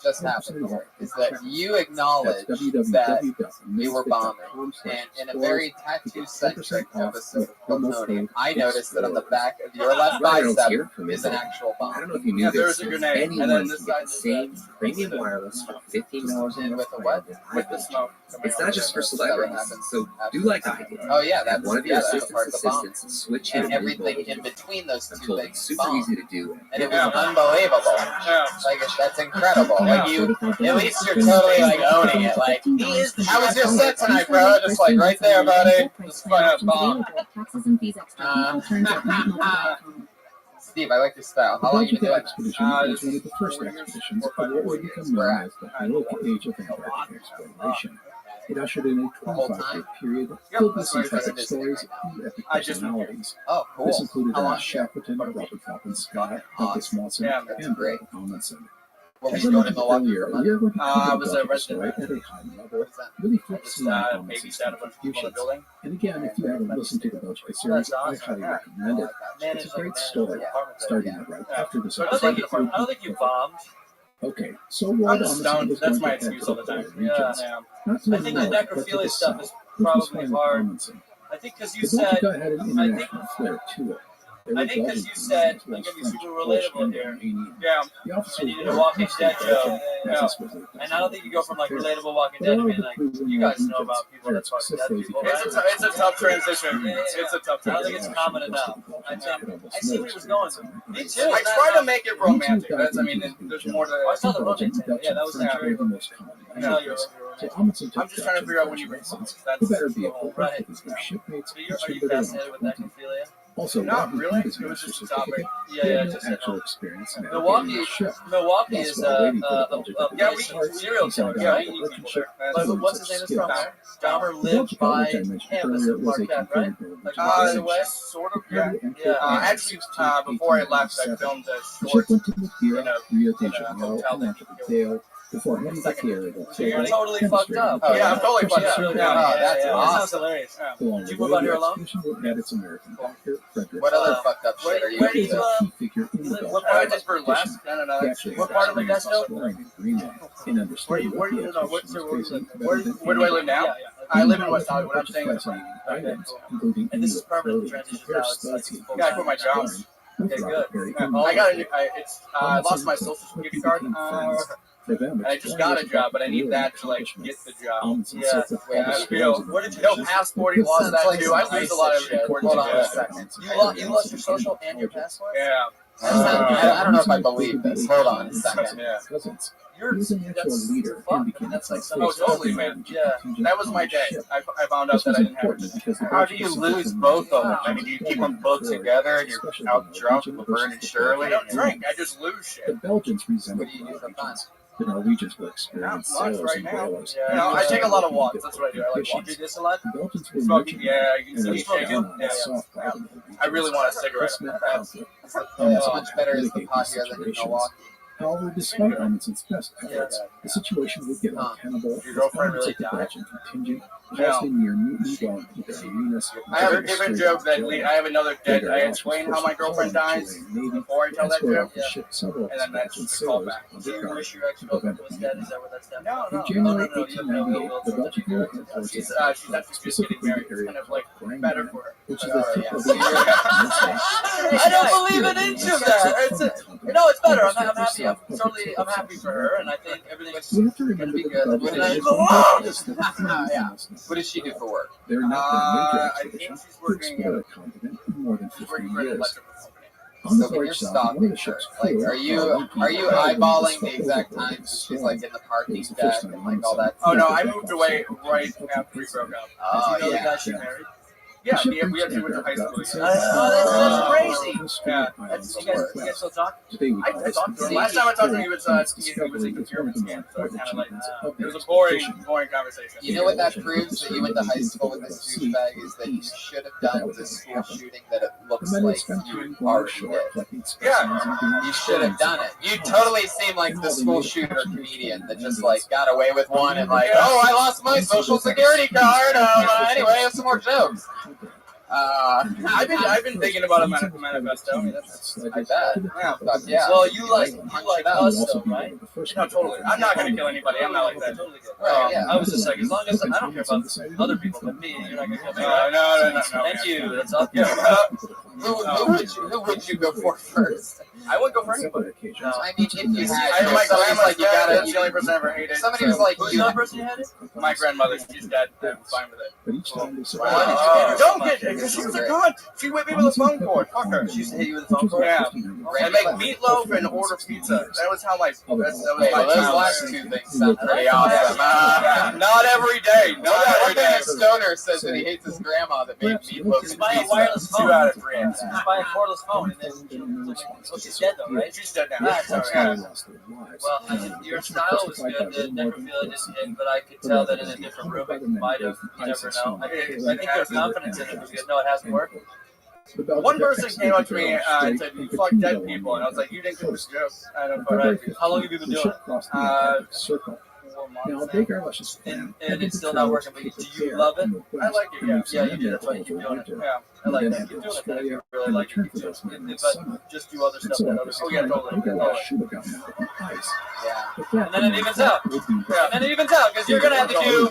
S3: just happened here is that you acknowledge that we were bombing, and in a very tattoo-centric episode of Plutonium, I noticed that on the back of your left bicep is an actual bomb.
S19: I don't know if you knew
S18: there's
S19: this.
S18: a grenade,
S19: Anyone
S18: and then
S19: can
S18: this
S19: get
S18: side
S19: the same premium wireless for $15
S3: And with the what?
S18: with the smoke.
S19: It's not just for celebrities, so do like I did.
S3: Oh yeah,
S19: Have one of your
S3: that's part of the bomb.
S19: assistants switch
S3: And
S19: in
S3: everything in between those two
S19: until
S3: things
S19: it's super easy to do.
S3: and it was unbelievable. Like that's incredible. Like you, at least you're totally like owning it. Like
S18: How was your set tonight, bro? Just like right there, buddy. Just fucking bomb.
S3: Steve, I like your style. How long you been doing this?
S16: Was one of the first expeditions of what would become known as the Heroic Age of Antarctic Exploration. It ushered in a 25-year period filled with some tragic stories and epic personalities.
S3: Oh, cool.
S16: This included Shackleton, Robert Falcon Scott, Douglas Mawson, and Ray Amundsen.
S3: What were
S16: As
S3: you
S16: I
S3: doing in
S16: mentioned
S3: Milwaukee?
S16: earlier, we are going to
S18: I
S16: cover
S18: was
S16: the
S18: a
S16: Douglas story
S18: resident.
S16: at a high level, really focusing on Amundsen's
S18: babysat a bunch of people in the
S16: contributions.
S18: building.
S16: And again, if you haven't listened to the Belgica series, I highly recommend it. It's a great story, starting out right after this
S12: I don't think you bombed.
S16: Okay, so
S12: I'm
S16: Lord
S12: just
S16: Amundsen
S12: stoned.
S16: was
S12: That's
S16: going
S12: my
S16: to head
S12: excuse
S16: to
S12: all
S16: the
S12: the time.
S16: polar regions.
S12: Yeah,
S16: Not to
S12: I think the
S16: north, but to
S12: necrophilia
S16: the
S12: stuff
S16: south,
S12: is
S16: which was
S12: probably
S16: fine with
S12: hard.
S16: Amundsen.
S12: I think because you
S16: The
S12: said.
S16: Belgica had an
S12: I think.
S16: international flair to it. There
S12: I
S16: were
S12: think because
S16: Belgian
S12: you said,
S16: as
S12: I'm
S16: well as
S12: gonna be
S16: French,
S12: super
S16: Polish,
S12: relatable
S16: and
S12: here.
S16: Romanian.
S12: Yeah.
S16: The officers
S12: I needed
S16: were
S12: a Walking Dead
S16: mostly
S12: joke.
S16: Belgian, as this was a
S12: And I don't think you go from like
S16: Belgian
S12: relatable Walking
S16: but
S12: Dead to
S16: all
S12: being
S16: the
S12: like,
S16: crews in
S12: you
S16: the
S12: guys know
S16: regions
S12: about people that fuck dead
S16: lazy
S12: people,
S16: cats.
S12: right?
S18: It's a tough transition. It's a tough
S12: I don't think
S18: transition.
S12: it's common enough. I think I see where he was going. Me too.
S18: I try to make it romantic. That's, I mean, there's more to.
S12: I saw the romantic. Yeah, that was very.
S16: So Amundsen took
S18: I'm just trying to figure out when you bring
S16: lessons.
S18: That's
S16: Who better be a
S12: cool,
S16: right.
S12: right.
S16: With their shipmates,
S12: So
S16: which
S12: are
S16: had
S12: you
S16: been around
S12: fascinated with
S16: 20.
S12: necrophilia?
S16: Also,
S18: Not
S16: while he
S18: really.
S16: had his
S18: It was
S16: master's
S18: just a topic.
S16: certificate,
S12: Yeah,
S16: he
S12: yeah,
S16: had no
S12: just
S16: actual experience navigating
S12: Milwaukee.
S16: a ship.
S12: Milwaukee
S16: Thus,
S12: is
S16: while waiting for the Belgica to
S12: yeah,
S16: get
S12: we
S16: started,
S12: serial
S16: he signed
S12: killers,
S16: on
S12: right?
S16: to the merchant ship.
S12: But
S16: learning
S12: what's his
S16: such
S12: name is from
S16: skills.
S12: Dahmer
S16: The
S12: lived
S16: Belgica,
S12: by
S16: which I mentioned
S12: campus
S16: earlier,
S12: of
S16: was a
S12: Marquette, right?
S16: converted
S12: Like
S16: Norwegian ship.
S18: Yes, sort of. Yeah.
S12: Yeah.
S18: Actually, before I left, I filmed a
S16: The
S18: short.
S16: ship went to Madeira, Rio de
S18: in a
S16: Janeiro,
S18: hotel
S16: and
S18: that
S16: Montevideo before heading to Tierra del
S12: So you're
S16: Fuego,
S12: totally fucked
S16: demonstrating
S12: up.
S16: the
S18: Yeah, I'm totally fucked up.
S16: pressure
S18: Yeah.
S3: Oh, that's
S12: That
S3: awesome.
S12: sounds hilarious.
S16: Along
S12: Did
S16: the
S12: you move
S16: way,
S12: out here
S16: the
S12: alone?
S16: expedition had its American backer, Frederick
S3: What other
S16: Scott.
S3: fucked up shit are you
S12: Where do
S16: He was
S12: you,
S16: a key figure in the
S12: what
S16: Belgian
S12: part
S18: I
S12: of
S18: just burlesque. No, no, no.
S16: He
S18: That's
S16: actually
S12: What
S16: had
S12: part of
S16: experience
S12: Modesto?
S16: exploring in Greenland and understood what the expedition was facing better than
S18: Where do I live now?
S12: Yeah,
S18: I live in
S16: Anyone
S18: West
S16: with
S18: Hollywood. I'm staying in the
S16: fascinating
S18: front.
S16: items, including
S12: And this
S16: Inuit
S12: is permanent
S16: clothing,
S12: transition
S16: hair
S12: now. It's like
S16: studs he
S12: full
S18: Yeah, I
S12: time.
S18: put my job.
S16: with
S12: Okay,
S16: Robert
S12: good.
S16: Perry
S18: I got a new. I lost my social security card.
S16: For them,
S18: And I just got a job, but I need that to like get the job.
S16: Amundsen
S12: Yeah.
S16: sits with all the
S18: You know,
S16: stories
S18: what
S16: and
S18: did you know?
S16: adventures
S18: Passport,
S16: that
S18: lost
S16: this
S18: that
S16: sounds
S18: too.
S16: like
S18: I lose a lot of
S16: shit.
S18: shit.
S3: Hold on a second.
S12: You lost your social and your passport?
S18: Yeah.
S3: I don't know if I believe this. Hold on a second.
S18: Yeah.
S16: Cousins.
S12: You're
S16: He was a natural leader and became
S12: that's
S16: a
S12: like
S16: face
S18: Oh,
S16: of
S18: totally,
S16: the
S18: man.
S16: Norwegian
S12: Yeah.
S16: contingent
S18: That was
S16: on
S18: my
S16: the
S18: day.
S16: ship.
S18: I found out
S16: This
S18: that
S16: was
S18: I didn't have
S16: important
S18: it.
S16: because the
S6: How do you
S16: Belgians
S6: lose
S16: suffered from
S6: both of them?
S16: infections
S6: I mean, do you
S16: of
S6: keep them
S16: bloodline
S6: both
S16: disorder,
S6: together and you're
S16: especially
S6: out
S16: the
S6: drunk
S16: Norwegian
S6: with
S16: versus
S6: Laverne and
S16: the
S6: Shirley?
S18: I don't drink. I just lose shit.
S16: The Belgians resembled
S3: What do you
S16: the
S3: do for fun?
S16: Norwegians. The Norwegians were experienced
S18: Not much
S16: sailors
S18: right
S16: and
S18: now.
S16: whalers.
S18: You know, I take a lot of walks. That's what I do. I like
S16: Conditions.
S18: walking.
S12: Do this a lot?
S16: The Belgians were
S18: Smoking,
S16: merchantmen
S18: yeah, you can
S16: and
S18: see me
S16: looked
S18: smoking.
S16: down on
S18: Yeah,
S16: the
S18: yeah.
S16: soft bottom Norwegians.
S18: I really want a cigarette.
S16: This meant
S18: That's
S16: conflict.
S3: How much better is the
S16: mitigate
S3: pot
S16: these
S3: here than in
S16: situations.
S3: Milwaukee?
S16: However, despite Amundsen's best efforts, the situation would get untenable
S18: Your girlfriend
S16: as
S18: really
S16: the
S18: died?
S16: Belgian contingent
S18: No.
S16: halting near Newton while their arenas.
S18: I have a different joke that I have another dead. I explain how my girlfriend dies before I tell that joke, and then that's the callback.
S12: Do you wish your ex-girlfriend was dead? Is that what that's down?
S18: No,
S16: In
S18: no.
S16: January
S12: no, you have no
S16: 1898,
S12: ill will
S16: the
S12: towards
S16: Belgian
S12: your
S16: military forces
S18: She's
S16: attacked
S18: actually just getting
S16: specifically
S18: married.
S16: the
S18: It's
S16: area
S18: kind of like
S16: Grang
S18: better
S16: Bar,
S18: for her.
S16: which is the tip
S18: yeah.
S16: of the
S12: I don't believe an inch of that. No, it's better. I'm happy. I'm happy for her, and I think everything's
S16: We have to
S12: gonna
S16: remember
S12: be
S16: that
S12: good.
S16: the
S12: What
S16: Belgians
S12: did
S16: were
S12: I?
S16: the
S3: Yeah. What does she do for work?
S16: There had not been a major
S18: I
S16: expedition
S18: think she's
S16: to
S18: working
S16: explore the continent in more than 15
S18: for an
S16: years.
S18: electrical company.
S16: On the
S3: So when
S16: port
S3: you're
S16: side, one of
S3: stalking
S16: the
S3: her,
S16: ship's
S3: like,
S16: crew,
S3: are you
S16: while
S3: eyeballing the exact times that she's like in the parking deck and like all that?
S18: Oh no, I moved away right after we broke up.
S3: Oh,
S12: Do you know
S3: yeah.
S12: the guy she married?
S18: Yeah,
S16: The ship
S18: we
S16: reached
S18: actually went to high school
S16: aircraft
S18: together.
S12: That's crazy.
S18: Yeah.
S12: You guys still talk?
S16: Today we
S18: I talked to him. Last time I talked to him, he was a procurement scam, so it's kind of like it was a boring conversation.
S3: You know what that proves that you went to high school with this douchebag is that you should have done the school shooting that it looks like you already did.
S18: Yeah.
S3: You should have done it. You totally seem like the school shooter comedian that just like got away with one and like, oh, I lost my social security card. Anyway, I have some more jokes.
S18: I've been thinking about a manifesto. I mean, I bet. Yeah.
S3: Yeah.
S12: Well, you like us though, right?
S18: No, totally. I'm not gonna kill anybody. I'm not like that.
S12: Totally good.
S3: Right, yeah.
S12: I was just like, as long as I don't care about other people, but me, you're not gonna kill me. Right?
S18: No.
S12: Thank you. That's all.
S18: Yeah.
S3: Who would you go for first?
S18: I wouldn't go for anybody.
S3: No, I mean, if you had
S18: My
S3: somebody
S18: grandma's
S3: like you gotta,
S18: that's the only person I ever hated.
S3: somebody was like
S12: Who's
S3: you.
S12: the other person you had?
S18: My grandmother. She's dead. I'm fine with it.
S16: But each time they
S18: Don't get it, because she was a cunt. She whipped me with a phone cord. Fuck her.
S12: She used to hit you with a phone cord?
S18: Yeah. And make meatloaf and order pizza. That was how my. That was
S3: Hey,
S18: my
S3: well, those
S18: childhood.
S3: last two things sound pretty awesome.
S18: Not every day.
S3: Not every day.
S18: day.
S3: Stoner says that he hates his grandma that made meatloaf and
S12: Buy a
S3: pizza.
S12: wireless phone.
S18: 2 out of 3.
S12: Just buy a cordless phone and then she's dead though, right?
S18: She's dead now.
S12: That's all right.
S18: Yeah.
S12: Well, your style was good. The necrophilia didn't hit, but I could tell that in a different room it might have. You never know. I think your confidence in it was good. No, it hasn't worked.
S18: One person came up to me and said, "You fuck dead people," and I was like, "You didn't do this joke." I don't know.
S12: Right. How long have you been doing it?
S18: 4
S16: Now,
S18: months.
S16: big eyelashes.
S12: And it's still not working, but do you love it?
S18: I like it. Yeah.
S12: Yeah, you do. That's why you keep doing it.
S18: Yeah.
S12: I like that. Keep doing it. Then if you really like it, keep doing it. But just do other stuff that other people
S18: yeah,
S12: don't.
S18: totally.
S3: Yeah.
S12: And then it evens out. Yeah. And then it evens out because you're gonna have to do.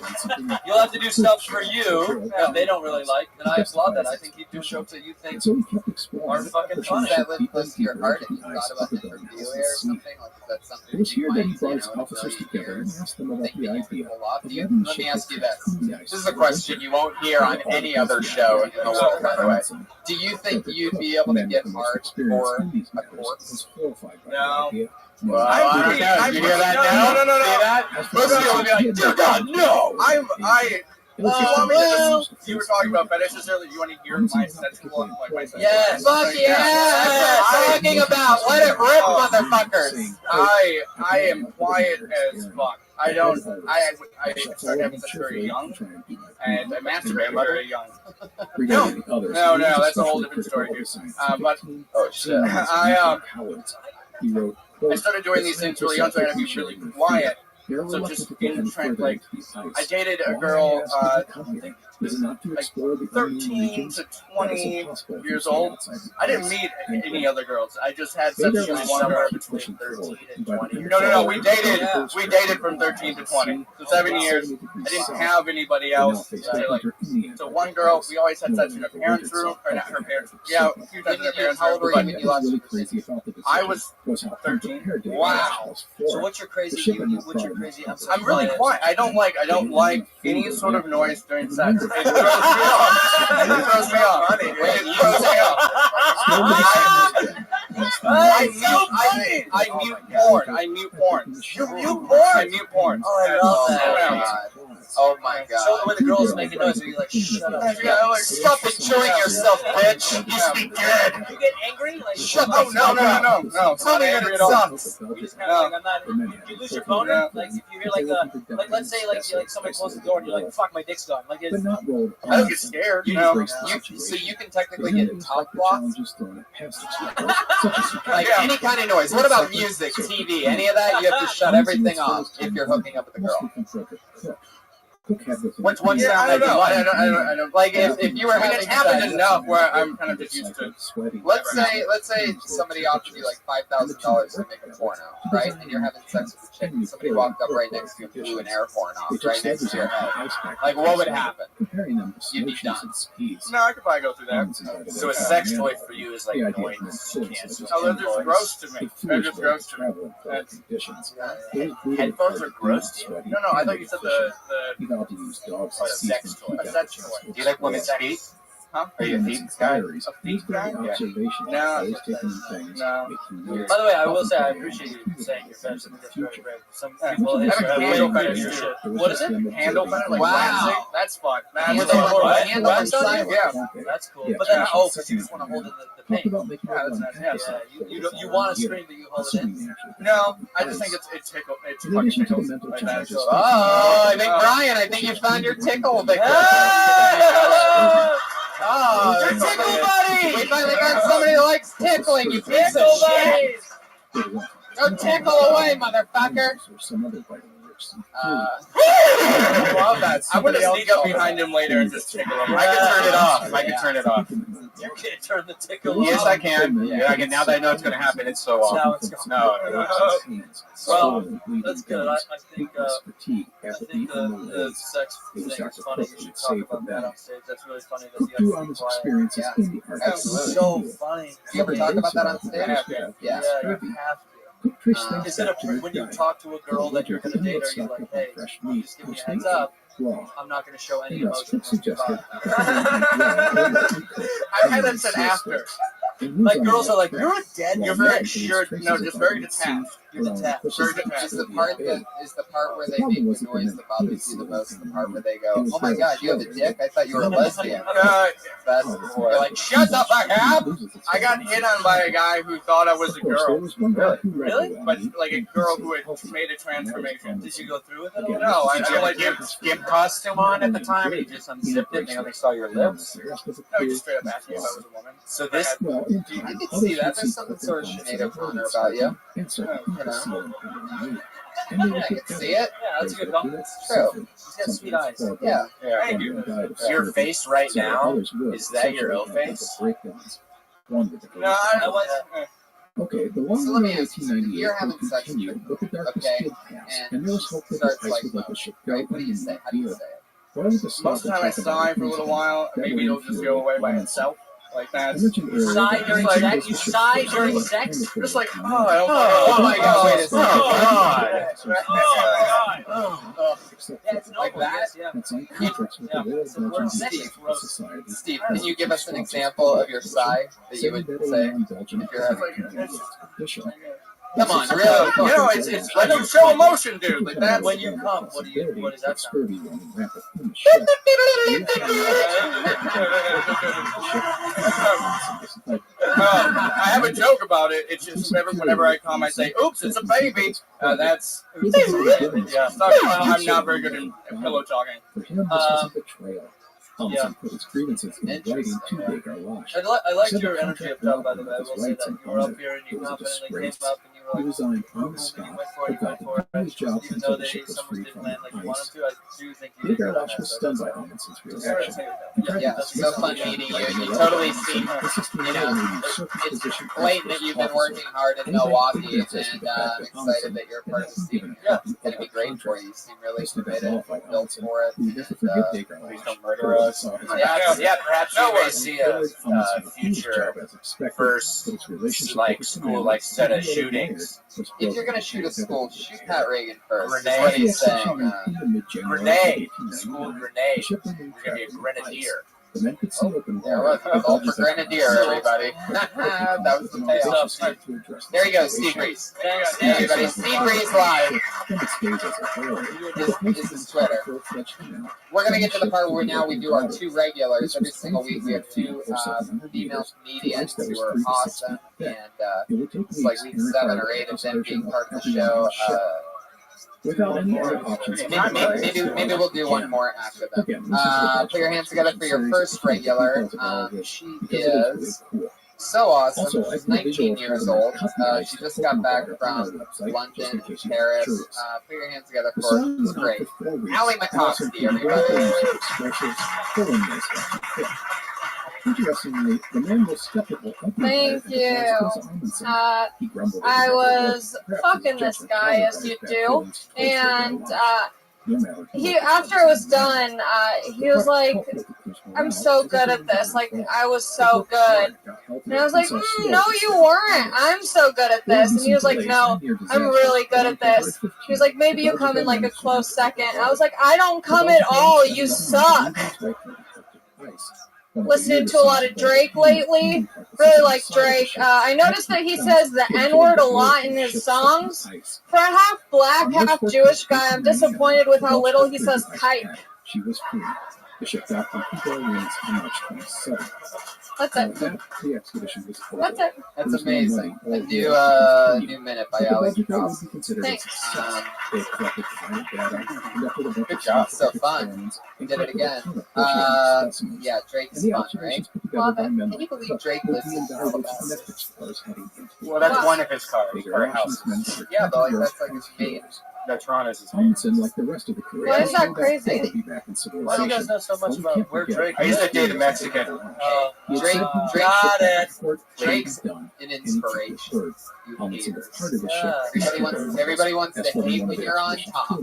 S12: You'll have to do stuff for you that they don't really like. And I applaud that. I think you do jokes that you think are fucking funny.
S3: That live close to your heart and you thought about necrophilia or something? Like, is that something
S16: It was here that he brought his
S3: enjoy
S16: officers together
S3: years
S16: and asked them about the idea.
S3: people off?
S16: of
S3: Let
S16: letting the
S3: me
S16: ship
S3: ask you
S16: get
S3: this.
S16: between the ice
S3: This is a question you won't hear on any other show in the world, by the way. Do you think you'd be able to get hard for a corpse?
S18: No.
S3: Well, I don't know. You hear that now?
S18: No.
S3: See that?
S18: Most people would be like, "Dear God, no!" You were talking about fetishes earlier. You want to hear my sexual, like my sexual?
S12: Yes.
S3: Fuck yeah! That's what I'm talking about. Let it rip, motherfuckers.
S18: I am quiet as fuck. I started having sex very young, and I masturbated very young. No, that's a whole different story, dude. But
S3: oh shit,
S18: I started doing these things really young, so I had to be really quiet. So just in trend, like I dated a girl, I think like 13 to 20 years old. I didn't meet any other girls. I just had sex with somewhere between 13 and 20. No. We dated from 13 to 20. So 7 years. I didn't have anybody else. So one girl, we always had sex in her parents' room, or not her parents. Yeah, a few times in her parents' room. But I was 13.
S12: Wow. So what's your crazy?
S18: I'm really quiet. I don't like any sort of noise during sex. It throws me off. It throws me off. It throws me off. I mute porn. I mute porn. You mute porn? I mute porn.
S12: Oh, I love that.
S3: Oh my god.
S12: So when the girl's making noise, are you like, shut up?
S3: Stop enjoying yourself, bitch. You speak good.
S12: You get angry? Like,
S3: shut
S18: up. No.
S3: Tell me that it sucks.
S12: You just kind of like, I'm not. You lose your boner? Like if you hear like let's say like somebody closes the door and you're like, fuck, my dick's gone. Like it's,
S18: I don't get scared.
S3: So you can technically get top blocked. Like any kind of noise. What about music, TV, any of that? You have to shut everything off if you're hooking up with a girl.
S18: What's one sound that you like? I don't.
S3: Like if you were having
S18: it's happened
S3: sex,
S18: enough where I'm kind of just used to it.
S3: let's say somebody offered you like $5,000 to make a porno, right? And you're having sex with a chick, and somebody walked up right next to you and blew an air horn off right next to your head. Like what would happen? You'd be done.
S18: No, I could probably go through that.
S6: So a sex toy for you is like annoyance.
S18: Oh, they're just gross to me. They're just gross to me.
S6: Headphones are gross to you?
S18: No, I thought you said the
S6: a sex toy.
S18: A sex toy.
S6: Do you like women's feet?
S1: Huh?
S9: Are you a thief guy?
S1: A thief guy?
S16: No.
S12: By the way, I will say I appreciate you saying your fetish. I think that's very brave. Some people
S1: I have a handle fetish
S12: your
S1: too.
S12: shit.
S1: What is it? Handle fetish? Like
S4: Wow.
S1: waxing? That's fun. That's
S4: Handle
S1: fun.
S4: like handle or something?
S1: Yeah.
S12: That's cool.
S16: Yeah,
S12: But then,
S16: yeah.
S12: because you just want to hold in the pain.
S1: Yeah, that's nice.
S12: Yeah, you want to scream, but you hold it in.
S1: No, I just think it's tickle. It's fucking tickles. Like that.
S4: Oh, I think Brian, I think you found your tickle victim. Oh, your tickle buddy! We finally got somebody who likes tickling, you piece of shit! Go tickle away, motherfucker!
S1: I love that. I'm gonna sneak up behind him later and just tickle him.
S9: I can turn it off. I can turn it off.
S12: You can't turn the tickle
S9: Yes,
S12: off.
S9: I can. Yeah, I can. Now that I know it's going to happen, it's so off.
S12: Now it's gone.
S9: No.
S12: Well, that's good. I think the sex thing is funny. You should talk about that on stage. That's really funny that you have to be quiet.
S4: That's
S12: so funny.
S4: You ever talk about that on stage?
S12: Yeah, you have to. Is it when you talk to a girl that you're going to date, are you like, hey, just give me a heads up, I'm not going to show any emotion.
S1: I've had that said after.
S12: Like girls are like, you're a dead.
S1: You're very, just very detached.
S12: You're detached.
S1: Very detached.
S4: Is the part where they make the noise that bothers you the most the part where they go, oh my god, you have a dick? I thought you were a lesbian.
S1: You're like, shut the fuck up! I got hit on by a guy who thought I was a girl.
S12: Really?
S1: But like a girl who had made a transformation.
S12: Did you go through with it?
S1: No, I
S9: Did you have a gimp costume on at the time, and you just unzipped it, and they only saw your lips?
S1: No, he just straight up asked me if I was a woman.
S9: So this,
S4: I can see that. There's something sort of Sinead O'Connor about you. You know. I can see it.
S12: Yeah, that's a good call.
S4: It's true.
S12: He's got sweet eyes.
S4: Yeah.
S1: Thank you.
S9: your face right now, is that your O face?
S1: No, I was.
S16: Okay, the one
S4: So let me
S16: in
S4: ask you something. You're having sex with
S16: continued, but the darkness
S4: okay,
S16: did pass,
S4: and
S16: and there was hope that
S4: starts
S16: the ice
S4: like
S16: would let the ship go.
S4: right? What do you say? How do you say it?
S16: Why would the stop
S1: Most of the time I
S16: and talk about
S1: sigh for a little while.
S16: that
S1: Maybe
S16: would
S1: it'll just go away by
S16: infuriate
S1: itself. Like that.
S16: I mentioned earlier
S12: Sigh
S16: that
S12: during
S16: the
S12: sex?
S16: ice
S12: You
S16: was
S12: sigh
S16: the
S12: during
S16: first
S12: sex?
S16: chemical
S1: Just like,
S16: reaction.
S1: oh, I don't.
S4: Oh my god, wait a second.
S12: Yeah, it's
S4: Like
S12: noble,
S4: that?
S12: yes, yeah.
S16: That's on contracts with the World Belgian Society.
S4: Steve, can you give us an example of your sigh that you would say if you're having? Come on, really?
S1: You know, it's like you show emotion, dude. Like that.
S12: When you come, what does that sound?
S1: I have a joke about it. It's just whenever I come, I say, "Oops, it's a baby." That's yeah. I'm not very good in pillow talking.
S16: For him, this was a betrayal.
S12: Yeah.
S16: Thompson put his grievances in writing to Baker Lash.
S12: I liked your energy up top, by the way. I will say that you were up here and you
S16: It was a
S12: confidently came
S16: disgrace.
S12: up and you were
S16: He
S12: like,
S16: resigned on the
S12: boom, and
S16: spot,
S12: you went for it,
S16: but got to do his job
S12: even
S16: until
S12: though
S16: the ship was
S12: some
S16: free
S12: didn't
S16: from
S12: land like you
S16: ice.
S12: wanted to. I do think you did
S16: Baker
S12: good on
S16: Lash
S12: that,
S16: was
S12: so
S16: stunned by
S12: that's
S16: Amundsen's
S12: good.
S16: reaction.
S4: Yeah, so fun meeting you. You totally seem, you know, it's blatant that you've been working hard in Milwaukee, and I'm excited that you're part of this team. It's going to be great for you. You seem really committed, built for it.
S16: Please don't
S9: murder us. Yeah, perhaps you may see a future first like school like set of shootings.
S4: If you're going to shoot a school, shoot Pat Reagan first.
S9: Renee.
S4: That's what he's saying.
S9: Grenade, school grenade. You're gonna be a grenadier.
S16: The men could see open
S4: Vote for Grenadier, everybody. That was the payoff. There you go, Steve Reese. Everybody, Steve Reese live. This is Twitter. We're going to get to the part where now we do our two regulars. Every single week we have two female comedians who are awesome. And it's like week 7 or 8 of them being part of the show.
S16: Without any other options.
S4: Maybe we'll do one more after that. Put your hands together for your first regular. She is so awesome. She's 19 years old. She just got back from London, Paris. Put your hands together for her. She's great. Allie McCoskey, everybody.
S16: Interestingly, the man was skeptical of the
S10: Thank you. I was fucking this guy as you do, and he after it was done, he was like, "I'm so good at this. Like I was so good." And I was like, "No, you weren't. I'm so good at this." And he was like, "No, I'm really good at this." He was like, "Maybe you come in like a close second." And I was like, "I don't come at all. You suck." listening to a lot of Drake lately. Really like Drake. I noticed that he says the N-word a lot in his songs. For a half black, half Jewish guy, I'm disappointed with how little he says kike.
S16: She was free. The ship docked in Cuba Orleans on March 27th.
S10: That's it.
S16: The expedition was over.
S10: That's it.
S3: That's amazing. A new minute by Alex.
S10: Thanks.
S16: They collected client data, conducted a bunch
S3: Good
S16: of
S3: job. So
S16: scientific
S3: fun.
S16: experiments, and
S3: Did it
S16: collected a
S3: again.
S16: ton of oceanic specimens.
S3: Yeah, Drake
S16: And
S3: is
S16: the
S3: fun,
S16: observations
S3: right?
S16: put together by men
S3: Can you believe
S16: Cook
S3: Drake
S16: will be
S3: listens to
S16: invaluable to
S3: Alabama?
S16: connect explorers heading into the
S9: Well, that's
S16: West.
S9: one of his cars
S16: Bigger
S9: or
S16: oceans meant
S9: houses.
S16: for
S3: Yeah, but like
S16: Europe
S3: that's like
S16: as
S3: his main.
S16: heroes.
S9: No, Toronto's his name.
S16: Amundsen, like the rest of the crew,
S10: Why is that
S16: knew
S10: crazy?
S16: they would be back in
S12: Why do
S16: civilization.
S12: you guys know so much
S16: But we
S12: about
S16: can't
S12: where
S16: forget
S12: Drake
S16: how
S9: I used to
S12: is?
S9: date a Mexican.
S16: He had
S3: Drake,
S16: said he
S3: Drake,
S16: got it.
S3: Drake's an inspiration. You
S16: Amundsen
S3: haters.
S16: was part of the ship.
S3: Everybody wants to hate when you're on top.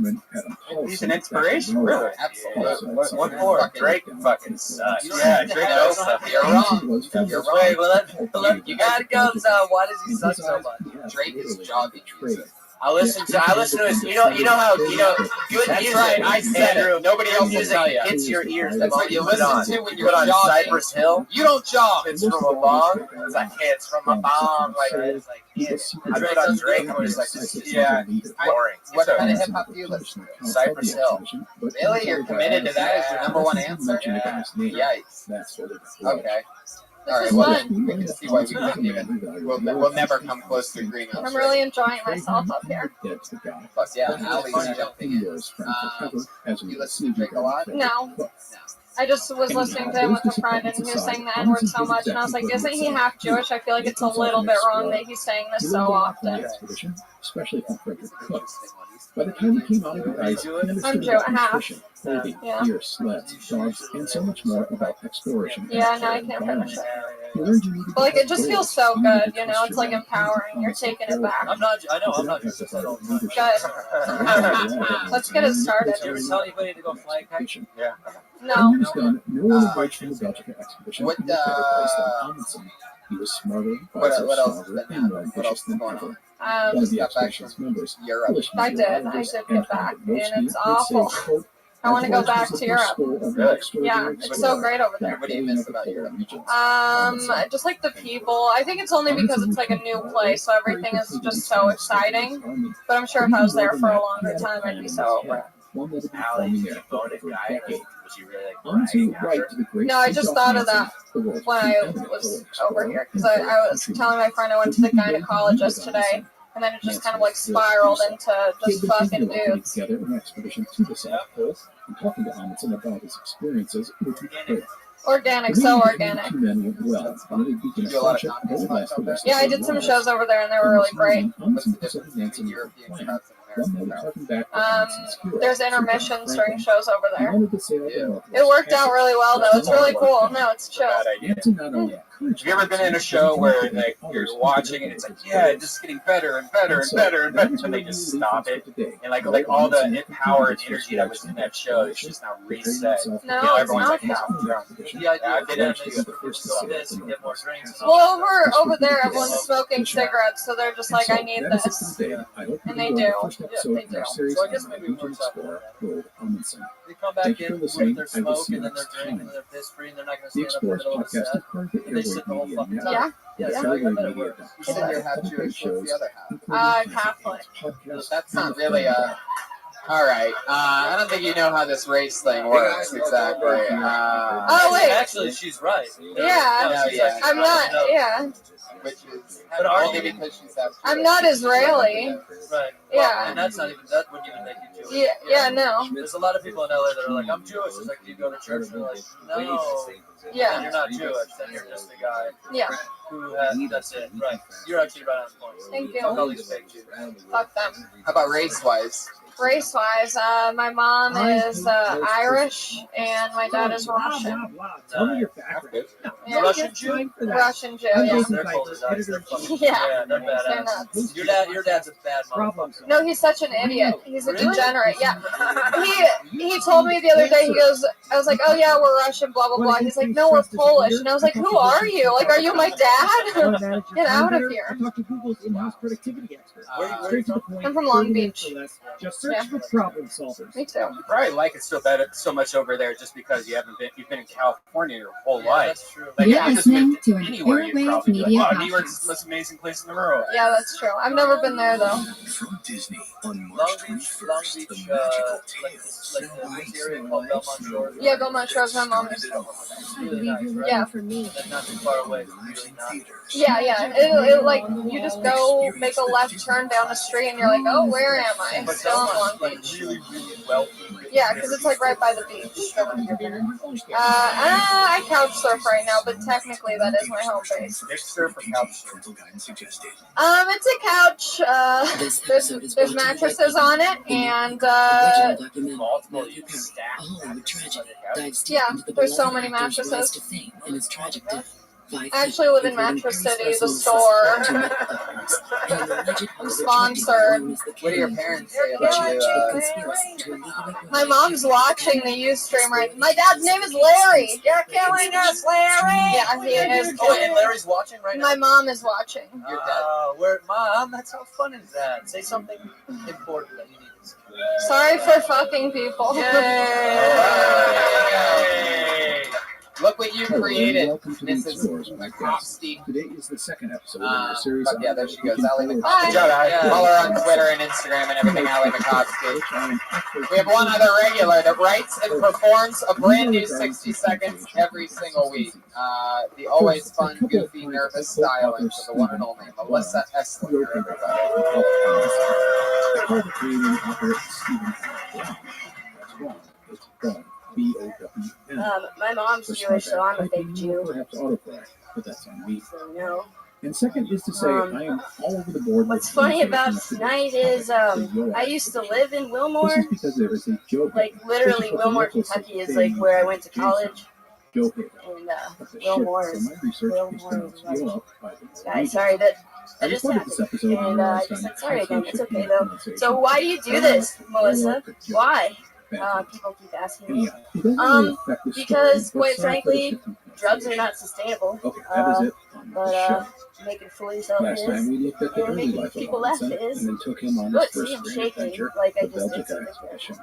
S9: He's an inspiration, really.
S3: Absolutely.
S9: What for? Drake fucking sucks.
S3: You don't
S9: Yeah,
S3: have to
S9: Drake
S3: know.
S9: does suck.
S3: You're wrong. You're wrong.
S12: Wait, well, you gotta go. Why does he suck so much?
S3: Drake is jogging music.
S18: I listen to his. You know how good
S3: That's
S18: music.
S3: right, I said it. Nobody else will
S18: music
S3: tell you.
S18: hits your ears.
S3: That's what you listen to when you're
S18: put on
S3: jogging.
S18: Cypress Hill.
S3: You don't jog.
S18: It's from a bong. It's like hits from a bong. Like it's like hits. I put on Drake. I'm just like, yeah, boring.
S3: What kind of hip hop do you listen to?
S18: Cypress Hill.
S3: Really? You're committed to that as your number one answer? Yikes. Okay. All right, well, we can see why we couldn't even. We'll never come close to agreeing on
S10: I'm really enjoying myself up here.
S3: Plus, yeah, Allie's jumping in. You listen to Drake a lot?
S10: No. I just was listening to him with a friend, and he was saying the N-word so much, and I was like, isn't he half Jewish? I feel like it's a little bit wrong that he's saying this so often.
S16: Especially from Frederick Cook. By the time he came out of the ice, he
S10: I'm
S16: understood
S10: Jew,
S16: about
S10: half.
S16: fishing, clothing, gear, sleds, dogs, and so much more about exploration.
S10: Yeah, no, I can't finish it.
S16: He learned you needed
S10: But like,
S16: to
S10: it just feels so good, you know? It's like empowering. You're taking it back.
S12: I'm not just at all.
S10: Good. Let's get it started.
S12: Did you ever tell anybody to go fly kite?
S9: Yeah.
S10: No.
S16: When he was done, no one invites from the Belgica expedition
S3: What,
S16: could be better placed than Amundsen. He was smarter, wiser,
S3: what else
S16: stronger, and more ambitious than ever. One of the
S3: got back
S16: expedition's members,
S3: Europe.
S10: I did get back, and it's awful. I want to go back to Europe. Yeah, it's so great over there.
S3: What do you miss about Europe?
S10: Just like the people. I think it's only because it's like a new place, so everything is just so exciting. But I'm sure if I was there for a longer time, I'd be so over it.
S16: One that had been
S18: Allie,
S16: forming
S18: you
S16: there
S18: a
S16: for
S18: bonus
S16: over a
S18: guy.
S16: decade.
S18: Was he really like
S16: Onto
S18: bragging
S16: right
S18: after?
S16: to the great
S10: No, I just thought of that when I was over here, because I was telling my friend I went to the gynecologist today, and then it just kind of like spiraled into just fucking dudes.
S16: Together an expedition to the South Pole and talking to Amundsen about his experiences would be great.
S10: Organic, so organic.
S16: Two men went well, and it had begun a friendship that would last the rest
S10: Yeah,
S16: of
S10: I
S16: their
S10: did some
S16: lives.
S10: shows over there, and they were really great.
S16: Amundsen presented Nancy with a plan. One night, talking back to Amundsen's hero,
S10: There's intermissions during shows over
S16: he
S10: there.
S16: wanted to sail the Northwest
S10: It worked out really well, though. It's really cool. No, it's chill.
S16: Nancy not only encouraged
S9: Have you ever been in a show where like you're watching and it's like, yeah, it's just getting better and better and better and better, and they just stop it, and like all the power and energy that was in that show is just now reset.
S10: No,
S9: You know,
S10: it's
S9: everyone's
S10: not
S9: like,
S10: though.
S12: The idea
S9: I've
S12: of
S9: been
S12: them
S9: in
S12: is to go this and get more drinks. And
S10: Well, over there, everyone's smoking cigarettes, so they're just like, I need this. And they do. They do.
S12: So I guess maybe it works out for them. They come back in with their smoke and then they're drinking and they're piss free and they're not going to
S16: The
S12: stand up in the
S16: Explorers
S12: middle of the
S16: podcast
S12: set.
S16: is part of the
S12: And they sit the whole
S16: Airway
S12: fucking
S16: Media
S12: time.
S10: Yeah.
S16: Network.
S10: Yeah.
S12: I bet it works.
S3: You said you're half Jewish. What's the other half?
S10: Catholic.
S3: That's not really a. All right. I don't think you know how this race thing works exactly.
S10: Oh, wait.
S12: Actually, she's right.
S10: Yeah.
S3: Yeah.
S10: I'm not, yeah.
S3: Which is
S12: But
S3: only because she's half Jewish.
S10: I'm not Israeli.
S12: Right.
S10: Yeah.
S12: And that's not even, that wouldn't even make you Jewish.
S10: Yeah, no.
S12: There's a lot of people in LA that are like, I'm Jewish. It's like, do you go to church? And they're like, no.
S10: Yeah.
S12: Then you're not Jewish. Then you're just a guy
S10: Yeah.
S12: who has, that's it. Right. You're actually right on point.
S10: Thank you.
S12: Fuck all these fake Jews.
S10: Fuck them.
S3: How about race-wise?
S10: Race-wise, my mom is Irish and my dad is Russian.
S16: Tell me your background.
S10: Yeah.
S12: Russian Jew?
S10: Russian Jew,
S12: Yeah,
S10: yeah.
S12: they're cold as ice. They're fucking,
S10: Yeah.
S12: they're
S10: They're
S12: badass.
S10: nuts.
S12: Your dad's a bad motherfucker.
S10: No, he's such an idiot. He's a degenerate. Yeah. He told me the other day, he goes, I was like, oh yeah, we're Russian, blah, blah, blah. He's like, no, we're Polish. And I was like, who are you? Like, are you my dad? Get out of here.
S16: I talked to Google's in-house productivity expert.
S12: Where are you from?
S10: I'm from Long Beach.
S16: Just search for problem solvers.
S10: Me too.
S9: You probably like it so much over there just because you've been in California your whole life.
S12: That's true.
S9: Like,
S20: You're
S9: if you just
S20: listening
S9: lived
S20: to an
S9: anywhere, you'd
S20: Airwave
S9: probably be
S20: Media
S9: like, wow, New York's
S20: podcast.
S9: the most amazing place in the world.
S10: Yeah, that's true. I've never been there though.
S16: From Disney on
S12: Long
S16: March
S12: Beach,
S16: 21st, the
S12: like
S16: magical
S12: the area called Belmont Shores.
S10: Yeah, Belmont Shores, my mom used to.
S12: Really nice, right?
S10: Yeah.
S12: And not too far away. Really nice.
S10: Yeah. It like you just go make a left turn down the street and you're like, oh, where am I?
S12: But
S10: Still in Long
S12: Belmont's like
S10: Beach.
S12: really, really wealthy.
S10: Yeah, because it's like right by the beach. I couch surf right now, but technically that is my home base.
S9: Dick surf or couch surf?
S10: It's a couch. There's mattresses on it, and
S9: Multiple you stack.
S10: yeah, there's so many mattresses. I actually live in Mattress City, the store. I'm sponsored.
S3: What do your parents say about you?
S10: My mom's watching the Ustream right. My dad's name is Larry.
S3: You're killing us, Larry!
S10: Yeah, he is.
S2: Oh, and Larry's watching right now?
S10: My mom is watching.
S2: Your dad.
S12: Where, Mom? That's how fun is that? Say something important that you need to say.
S10: Sorry for fucking people.
S3: Yay! Look what you created, Mrs. Hofstein.
S16: Today is the second episode of our series.
S3: Yeah, there she goes. Allie
S10: Bye.
S3: McCoskey. Follow her on Twitter and Instagram and everything, Allie McCoskey. We have one other regular that writes and performs a brand new 60 seconds every single week. The always fun, goofy, nervous styling for the one and only Melissa Esslinger, everybody.
S8: My mom's Jewish, so I'm a fake Jew.
S16: Perhaps autocorrect, but that's on me.
S8: So no.
S16: And second is to say I am all over the board.
S8: What's funny about tonight is I used to live in Wilmore.
S16: This is because there is a joke.
S8: Like literally, Wilmore, Kentucky is like where I went to college. And Wilmore is guys, sorry that just happened. And I just said sorry again. It's okay though. So why do you do this, Melissa? Why? People keep asking me. Because quite frankly, drugs are not sustainable. But making a fool of yourself is, and making people laugh is. Look, see, I'm shaking like I just did something.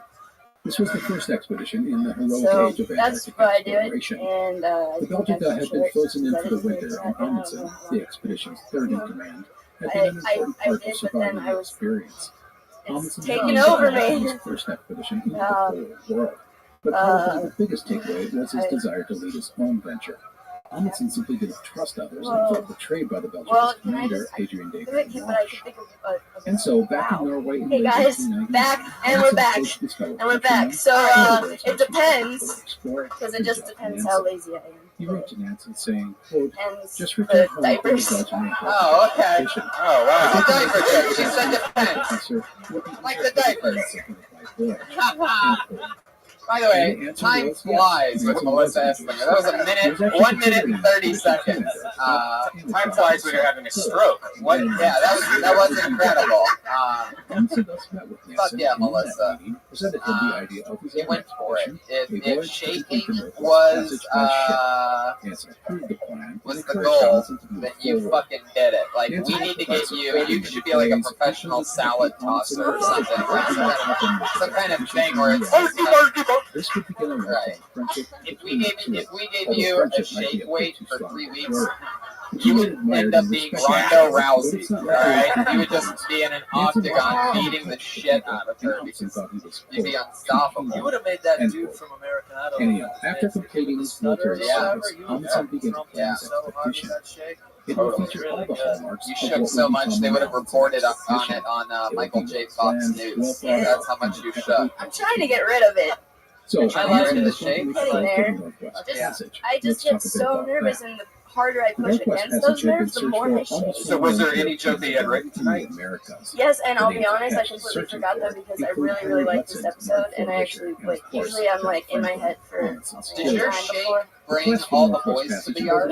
S16: This was the first expedition in the heroic
S8: So
S16: age of
S8: that's
S16: Antarctic
S8: why I do it,
S16: exploration.
S8: and
S16: The Belgica had been frozen in for the winter, and Amundsen, the expedition's third in command, had been an important part of surviving the experience.
S8: It's taken over me.
S16: His first expedition into the whole world. But probably the biggest takeaway was his desire to lead his own venture. Amundsen simply didn't trust others and felt betrayed by the Belgian commander, Adrian Day. And so, back in Norway in
S8: Hey
S16: late
S8: guys,
S16: 1990,
S8: back, and we're back,
S16: Amundsen
S8: and we're back. So it depends, because it just depends how lazy I am.
S16: He wrote to Nancy saying, quote,
S8: And
S16: just
S8: the
S16: return home from the
S8: diapers.
S16: Belgian Air Force
S3: Oh, okay.
S16: expedition.
S3: Oh, wow.
S16: The
S3: Diaper check. She said depends.
S16: Professor,
S3: Like the diapers.
S16: end quote.
S3: By the way, time flies with Melissa Esslinger. That was 1 minute and 30 seconds.
S9: Time flies when you're having a stroke.
S3: What? Yeah, that was incredible. Fuck yeah, Melissa. He went for it. If shaking was the goal, then you fucking did it. Like, we need to get you. You should be like a professional salad tosser or something. Like some kind of thing where it's right. If we gave you a shake weight for 3 weeks, you would end up being Ronda Rousey, alright? You would just be in an octagon beating the shit out of her because you'd be unstoppable.
S12: You would have made that dude from American Idol.
S16: Anyhow, after completing his military service, Amundsen began to plan his expedition. It will feature all the hallmarks
S3: You
S16: of
S3: shook
S16: what
S3: so
S16: would
S3: much
S16: become
S3: they would have
S16: Amundsen's
S3: reported on
S16: expedition.
S3: it on Michael J. Fox News.
S8: Yeah.
S3: That's how much you shook.
S8: I'm trying to get rid of it.
S16: So,
S3: I like the shake.
S8: Getting there. I just get so nervous, and the harder I push against those nerves, the more I shake.
S9: So was there any joke that you had written tonight?
S8: Yes, and I'll be honest, I completely forgot that because I really, really like this episode, and I actually, like, usually I'm, like, in my head for
S3: Did your shake bring all the boys to the yard?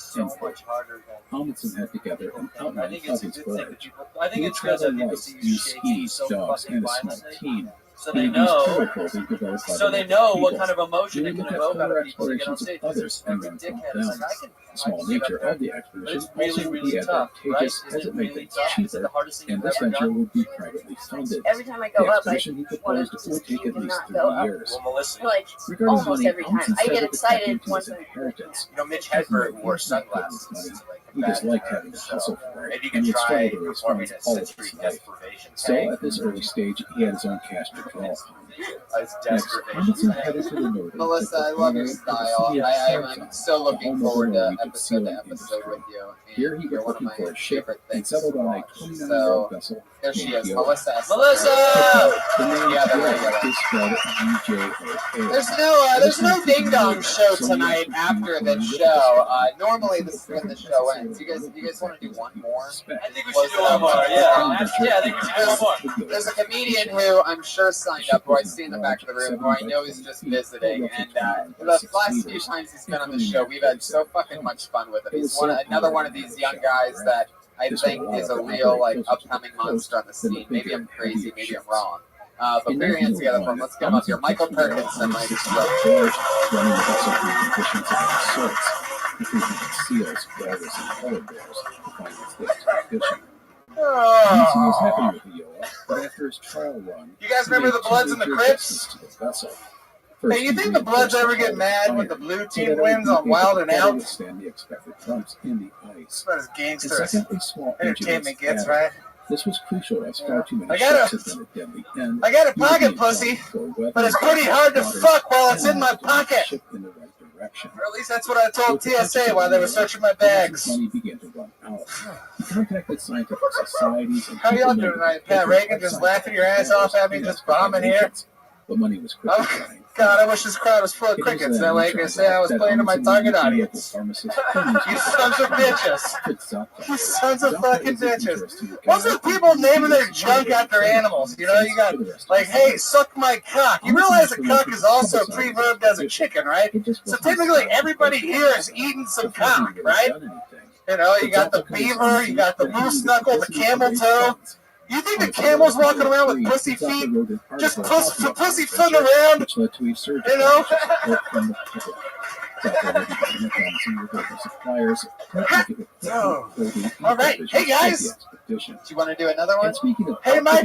S12: so much harder than
S16: Helmets had together an
S12: I
S16: outline
S12: think
S16: of
S12: it's a
S16: his
S12: good thing.
S16: gorge.
S12: I think
S16: He
S12: it's good
S16: traveled
S12: that people
S16: lights,
S12: see you
S16: used
S12: shaking
S16: skis,
S12: so
S16: dogs,
S12: fucking
S16: and a small
S12: violently.
S16: team.
S12: So they know. So they know what kind of emotion it can evoke out of people to get on stage. Because there's every dickhead is like,
S16: The small nature of the expedition
S12: but it's really,
S16: also would
S12: really
S16: be
S12: tough, right?
S16: advantageous
S12: Is
S16: as
S12: it
S16: it made
S12: really
S16: things
S12: tough? Is it
S16: cheaper,
S12: the hardest thing
S16: and
S12: you've
S16: this
S12: ever
S16: venture
S12: done?
S16: would be privately funded.
S8: Every time I
S16: The
S8: go up, I
S16: expedition he
S8: want
S16: proposed
S8: to
S16: would take at least
S8: not
S16: 3
S8: go up.
S16: years.
S2: Well, Melissa,
S8: Like
S16: Regarding
S8: almost
S16: money,
S8: every time.
S16: Thompson
S8: I
S16: said
S8: get
S16: that the
S8: excited
S16: technique is
S8: once
S16: his
S8: I.
S16: inheritance.
S2: you know, Mitch Hedberg wore sunglasses.
S16: He just liked having to hustle for it,
S2: Maybe you
S16: and
S2: can
S16: he had
S2: try
S16: struggled to raise
S2: performing
S16: funds
S2: a
S16: all of
S2: sensory
S16: his life.
S2: deprivation
S16: So,
S2: tank.
S16: at this early stage, he had his own cash to draw upon.
S2: It's
S16: Next,
S2: deprivation
S16: Thompson
S2: tank.
S16: headed to the north.
S3: Melissa, I love your style. I'm so looking forward to episode to episode with you.
S16: Here he
S3: You're
S16: was
S3: one of
S16: looking
S3: my
S16: for a ship
S3: favorite
S16: and
S3: things
S16: settled
S3: to
S16: on a
S3: watch.
S16: 29-year-old vessel.
S3: There she
S16: named
S3: is,
S16: Yola.
S3: Melissa.
S12: Melissa!
S16: The name
S3: Yeah, there
S16: Yola
S3: we go.
S16: is spelled G-J-O-A.
S3: There's no ding dong show tonight after the show. Normally this is when the show ends. You guys want to do one more?
S12: I think we should do one more. Yeah, yeah, I think we should do one more.
S3: There's a comedian who I'm sure signed up, who I see in the back of the room, who I know is just visiting, and the last few times he's been on the show, we've had so fucking much fun with him. He's another one of these young guys that I think is a real upcoming monster on the scene. Maybe I'm crazy, maybe I'm wrong. But put your hands together for him. Let's get him up here. Michael Perkinson, ladies and gentlemen.
S16: Running the vessel through conditions of all sorts, including seals, walrus, and polar bears, to find its the expedition. Thompson was happy with the Yola, but after his trial run,
S14: You guys remember the Bloods and the Crips? Hey, you think the Bloods ever get mad when the blue team wins on Wild and Out?
S16: Withstand the expected bumps in the ice.
S14: That's what his gangster
S16: small
S14: entertainment gets, right?
S16: This was crucial as far too many
S14: I got
S16: ships had been at deadly end.
S14: I got a pocket pussy, but it's pretty hard to fuck while it's in my pocket.
S16: In the right direction.
S14: Or at least that's what I told TSA while they were searching my bags.
S16: Money began to run out. He contacted scientific societies and
S14: How y'all doing tonight? Pat Reagan just laughing your ass off at me, just bombing here?
S16: But money was quickly running.
S14: God, I wish this crowd was full of crickets. That way I could say I was playing to my target audience. You sons of bitches. You sons of fucking bitches. What's with people naming their junk after animals? You know, you got, like, hey, suck my cock. You realize a cock is also pre-verbed as a chicken, right? So technically everybody here is eating some cock, right? You know, you got the beaver, you got the moose knuckle, the camel toe. You think the camel's walking around with pussy feet? Just pussy footing around? You know? All right. Hey, guys.
S3: Do you want to do another one?
S14: Hey, Mike.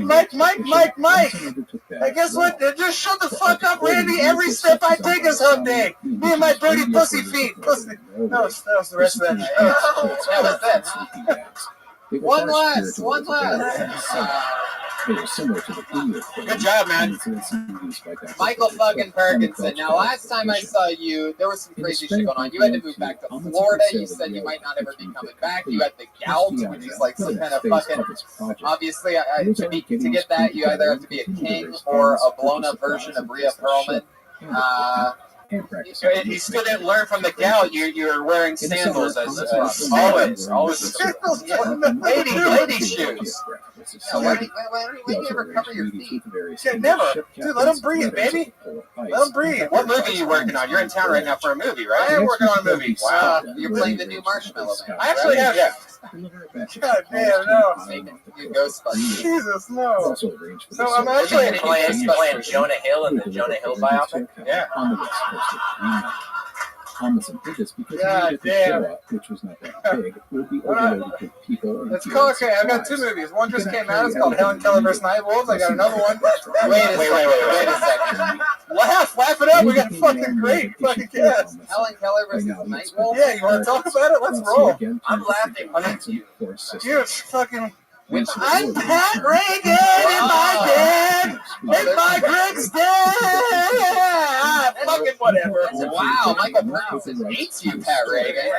S14: Hey, guess what? Just shut the fuck up, Randy. Every step I take is hump day. Me and my dirty pussy feet. Pussy. That was the rest of that shit.
S3: That was it. One last.
S16: Good
S3: job, man. Michael fucking Perkinson. Now, last time I saw you, there was some crazy shit going on. You had to move back to Florida. You said you might not ever be coming back. You had the gout, which is like some kind of fucking. Obviously, to get that, you either have to be a king or a blown up version of Rhea Perlman.
S9: You still didn't learn from the gout. You're wearing sandals as always. Lady shoes.
S3: Yeah, why don't you ever cover your feet?
S14: Yeah, never. Dude, let him breathe, baby. Let him breathe.
S9: What movie are you working on? You're in town right now for a movie, right?
S14: I am working on a movie.
S3: Wow. You're playing the new Marshmallow Man.
S14: I actually have.
S9: Yeah.
S14: God damn, no.
S3: You Ghostbusters.
S14: Jesus, no.
S6: So
S14: I'm actually
S6: playing Jonah Hill in the Jonah Hill biopic.
S14: Yeah.
S16: On the west coast of Greenland. Thomas and did this because
S14: God
S16: he needed the
S14: damn.
S16: show up, which was not that big, would be overloaded with people. And
S14: It's cool. Okay, I've got two movies. One just came out. It's called Helen Keller vs. Nightwolves. I got another one.
S3: Wait a second.
S14: Laugh it up. We got fucking great fucking cast.
S3: Helen Keller versus Nightwolf?
S14: Yeah, you want to talk about it? Let's roll.
S3: I'm laughing with you.
S14: Dude, fucking. I'm Pat Reagan in my bed. In my Greg's dead. Fucking whatever.
S3: Wow, Michael Perkinson hates you, Pat Reagan.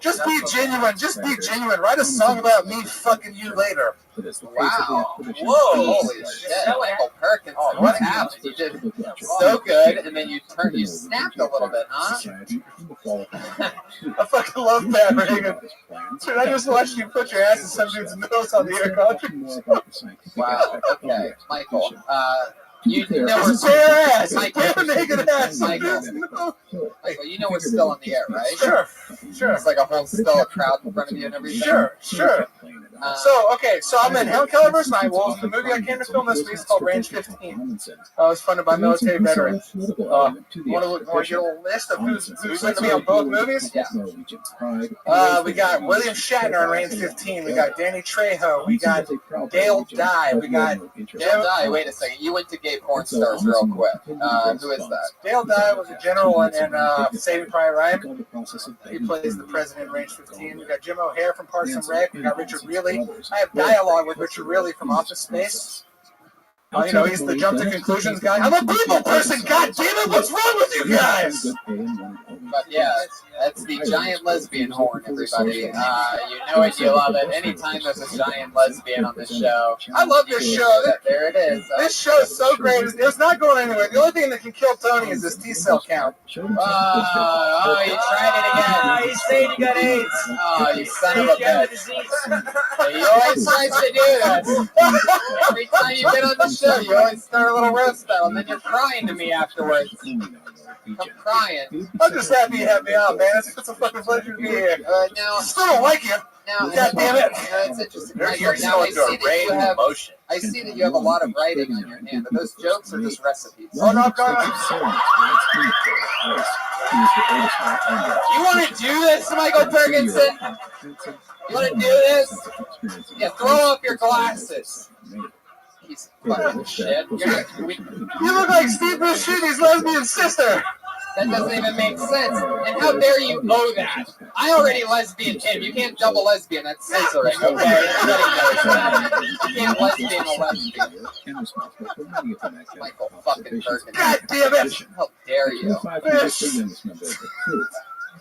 S14: Just be genuine. Just be genuine. Write a song about me fucking you later.
S3: Wow. Whoa. Holy shit. Michael Perkinson. What happened? You did so good, and then you snapped a little bit, huh?
S14: I fucking love Pat Reagan. Dude, I just watched you put your ass in some dude's nose on the air contract.
S3: Wow. Okay. Michael, You know
S5: That's
S3: we're
S5: a bare ass.
S3: Michael,
S5: Bare naked ass.
S3: Michael, you know we're still on the air, right?
S5: Sure.
S3: It's like a whole still a crowd in front of you and everything.
S5: Sure. So I'm in Hellkeller vs. Nightwolves. The movie I came to film this week is called Range 15. It's funded by military veterans. Want to get a little list of who's going to be on both movies?
S3: Yeah.
S5: We got William Shatner in Range 15. We got Danny Trejo. We got Dale Dye. We got
S3: Dale Dye. Wait a second. You went to gay porn stars real quick. Who is that?
S5: Dale Dye was a general in Saving Private Ryan. He plays the president in Range 15. We got Jim O'Hare from Parks and Rec. We got Richard Reilly. I have dialogue with Richard Reilly from Office Space. You know, he's the jump to conclusions guy. I'm a people person, god damn it, what's wrong with you guys?
S3: But yeah, that's the giant lesbian horn, everybody. You know it, you love it. Anytime there's a giant lesbian on this show.
S5: I love this show.
S3: There it is.
S5: This show is so great. It's not going anywhere. The only thing that can kill Tony is this T-cell count.
S3: Oh, you tried it again.
S12: He's saying you got AIDS.
S3: Oh, you son of a bitch. You always tries to do this. Every time you get on the show, you always start a little roast battle, and then you're crying to me afterwards. I'm crying.
S5: I'm just happy you have me on, man. It's a fucking pleasure to be here.
S3: Now,
S5: still don't like you.
S3: Now,
S5: God damn it.
S3: It's interesting. Now, I see that you have a lot of writing on your hand. Are those jokes or just recipes?
S5: Oh, no,
S3: You want to do this, Michael Ferguson? You want to do this? Yeah, throw up your glasses. He's fucking shit.
S5: You look like Steve Buscemi's lesbian sister.
S3: That doesn't even make sense. And how dare you owe that? I already lesbian him. You can't double lesbian. That's censoring, okay? Everybody knows that. You can't lesbian a lesbian. Michael fucking Ferguson.
S5: God damn it!
S3: How dare you?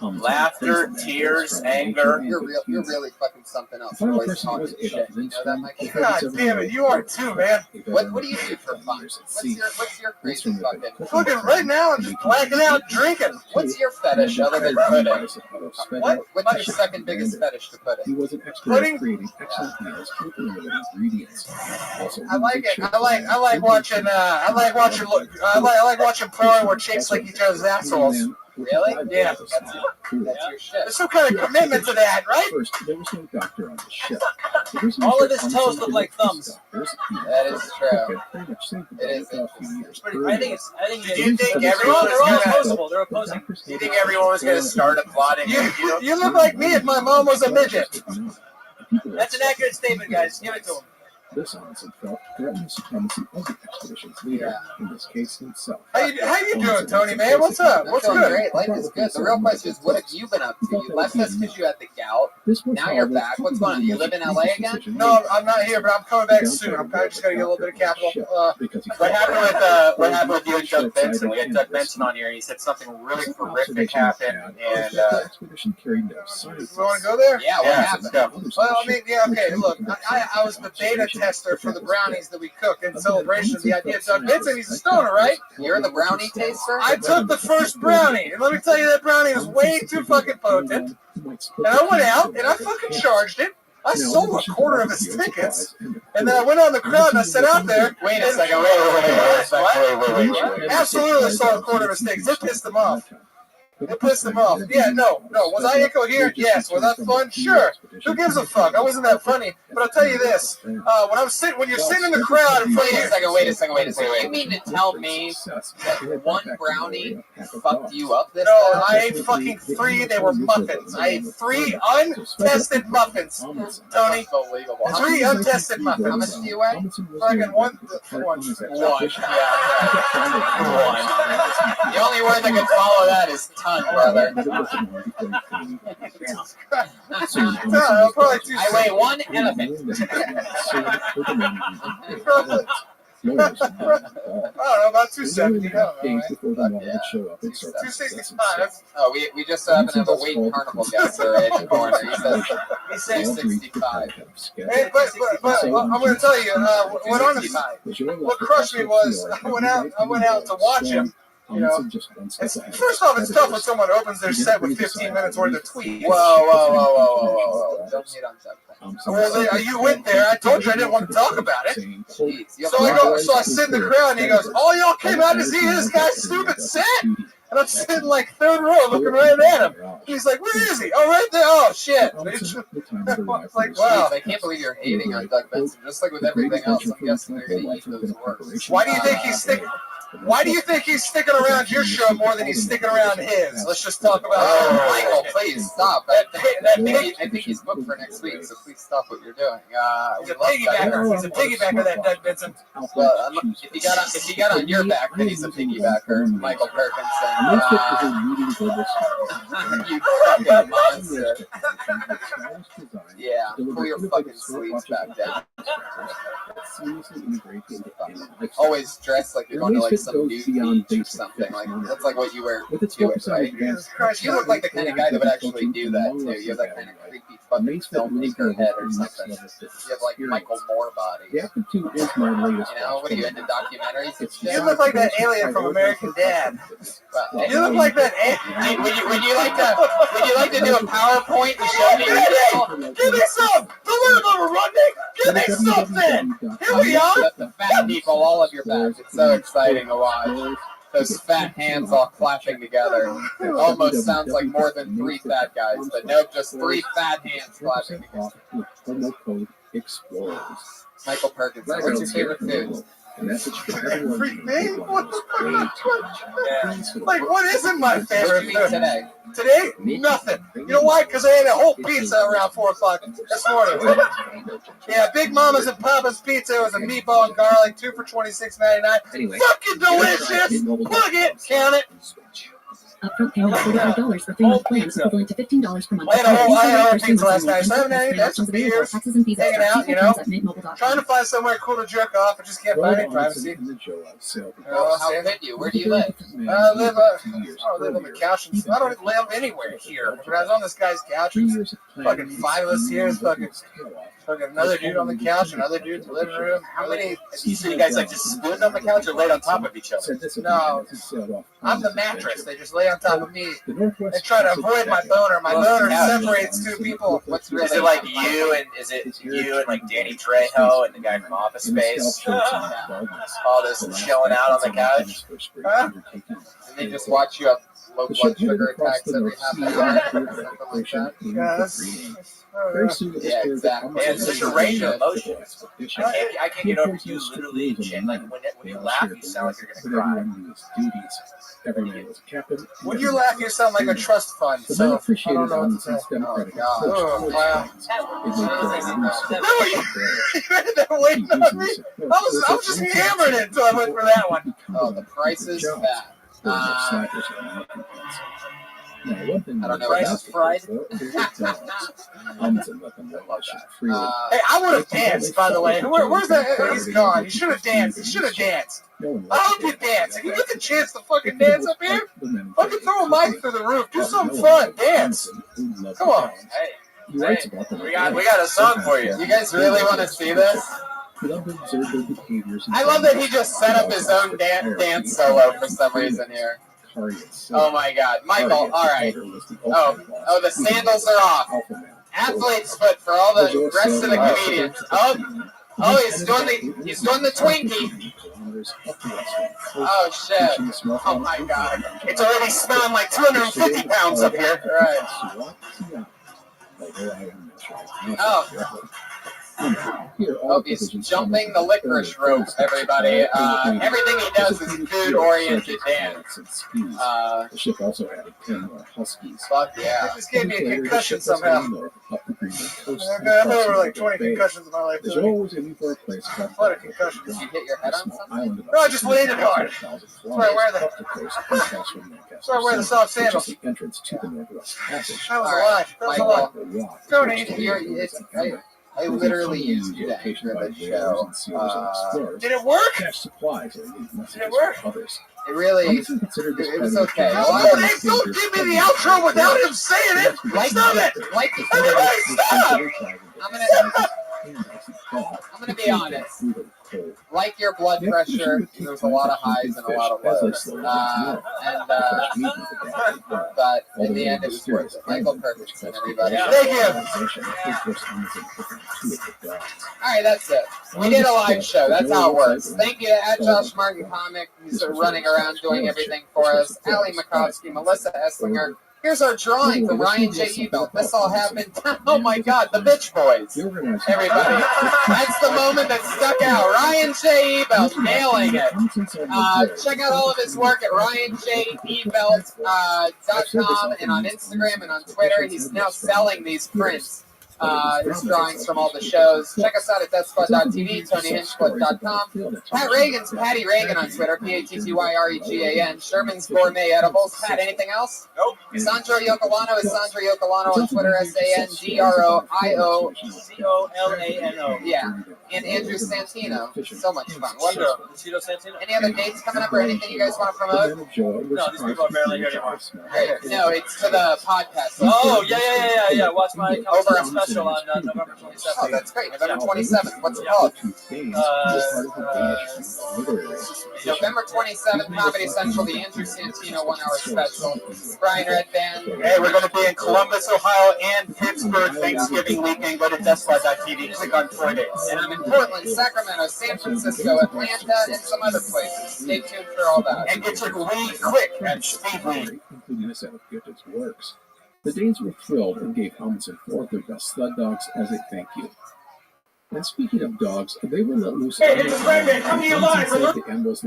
S6: Laughter, tears, anger.
S3: You're really fucking something else. You're always talking shit. You know that, Michael?
S5: God damn it, you are too, man.
S3: What do you do for fun? What's your crazy fucking?
S5: Fucking right now, I'm just blacking out drinking.
S3: What's your fetish other than pudding? What's your second biggest fetish to pudding?
S5: Pudding? I like it. I like watching porn where chicks like each other's assholes.
S3: Really?
S5: Yeah.
S3: That's your shit.
S5: There's some kind of commitment to that, right?
S12: All of his toes look like thumbs.
S3: That is true. It is.
S12: I think
S5: Do you think everyone
S12: they're all opposable. They're opposing.
S6: Do you think everyone was going to start applauding?
S5: You look like me if my mom was a midget.
S12: That's an accurate statement, guys. Give it to him.
S16: This Amundsen felt threatened the supremacy of the expedition's leader, in this case himself.
S5: How you doing, Tony, man? What's up? What's
S3: I'm
S5: good?
S3: feeling great. Life is good. The real question is, what have you been up to? You left us because you had the gout. Now you're back. What's going on? You live in LA again?
S5: No, I'm not here, but I'm coming back soon. I just got to get a little bit of capital.
S9: What happened with you and Doug Benson? We had Doug Benson on here, and he said something really horrific happened. And
S16: we
S5: want to go there?
S3: Yeah, what happened?
S5: Well, I mean, yeah, okay. Look, I was the beta tester for the brownies that we cook in celebration of the idea of Doug Benson. He's a stoner, right?
S3: You're the brownie taster?
S5: I took the first brownie, and let me tell you, that brownie was way too fucking potent. And I went out, and I fucking charged it. I sold a quarter of his tickets, and then I went on the crowd, and I sat out there.
S3: Wait a second. Wait.
S5: Absolutely sold a quarter of his tickets. It pissed them off. It pissed them off. Yeah, no. Was I incoherent? Yes. Was that fun? Sure. Who gives a fuck? I wasn't that funny. But I'll tell you this: when you're sitting in the crowd in front of you.
S3: Wait a second. You mean to tell me that one brownie fucked you up this
S5: No,
S3: time?
S5: I ate fucking 3. They were muffins. I ate 3 untested muffins, Tony.
S3: Unbelievable.
S5: 3 untested muffins.
S3: How much do you weigh?
S5: Fucking one.
S3: The only word that can follow that is ton, brother.
S5: Probably
S3: I weigh 1 elephant.
S5: I don't know, about 270. I don't know,
S16: right?
S5: 265.
S3: Oh, we just happen to have a weight carnival guest in the corner. He says 265.
S5: Hey, but I'm going to tell you, what crushed me was I went out to watch him.
S7: You know, first off, it's tough when someone opens their set with 15 minutes worth of tweets.
S3: Whoa. Don't hate on that.
S7: Well, you went there. I told you I didn't want to talk about it. So I sit in the crowd, and he goes, "Oh, y'all came out to see this guy's stupid set." And I'm sitting like third row, looking right at him. He's like, "Where is he? Oh, right there. Oh, shit." It's like, wow.
S3: I can't believe you're hating on Doug Benson. Just like with everything else, I'm guessing they're going to use those words.
S7: Why do you think he's sticking around your show more than he's sticking around his? Let's just talk about that.
S3: Michael, please stop. I think he's booked for next week, so please stop what you're doing.
S7: He's a piggybacker. He's a piggybacker, that Doug Benson.
S3: Well, if he got on your back, then he's a piggybacker. Michael Perkinson. You fucking monster. Yeah, pull your fucking sleeves back down. Always dressed like you're going to like some nude beach or something. Like that's like what you wear to it, right? Jesus Christ, you look like the kind of guy that would actually do that too. You have that kind of creepy fucking filmmaker head or something. You have like Michael Moore body. You know, what are you into documentaries and shit?
S7: You look like that alien from American Dad.
S3: Well,
S7: you look like that.
S3: Would you like to do a PowerPoint to show me?
S7: Give me some. Don't let him overrun me. Give me something. Here we are.
S3: The fat people all of your back. It's so exciting to watch. Those fat hands all clapping together. It almost sounds like more than 3 fat guys, but nope, just 3 fat hands clapping together. Michael Perkins, what's your favorite food?
S7: Like, what isn't my favorite food
S3: today?
S7: Today? Nothing. You know why? Because I ate a whole pizza around 4 o'clock this morning. Yeah, Big Mama's and Papa's Pizza was a meatball and garlic, 2 for $26.99. Fucking delicious! Plug it, count it.
S20: Upfront payment $45 for 3-month plans equivalent to $15 per month.
S7: I had a whole pizza last night. So I had some beers, hanging out, you know, trying to find somewhere cool to jerk off. I just can't find any privacy.
S3: How fit you? Where do you live?
S7: I live on the couch. I don't live anywhere here. When I was on this guy's couch, fucking 5 of us here, fucking another dude on the couch, another dude in the living room.
S3: How many? So you guys like just split on the couch or laid on top of each other?
S7: No, I'm the mattress. They just lay on top of me. They try to avoid my boner. My boner separates 2 people.
S6: Is it like you and like Danny Trejo and the guy from Office Space? All just chilling out on the couch?
S3: And they just watch you have low blood sugar attacks every half an hour or something like that.
S7: Yeah,
S3: exactly.
S6: Man, it's such a range of emotions. I can't get over you literally, like when you laugh, you sound like you're gonna cry.
S7: When you laugh, you sound like a trust fund. So I don't know what to say. Oh God! Oh wow! No, you waiting on me. I was just hammering it until I went for that one.
S3: Oh, the price is fat. I don't know.
S7: Price is fried. Hey, I would have danced, by the way. Where's that? He's gone. He should have danced. I hope you dance. If you get the chance to fucking dance up here, fucking throw a mic through the roof. Do something fun. Dance. Come on.
S6: Hey, we got a song for you.
S3: You guys really want to see this? I love that he just set up his own dance solo for some reason here. Oh my God, Michael! All right. Oh, the sandals are off. Athlete's foot for all the rest of the comedians. Oh, he's doing the Twinkie. Oh shit! Oh my God!
S7: It's already smelling like 250 pounds up here.
S3: All right. Oh, he's jumping the licorice rope, everybody. Everything he does is food-oriented dance.
S16: The ship also added 10 more Huskies.
S3: Fuck yeah.
S7: This gave me a concussion somehow. I've had over like 20 concussions in my life.
S16: There's always a need for a place.
S7: A lot of concussions.
S3: Did you hit your head on something?
S7: No, I just landed hard. That's why I wear the soft sandals.
S16: The entrance to the Northwest Passage.
S7: That was a lot.
S3: Tony, I literally used you for the show.
S7: Did it work?
S16: Cash supplies
S7: Did it work?
S16: Others.
S3: It really, it was okay.
S7: Don't give me the outro without him saying it. Stop it! Everybody stop!
S3: I'm gonna be honest. like your blood pressure, there's a lot of highs and a lot of lows. But in the end, it was worth it. Michael Perkins, everybody. Thank you. All right, that's it. We did a live show. That's how it works. Thank you to Josh Martin Comic. He's running around doing everything for us. Ali Makovsky, Melissa Esslinger. Here's our drawing from Ryan J. Ebelt. This all happened. Oh my God, the Bitch Boys. Everybody. That's the moment that stuck out. Ryan J. Ebelt nailing it. Check out all of his work at ryanjebelt.com and on Instagram and on Twitter. He's now selling these prints. His drawings from all the shows. Check us out at deathsquad.tv, TonyHinchcliffe.com. Pat Reagan's Patty Reagan on Twitter, PATTYREGAN. Sherman's Gourmet Edibles. Pat, anything else? Nope. Sandro Yocolano is Sandro Yocolano on Twitter, SANDROIOCOLANO. Yeah. And Andrew Santino. So much fun. Wonderful. Any other dates coming up or anything you guys want to promote?
S12: No, these people are barely here anymore.
S3: Great. No, it's for the podcast.
S12: Oh, yeah. Watch my
S3: Over a
S12: special on November 27th.
S3: Oh, that's great. November 27th. What's it called? November 27th, Comedy Central, the Andrew Santino 1 hour special. Brian Redband.
S9: Hey, we're going to be in Columbus, Ohio, and Pittsburgh Thanksgiving weekend. Go to deathsquad.tv. Click on tour dates.
S3: And I'm in Portland, Sacramento, San Francisco, Atlanta, and some other places. Stay tuned for all that.
S9: And get your weed quick at Speedweed.
S16: Including this out of Goethe's works. The Danes were thrilled and gave Amundsen 4 of their best sled dogs as a thank you. And speaking of dogs, they were let loose.
S21: Hey, this is Rabbi coming to you live from the Famous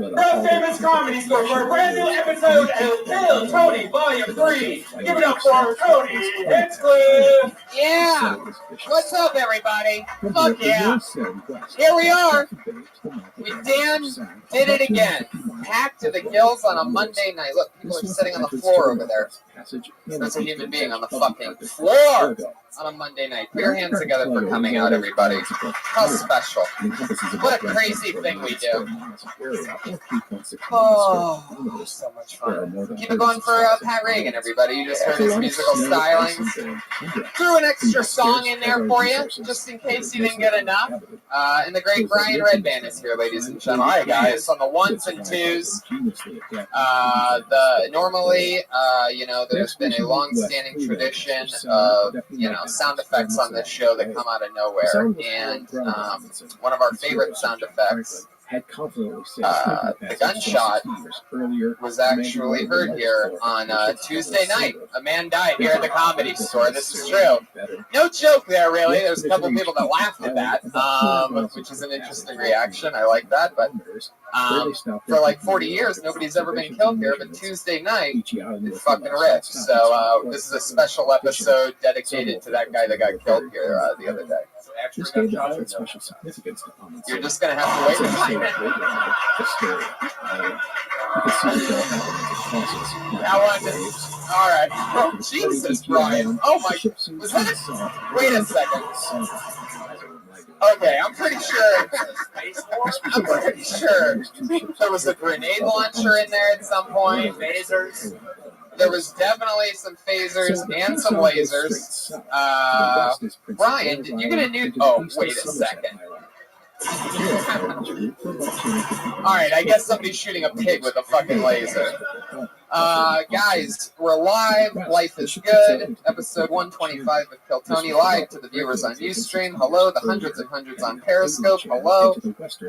S21: Comedy Store for a brand new episode of Kill Tony Volume 3. Give it up for Tony Hinchcliffe.
S3: Yeah. What's up, everybody? Fuck yeah. Here we are. We damn did it again. Packed to the gills on a Monday night. Look, people are sitting on the floor over there. There's a human being on the fucking floor on a Monday night. Put your hands together for coming out, everybody. How special. What a crazy thing we do. Oh, so much fun. Keep it going for Pat Reagan, everybody. You just heard his musical stylings. Threw an extra song in there for you, just in case you didn't get enough. And the great Brian Redband is here, ladies and gentlemen. Hi, guys. On the ones and twos. Normally, there's been a long-standing tradition of, sound effects on this show that come out of nowhere. And one of our favorite sound effects, the gunshot, was actually heard here on Tuesday night. A man died here at the Comedy Store. This is true. No joke there, really. There's a couple of people that laughed at that, which is an interesting reaction. I like that. But for like 40 years, nobody's ever been killed here. But Tuesday night, it fucking ripped. So this is a special episode dedicated to that guy that got killed here the other day.
S16: This gave the highlight special significance to Amundsen.
S3: You're just going to have to wait a minute. That one. All right. Oh, Jesus, Brian. Oh, my. Was that a... Wait a second. Okay, I'm pretty sure there was a grenade launcher in there at some point. Phasers. There was definitely some phasers and some lasers. Brian, did you get a new... Oh, wait a second. Alright, I guess somebody's shooting a pig with a fucking laser. Guys, we're live. Life is good. Episode 125 of Kill Tony live to the viewers on Ustream. Hello, the hundreds and hundreds on Periscope. Hello.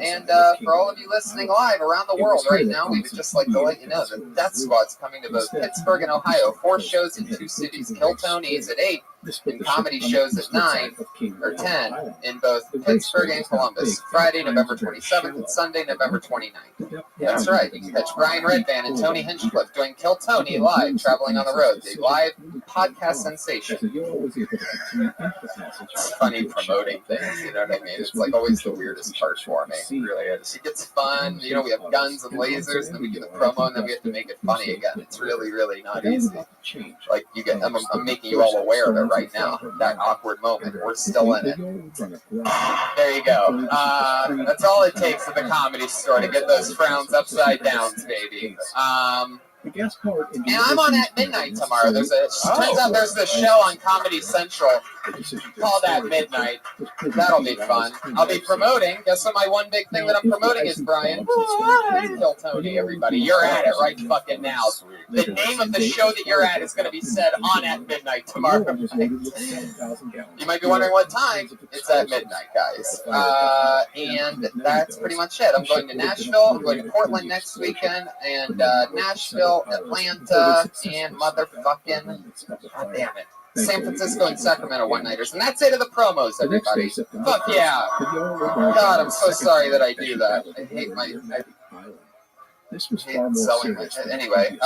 S3: And for all of you listening live around the world right now, we would just like to let you know that Death Squad's coming to both Pittsburgh and Ohio. 4 shows in 2 cities. Kill Tony's at 8. And comedy shows at 9 or 10 in both Pittsburgh and Columbus. Friday, November 27th and Sunday, November 29th. That's right. You can catch Brian Redband and Tony Hinchcliffe doing Kill Tony live, traveling on the road. A live podcast sensation. It's funny promoting things, you know what I mean? It's like always the weirdest part for me. It really is. It gets fun. We have guns and lasers, and then we do the promo, and then we have to make it funny again. It's really, really not easy. Like, I'm making you all aware of it right now. That awkward moment. We're still in it. There you go. That's all it takes at the Comedy Store to get those frowns upside down, baby. And I'm on at midnight tomorrow. Turns out there's this show on Comedy Central Call that midnight. That'll be fun. I'll be promoting. Guess what? My one big thing that I'm promoting is Brian. Kill Tony, everybody. You're at it right fucking now. The name of the show that you're at is going to be said on at midnight tomorrow night. You might be wondering what time. It's at midnight, guys. And that's pretty much it. I'm going to Nashville. I'm going to Portland next weekend. And Nashville, Atlanta, and motherfucking, god damn it, San Francisco and Sacramento one-nighters. And that's it of the promos, everybody. Fuck yeah. God, I'm so sorry that I do that. I hate my...
S16: This was far more serious.
S3: Anyway,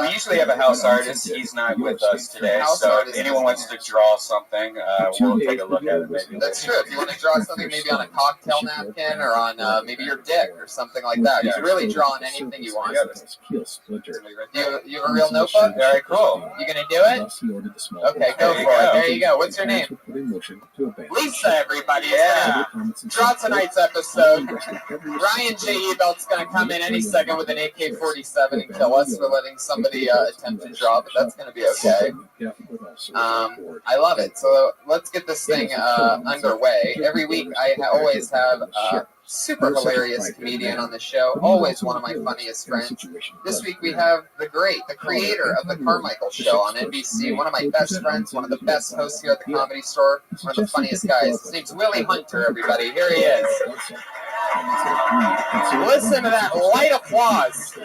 S9: we usually have a house artist. He's not with us today, so if anyone wants to draw something, we'll take a look at it. Maybe
S3: that's true. If you want to draw something, maybe on a cocktail napkin or on maybe your dick or something like that, you can really draw on anything you want. You have a real notebook?
S9: Very cool.
S3: You gonna do it? Okay, go for it. There you go. What's your name? Lisa, everybody. Yeah. Draw tonight's episode. Ryan J. Ebelt's gonna come in any second with an AK-47 and kill us for letting somebody attempt to draw, but that's going to be okay. I love it. So let's get this thing underway. Every week I always have a super hilarious comedian on the show, always one of my funniest friends. This week we have the creator of The Carmichael Show on NBC, one of my best friends, one of the best hosts here at the Comedy Store, one of the funniest guys. His name's Willie Hunter, everybody. Here he is. Listen to that light applause.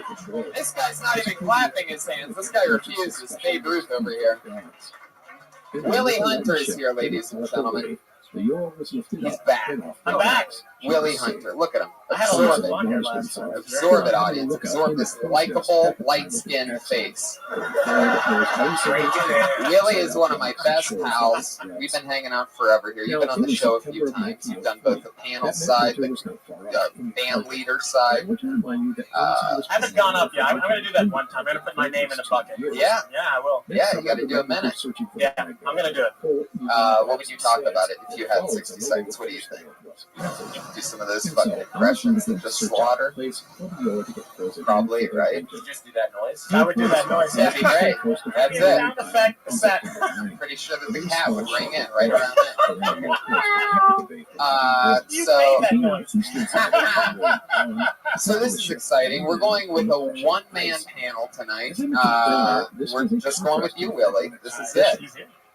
S3: This guy's not even clapping his hands. This guy refuses. Babe Ruth over here. Willie Hunter is here, ladies and gentlemen. He's back. I'm back. Willie Hunter. Look at him. Absorb it. Absorb it, audience. Absorb this likable, light-skinned face. Willie is one of my best pals. We've been hanging out forever here. You've been on the show a few times. You've done both the panel side, the band leader side.
S11: I haven't gone up yet. I'm going to do that one time. I'm going to put my name in a bucket.
S3: Yeah?
S11: Yeah, I will.
S3: Yeah, you got to do a minute.
S11: Yeah, I'm going to do it.
S3: What would you talk about it if you had 60 seconds? What do you think? Do some of those fucking impressions that just slaughter? Probably, right?
S11: You just do that noise? I would do that noise.
S3: That'd be great. That's it.
S11: Sound effect, the set.
S3: Pretty sure that the cat would ring in right around then. So this is exciting. We're going with a one-man panel tonight. We're just going with you, Willie. This is it.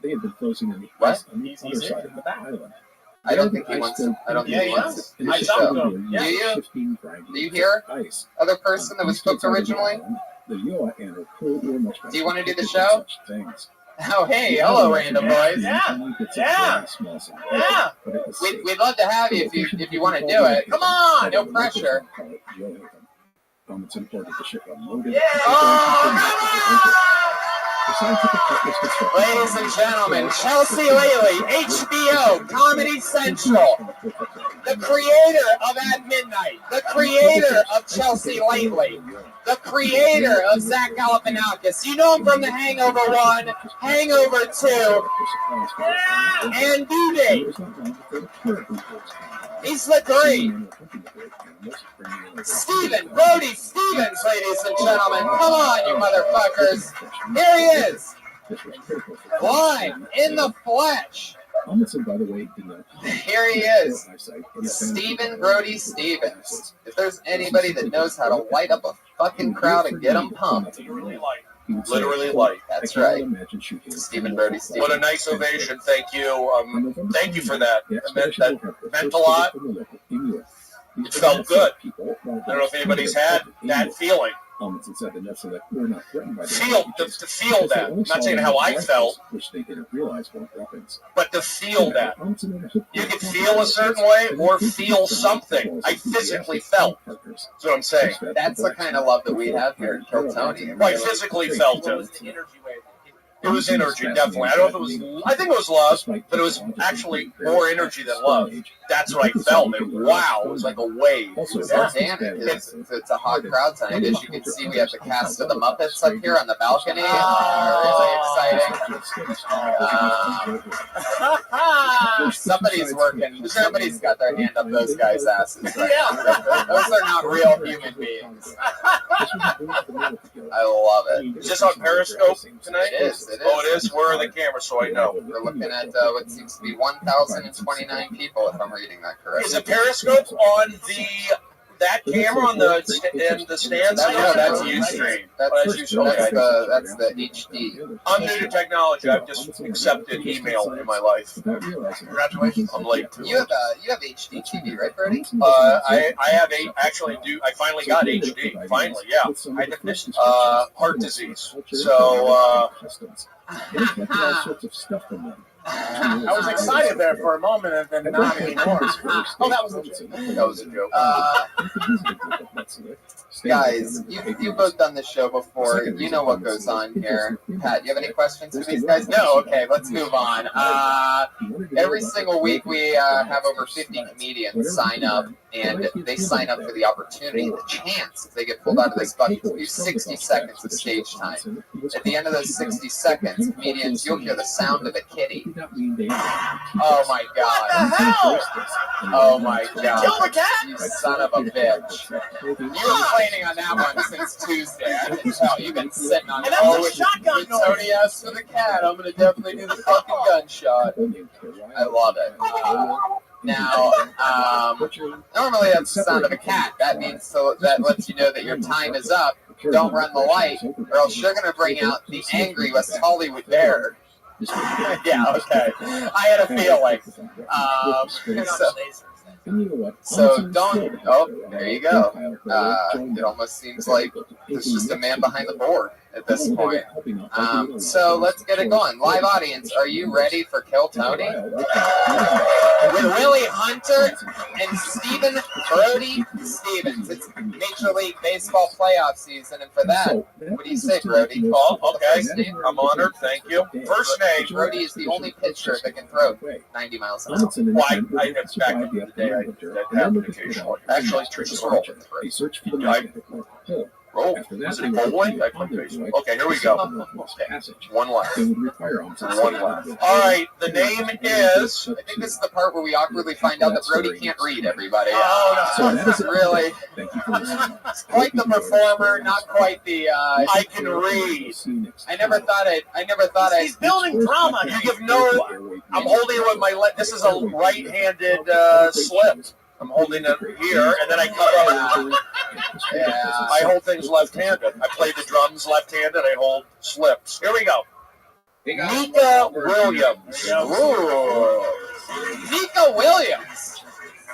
S16: They have been closing in the
S3: what?
S16: on the other side of the island.
S3: I don't think he wants to. I don't think he wants to. I talked to him. Do you? Do you hear? Other person that was booked originally? Do you want to do the show? Oh, hey, hello, random boys.
S11: Yeah. Yeah. Yeah.
S3: We'd love to have you if you want to do it. Come on, no pressure. Ladies and gentlemen, Chelsea Lately, HBO, Comedy Central, the creator of At Midnight, the creator of Chelsea Lately, the creator of Zach Galifianakis. You know him from The Hangover 1, Hangover 2, and D-Day. He's the three. Brody Stevens, ladies and gentlemen. Come on, you motherfuckers. Here he is. Live in the flesh. Here he is. Stephen Brody Stevens. If there's anybody that knows how to light up a fucking crowd and get them pumped.
S22: Literally light.
S3: That's right. Stephen Brody Stevens.
S22: What a nice ovation. Thank you. Thank you for that. That meant a lot. It felt good. I don't know if anybody's had that feeling. To feel that. I'm not saying how I felt, but to feel that. You could feel a certain way or feel something. I physically felt. That's what I'm saying.
S3: That's the kind of love that we have here in Kill Tony.
S22: I physically felt it. It was energy, definitely. I don't know if it was. I think it was love, but it was actually more energy than love. That's what I felt. Wow, it was like a wave.
S3: Damn it, it's a hot crowd tonight. As you can see, we have the cast of the Muppets up here on the balcony. Really exciting. Somebody's working. Somebody's got their hand up those guys' asses. Right now. Those are not real human beings. I love it.
S22: Is this on Periscope tonight?
S3: It is. it is.
S22: Oh, it is? Where are the cameras so I know?
S3: We're looking at what seems to be 1,029 people, if I'm reading that correctly.
S22: Is the periscope on that camera on the in the stands?
S3: No, that's Ustream. That's the HD.
S22: I'm new to technology. I've just accepted email in my life.
S3: Congratulations.
S22: I'm late too.
S3: You have HD TV, right, Brody?
S22: I have I finally got HD. Finally, yeah. High definition. Heart disease. So
S7: I was excited there for a moment and then not anymore. Oh, that was a joke.
S22: That was a joke.
S3: Guys, you've both done this show before. You know what goes on here. Pat, you have any questions for these guys? No? Okay, let's move on. Every single week we have over 50 comedians sign up, and they sign up for the opportunity, the chance, if they get pulled out of this bucket, to do 60 seconds of stage time. At the end of those 60 seconds, comedians, you'll hear the sound of a kitty. Oh my god.
S7: What the hell?
S3: Oh my god.
S7: Kill the cat?
S3: You son of a bitch. You were planning on that one since Tuesday. I can tell. You've been sitting on it.
S7: And that was a shotgun noise.
S3: Tony asked for the cat. I'm going to definitely do the fucking gunshot. I love it. Now, normally that's the sound of a cat. That means that lets you know that your time is up. Don't run the light, or else you're going to bring out the angry West Hollywood bear. Yeah, okay. I had a feeling. So don't. Oh, there you go. It almost seems like there's just a man behind the board at this point. So let's get it going. Live audience, are you ready for Kill Tony? With Willie Hunter and Stephen Brody Stevens. It's Major League Baseball playoff season, and for that, what do you say, Brody?
S22: Oh, okay. I'm honored. Thank you. First name.
S3: Brody is the only pitcher that can throw 90 miles an hour.
S22: Well, I that's back in the day. That happened occasionally. Actually, Trish roll. Roll. Was it a full one? I played baseball. Okay, here we go. One left. One left. All right, the name is.
S3: I think this is the part where we awkwardly find out that Brody can't read, everybody.
S22: Oh, no.
S3: This is really. It's quite the performer, not quite the.
S22: I can read.
S3: I never thought I'd.
S7: He's building drama.
S22: You give no. I'm holding it with my left. This is a right-handed slip. I'm holding it here, and then I come up.
S3: Yeah.
S22: I hold things left-handed. I play the drums left-handed. I hold slips. Here we go. Nika Williams.
S3: Ooh. Nika Williams.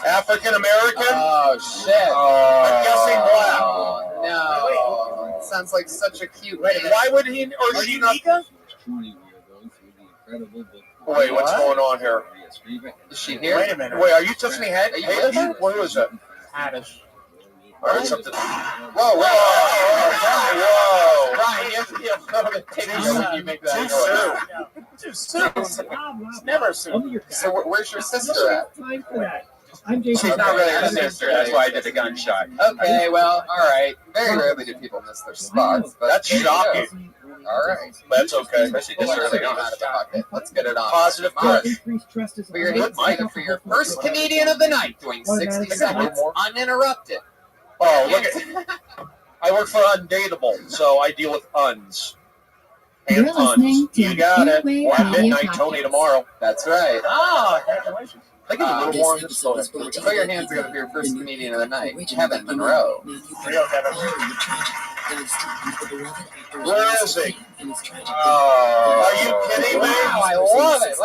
S22: African American.
S3: Oh shit.
S22: I'm guessing black.
S3: Oh, no. Sounds like such a cute name.
S22: Why would he or she not? Wait, what's going on here?
S3: Is she here?
S22: Wait a minute. Wait, are you Tiffany Head?
S3: Are you with her?
S22: What was it?
S7: Haddish.
S22: I heard something.
S3: Whoa. Ryan, you have to be a photo to take when you make that noise.
S7: Too soon. It's never soon.
S3: So where's your sister at?
S22: She's not really a sister. That's why I did the gunshot.
S3: Okay, well, all right. Very rarely do people miss their spots, but
S22: That's shocking.
S3: All right.
S22: That's okay.
S3: Especially this early on out of the pocket. Let's get it on.
S22: Positive push.
S3: We're here to for your first comedian of the night, doing 60 seconds uninterrupted.
S22: Oh, look at. I work for Undateable, so I deal with uns. And uns. You got it. We're at midnight, Tony, tomorrow.
S3: That's right.
S7: Oh, congratulations.
S3: I give you a little more just so put your hands together for your first comedian of the night, Kevin Monroe.
S7: Real Kevin.
S22: Where is he? Are you kidding me?
S3: Wow, I love it.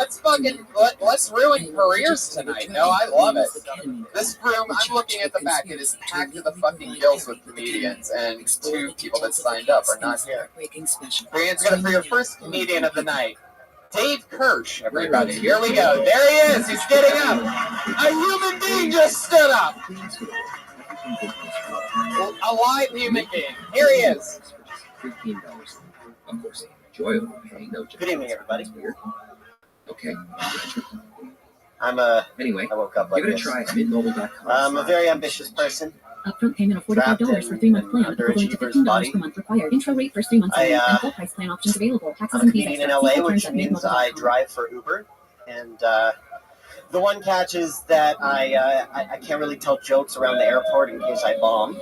S3: Let's ruin careers tonight. No, I love it. This room, I'm looking at the back. It is packed to the fucking gills with comedians, and 2 people that signed up are not here. Put your hands together for your first comedian of the night, Dave Kirsch, everybody. Here we go. There he is. He's getting up. A human being just stood up. A live human being. Here he is.
S13: Good evening, everybody.
S19: Okay.
S13: Anyway, I woke up like
S19: give it a try. Midmobile.com.
S13: I'm a very ambitious person.
S20: Upfront payment of $45 for 3-month plan, equivalent to $15 per month required. Intro rate first 3 months only, and full price plan options available. Taxes
S13: I'm a
S20: and fees
S13: comedian
S20: extra.
S13: in
S20: See
S13: LA,
S20: full
S13: which
S20: terms at
S13: means
S20: midmobile.com.
S13: I drive for Uber, and the one catch is that I can't really tell jokes around the airport in case I bomb.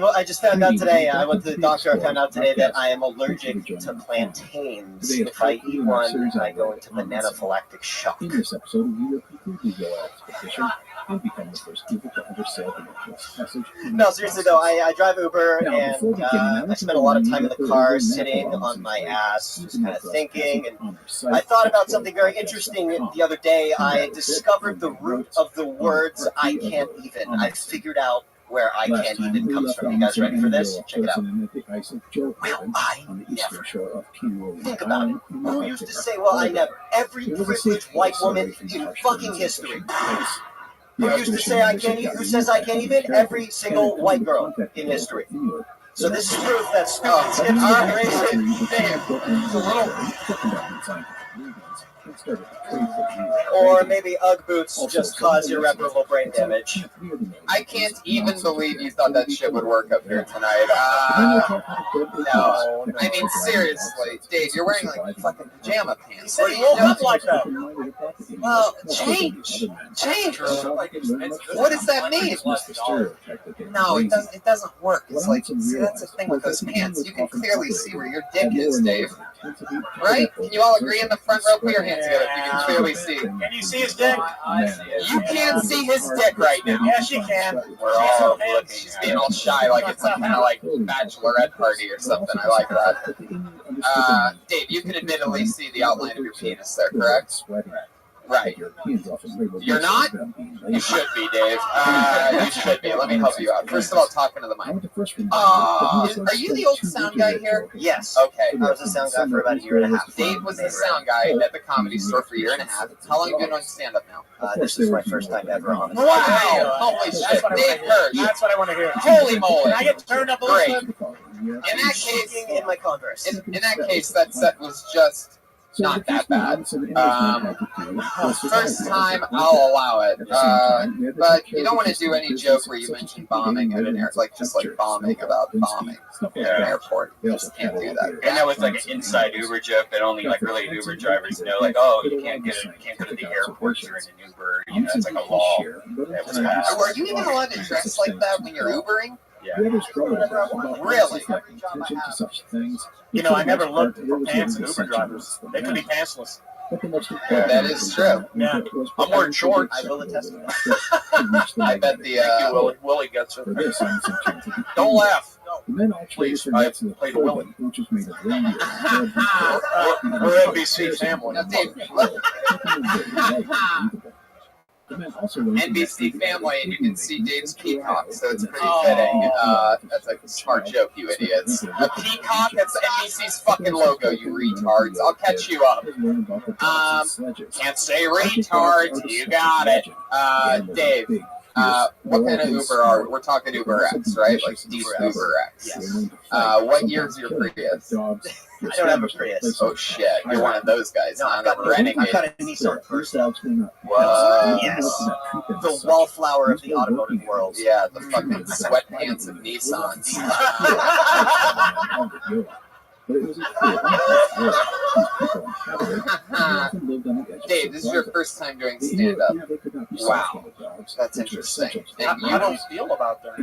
S13: I just found out today. I went to the doctor. I found out today that I am allergic to plantains. If I eat one, I go into anaphylactic shock.
S16: In this episode, we will conclude the Yoa expedition and become the first people to ever sail the Northwest Passage.
S13: No, seriously though, I drive Uber and I spend a lot of time in the car sitting on my ass, just kind of thinking. And I thought about something very interesting the other day. I discovered the root of the words "I can't even." I figured out where "I can't even" comes from. You guys ready for this? Check it out. Well, I never. Think about it. Who used to say, "Well, I never"? Every privileged white woman in fucking history. Who used to say "I can't even"? Who says "I can't even"? Every single white girl in history. So this is proof that stupid tips are racist. It's a little. Or maybe Ugg boots just cause irreparable brain damage.
S3: I can't even believe you thought that shit would work up here tonight. No. I mean, seriously, Dave, you're wearing like fucking pajama pants.
S7: What do you look like that?
S3: Well, change. What does that mean? No, it doesn't work. It's like, see, that's the thing with those pants. You can clearly see where your dick is, Dave. Right? Can you all agree in the front row? Put your hands together if you can clearly see.
S7: Can you see his dick?
S3: You can't see his dick right now.
S7: Yes, you can.
S3: We're all looking. She's being all shy, like it's some kind of like bachelorette party or something. I like that. Dave, you can admittedly see the outline of your penis there, correct? Right. You're not? You should be, Dave. You should be. Let me help you out. First of all, talking to the mic. Are you the old sound guy here?
S13: Yes.
S3: Okay.
S13: I was a sound guy for about a year and a half.
S3: Dave was the sound guy at the Comedy Store for a year and a half. How long have you been doing stand-up now?
S13: This is my first time ever on it.
S3: Wow! Holy shit! Dave Hirsch.
S7: That's what I want to hear.
S3: Holy moly!
S7: Can I get turned up a little bit?
S3: In that case,
S13: in my Converse.
S3: In that case, that set was just not that bad. First time, I'll allow it. But you don't want to do any joke where you mention bombing at an airport, like just like bombing about bombing at an airport. You just can't do that.
S9: And that was like an inside Uber joke that only like really Uber drivers know. Like, oh, you can't go to the airport during an Uber. You know, it's like a law that was passed.
S3: Are you even allowed to dress like that when you're Ubering?
S9: Yeah.
S3: Really?
S7: You know, I never looked for pants in Uber drivers. They could be pantsless.
S3: That is true.
S7: Yeah.
S2: I'm wearing shorts.
S13: I will attest to that.
S3: I bet the
S2: Willie gets it.
S3: Don't laugh.
S2: Please, I played a Willie. We're NBC family.
S3: Now, Dave, NBC family, and you can see Dave's peacock, so it's pretty fitting. That's a smart joke, you idiots. A peacock? That's NBC's fucking logo, you retards. I'll catch you up. Can't say retards. You got it. Dave, what kind of Uber are we? We're talking Uber X, right? Like deep Uber X.
S13: Yes.
S3: What year's your Prius?
S13: I don't have a Prius.
S3: Oh shit, you're one of those guys.
S13: No,
S3: I've got a Renegade.
S13: I've got a Nissan Versa.
S3: What?
S13: Yes. The wallflower of the automotive world.
S3: Yeah, the fucking sweatpants of Nissans. Dave, this is your first time doing stand-up. Wow, that's interesting. And you don't
S7: feel about that.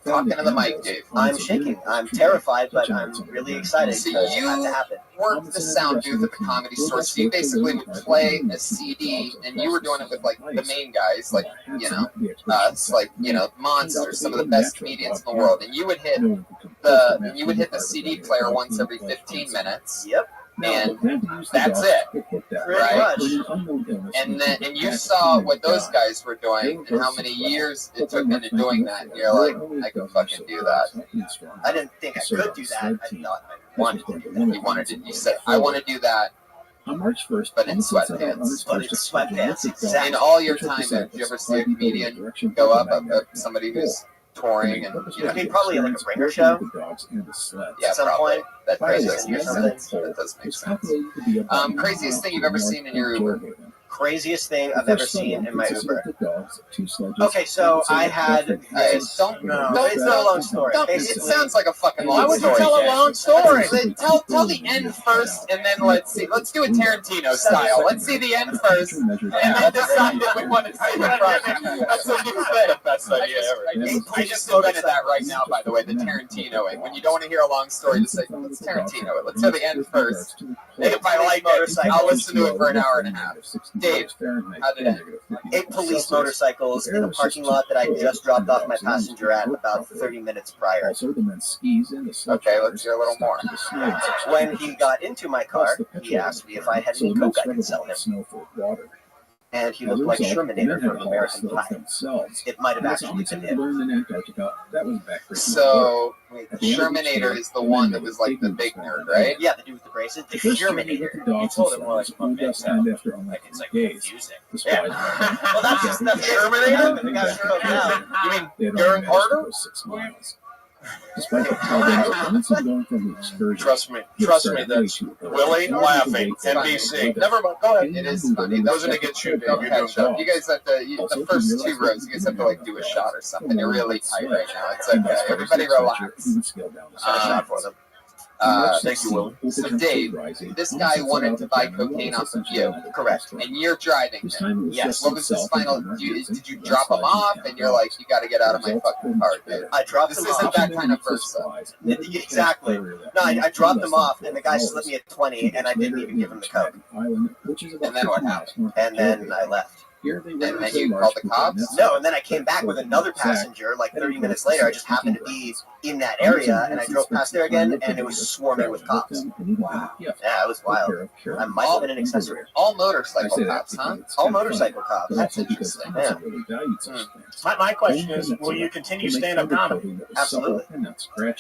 S3: Talking to the mic, Dave.
S13: I'm shaking. I'm terrified, but I'm really excited.
S3: So
S13: because it had to happen.
S3: worked the sound booth at the Comedy Store. So you basically would play a CD, and you were doing it with like the main guys, like it's like Monsters, some of the best comedians in the world, and you would hit the CD player once every 15 minutes.
S13: Yep.
S3: And that's it, right? And you saw what those guys were doing and how many years it took into doing that. And you're like, I can fucking do that.
S13: I didn't think I could do that. I thought I wanted to do that.
S3: You wanted to. You said, I want to do that.
S16: On March 1st,
S3: but in sweatpants.
S13: Exactly.
S3: In all your time, did you ever see a comedian go up, somebody who's touring and
S13: I mean, probably like a ringer show.
S3: Yeah,
S13: at some
S3: probably.
S13: point.
S3: That does make sense. That does make sense. Craziest thing you've ever seen in your Uber?
S13: craziest thing I've ever seen in my Uber. Okay,
S16: Okay,
S13: so I had. It's not a long story.
S3: It
S13: Basically,
S3: sounds like a fucking long
S11: Why would you
S3: story.
S11: tell a long story?
S3: Tell the end first, and then let's see. Let's do a Tarantino style. Let's see the end first, and then decide if we want to see the front. That's the best idea ever. I just invented that right now, by the way, the Tarantinoing. When you don't want to hear a long story, just say, let's Tarantino it. Let's hear the end first. If I like it, I'll listen to it for an hour and a half. Dave, how did it end?
S13: 8 police motorcycles in a parking lot that I just dropped off my passenger at about 30 minutes prior.
S3: Okay, let's hear a little more.
S13: When he got into my car, he asked me if I had any coke I could sell him. And he looked like Shermanator from American Pie. It might have actually been him.
S3: So, Shermanator is the one that was like the big nerd, right?
S13: Yeah, the dude with the braces. The Shermanator.
S16: You told him more like
S7: Like it's like confusing.
S13: Yeah. Well, that's
S7: Terminator?
S13: the guy who broke out.
S3: You mean Darren Carter?
S16: Despite the problems, going from the excursion.
S22: Trust me, that's Willie laughing. NBC. Never mind. Go ahead.
S3: It is funny.
S22: Those are to get you, Dave.
S3: Don't
S22: You're
S3: catch
S22: doing
S3: up. You guys have to, the first 2 rows, you guys have to like do a shot or something. You're really tight right now. It's okay. Everybody relax.
S13: For them.
S22: Thank you, Willie.
S3: So Dave, this guy wanted to buy cocaine off of you.
S13: Correct.
S3: And you're driving him.
S13: Yes.
S3: What was his final? Did you drop him off? And you're like, you got to get out of my fucking car, dude.
S13: I dropped
S3: This
S13: him
S3: isn't
S13: off.
S3: that kind of Versa.
S13: Exactly. No, I dropped him off, and the guy slipped me a 20, and I didn't even give him the coke.
S3: And then what happened?
S13: And then I left.
S3: And then you called the cops?
S13: No, and then I came back with another passenger like 30 minutes later. I just happened to be in that area, and I drove past there again, and it was swarming with cops.
S16: Wow.
S13: Yeah, it was wild. I might have been an accessory.
S3: All motorcycle cops, huh?
S13: All motorcycle cops.
S3: That's interesting.
S13: Yeah.
S11: My question is, will you continue stand-up comedy?
S13: Absolutely.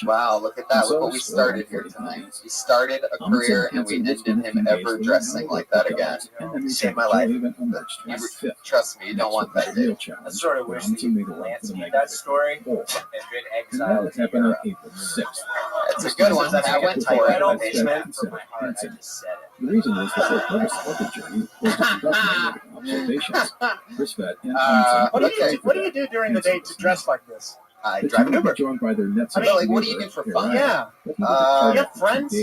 S3: Wow, look at that. Look what we started here tonight. We started a career, and we ended him ever dressing like that again.
S13: Saved my life.
S3: Trust me, you don't want that, dude.
S7: I sort of wish that Lance made that story and been exiled to Europe.
S3: It's a good one. I went for
S7: I don't
S3: it.
S7: basement for my heart. I just said it.
S16: The reason was the whole purpose of the journey was to conduct observations. Chris Vet and
S11: What do you do during the day to dress like this?
S13: I drive an Uber.
S16: Joined by their nets
S3: I mean, like, what do you do for fun?
S11: Yeah.
S13: You
S11: have friends?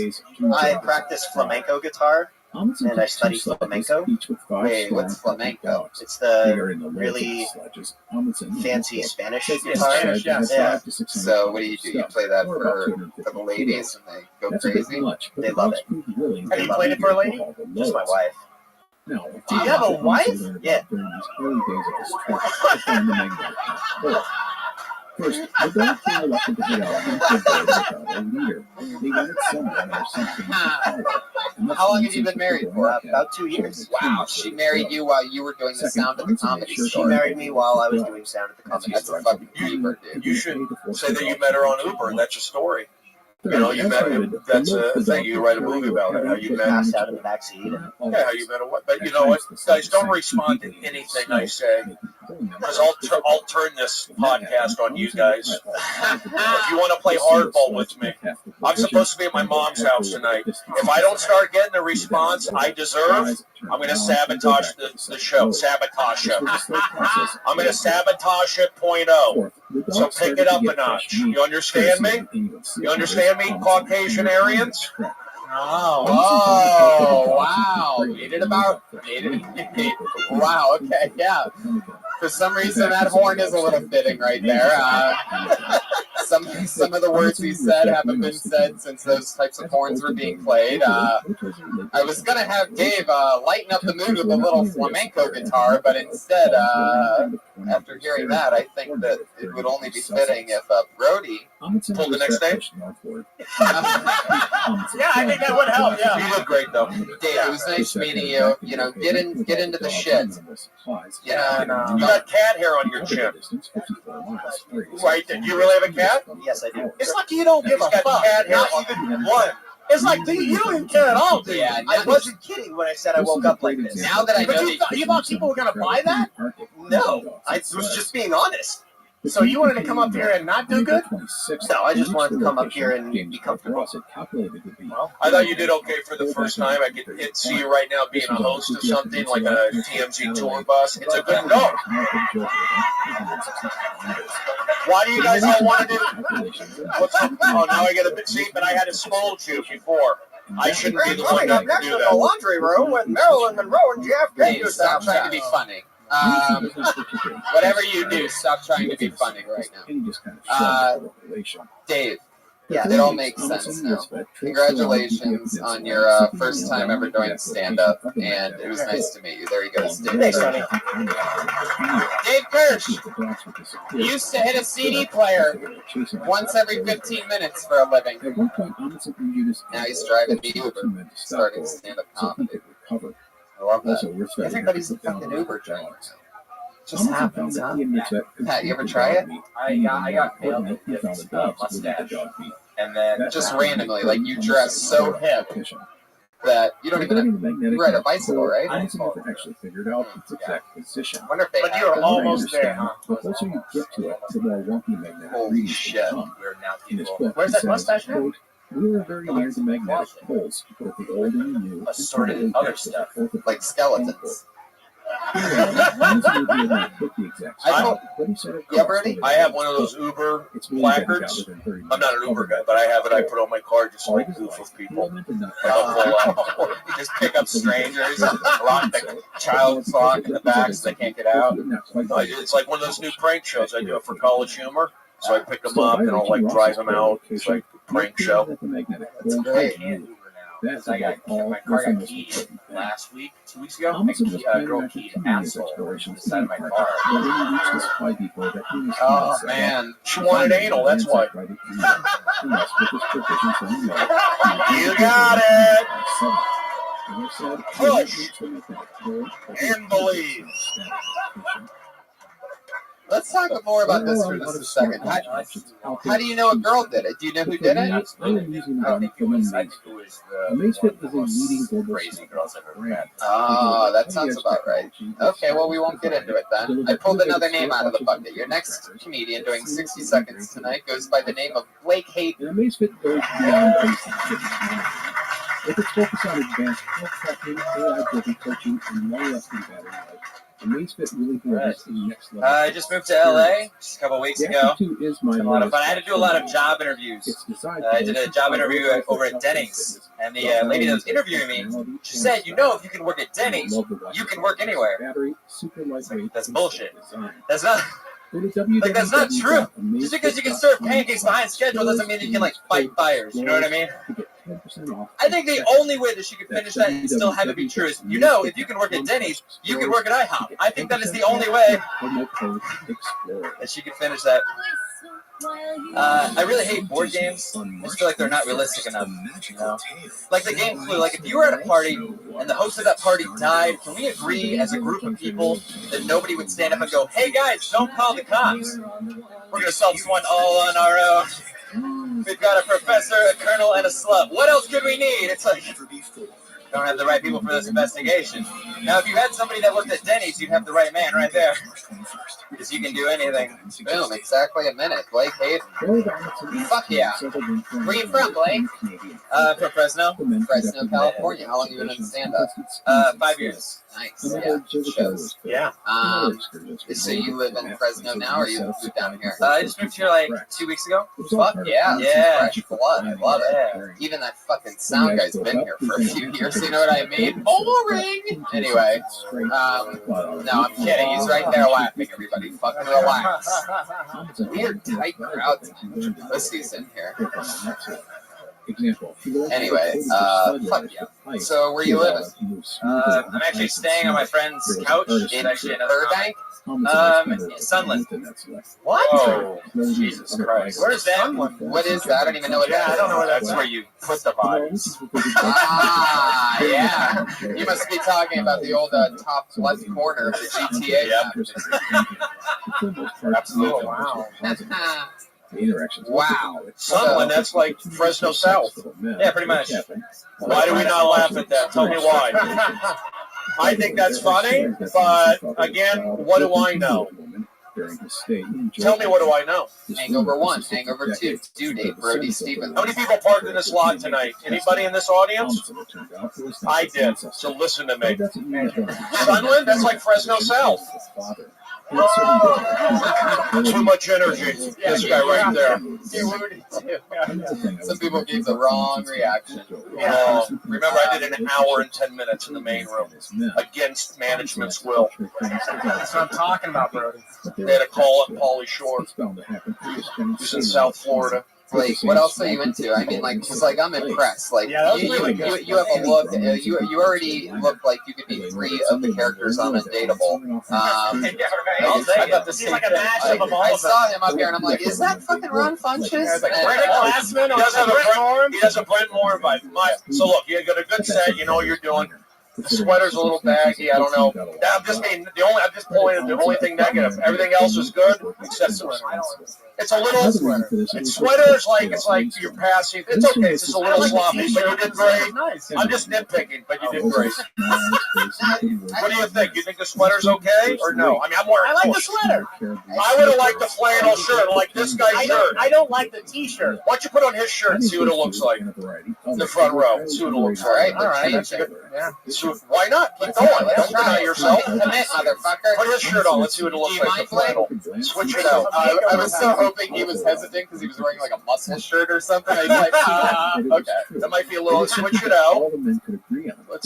S13: I practice flamenco guitar, and I study flamenco.
S3: Wait, what's flamenco?
S13: It's the really fancy Spanish guitar. Yeah.
S3: So what do? You play that for the ladies and they go crazy?
S13: They love it.
S11: Have you played it for a lady?
S13: Just my wife.
S11: Do you have a wife?
S13: Yeah.
S16: First, the dog came reluctant to head out into the road without a leader. They wanted someone or something to follow.
S3: How long have you been married for?
S13: About 2 years.
S3: Wow, she married you while you were doing the Sound at the Comedy
S13: She
S3: Store.
S13: married me while I was doing sound at the Comedy
S3: That's
S13: Store.
S3: a fucking keeper, dude.
S22: You should say that you met her on Uber, and that's your story. You know, you met him. That's a thing. You write a movie about it. How you met him.
S13: Passed out in the backseat.
S22: Yeah, how you met him. But you know what, guys? Don't respond to anything I say, because I'll turn this podcast on you guys. If you want to play hardball with me, I'm supposed to be at my mom's house tonight. If I don't start getting the response I deserve, I'm going to sabotage the show. Sabotage it. I'm going to sabotage it .0. So pick it up a notch. You understand me? You understand me, Caucasian Aryans?
S3: Oh, wow. Made it. Wow, okay, yeah. For some reason, that horn is a little fitting right there. Some of the words he said haven't been said since those types of horns were being played. I was going to have Dave lighten up the mood with a little flamenco guitar, but instead, after hearing that, I think that it would only be fitting if Brody
S22: pulled the next name.
S11: Yeah, I think that would help. Yeah.
S22: You look great, though.
S3: Dave, it was nice meeting you. You know, get into the shit.
S22: Yeah, you got cat hair on your chin. Right? Do you really have a cat?
S13: Yes, I do.
S11: It's like you don't give a
S22: He's got
S11: fuck.
S22: cat hair on even one.
S11: It's like, you don't even care at all, do you?
S3: Yeah,
S13: I wasn't kidding when I said I woke up like this.
S3: now that I know
S11: But you thought people were going to buy that?
S13: No, I was just being honest. So you wanted to come up here and not do good?
S5: No, I just wanted to come up here and be comfortable.
S13: Well,
S22: I thought you did okay for the first time. I could see you right now being a host of something like a TMZ tour bus. It's a good no. Why do you guys all want to do? Oh, now I get a bit. See, but I had to scold you before. I shouldn't be the one
S13: coming up
S22: to
S13: next
S22: do
S13: is the
S22: that.
S13: laundry room with Marilyn Monroe and JFK.
S3: Dave, stop trying to be funny. Whatever you do, stop trying to be funny right now. Dave,
S13: Yeah,
S3: it all makes sense now. Congratulations on your first time ever doing stand-up, and it was nice to meet you. There he goes, Dave.
S13: Thanks, Sonny.
S3: Dave Kirsch used to hit a CD player once every 15 minutes for a living. Now he's driving the Uber, starting stand-up comedy. I love that. Everybody's a fucking Uber driver. Just happens, huh? Pat, you ever try it?
S11: I got nailed with this mustache.
S3: And then just randomly, like you dress so hip that you don't even you ride a bicycle, right? I wonder if they
S13: But you're almost there, huh?
S3: Holy shit.
S11: We're now people.
S13: Where's that mustache now?
S16: We were very near the magnetic poles, both the old and the new.
S11: Assorted other stuff.
S3: Like skeletons.
S22: I have one of those Uber placards. I'm not an Uber guy, but I have it. I put on my car just to like goof with people.
S3: Just pick up strangers, lock the child's lock in the back so they can't get out.
S22: It's like one of those new prank shows I do it for College Humor. So I pick them up and I'll like drive them out. It's like a prank show.
S3: That's great.
S16: That's
S11: I got my car got keyed last week, 2 weeks ago. A girl keyed an asshole on the side of my car.
S3: Oh man,
S22: She wanted anal, that's why. You got it! Push! And believe!
S3: let's talk more about this for just a second. How do you know a girl did it? Do you know who did it?
S11: I think it was the most crazy girls I've ever met.
S3: Oh, that sounds about right. Okay, well, we won't get into it then. I pulled another name out of the bucket. Your next comedian doing 60 Seconds tonight goes by the name of Blake Hayden.
S16: Amazfit goes beyond basic fitness. With its focus on advanced health tracking, AI-driven coaching, and long-lasting battery life, Amazfit really delivers the next level.
S1: I just moved to LA just a couple weeks ago.
S16: Is my
S1: a lot of fun. I had to do a lot of job interviews. I did a job interview over at Denny's, and the lady that was interviewing me, she said, "You know, if you can work at Denny's, you can work anywhere." That's bullshit. That's not. Like, that's not true. Just because you can serve pancakes behind schedule doesn't mean that you can, like, fight fires. You know what I mean? I think the only way that she could finish that and still have it be true is, you know, if you can work at Denny's, you can work at IHOP. I think that is the only way that she could finish that. I really hate board games. I just feel like they're not realistic enough. You know? Like the game Clue. Like, if you were at a party and the host of that party died, can we agree as a group of people that nobody would stand up and go, "Hey guys, don't call the cops. We're gonna solve this one all on our own. We've got a professor, a colonel, and a slub. What else could we need?" It's like, don't have the right people for this investigation. Now, if you had somebody that worked at Denny's, you'd have the right man right there. Because you can do anything. Boom, exactly a minute. Blake Hayden. Fuck yeah. Where you from, Blake? From Fresno. Fresno, California. How long have you been in stand-up? 5 years. Nice. Yeah. Shows. Yeah.
S3: So you live in Fresno now, or you moved down here?
S1: I just moved here like 2 weeks ago.
S3: Fuck yeah.
S1: Yeah.
S3: Fresh blood. I love it. Even that fucking sound guy's been here for a few years. You know what I mean? Boring. Anyway. No, I'm kidding. He's right there laughing, everybody. Fucking relax. Weird tight crowd tonight. Pussy's in here. Anyway, fuck yeah. So where you living?
S1: I'm actually staying on my friend's couch.
S3: In
S1: actually another
S3: Burbank?
S1: Sunland.
S3: What?
S1: Oh, Jesus Christ.
S3: Where's that? What is that? I don't even know what that is.
S1: I don't know where that's where you put the bodies.
S3: Ah, yeah. You must be talking about the old top left corner of the GTA.
S1: Absolutely. Wow.
S3: Wow.
S22: Sunland, that's like Fresno South.
S1: Yeah, pretty much.
S22: Why do we not laugh at that? Tell me why. I think that's funny, but again, what do I know?
S16: during his stay in
S22: Tell me, what do I know?
S3: Hangover 1, Hangover 2, due date, Brody Stevens.
S22: How many people parked in this lot tonight? Anybody in this audience? I did. So listen to me. Sunland, that's like Fresno South. Too much energy. This guy right there.
S3: Some people gave the wrong reaction.
S22: Remember, I did an hour and 10 minutes in the main room against management's will.
S4: That's what I'm talking about, Brody.
S22: They had to call up Pauly Shore. He's in South Florida.
S3: Like, what else are you into? I mean, like, because, like, I'm impressed. Like, you have a look. You already look like you could be 3 of the characters on Undateable.
S4: I thought this like a match of them all.
S3: I saw him up here, and I'm like, is that fucking Ron Funches?
S22: He does a Brent Moore vibe. So look, you got a good set. You know what you're doing. The sweater's a little baggy. I don't know. I'm just pulling the only thing negative. Everything else is good except the sweater. It's a little sweater. Sweater is like you're passing. It's okay. It's just a little sloppy, but you did great. I'm just nitpicking, but you did great. What do you think? You think the sweater's okay or no? I mean, I like the sweater. I would have liked the flannel shirt, like this guy's shirt.
S4: I don't like the T-shirt.
S22: Why don't you put on his shirt and see what it looks like in the front row? See what it looks like.
S3: All right. That's good.
S22: Yeah. Why not? Keep going. Don't deny yourself.
S3: Commit, motherfucker.
S22: Put his shirt on. Let's see what it looks like. The flannel. Switch it out.
S3: I was so hoping he was hesitant because he was wearing like a muscle shirt or something. I was like,
S22: okay. That might be a little. Switch it out.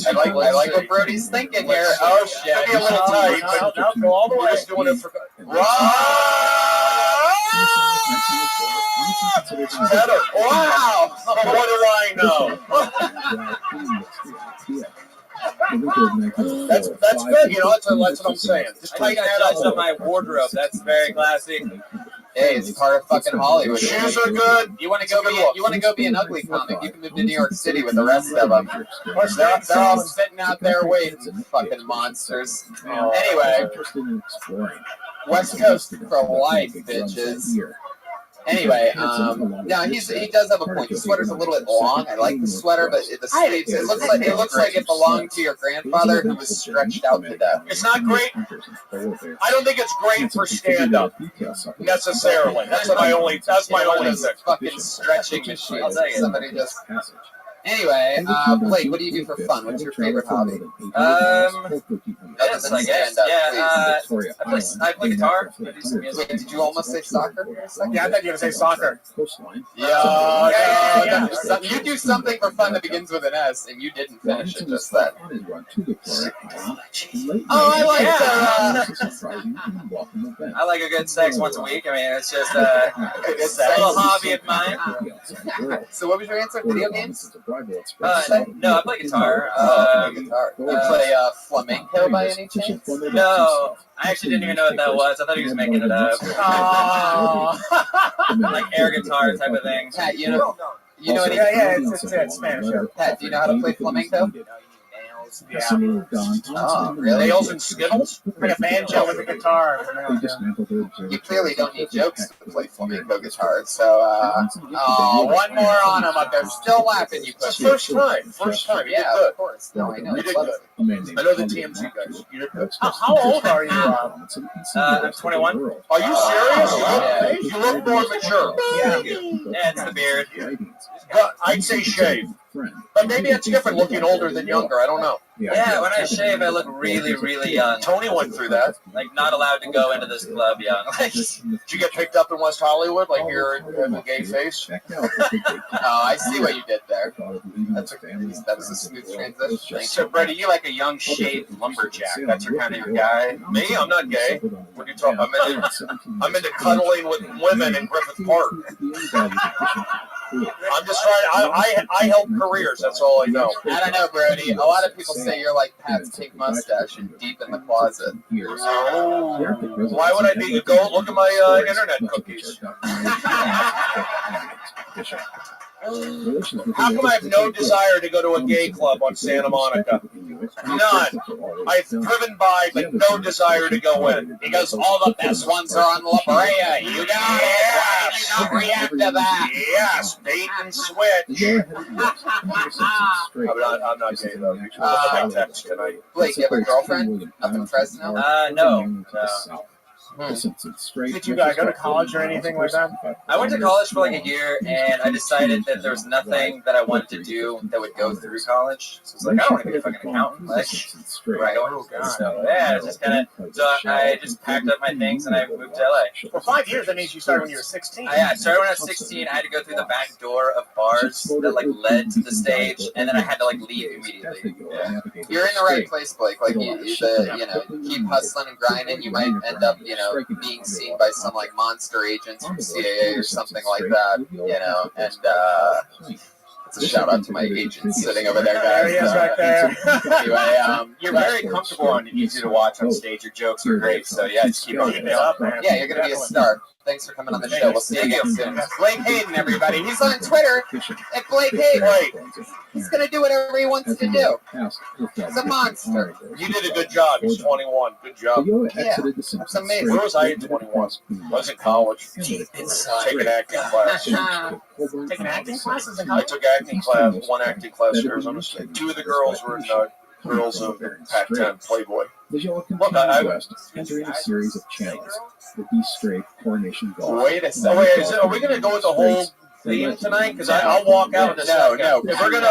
S3: I like what Brody's thinking here. Oh shit.
S22: Could be a little tight, but
S4: No, go all the way.
S22: just doing it for. Better. Wow. What do I know? That's good. You know, that's what I'm saying. Just tighten that up.
S1: That's up my wardrobe. That's very classy.
S3: Hey, it's part of fucking Hollywood.
S22: Shoes are good.
S3: You want to go be an ugly comic? You can move to New York City with the rest of them. They're all sitting out there waiting, fucking monsters. Anyway, West Coast for life, bitches. Anyway, now he does have a point. The sweater's a little bit long. I like the sweater, but the sleeves it looks like it belonged to your grandfather who was stretched out to death.
S22: It's not great. I don't think it's great for stand-up necessarily. That's my only thing.
S3: Fucking stretching machine. Somebody just. Anyway, Blake, what do you do for fun? What's your favorite hobby?
S1: Tennis, I guess. Yeah, I play guitar. I do some music.
S3: Wait, did you almost say soccer?
S4: Yeah, I thought you were going to say soccer.
S3: Yeah. You do something for fun that begins with an S, and you didn't finish it just then.
S1: I like a good sex once a week. I mean, it's just a little hobby of mine.
S3: So what was your answer? Video games?
S1: No, I play guitar.
S3: Guitar. You play flamenco by any chance?
S1: No, I actually didn't even know what that was. I thought he was making it up. Like air guitar type of thing.
S3: Pat, you know any?
S4: Yeah, it's Spanish.
S3: Pat, do you know how to play flamenco?
S4: Yeah.
S3: Oh, really?
S22: Nails and Skittles?
S4: Like a banjo with a guitar.
S3: You clearly don't need jokes to play flamenco guitar, so, one more on them, but they're still laughing, you
S22: It's
S3: pussy.
S22: the first time. You did
S3: Yeah,
S22: good.
S3: of course. No, I know.
S22: You did
S3: Love
S22: good.
S3: it.
S22: I know the TMZ guys. You did good.
S4: How old are you?
S1: I'm 21.
S22: Are you serious?
S3: Yeah.
S22: You look more mature.
S4: Yeah.
S1: Yeah, it's the beard.
S22: But I'd say shave. But maybe it's different looking older than younger. I don't know.
S1: Yeah, when I shave, I look really, really young.
S22: Tony went through that.
S1: Like, not allowed to go into this club young. Like,
S22: Did you get picked up in West Hollywood? Like you're in a gay face?
S3: Oh, I see what you did there. That was a smooth transition.
S1: so Brady, you like a young shaved lumberjack. That's your kind of your guy.
S22: Me? I'm not gay. What are you talking about? I'm into cuddling with women in Griffith Park. I'm just trying. I help careers. That's all I know.
S3: I don't know, Brody. A lot of people say you're like Pat's pink mustache and deep in the closet.
S22: Oh, why would I be? Go look at my internet cookies. How come I have no desire to go to a gay club on Santa Monica? None. I've driven by, but no desire to go in.
S3: Because all the best ones are on La Brea. You got it. You don't react to that.
S22: Yes, bait and switch. I'm not gay though. You should look at my text tonight.
S3: Blake, you have a girlfriend up in Fresno?
S1: No.
S16: The Simpsons straight.
S7: Did you guys go to college or anything like that?
S1: I went to college for like a year, and I decided that there was nothing that I wanted to do that would go through college. So I was like, I don't want to be a fucking accountant. Like, right. So yeah, it's just kind of. So I just packed up my things and I moved to LA.
S7: For 5 years, that means you started when you were 16.
S1: I started when I was 16. I had to go through the back door of bars that like led to the stage, and then I had to like leave immediately.
S3: Yeah. You're in the right place, Blake. Like you keep hustling and grinding. You might end up, being seen by some like monster agents from CAA or something like that. And it's a shout out to my agent sitting over there, guys.
S7: There he is right there.
S1: Anyway, you're very comfortable and easy to watch on stage. Your jokes are great, so yeah, just keep on it up, man.
S3: Yeah, you're gonna be a star. Thanks for coming on the show. We'll see you again soon. Blake Hayden, everybody. He's on Twitter at Blake Hayden. He's going to do whatever he wants to do. He's a monster.
S22: You did a good job. He's 21. Good job.
S3: Yeah, that's amazing.
S22: Where was I at 21? I was in college. Taking acting class.
S7: Taking acting classes in
S22: I
S7: college?
S22: took acting class, one acting class at Arizona State. Two of the girls were in Girls of Pac-10 Playboy.
S16: Look, entering a series of channels. The Be Straight Coronation Golf.
S22: Wait a second. Wait, are we going to go with the whole theme tonight? Because I'll walk out in a second.
S3: No.
S22: If we're going to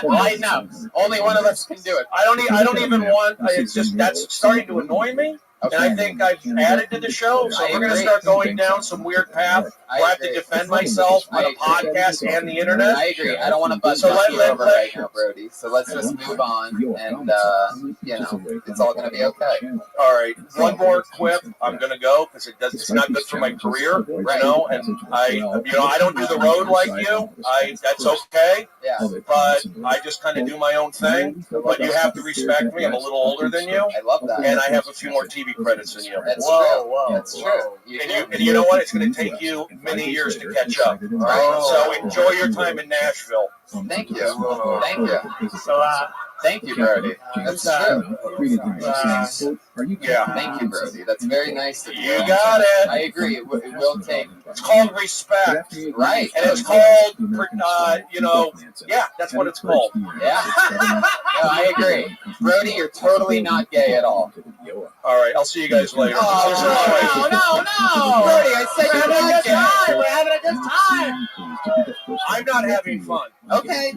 S22: go...
S3: Lighten up. Only one of us can do it.
S22: I don't even want... It's just, that's starting to annoy me.
S3: Okay.
S22: And I think I've added to the show, so we're going to start going down some weird path. I have to defend myself on a podcast and the internet.
S3: I agree. I don't want to bust you over right now, Brody. So let's just move on, and it's all going to be okay.
S22: All right, one more quip. I'm going to go because it's not good for my career, And I don't do the road like you. That's okay.
S3: Yeah.
S22: But I just kind of do my own thing. But you have to respect me. I'm a little older than you.
S3: I love that.
S22: And I have a few more TV credits than you.
S3: That's true. That's true.
S22: And you know what? It's going to take you many years to catch up. So enjoy your time in Nashville.
S3: Thank you. Thank you.
S7: So,
S3: thank you, Brody. That's true.
S22: Yeah.
S3: Thank you, Brody. That's very nice of you.
S22: You got it.
S3: I agree. It will take.
S22: It's called respect.
S3: Right.
S22: And it's called, yeah, that's what it's called.
S3: Yeah. No, I agree. Brody, you're totally not gay at all.
S22: All right, I'll see you guys later.
S3: Oh, no. Brody, I said you're not gay.
S7: We're having a good time.
S22: I'm not having fun.
S3: Okay.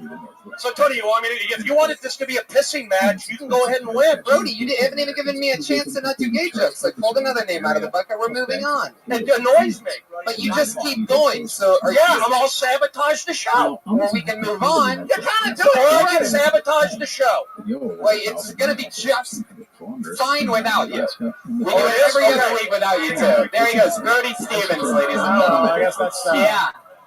S22: So, Tony, if you wanted this to be a pissing match, you can go ahead and win.
S3: Brody, you haven't even given me a chance to not do gay jokes. Like, pulled another name out of the bucket. We're moving on.
S22: It annoys me.
S3: But you just keep going. So,
S22: I'll sabotage the show.
S3: Or we can move on.
S22: You kind of do it. Or I can sabotage the show.
S3: Wait, it's going to be just fine without you. We do
S22: Oh,
S3: it
S22: it is?
S3: every other
S22: Okay.
S3: week without you, too. There he goes. Brody Stevens, ladies and gentlemen.
S7: I guess that's...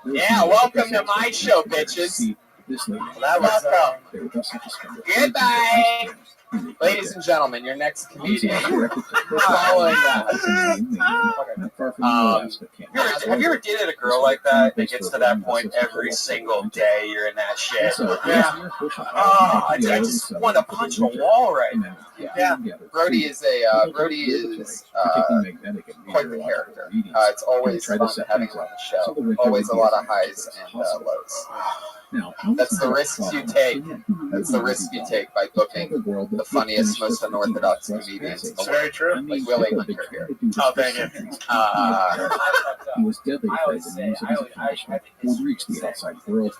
S3: Yeah, welcome to my show, bitches.
S7: That was
S3: Goodbye. Ladies and gentlemen, your next comedian. Following that.
S1: Have you ever dated a girl like that that gets to that point every single day? You're in that shit.
S22: Yeah.
S1: Oh, I just want to punch a wall right now.
S3: Yeah. Brody is quite the character. It's always fun having him on the show. Always a lot of highs and lows. That's the risks you take. That's the risk you take by booking the funniest, most unorthodox comedians in the world.
S7: very true.
S3: Like Willie Hunter here.
S7: Oh, thank you.
S16: He was deadly afraid the news of his accomplishment would reach the outside world.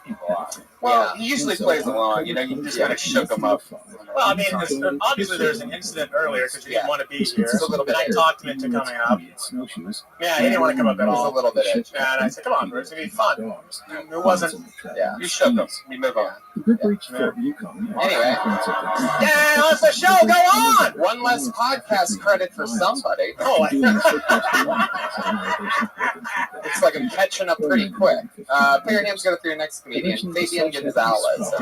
S1: Well, he usually plays along. You just kind of shook him up.
S7: Well, I mean, obviously there's an incident earlier because you didn't want to be here.
S3: It's a little bit
S7: And I talked him into coming up. Yeah, he didn't want to come up at
S3: He's
S7: all.
S3: a little bit edgy.
S7: And I said, come on, bro, it's going to be fun. It wasn't.
S3: Yeah.
S1: You shook him. We move on.
S3: Anyway. Yeah, let the show go on! One less podcast credit for somebody.
S7: Oh,
S3: It's like I'm catching up pretty quick. Put your names, go through your next comedian, Fabian Gonzalez.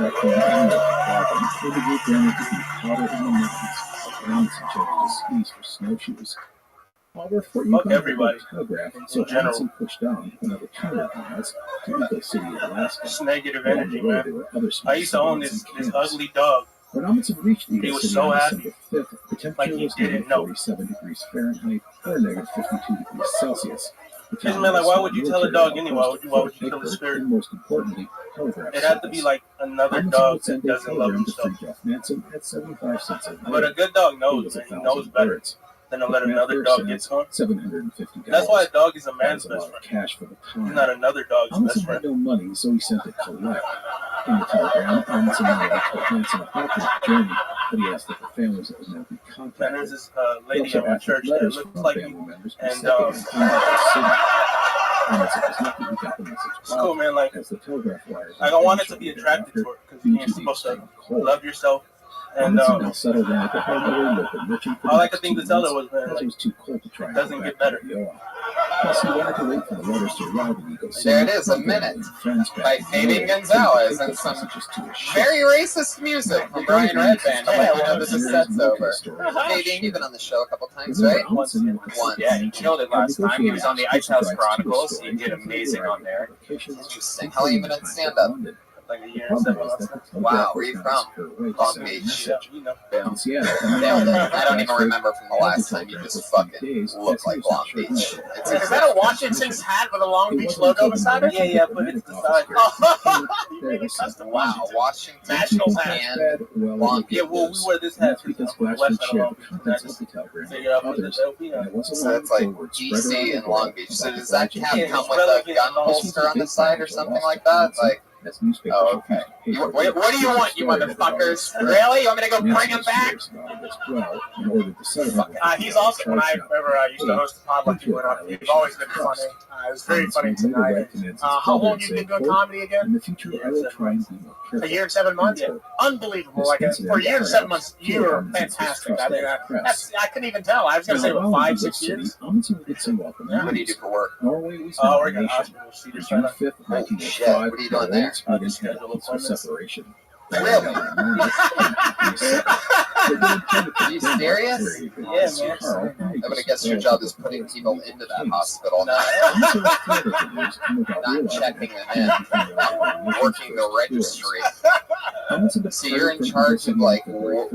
S16: Fuck
S7: everybody.
S16: So Johnson pushed down another 200 miles to Eagle City, Alaska.
S7: It's negative energy, man. I used to own this ugly dog.
S16: When Amundsen reached Eagle
S7: He was
S16: City
S7: so
S16: on
S7: happy.
S16: December 5th, the temperature
S7: Like he
S16: was
S7: didn't know.
S16: 47 degrees Fahrenheit or negative 52 degrees Celsius.
S7: Isn't man, like, why would you tell a dog anyway? Why would you tell a spirit?
S16: And most importantly, telegraph
S7: It had to be like another
S16: Amundsen
S7: dog
S16: would send
S7: that
S16: a
S7: doesn't love
S16: telegram to
S7: himself.
S16: Free Jeff Manson at 75 cents a
S7: But a good dog knows,
S16: He was
S7: man. He
S16: 1,000
S7: knows better.
S16: birds.
S7: Then they'll let another dog get one.
S16: $750.
S7: That's why a dog is a man's
S16: That's a
S7: best
S16: lot of
S7: friend.
S16: cash for the time.
S7: He's not another dog's
S16: Amundsen
S7: best
S16: had
S7: friend.
S16: no money, so he sent it collect. In the telegram, Amundsen wanted to put Hanson a help in his journey, but he asked that the families that would now be
S7: And
S16: contacted.
S7: there's this
S16: He
S7: lady
S16: also
S7: at my
S16: asked
S7: church
S16: that
S7: that
S16: letters
S7: looks
S16: from
S7: like
S16: family
S7: you.
S16: members be
S7: And
S16: sent to him in the city. Amundsen was lucky he got the message
S7: it's cool, man. Like,
S16: as the telegraph wires.
S7: I don't want it to be attracted to it because you're supposed to love yourself. And
S16: Amundsen now settled in at the home of a local merchant for the
S7: all I
S16: next
S7: could think
S16: 2
S7: to tell her
S16: months,
S7: was, man,
S16: as
S7: like,
S16: it was too cold to try
S7: it
S16: and go
S7: doesn't
S16: back
S7: get better.
S16: to Iowa. Plus, he wanted to wait for the letters to arrive in Eagle City.
S3: There it is, a
S16: from family
S3: minute
S16: and friends back
S3: by
S16: in
S3: Fabian
S16: Iowa,
S3: Gonzalez
S16: so he
S3: and
S16: could
S3: some
S16: take messages to his ship.
S3: very racist music from Brian Redband. I'll let you know this is set's over. Fabian, you've been on the show a couple times, right? Once.
S9: Yeah, he killed it last time. He was on the Ice House Chronicles. He did amazing on there.
S3: Interesting. How long have you been in stand-up?
S7: Like a year and 7 months.
S3: Wow, where are you from? Long Beach.
S7: You know.
S3: Boom. Nailed it. I don't even remember from the last time you just fucking look like Long Beach. It's
S4: Is that a Washington's hat with a Long Beach logo beside it?
S7: Yeah, but it's the side.
S3: Wow, Washington
S4: National hat.
S3: and Long Beach.
S7: Yeah, well, we wear this hat
S16: because
S7: for the
S16: Glassman
S7: west side
S16: shared
S7: of
S16: the
S7: Long Beach.
S16: contents of the telegram
S7: Figure out
S16: with
S7: what
S16: others,
S7: the LP
S16: and it wasn't
S3: So
S16: long
S3: it's like
S16: before word spread
S3: DC
S16: around
S3: and
S16: the
S3: Long
S16: world
S3: Beach.
S16: about
S3: So
S16: the
S3: does that
S16: legend.
S3: cap come with a gun holster on the side or something like that? Like,
S16: As newspapers
S3: oh, okay. What do you want, you motherfuckers? Really? You want me to go bring him back?
S10: He's also, whenever I used to host the pod like you went up, he's always been funny. It was very funny tonight. How long you been doing comedy again?
S16: In the future, I will try and be more careful.
S10: A year and 7 months?
S16: Yeah.
S10: Unbelievable. Like, for a year and 7 months, you were fantastic. I mean, I couldn't even tell. I was going to say, what, 5, 6 years?
S16: Amundsen would get some welcome.
S3: What do you do for work?
S16: Norway was
S7: Oh,
S16: not
S7: we're
S16: a
S7: going to
S16: nation.
S7: hospital. See
S16: On
S7: this
S16: June
S7: right
S16: 5th,
S3: Holy shit,
S16: 1905,
S3: what are you doing there?
S16: Sweden had a peaceful separation.
S3: Really? Are you serious?
S7: Yeah, man.
S3: I'm gonna guess your job is putting people into that hospital, not checking them in, working the registry. So you're in charge of like what?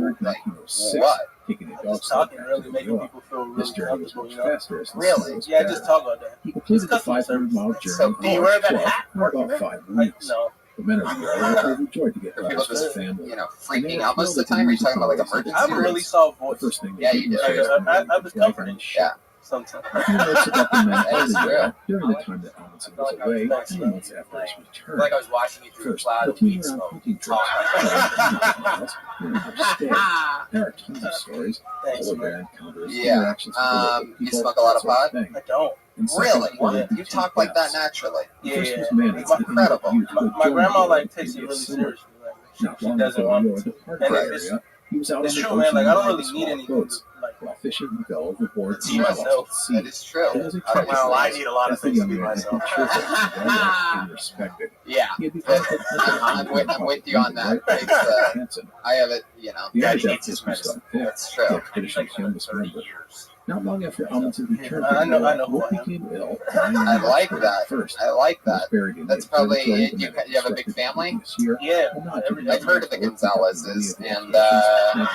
S7: Just talking, really making people feel really comfortable, you know?
S3: Really?
S7: Yeah, just talk about that.
S16: He completed the 500-mile journey.
S3: So
S10: do you wear that hat?
S16: For about 5 weeks.
S7: No.
S16: The men of the area were overjoyed to get
S3: Are
S16: back
S3: people
S16: to their
S3: just,
S16: family.
S3: you know, freaking out most of the time? Are you talking about like emergency
S7: I have a really
S3: rooms?
S7: soft voice.
S16: The first thing they
S3: Yeah,
S16: did
S3: you
S16: was
S3: do.
S16: just
S7: I was comforting.
S3: Yeah.
S7: Sometimes.
S16: a few notes about the men
S3: That is
S16: of the
S3: true.
S16: area during the time that Amundsen was away, and the months after his return.
S1: Like I was watching you through a
S16: First,
S1: cloud
S16: the
S1: of
S16: team
S1: weed
S16: around
S1: smoke.
S16: hunting trips. There are tons of stories,
S7: Thanks,
S16: polar bear
S7: man.
S16: encounters,
S3: Yeah.
S16: interactions with local
S3: You
S16: people,
S3: smoke a lot
S16: that
S3: of
S16: sort
S3: pot?
S16: thing.
S7: I don't.
S16: And second,
S3: Really?
S16: there are
S3: You talk like that naturally.
S7: Yeah,
S16: First
S7: yeah.
S16: was Manny,
S7: My-
S16: the
S3: incredible.
S16: youth who had
S7: My
S16: joined
S7: grandma
S16: the
S7: like takes it really
S16: previous summer.
S7: seriously. Like,
S16: Not
S7: she
S16: long
S7: doesn't
S16: before
S7: want
S16: Noah
S7: to.
S16: departed
S7: And
S16: the
S7: it's
S16: area, he was out
S7: it's
S16: on the
S7: true, man. Like I don't
S16: ocean
S7: really
S16: in
S7: need
S16: small
S7: anything.
S16: boats.
S7: Like
S16: While fishing, he fell overboard
S7: It's
S16: and was
S7: myself.
S16: lost at sea.
S3: That is true.
S16: It was a
S3: I don't
S10: Well, I
S16: tragedy.
S10: need a lot of
S16: As the
S10: things to
S16: young
S10: be
S16: man had
S10: myself.
S16: been cheerful and well-liked and respected.
S3: Yeah.
S16: He had become
S3: I'm with you on that. It's,
S16: Hanson.
S3: I have it, you know.
S16: The
S9: Yeah,
S16: other
S9: he
S16: death
S9: needs his
S16: was
S9: medicine.
S16: there.
S3: That's true.
S16: The expedition's youngest member. Not long after Amundsen returned
S7: I
S16: from
S7: know
S16: Europe,
S7: who I
S16: Wolf
S7: am.
S16: became ill.
S3: I like that.
S16: First,
S3: I like
S16: he was
S3: that.
S16: buried in
S3: That's
S16: the
S3: probably
S16: observatory of the
S3: you.
S16: men
S3: You have a big
S16: constructed
S3: family.
S16: this year.
S7: yeah,
S16: Well, not
S7: every
S16: to
S3: I've heard of the
S16: many
S3: Gonzalezes,
S16: of the
S3: and
S16: died,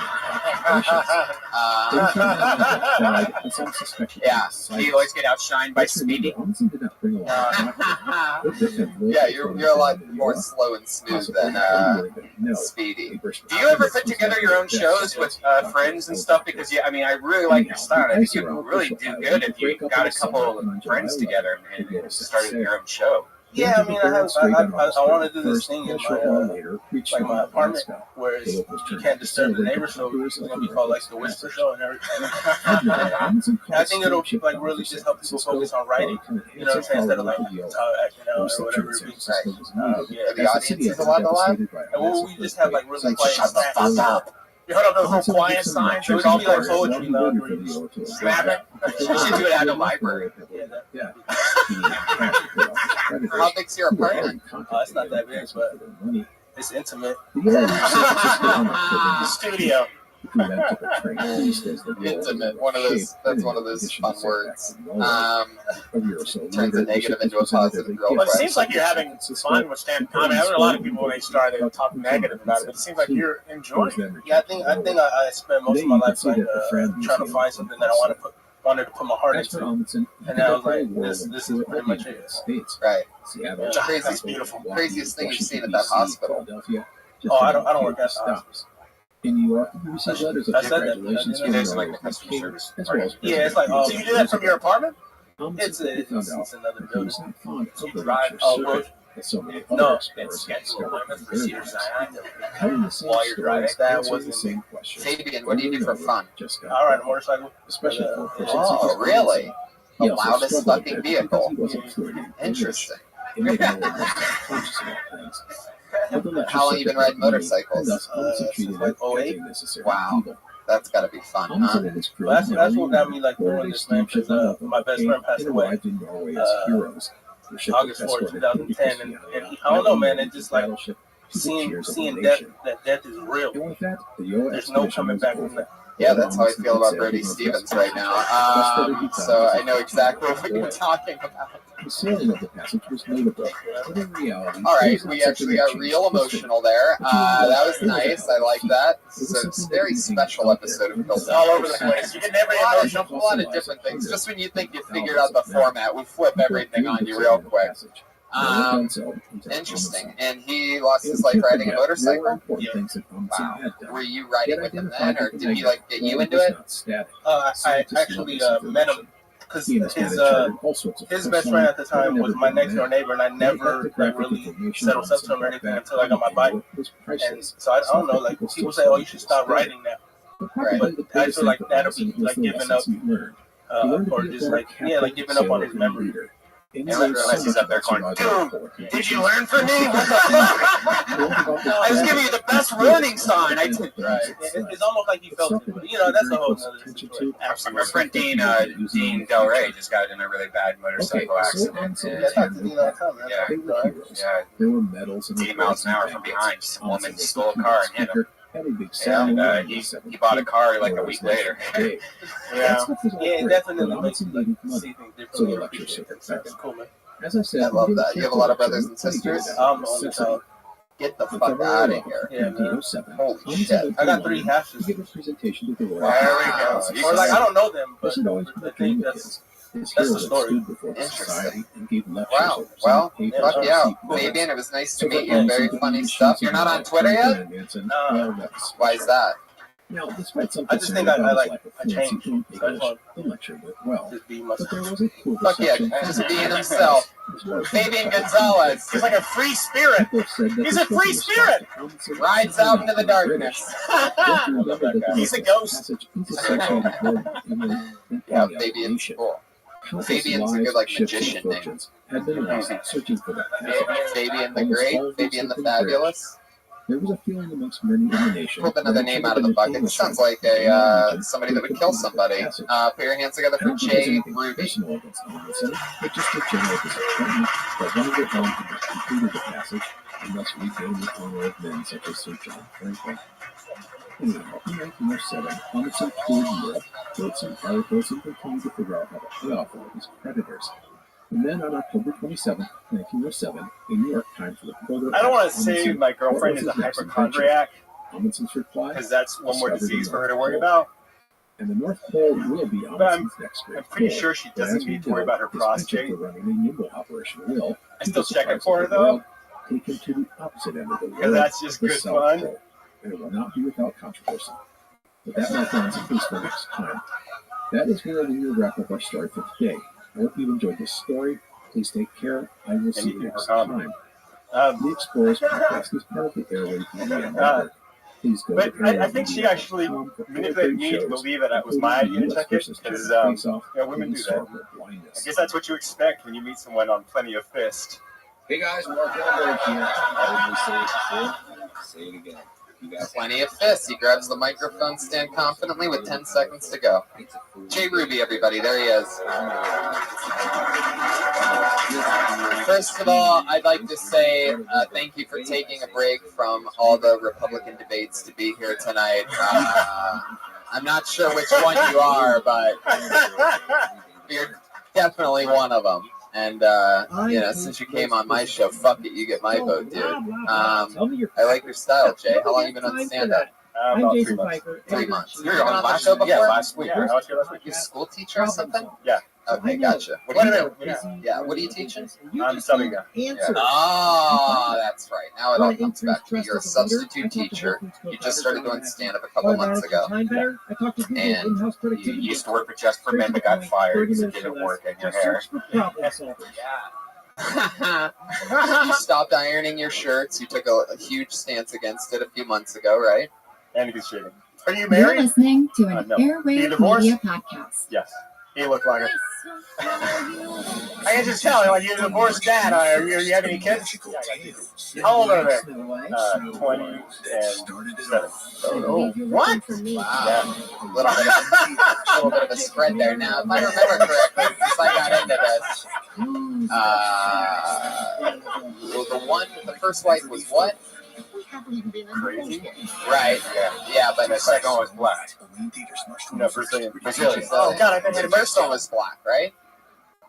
S16: and some suspected
S3: yeah.
S9: Do you always get outshined by Speedy?
S16: Amundsen did not bring a lot of
S3: Yeah, you're a lot more slow and smooth than Speedy.
S9: Do you ever put together your own shows with friends and stuff? Because I mean, I really like your style. I think you would really do good if you got a couple of friends together and started your own show.
S7: Yeah, I mean, I want to do this thing in my apartment where you can't disturb the neighbors, so it's gonna be called like the Whisper Show and everything. I think it'll like really just help people focus on writing, you know what I'm saying, instead of like acting out or whatever it is.
S3: Are the audiences allowed to laugh?
S7: And we just have like really quiet
S3: Shut the fuck up.
S10: You heard of those whole quiet signs?
S7: It would just be like poetry now.
S10: Snapping?
S3: You should do it at a library. How big's your apartment?
S7: It's not that big, but it's intimate.
S10: Studio.
S3: Intimate. One of those. That's one of those fun words. Turns a negative into a positive.
S10: Well, it seems like you're having fun with stand-up comedy. I know a lot of people when they start, they talk negative about it, but it seems like you're enjoying it.
S7: Yeah, I think I spent most of my life like trying to find something that I wanted to put my heart into, and I was like, this is pretty much it.
S3: Right.
S10: That's beautiful.
S3: Craziest thing you've seen at that hospital.
S7: Oh, I don't work at the hospital.
S16: In New York, we received letters of
S7: I said that.
S16: congratulations from
S1: There's like
S16: Rory
S1: the customer
S16: King,
S1: service.
S16: as well as
S7: Yeah, it's like,
S16: President
S7: so you
S16: Trump.
S7: do that from your apartment?
S16: Amundsen
S7: It's
S16: quickly found out
S7: it's another
S16: that he
S7: building.
S16: was not fond of the
S7: Right.
S16: lecture
S7: Oh,
S16: circuit that so many other
S7: no,
S16: explorers
S7: it's
S16: had
S7: scheduled
S16: discovered
S7: appointment
S16: in
S7: for
S16: their
S7: Cedars
S16: lives.
S7: Sinai.
S16: Telling the same
S7: While you're driving,
S16: stories,
S7: that
S16: answering the
S7: wasn't
S16: same questions.
S3: Fabian, what do you do for
S16: over and
S3: fun?
S16: over just got
S7: I ride a
S16: better.
S7: motorcycle.
S16: Especially for a person
S3: Oh,
S16: such as
S3: really?
S16: Amundsen.
S3: The
S16: He also
S3: loudest
S16: struggled a
S3: fucking
S16: bit because
S3: vehicle.
S16: he wasn't fluent in English,
S3: Interesting.
S16: and even though he was self-conscious about things. But the lecture
S3: How long you been
S16: circuit
S3: riding
S16: had meaning,
S3: motorcycles?
S16: and thus Amundsen treated
S7: Since like
S16: it as
S7: 08.
S16: a necessary
S3: Wow.
S16: evil.
S3: That's got to be fun, huh?
S16: Amundsen and his crew
S7: Well, that's
S16: never
S7: what got
S16: knew
S7: me like
S16: where
S7: doing
S16: they
S7: this, man.
S16: steamed
S7: Because
S16: ship
S7: my best friend passed
S16: and
S7: away
S16: arrived in Norway as heroes. The ship
S7: August
S16: was
S7: 4th,
S16: escorted
S7: 2010,
S16: into
S7: and I don't know, man. It's just like
S16: battleship to the
S7: seeing
S16: cheers of the
S7: death.
S16: nation.
S7: That death is real.
S16: And with that, the Yo
S7: There's no
S16: expedition
S7: coming
S16: was
S7: back from
S16: over.
S7: that.
S3: Yeah, that's how I
S16: Amundsen
S3: feel
S16: had
S3: about
S16: sailed
S3: Brody
S16: the
S3: Stevens
S16: Northwest
S3: right now.
S16: Passage, west
S3: So I know exactly what you're talking about.
S16: The sailing of the passage was notable, but in reality,
S3: All
S16: it
S3: right,
S16: was not
S3: we
S16: something
S3: actually
S16: that
S3: got
S16: changed
S3: real
S16: history.
S3: emotional there. That was
S16: It was a
S3: nice.
S16: hell
S3: I
S16: of a
S3: like
S16: feat.
S3: that.
S16: It
S3: This
S16: was
S3: is a
S16: something
S3: very
S16: that
S3: special episode of Bill.
S7: All over the place. You get never emotional.
S3: A lot of different things. Just when you think you figured out the format, we flip everything on you real quick. Interesting. And he lost his life riding a motorcycle? Wow. Were you riding with him then, or did he like get you into it?
S7: I actually met him because his best friend at the time was my next door neighbor, and I never like really said what's up to him or anything until I got my bike. And so I don't know, like people say, "Oh, you should stop riding now."
S16: Right.
S7: But I feel like that'll be like giving up, or just like like giving up on his memory.
S1: And unless he's up there going, dude, did you learn from me?
S3: I was giving you the best warning sign. I took
S7: It's almost like he felt it, but that's a whole other situation.
S1: Our friend Dean Del Rey just got in a really bad motorcycle accident. Yeah,
S16: there were medals and
S1: 80 miles an hour from behind. Some woman stole a car and hit him. And he bought a car like a week later.
S7: It definitely makes you like see things differently. That's cool, man.
S16: As I said,
S3: I love that. You have a lot of brothers and sisters? Get the fuck out of here.
S7: Yeah, man.
S3: Holy shit.
S7: I got 3 hashes.
S16: There we go.
S7: Or like I don't know them, but I think that's the story.
S3: Interesting. Wow. Well, fuck yeah. Fabian, it was nice to meet you. Very funny stuff. You're not on Twitter yet? Why is that?
S16: Now, despite some
S7: I just think I changed.
S16: The lecture went well.
S7: Just be
S16: But there was a cool
S3: Fuck yeah,
S16: reception.
S3: just being himself. Fabian Gonzalez.
S12: He's like a free spirit.
S16: He's
S12: a free spirit.
S3: Rides out into the darkness.
S12: He's a ghost.
S3: Yeah, Fabian's cool. Fabian's a good like magician name.
S16: Had been lost searching for that passage.
S3: Fabian the Great, Fabian the Fabulous.
S16: There was a feeling amongst many in the nation.
S3: Pulled another name out of the bucket. This sounds like a somebody that would kill somebody. Put your hands together for J. Ruby.
S16: Personal against Amundsen, but just a general disappointment that one of their own had completed the passage and thus regained the honor of men such as Sir John Franklin. Anyhow, in 1907, Amundsen toured Europe, wrote some articles, and continued to figure out how to pay off all of his creditors. And then on October 27, 1907, a New York Times reporter...
S15: I don't want to say my girlfriend is a hypochondriac,
S16: Amundsen's reply,
S15: because that's one more disease for her to worry about.
S16: And the North Pole will be Amundsen's next great
S15: I'm pretty
S16: goal.
S15: sure she
S16: But
S15: doesn't
S16: as we
S15: need to worry about her
S16: know, his penchant
S15: prostate.
S16: for running a nimble operation will,
S15: I
S16: to
S15: still
S16: the
S15: check it
S16: surprise
S15: for
S16: of
S15: her,
S16: the world,
S15: though.
S16: take him to the opposite end of the world.
S15: Because that's just
S16: the
S15: good
S16: South
S15: fun.
S16: Pole. And it will not be without controversy. But that, my friends, is for next time. That is where we will wrap up our story for today. I hope you enjoyed this story. Please take care. I will see you next time. The Explorers podcast is part of the Airway Media Network. Please go
S15: But
S16: to
S15: I think she actually manipulated me to believe that it was my idea to check it, because women do that. I guess that's what you expect when you meet someone on Plenty of Fist.
S17: Hey guys, Mark Wahlberg here. I would say it before, say it again. You got
S3: Plenty of fists. He grabs the microphone stand confidently with 10 seconds to go. J. Ruby, everybody. There he is. First of all, I'd like to say thank you for taking a break from all the Republican debates to be here tonight. I'm not sure which one you are, but you're definitely one of them. And, since you came on my show, fuck it, you get my vote, dude. I like your style, Jay. How long have you been on stand-up?
S15: About 3 months.
S3: 3 months. You were
S2: Been
S3: on
S2: on the
S3: last
S2: show
S3: Yeah,
S2: before?
S3: last week.
S15: Yeah, I was here last week.
S3: You a school teacher or something?
S15: Yeah.
S3: Okay, gotcha. What
S15: Wait
S3: are
S15: a
S3: you
S15: minute.
S3: doing? Yeah, what are you teaching?
S15: I'm subbing now.
S3: Oh, that's right. Now it all comes back to me. You're a substitute teacher. You just started doing stand-up a couple months ago. And you used to work with Just for Men, but got fired because it didn't work in your hair. You stopped ironing your shirts. You took a huge stance against it a few months ago, right?
S15: And he's shitting. Are you
S20: You're
S15: married?
S20: listening to an
S15: No. Are you
S20: Airwave
S15: divorced?
S20: Media podcast.
S15: Yes. He looked like it. I can just tell, like, you're a divorced dad. You have any kids? Yeah, I got 2. How old are they? 20 and 7.
S3: Oh, what? Wow. A little bit of a spread there. Now, if I remember correctly, since I got into this, the first wife was what?
S15: Crazy.
S3: Right. Yeah, but
S15: the second one was black. No, Brazilian.
S3: Oh, God, I think the first one was black, right?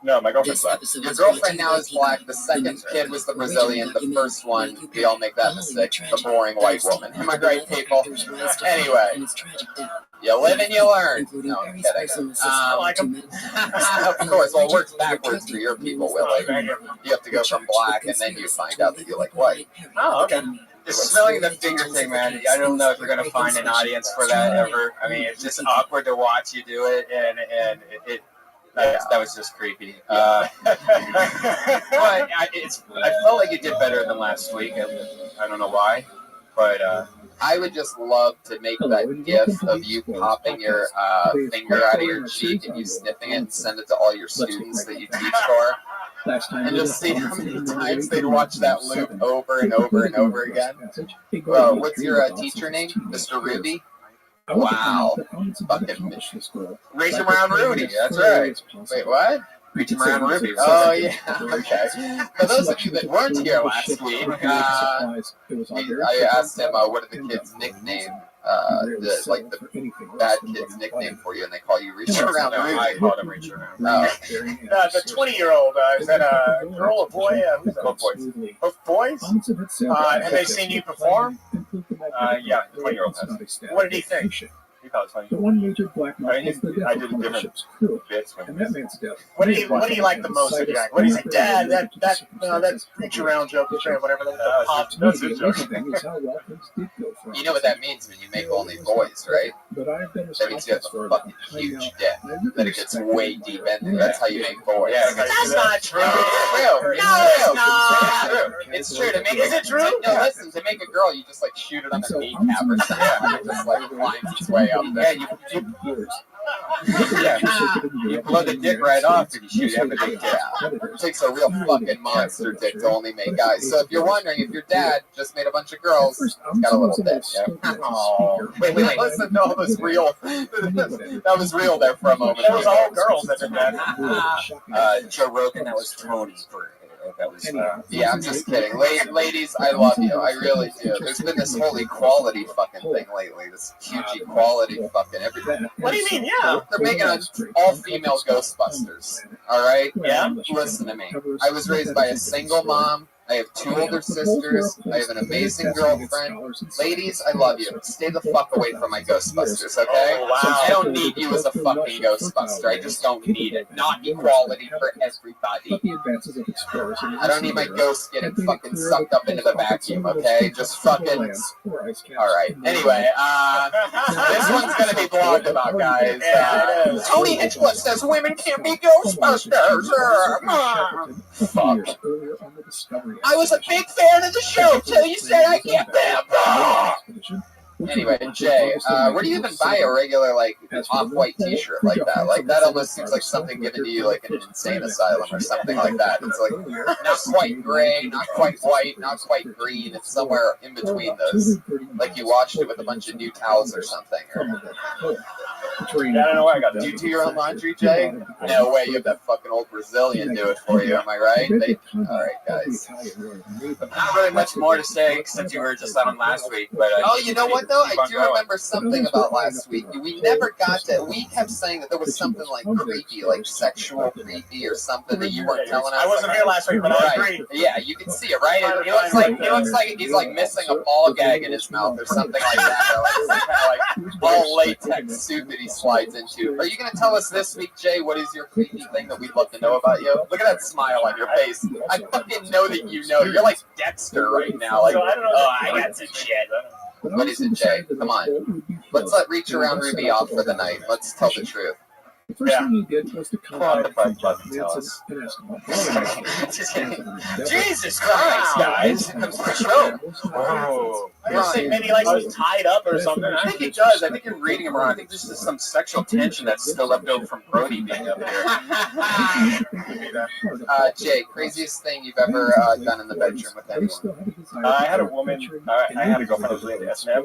S15: No, my girlfriend's black.
S3: Your girlfriend now is black. The second kid was the Brazilian. The first one, we all make that mistake. The boring white woman. Am I right, people? Anyway, you live and you learn. No, I'm kidding. Of course, well, it works backwards for your people, Willie. You have to go from black, and then you find out that you like white.
S15: Oh, okay.
S9: The smelling the finger thing, man. I don't know if you're gonna find an audience for that ever. I mean, it's just awkward to watch you do it, and that was just creepy. But I felt like you did better than last week. I don't know why, but
S3: I would just love to make that gif of you popping your finger out of your cheek and you sniffing it and send it to all your students that you teach for. And just see how many times they'd watch that loop over and over and over again. What's your teacher name? Mr. Ruby? Wow. Fucking Reaching Around Rudy. That's right. Wait, what? Reaching Around Ruby. Oh, yeah. Okay. For those of you that weren't here last week, I asked him what are the kids' nickname, the bad kid's nickname for you, and they call you Reaching Around Rudy.
S15: I called him Reaching Around.
S3: Oh.
S15: The 20-year-old, is that a girl, a boy? Who's that? Both boys. Both boys? Have they seen you perform? Yeah, 20-year-old has. What did he think? He thought it was funny.
S16: The one major black man
S15: I did different bits.
S16: and that man's death.
S15: What do you like the most, Jack? What do you say, Dad? That reach around joke, whatever that pop. That's a joke.
S3: You know what that means when you make only boys, right? That means you have a fucking huge dick. That it gets way deep in there. That's how you make boys.
S15: Yeah,
S3: that's not true. It's true.
S15: No,
S3: it's true. It's true. To make
S15: Is it true?
S3: No, listen. To make a girl, you just like shoot it on the kneecap or something. It just like climbs its way up there.
S9: you blow the dick right off if you shoot it.
S3: It takes a real fucking monster dick to only make guys. So if you're wondering if your dad just made a bunch of girls, he's got a little dick. Yeah. Oh, wait, listen, no, it was real. That was real there for a moment.
S15: That was all girls that did that.
S9: Joe Rogan, that was Tony. That was,
S3: yeah, I'm just kidding. Ladies, I love you. I really do. There's been this whole equality fucking thing lately. This huge equality fucking everything.
S15: What do you mean? Yeah.
S3: They're making an all-female Ghostbusters. All right?
S15: Yeah?
S3: Listen to me. I was raised by a single mom. I have 2 older sisters. I have an amazing girlfriend. Ladies, I love you. Stay the fuck away from my Ghostbusters, okay?
S15: Oh, wow.
S3: I don't need you as a fucking Ghostbuster. I just don't need it. Not equality for everybody. I don't need my ghost getting fucking sucked up into the vacuum, okay? Just fucking... Alright. Anyway, this one's gonna be blogged about, guys. Tony Hinchcliffe says women can't be Ghostbusters. Fuck. I was a big fan of the show till you said I can't them. Anyway, Jay, where do you even buy a regular, like, off-white t-shirt like that? Like, that almost seems like something given to you, like, in an insane asylum or something like that. It's, like, not quite gray, not quite white, not quite green. It's somewhere in between those. Like, you washed it with a bunch of new towels or something.
S15: Yeah, I don't know why I got
S3: Do
S15: this.
S3: you do your own laundry, Jay? No way, you have that fucking old Brazilian do it for you, am I right? All right, guys.
S9: Not really much more to say since you were just on last week. But
S3: Oh, you know what though? I do remember something about last week. We never got to. We kept saying that there was something like creepy, like sexual creepy or something that you weren't telling us.
S15: I wasn't here last week, but I
S3: Right.
S15: agree.
S3: Yeah, you can see it, right? He looks like he's like missing a ball gag in his mouth or something like that. Or like some kind of like all latex suit that he slides into. Are you going to tell us this week, Jay? What is your creepy thing that we'd love to know about you? Look at that smile on your face. I fucking know that you know. You're like Dexter right now. Like, oh, I got some shit. What is it, Jay? Come on. Let's let Reach Around Ruby off for the night. Let's tell the truth.
S16: The first thing he did was to contact
S9: tell us.
S16: and ask about
S3: Jesus Christ, guys.
S9: Oh.
S15: I just think maybe he likes to be tied up or something.
S9: I think he does. I think you're reading him wrong. I think there's just some sexual tension that's still left over from Brody being up here.
S3: Jay, craziest thing you've ever done in the bedroom with anyone?
S9: I had a woman, I had a girlfriend who was really S&M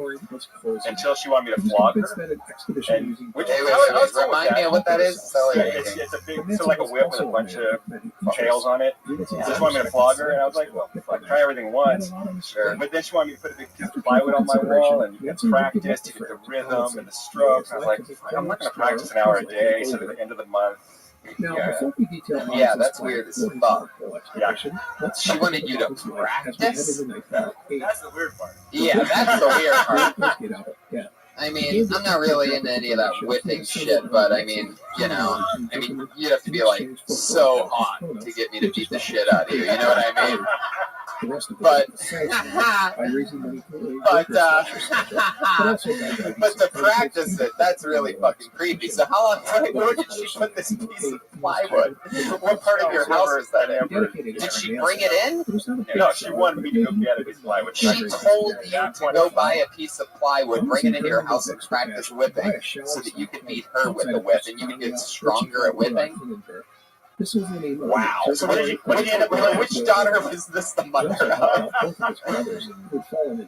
S9: until she wanted me to flog her. And, which
S3: Remind me of what that is. So,
S9: it's a big, so like a whip with a bunch of tails on it. She just wanted me to flog her, and I was like, well, fuck, try everything once.
S3: Sure.
S9: But then she wanted me to put a big piece of plywood on my wall and practice to get the rhythm and the strokes. I was like, I'm not going to practice an hour a day to the end of the month.
S3: Yeah, that's weird as fuck.
S9: Yeah.
S3: She wanted you to practice?
S15: That's the weird part.
S3: Yeah, that's the weird part. I mean, I'm not really into any of that whipping shit, but I mean, you know, you'd have to be like so hot to get me to beat the shit out of you, you know what I mean? But to practice it, that's really fucking creepy. So how long ago did she put this piece of plywood? What part of your house is that in? Did she bring it in?
S9: No, she wanted me to go get a piece of plywood.
S3: She told you to go buy a piece of plywood, bring it into your house and practice whipping so that you could beat her with the whip and you could get stronger at whipping? Wow. So what did you end up doing? Which daughter was this the mother of?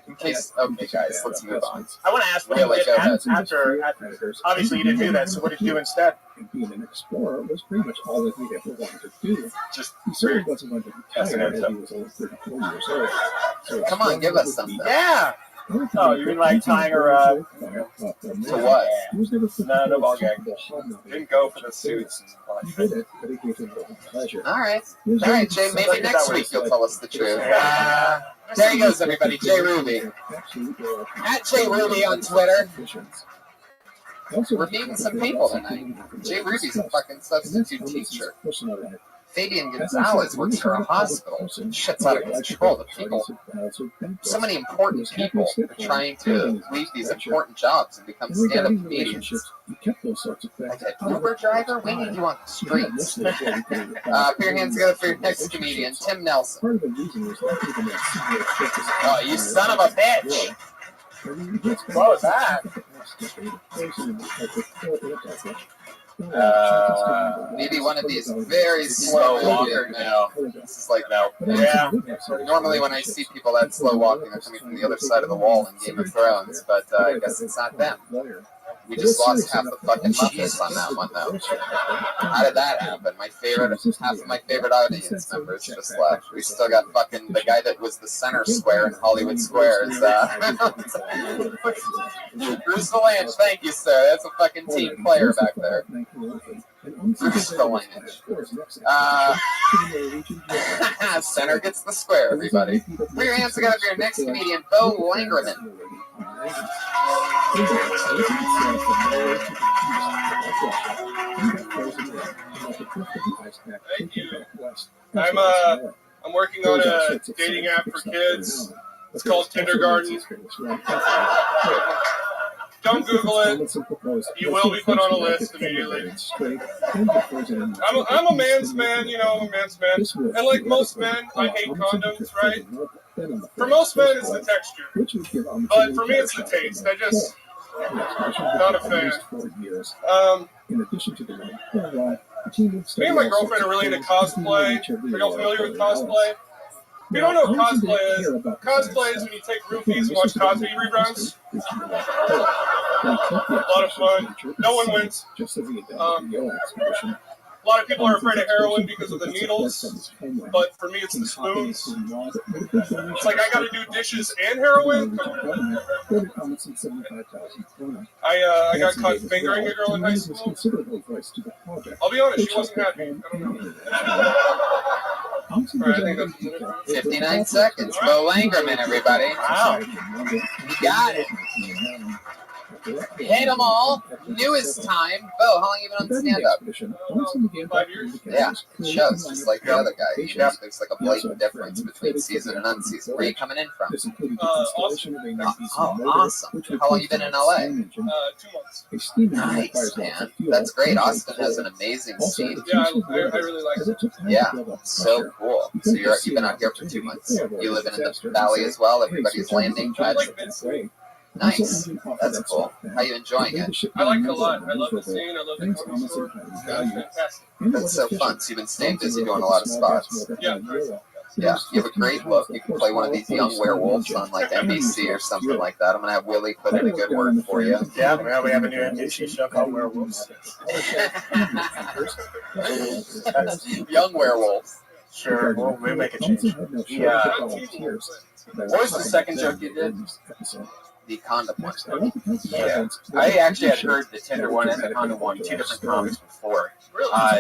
S3: In case, okay, guys, let's move on.
S15: I want to ask, after obviously you didn't do that, so what did you do instead?
S16: Being an explorer was pretty much all that he ever wanted to do.
S9: Just
S16: he certainly wasn't going to retire until he was only 34 years old. So
S3: come on, give us something.
S15: Yeah. Oh, you mean like tying her up?
S3: To what?
S9: No ball gag. Didn't go for the suits.
S16: He did it, but it gave him no pleasure.
S3: All right, Jay. Maybe next week you'll tell us the truth. There he goes, everybody. Jay Ruby. At Jay Ruby on Twitter. We're meeting some people tonight. Jay Ruby's a fucking substitute teacher. Fabian Gonzalez works for a hospital. Shit's out of control. The people, so many important people are trying to leave these important jobs and become stand-up comedians. Uber driver, we need you on the streets. Put your hands together for your next comedian, Tim Nelson. Oh, you son of a bitch!
S15: What was that?
S3: Maybe one of these very slow walker now. This is like now. Yeah. Normally when I see people that slow walking, they're coming from the other side of the wall in Game of Thrones, but I guess it's not them. We just lost half the fucking Muppets on that one, though. How did that happen? Half of my favorite audience members just left. We still got fucking the guy that was the center square in Hollywood Squares. Bruce Valanche, thank you, sir. That's a fucking team player back there. Bruce Valanche. Center gets the square, everybody. Put your hands together for your next comedian, Bo Langerman.
S8: Thank you. I'm working on a dating app for kids. It's called Kindergarten. Don't Google it. You will be put on a list immediately. I'm a man's man, you know, I'm a man's man. And like most men, I hate condoms, right? For most men, it's the texture. But for me, it's the taste. I just, not a fan. Me and my girlfriend are really into cosplay. Are y'all familiar with cosplay? If you don't know what cosplay is when you take roofies and watch Cosby reruns. A lot of fun. No one wins. A lot of people are afraid of heroin because of the needles, but for me it's the spoons. It's like I got to do dishes and heroin. I got caught fingering a girl in high school. I'll be honest, she wasn't happy. I don't know. Right, I think that's
S3: 59 seconds. Bo Langerman, everybody.
S4: Wow.
S3: You got it. Hit them all. Newest time. Bo, how long you been on stand-up?
S8: 5 years.
S3: Yeah, it shows. Just like the other guy. There's like a blatant difference between season and unseason. Where are you coming in from?
S8: Austin.
S3: Oh, awesome. How long you been in LA?
S8: 2 months.
S3: Nice, man. That's great. Austin has an amazing scene.
S8: Yeah, I really like it.
S3: Yeah, so cool. So you've been out here for 2 months. You living in the valley as well? Everybody's landing.
S8: I like Vincent.
S3: Nice. That's cool. How you enjoying it?
S8: I like it a lot. I love the scene. I love the comedy store. Yeah, it's fantastic.
S3: That's so fun. So you've been staying busy doing a lot of spots.
S8: Yeah.
S3: Yeah, you have a great look. You can play one of these young werewolves on like NBC or something like that. I'm gonna have Willie put in a good word for you.
S15: Yeah, well, we have a new NBC show called Werewolves.
S3: Young werewolves.
S15: Sure, we'll make a change.
S9: Yeah. What was the second joke you did?
S3: The condom one.
S9: Yeah. I actually had heard the Tinder one and the condom one, 2 different comics before.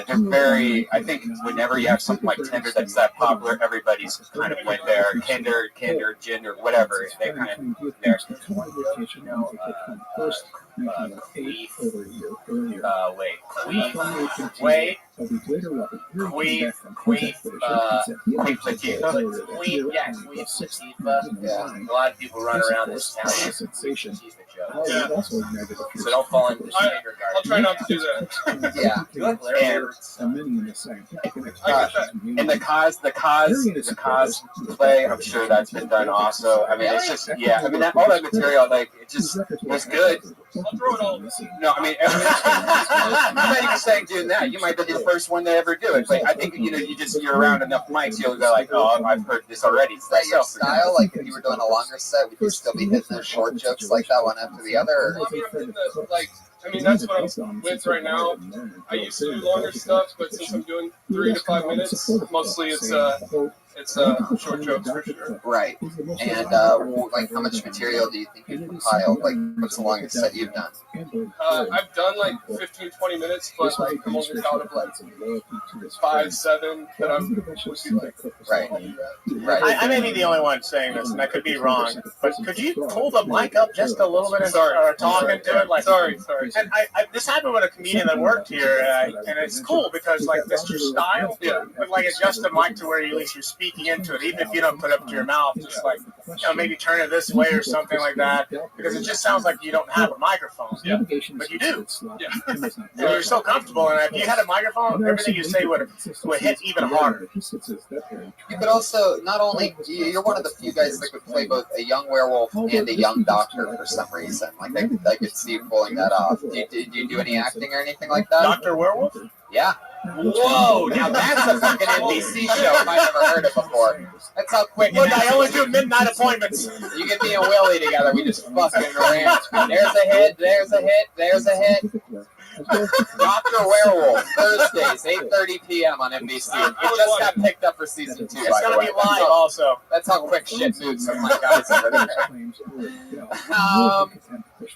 S9: They're very, I think whenever you have something like Tinder that's that popular, everybody's kind of went there. Kinder, Ginder, whatever. They kind of there. Queef Latifah.
S3: Yeah.
S11: A lot of people run around this town.
S8: Yeah.
S9: So don't fall into the finger
S8: I'll try not to do that.
S3: Yeah.
S9: And the cosplay, I'm sure that's been done also. I mean, it's just, yeah. I mean, all that material, like, it just was good.
S8: I'll throw it all.
S9: No, I mean, I'm not even saying doing that. You might be the first one to ever do it, but I think you're around enough mics, you'll go like, oh, I've heard this already.
S3: Is that your style? Like, if you were doing a longer set, would you still be hitting those short jokes like that one after the other? Or?
S8: I mean, that's what I'm with right now. I used to do longer stuff, but since I'm doing 3 to 5 minutes, mostly it's short jokes for sure.
S3: Right. And like, how much material do you think you've compiled? Like, what's the longest set you've done?
S8: I've done like 15, 20 minutes, but like I'm only out of like 5, 7 that I'm like.
S3: Right. Right.
S15: I may be the only one saying this, and I could be wrong, but could you pull the mic up just a little bit and start talking to it? Like,
S8: sorry.
S15: And this happened with a comedian that worked here, and it's cool because like that's your style.
S8: Yeah.
S15: But like adjust the mic to where at least you're speaking into it, even if you don't put it up to your mouth. Just like maybe turn it this way or something like that, because it just sounds like you don't have a microphone.
S8: Yeah.
S15: But you do.
S8: Yeah.
S15: And you're so comfortable, and if you had a microphone, everything you say would hit even harder.
S3: You could also, not only, you're one of the few guys that could play both a young werewolf and a young doctor for some reason. Like, I could see you pulling that off. Do you do any acting or anything like that?
S15: Dr. Werewolf?
S3: Yeah. Whoa, now that's a fucking NBC show if I've ever heard it before. That's how quick.
S15: Look, I only do midnight appointments.
S3: You get me and Willie together, we just fucking ran. There's a hit, there's a hit, there's a hit. Dr. Werewolf, Thursdays, 8:30 p.m. on NBC. It just got picked up for season 2.
S15: It's going to be live also.
S3: That's how quick shit moves from my guys over there.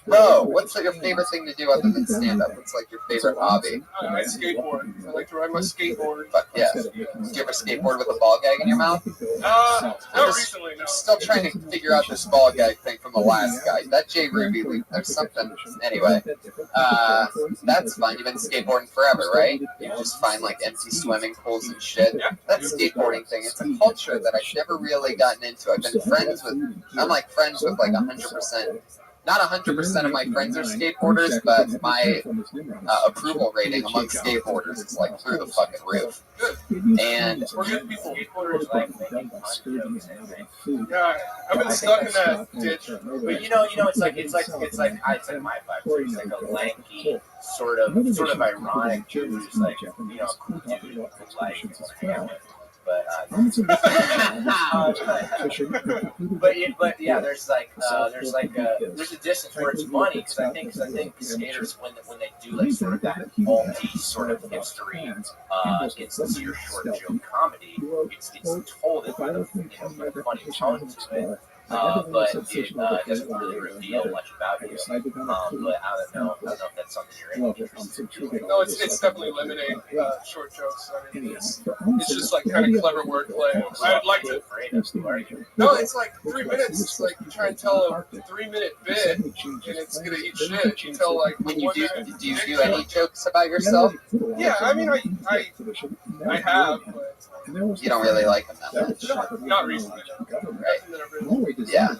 S3: Bro, what's your favorite thing to do other than stand-up? What's like your favorite hobby?
S8: I skateboard. I like to ride my skateboard.
S3: But yeah, do you ever skateboard with a ball gag in your mouth?
S8: Not recently, no.
S3: I'm still trying to figure out this ball gag thing from the last guy. That J. Ruby, there's something. Anyway, that's fun. You've been skateboarding forever, right? You just find like empty swimming pools and shit. That skateboarding thing, it's a culture that I've never really gotten into. I've been friends with, I'm like friends with like 100%. Not 100% of my friends are skateboarders, but my approval rating among skateboarders is like through the fucking roof. And
S8: we're good people. Skateboarders like making fun. Yeah, I've been stuck in that ditch.
S11: But you know, it's like my vibe. It's like a lanky, sort of ironic dude who's like, a cool dude who like hang out with.
S6: but yeah, there's a distance where it's funny because I think skaters when they do like sort of that multi sort of history gets to your short joke comedy, it's told it with a funny tone to it. But it doesn't really reveal much about you. But I don't know if that's something you're interested in.
S8: No, it's definitely eliminating short jokes. I mean, it's just like kind of clever wordplay. I'd like to. No, it's like 3 minutes. It's like you try and tell a 3-minute bit, and it's gonna eat shit. You tell like
S3: when you do you do any jokes about yourself?
S8: Yeah, I mean, I have, but
S3: you don't really like them that much.
S8: Not recently.
S3: Right. Yeah.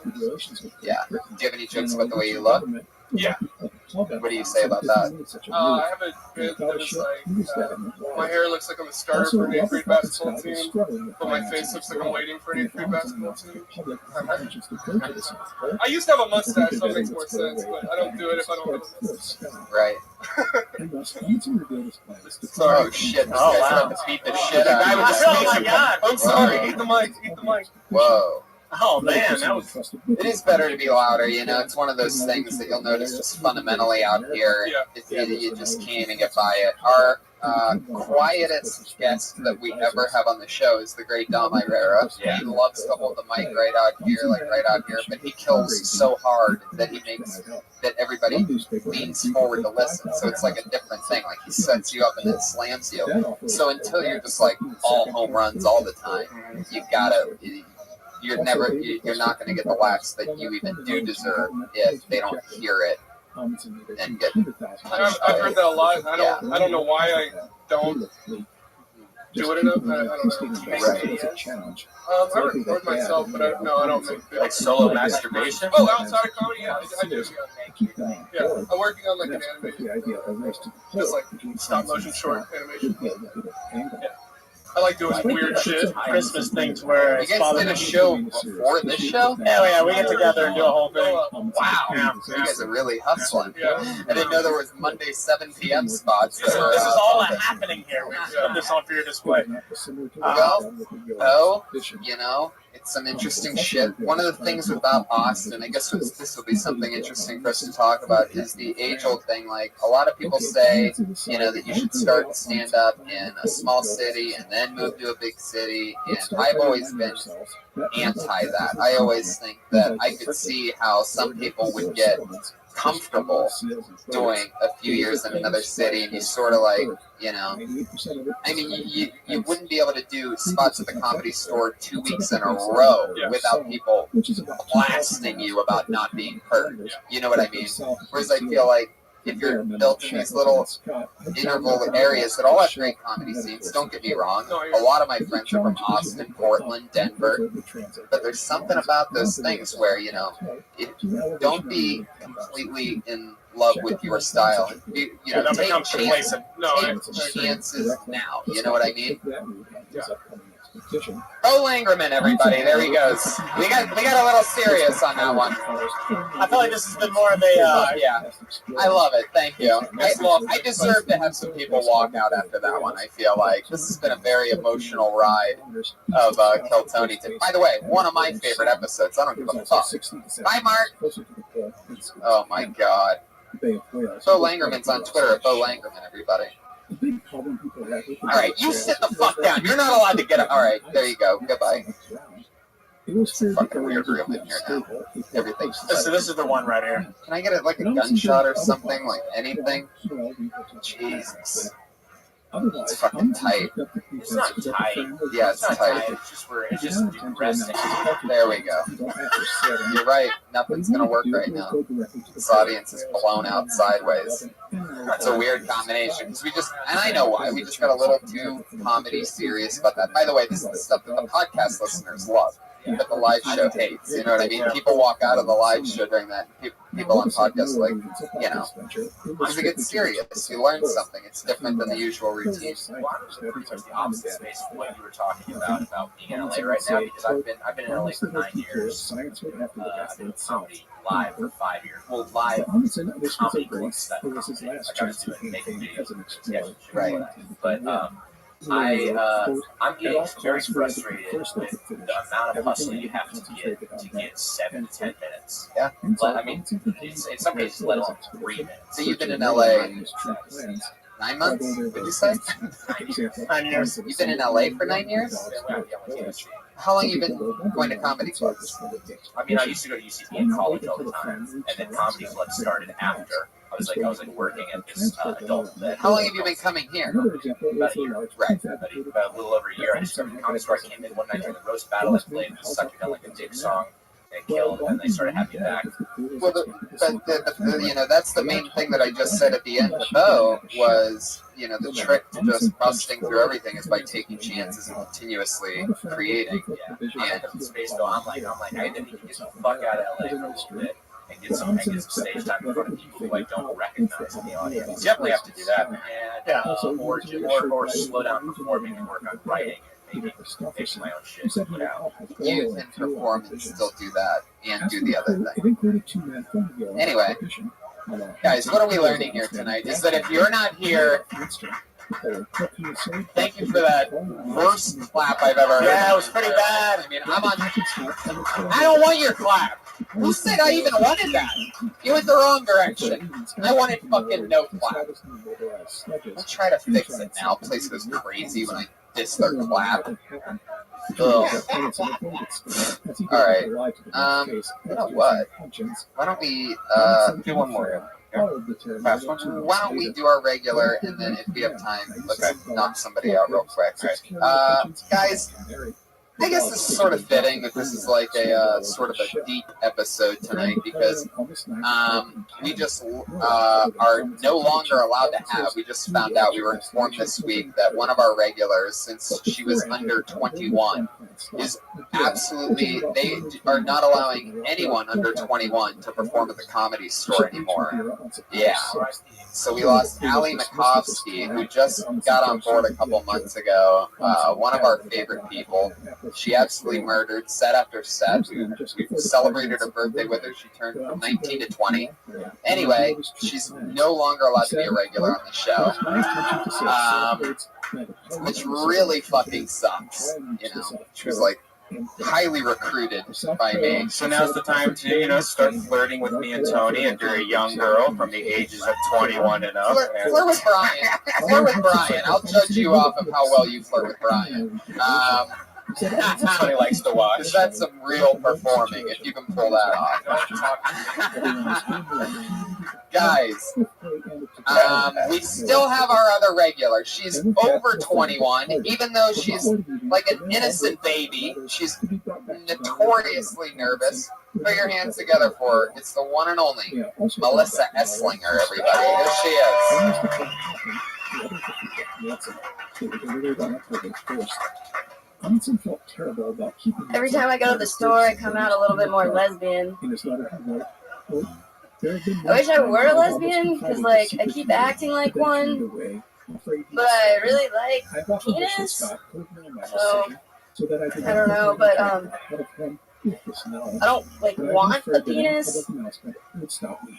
S3: Yeah. Do you have any jokes about the way you look?
S8: Yeah.
S3: What do you say about that?
S8: I have a bit that is like, my hair looks like I'm a starter for an 8th grade basketball team, but my face looks like I'm waiting for an 8th grade basketball team. I used to have a mustache, so it makes more sense, but I don't do it if I don't have a mustache.
S3: Right.
S8: Sorry.
S3: Oh shit! This guy's about to beat the shit out of you.
S8: Oh my god! I'm sorry. Eat the mic.
S3: Whoa.
S4: Oh man, that was.
S3: It is better to be louder, you know. It's one of those things that you'll notice just fundamentally out here. You just can't even get by it. Our quietest guest that we ever have on the show is the great Dom Irera. He loves to hold the mic right out here, but he kills so hard that he makes that everybody leans forward to listen. So it's like a different thing. Like he sets you up and then slams you. So until you're just like all home runs all the time, you're not going to get the laughs that you even do deserve if they don't hear it and get punched.
S8: I've heard that a lot. I don't know why I don't do it enough. I don't know. I record myself, but I don't make videos.
S3: Like solo masturbation?
S8: Oh, outside of comedy, yeah, I do. Yeah, I'm working on like an animation, just like stop motion short animation. Yeah. I like doing weird shit.
S4: Christmas things where
S3: you guys did a show before this show?
S4: Yeah, we get together and do a whole thing.
S3: Wow, you guys are really hustling. I didn't know there was Monday 7 p.m. spots.
S4: This is all happening here. We just put this on for your display.
S3: You know, it's some interesting shit. One of the things about Austin, I guess this will be something interesting for us to talk about, is the age-old thing. Like, a lot of people say, you know, that you should start stand-up in a small city and then move to a big city, and I've always been anti that. I always think that I could see how some people would get comfortable doing a few years in another city, and you sort of like, you know, I mean, you wouldn't be able to do spots at the Comedy Store 2 weeks in a row without people blasting you about not being heard. You know what I mean? Whereas I feel like if you're built in these little interval areas that all have great comedy scenes, don't get me wrong, a lot of my friends are from Austin, Portland, Denver, but there's something about those things where, you know, don't be completely in love with your style. You know, take chances now. You know what I mean? Bo Langerman, everybody. There he goes. We got a little serious on that one.
S4: I feel like this has been more of a
S3: yeah. I love it. Thank you. I deserve to have some people walk out after that one. I feel like this has been a very emotional ride of Kill Tony. By the way, one of my favorite episodes. I don't give a fuck. Bye, Mark. Oh my God. Bo Langerman's on Twitter at Bo Langerman, everybody. All right, you sit the fuck down. You're not allowed to get up. All right, there you go. Goodbye. It's fucking weird room in here now. Everything's
S4: so this is the one right here.
S3: Can I get it like a gunshot or something? Like anything? Jesus. It's fucking tight.
S6: It's not tight.
S3: Yeah, it's tight.
S6: It's just resting.
S3: There we go. You're right. Nothing's gonna work right now. This audience is blown out sideways. It's a weird combination because and I know why. We just got a little too comedy serious about that. By the way, this is the stuff that the podcast listeners love, but the live show hates. You know what I mean? People walk out of the live show during that. People on podcasts like, you know, because it gets serious. You learn something. It's different than the usual routine.
S6: Well, I'm pretty much the opposite space of what you were talking about being in LA right now, because I've been in LA for 9 years. I've been comedy live for 5 years. Well, live comedy course that I got to do it, making videos, sketches, right? But
S11: I'm getting very frustrated with the amount of hustle you have to get 7 to 10 minutes.
S13: Yeah.
S11: I mean, in some cases, let alone 3 minutes.
S13: So you've been in LA 9 months, would you say?
S15: 9 years.
S13: You've been in LA for 9 years? How long have you been going to comedy clubs?
S11: I mean, I used to go to UCB in college all the time, and then comedy club started after. I was like working at this adult.
S13: How long have you been coming here?
S11: About a year.
S13: Right.
S11: About a little over a year. I discovered the comedy store. I came in one night during the roast battle. I played Suck It Down Like a Dick song. They killed, and they started having me back.
S13: Well, that's the main thing that I just said at the end of Bo was, the trick to just busting through everything is by taking chances and continuously creating.
S11: And space though, I'm like, I need to get the fuck out of LA for a little bit and get some stage time in front of people who I don't recognize in the audience. Definitely have to do that, and or slow down performing and work on writing. Maybe fix my own shit and put out.
S13: You can perform and still do that and do the other thing. Anyway, guys, what are we learning here tonight? Is that if you're not here, thank you for that worst clap I've ever heard.
S15: Yeah, it was pretty bad.
S13: I mean, I don't want your clap. Who said I even wanted that? You went the wrong direction. I wanted fucking no clap. I'll try to fix it now. Place goes crazy when I diss their clap. Ugh. Alright. You know what? Why don't we
S11: do one more?
S13: Fast one? Why don't we do our regular, and then if we have time, let's knock somebody out real quick. Guys, I guess this is sort of fitting that this is like a sort of a deep episode tonight because we just are no longer allowed to have. We just found out, we were informed this week that one of our regulars, since she was under 21, is absolutely, they are not allowing anyone under 21 to perform at the Comedy Store anymore. Yeah. So we lost Ali Makovsky, who just got on board a couple months ago, one of our favorite people. She absolutely murdered set after set. We celebrated her birthday with her. She turned from 19 to 20. Anyway, she's no longer allowed to be a regular on the show, which really fucking sucks. She was like highly recruited by me.
S9: So now's the time to, start flirting with me and Tony if you're a young girl from the ages of 21 and up.
S13: Flirt with Brian. Flirt with Brian. I'll judge you off of how well you flirt with Brian.
S9: Tony likes to watch.
S13: Because that's some real performing, if you can pull that off. Guys, we still have our other regular. She's over 21, even though she's like an innocent baby. She's notoriously nervous. Put your hands together for her. It's the one and only Melissa Esslinger, everybody. Here she is.
S14: Every time I go to the store, I come out a little bit more lesbian. I wish I were a lesbian, because, I keep acting like one, but I really like penis, so, I don't know, but, I don't, want a penis.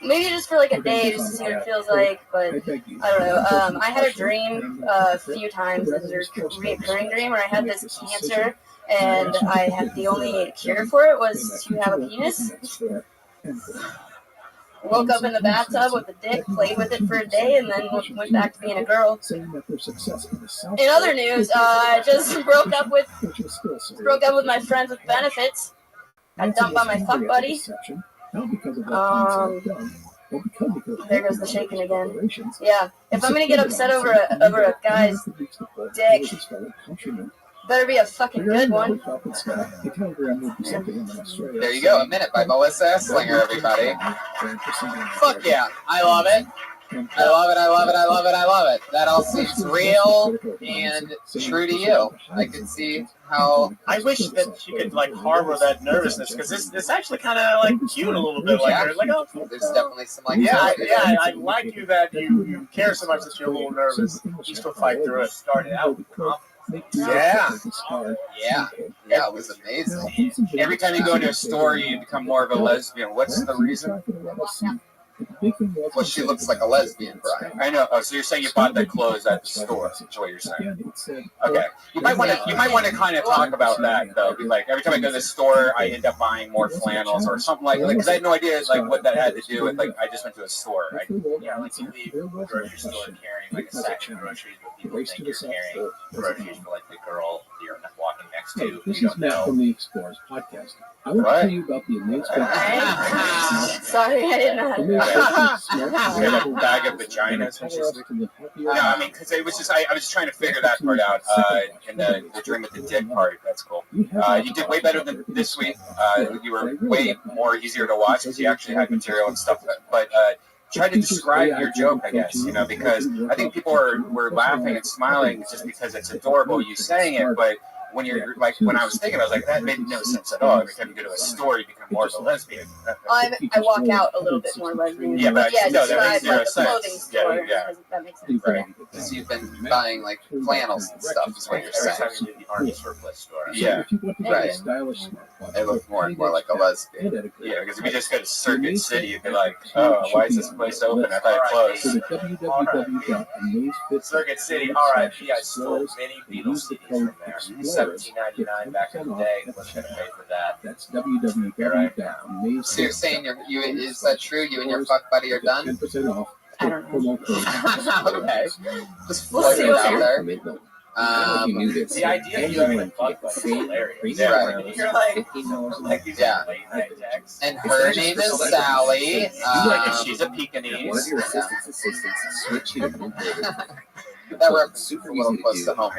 S14: Maybe just for, a day, just to see what it feels like, but, I don't know. I had a dream a few times, it was a recurring dream, where I had this cancer, and I had the only cure for it was to have a penis. Woke up in the bathtub with a dick, played with it for a day, and then went back to being a girl. In other news, I just broke up with my friends with benefits. Got dumped by my fuck buddy. There goes the shaking again. Yeah, if I'm gonna get upset over a guy's dick, better be a fucking good one.
S13: There you go, A Minute by Melissa Esslinger, everybody. Fuck yeah, I love it. I love it, I love it, I love it, I love it. That all seems real and true to you. I can see how...
S15: I wish that she could, harbor that nervousness, because it's actually kind of, cute a little bit.
S13: There's definitely some,
S15: I like you that you care so much that you're a little nervous. You still fight through it.
S11: Started out with
S13: Yeah, it was amazing.
S9: Every time you go into a store, you become more of a lesbian. What's the reason?
S3: Well, she looks like a lesbian, Brian.
S9: I know. Oh, so you're saying you bought the clothes at the store? That's what you're saying. Okay. You might want to kind of talk about that though. Be like, every time I go to the store, I end up buying more flannels or something like that. Because I had no idea like what that had to do with. Like, I just went to a store.
S11: Yeah, like you leave the grocery store carrying like a section of groceries, but people think you're carrying groceries for like the girl you're walking next to.
S16: This
S11: You
S16: is
S11: don't
S16: Matt
S11: know.
S16: from the Explorers podcast. I want to tell you about the amazing.
S14: Sorry, I did not.
S9: You had a bag of vaginas when she's sleeping. No, I mean, because it was just I was just trying to figure that part out in the dream with the dick part. That's cool. You did way better than this week. You were way more easier to watch because you actually had material and stuff. But try to describe your joke, I guess, because I think people were laughing and smiling just because it's adorable you saying it, but when you're like, when I was thinking, I was like, that made no sense at all. Every time you go to a store, you become more of a lesbian.
S14: I walk out a little bit more lesbian.
S9: Yeah, but
S14: no,
S9: that makes zero
S14: like the clothing
S9: sense.
S14: store.
S9: Yeah.
S14: That makes sense.
S9: Right.
S3: Because you've been buying like flannels and stuff, is what you're
S11: Every
S3: saying.
S11: time you do the art surplus store.
S9: Yeah.
S3: Right. It looks more and more like a lesbian.
S9: Yeah, because if you just go to Circuit City, you'd be like, oh, why is this place open? I thought it closed.
S11: Circuit City, RIP. I stole many Beatles CDs from there. $17.99 back in the day. Wasn't gonna pay for that.
S16: That's www.amazing.
S3: So you're saying is that true? You and your fuck buddy are done?
S16: 10% off.
S14: I don't know.
S3: Okay. Just
S14: We'll see
S3: floating it
S14: what's
S3: out there.
S11: The idea of you having a fuck buddy is hilarious.
S3: Yeah.
S11: Right. You're like these
S3: Yeah.
S11: late night texts.
S3: And her name is Sally.
S9: She's a Pekingese.
S3: That reference is a little close to home.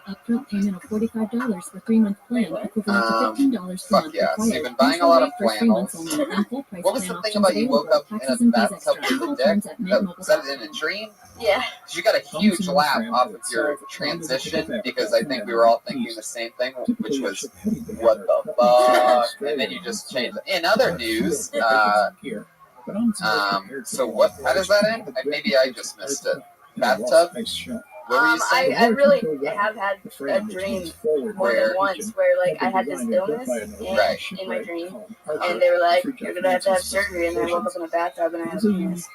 S20: Upfront payment of $45 for 3-month plan, equivalent to $15 per
S3: Fuck
S20: month
S3: yeah. So
S20: required.
S3: you've been buying a lot of
S20: Intro rate for 3 months
S3: flannels.
S20: only, and full price
S3: What was
S20: plan
S3: the thing
S20: options
S3: about you woke up
S20: available.
S3: in a
S20: Taxes and fees
S3: bathtub
S20: extra.
S3: with a
S20: All
S3: dick?
S20: terms at
S3: Was that in a dream?
S14: Yeah.
S3: You got a huge laugh off of your transition because I think we were all thinking the same thing, which was, what the fuck? And then you just changed it. In other news, so what? How does that end? Maybe I just missed it. Bathtub? What were you saying?
S14: I really have had a dream more than once where like I had this illness in my dream, and they were like, "You're gonna have to have surgery," and then I woke up in a bathtub and I had a penis.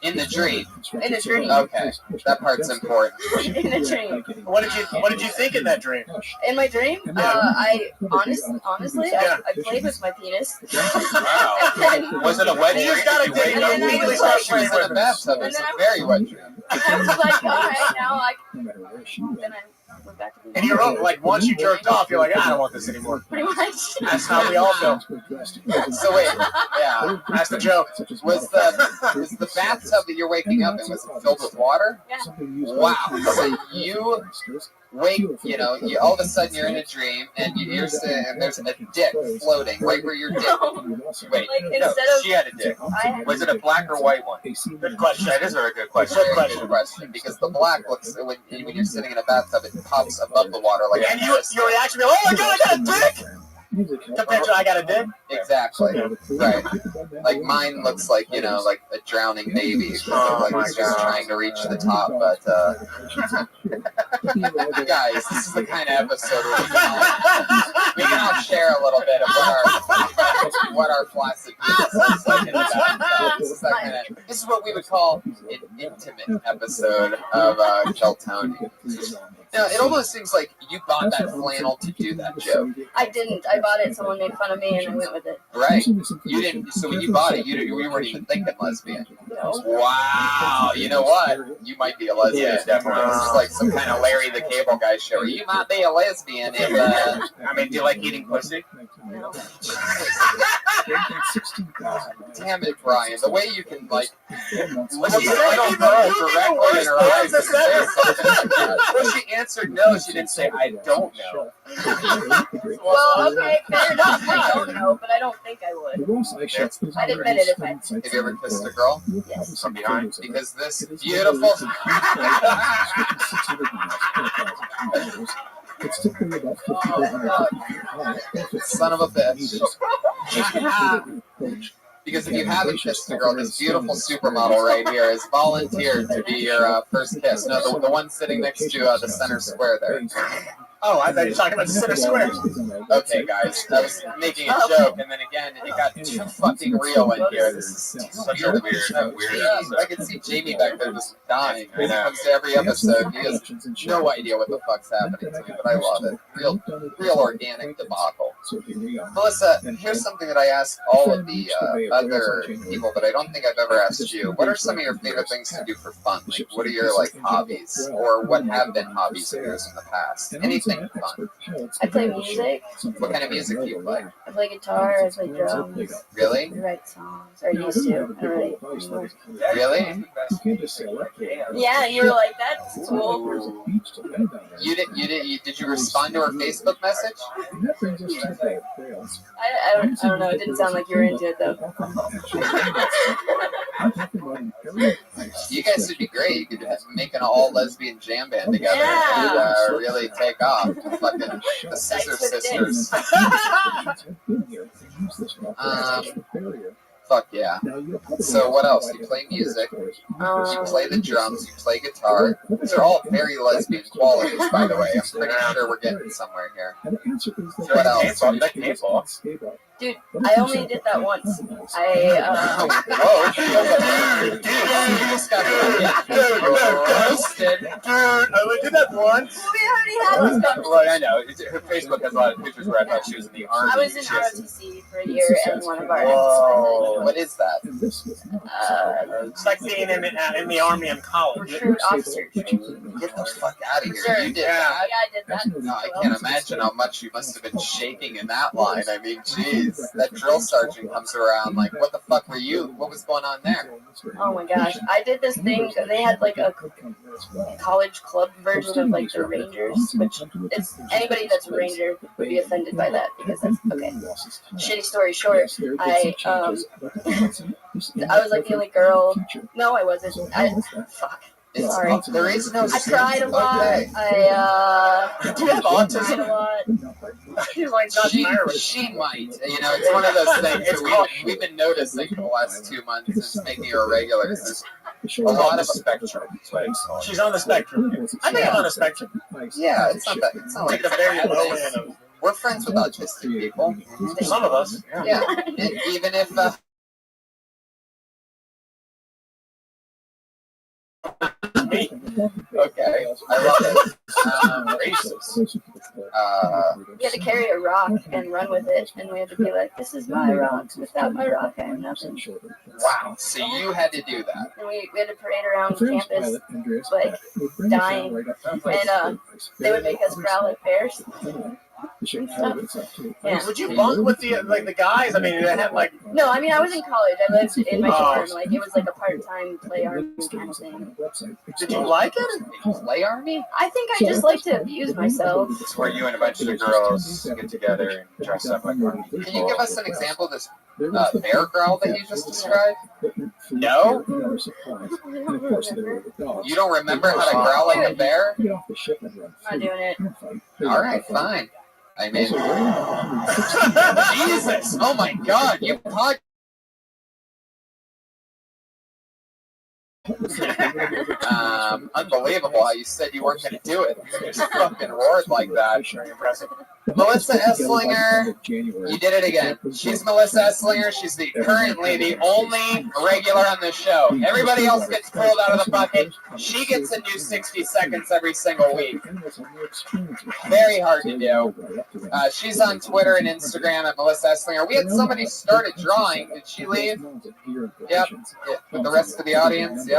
S3: In the dream.
S14: In a dream.
S3: Okay, that part's important.
S14: In a dream.
S15: What did you think in that dream?
S14: In my dream, I honestly, I played with my penis.
S9: Wow. Was it a wet dream?
S15: You just gotta dig
S3: And then I was like, she was in a bathtub. It's a very wet dream.
S14: I was like, all right, now then I went back to being
S15: And you're like, once you jerked off, you're like, I don't want this anymore.
S14: pretty much.
S15: That's how we all feel.
S3: So wait, yeah.
S15: That's the joke.
S3: Was the bathtub that you're waking up in, was it filled with water?
S14: Yeah.
S3: Wow. So you wake, you all of a sudden you're in a dream and you're sitting and there's a dick floating right where your dick. Wait,
S14: Like,
S3: no,
S14: instead of-
S9: She had a dick. Was it a black or white one?
S15: Good question.
S9: That is a very good question.
S3: Very good question, because the black looks when you're sitting in a bathtub, it pops above the water like.
S15: And your reaction be like, oh my god, I got a dick! Compared to I got a dick?
S3: Exactly. Right. Like mine looks like like a drowning baby. Like it's just trying to reach the top, but guys, this is the kind of episode where we can all share a little bit of what our flaccid penis is like in the bathtub. This is what we would call an intimate episode of Keltoni. Now, it almost seems like you bought that flannel to do that joke.
S14: I didn't. I bought it. Someone made fun of me, and I went with it.
S3: Right. You didn't. So when you bought it, you weren't even thinking lesbian. Wow. You know what? You might be a lesbian.
S9: Yeah, definitely.
S3: It's just like some kind of Larry the Cable Guy show. You might be a lesbian if.
S9: I mean, do you like eating pussy?
S14: No.
S3: Damn it, Brian. The way you can like look at
S15: You
S3: your little
S15: said
S3: girl
S15: you
S3: directly in her eyes and say
S15: worst
S3: something like that. Well, she answered no. She didn't say I don't know.
S14: Well, okay, fair enough. I don't know, but I don't think I would. I'd admit it if I.
S3: Have you ever kissed a girl?
S14: Yes.
S9: From behind?
S3: Because this beautiful.
S16: It's typically about 5,450 feet high.
S3: Son of a bitch. Because if you haven't kissed a girl, this beautiful supermodel right here has volunteered to be your first kiss. No, the one sitting next to the center square there.
S15: Oh, I thought you were talking about Center Square.
S3: Okay, guys, I was making a joke, and then again, it got too fucking real in here. This is such a weird. I can see Jamie back there just dying. When it comes to every episode, he has no idea what the fuck's happening to me, but I love it. Real organic debacle. Melissa, here's something that I ask all of the other people, but I don't think I've ever asked you. What are some of your favorite things to do for fun? Like, what are your hobbies, or what have been hobbies of yours in the past? Anything fun?
S14: I play music.
S3: What kind of music do you play?
S14: I play guitar. I play drums.
S3: Really?
S14: I write songs. Or used to. I don't write anymore.
S3: Really?
S14: Yeah, you were like, that's cool.
S3: Did you respond to her Facebook message?
S14: I don't know. It didn't sound like you were into it though.
S3: You guys would be great. You could make an all lesbian jam band together and really take off. Fucking the Scissor Sisters. Fuck yeah. So what else? You play music, you play the drums, you play guitar. These are all very lesbian qualities, by the way. I'm pretty sure we're getting somewhere here. What else?
S14: Dude, I only did that once.
S3: Dude, you just got roasted.
S15: Dude, I only did that once.
S14: We already had this conversation.
S9: Well, I know. Her Facebook has a lot of pictures where I thought she was in the army.
S14: I was in ROTC for a year, and one of our
S3: what is that?
S15: It's like being in the army in college.
S14: Recruit officer.
S3: Get the fuck out of here. You did that?
S14: Yeah, I did that.
S3: No, I can't imagine how much you must have been shaking in that line. I mean, jeez. That drill sergeant comes around like, what the fuck were you? What was going on there?
S14: Oh my gosh. I did this thing. They had like a college club version of like the Rangers, which it's anybody that's a Ranger would be offended by that because that's okay. Shitty story short, I was like the only girl. No, I wasn't. Fuck. Sorry.
S3: There is no.
S14: I cried a lot.
S3: Do you have autism?
S14: A lot.
S3: She might. You know, it's one of those things that we've been noticing for the last 2 months. It's making her irregular. There's a lot of spectrum.
S15: She's on the spectrum. I think I'm on the spectrum.
S3: Yeah, it's not that. It's not like
S15: the very low end of.
S3: We're friends with autistic people.
S15: Some of us.
S3: Yeah. And even if. Okay, I love it. Racist.
S14: We had to carry a rock and run with it, and we had to be like, "This is my rock. Without my rock, I am nothing."
S3: Wow. So you had to do that.
S14: And we had to parade around campus, like dying, and they would make us growl like bears. Yeah.
S15: Would you bunk with the guys? I mean, they had like.
S14: No, I mean I was in college. I lived in my dorm. Like it was like a part-time play army kind of thing.
S15: Did you like it?
S3: Play army?
S14: I think I just like to abuse myself.
S9: It's where you and a bunch of the girls get together and dress up like army people.
S3: Can you give us an example of this bear growl that you just described?
S9: No.
S3: You don't remember how to growl like a bear?
S14: I'm not doing it.
S3: All right, fine. I mean, Jesus! Oh my God! You podcast. Unbelievable how you said you weren't going to do it. You just fucking roared like that. Very impressive. Melissa Esslinger, you did it again. She's Melissa Esslinger. She's currently the only regular on the show. Everybody else gets pulled out of the bucket. She gets a new 60 seconds every single week. Very hard to do. She's on Twitter and Instagram at Melissa Esslinger. We had somebody started drawing. Did she leave? Yep. With the rest of the audience? Yep.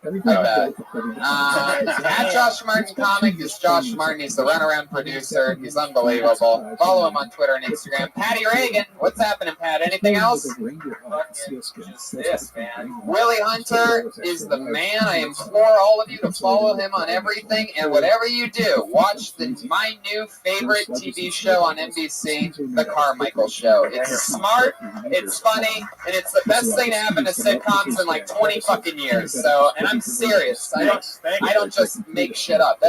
S3: At Josh Martin Comic is Josh Martin. He's the runaround producer. He's unbelievable. Follow him on Twitter and Instagram. Patty Reagan. What's happening, Pat? Anything else?
S12: Just this, man.
S3: Willie Hunter is the man. I implore all of you to follow him on everything. And whatever you do, watch my new favorite TV show on NBC, The Carmichael Show. It's smart, it's funny, and it's the best thing to happen to sitcoms in like 20 fucking years. So, and I'm serious. I don't just make shit up.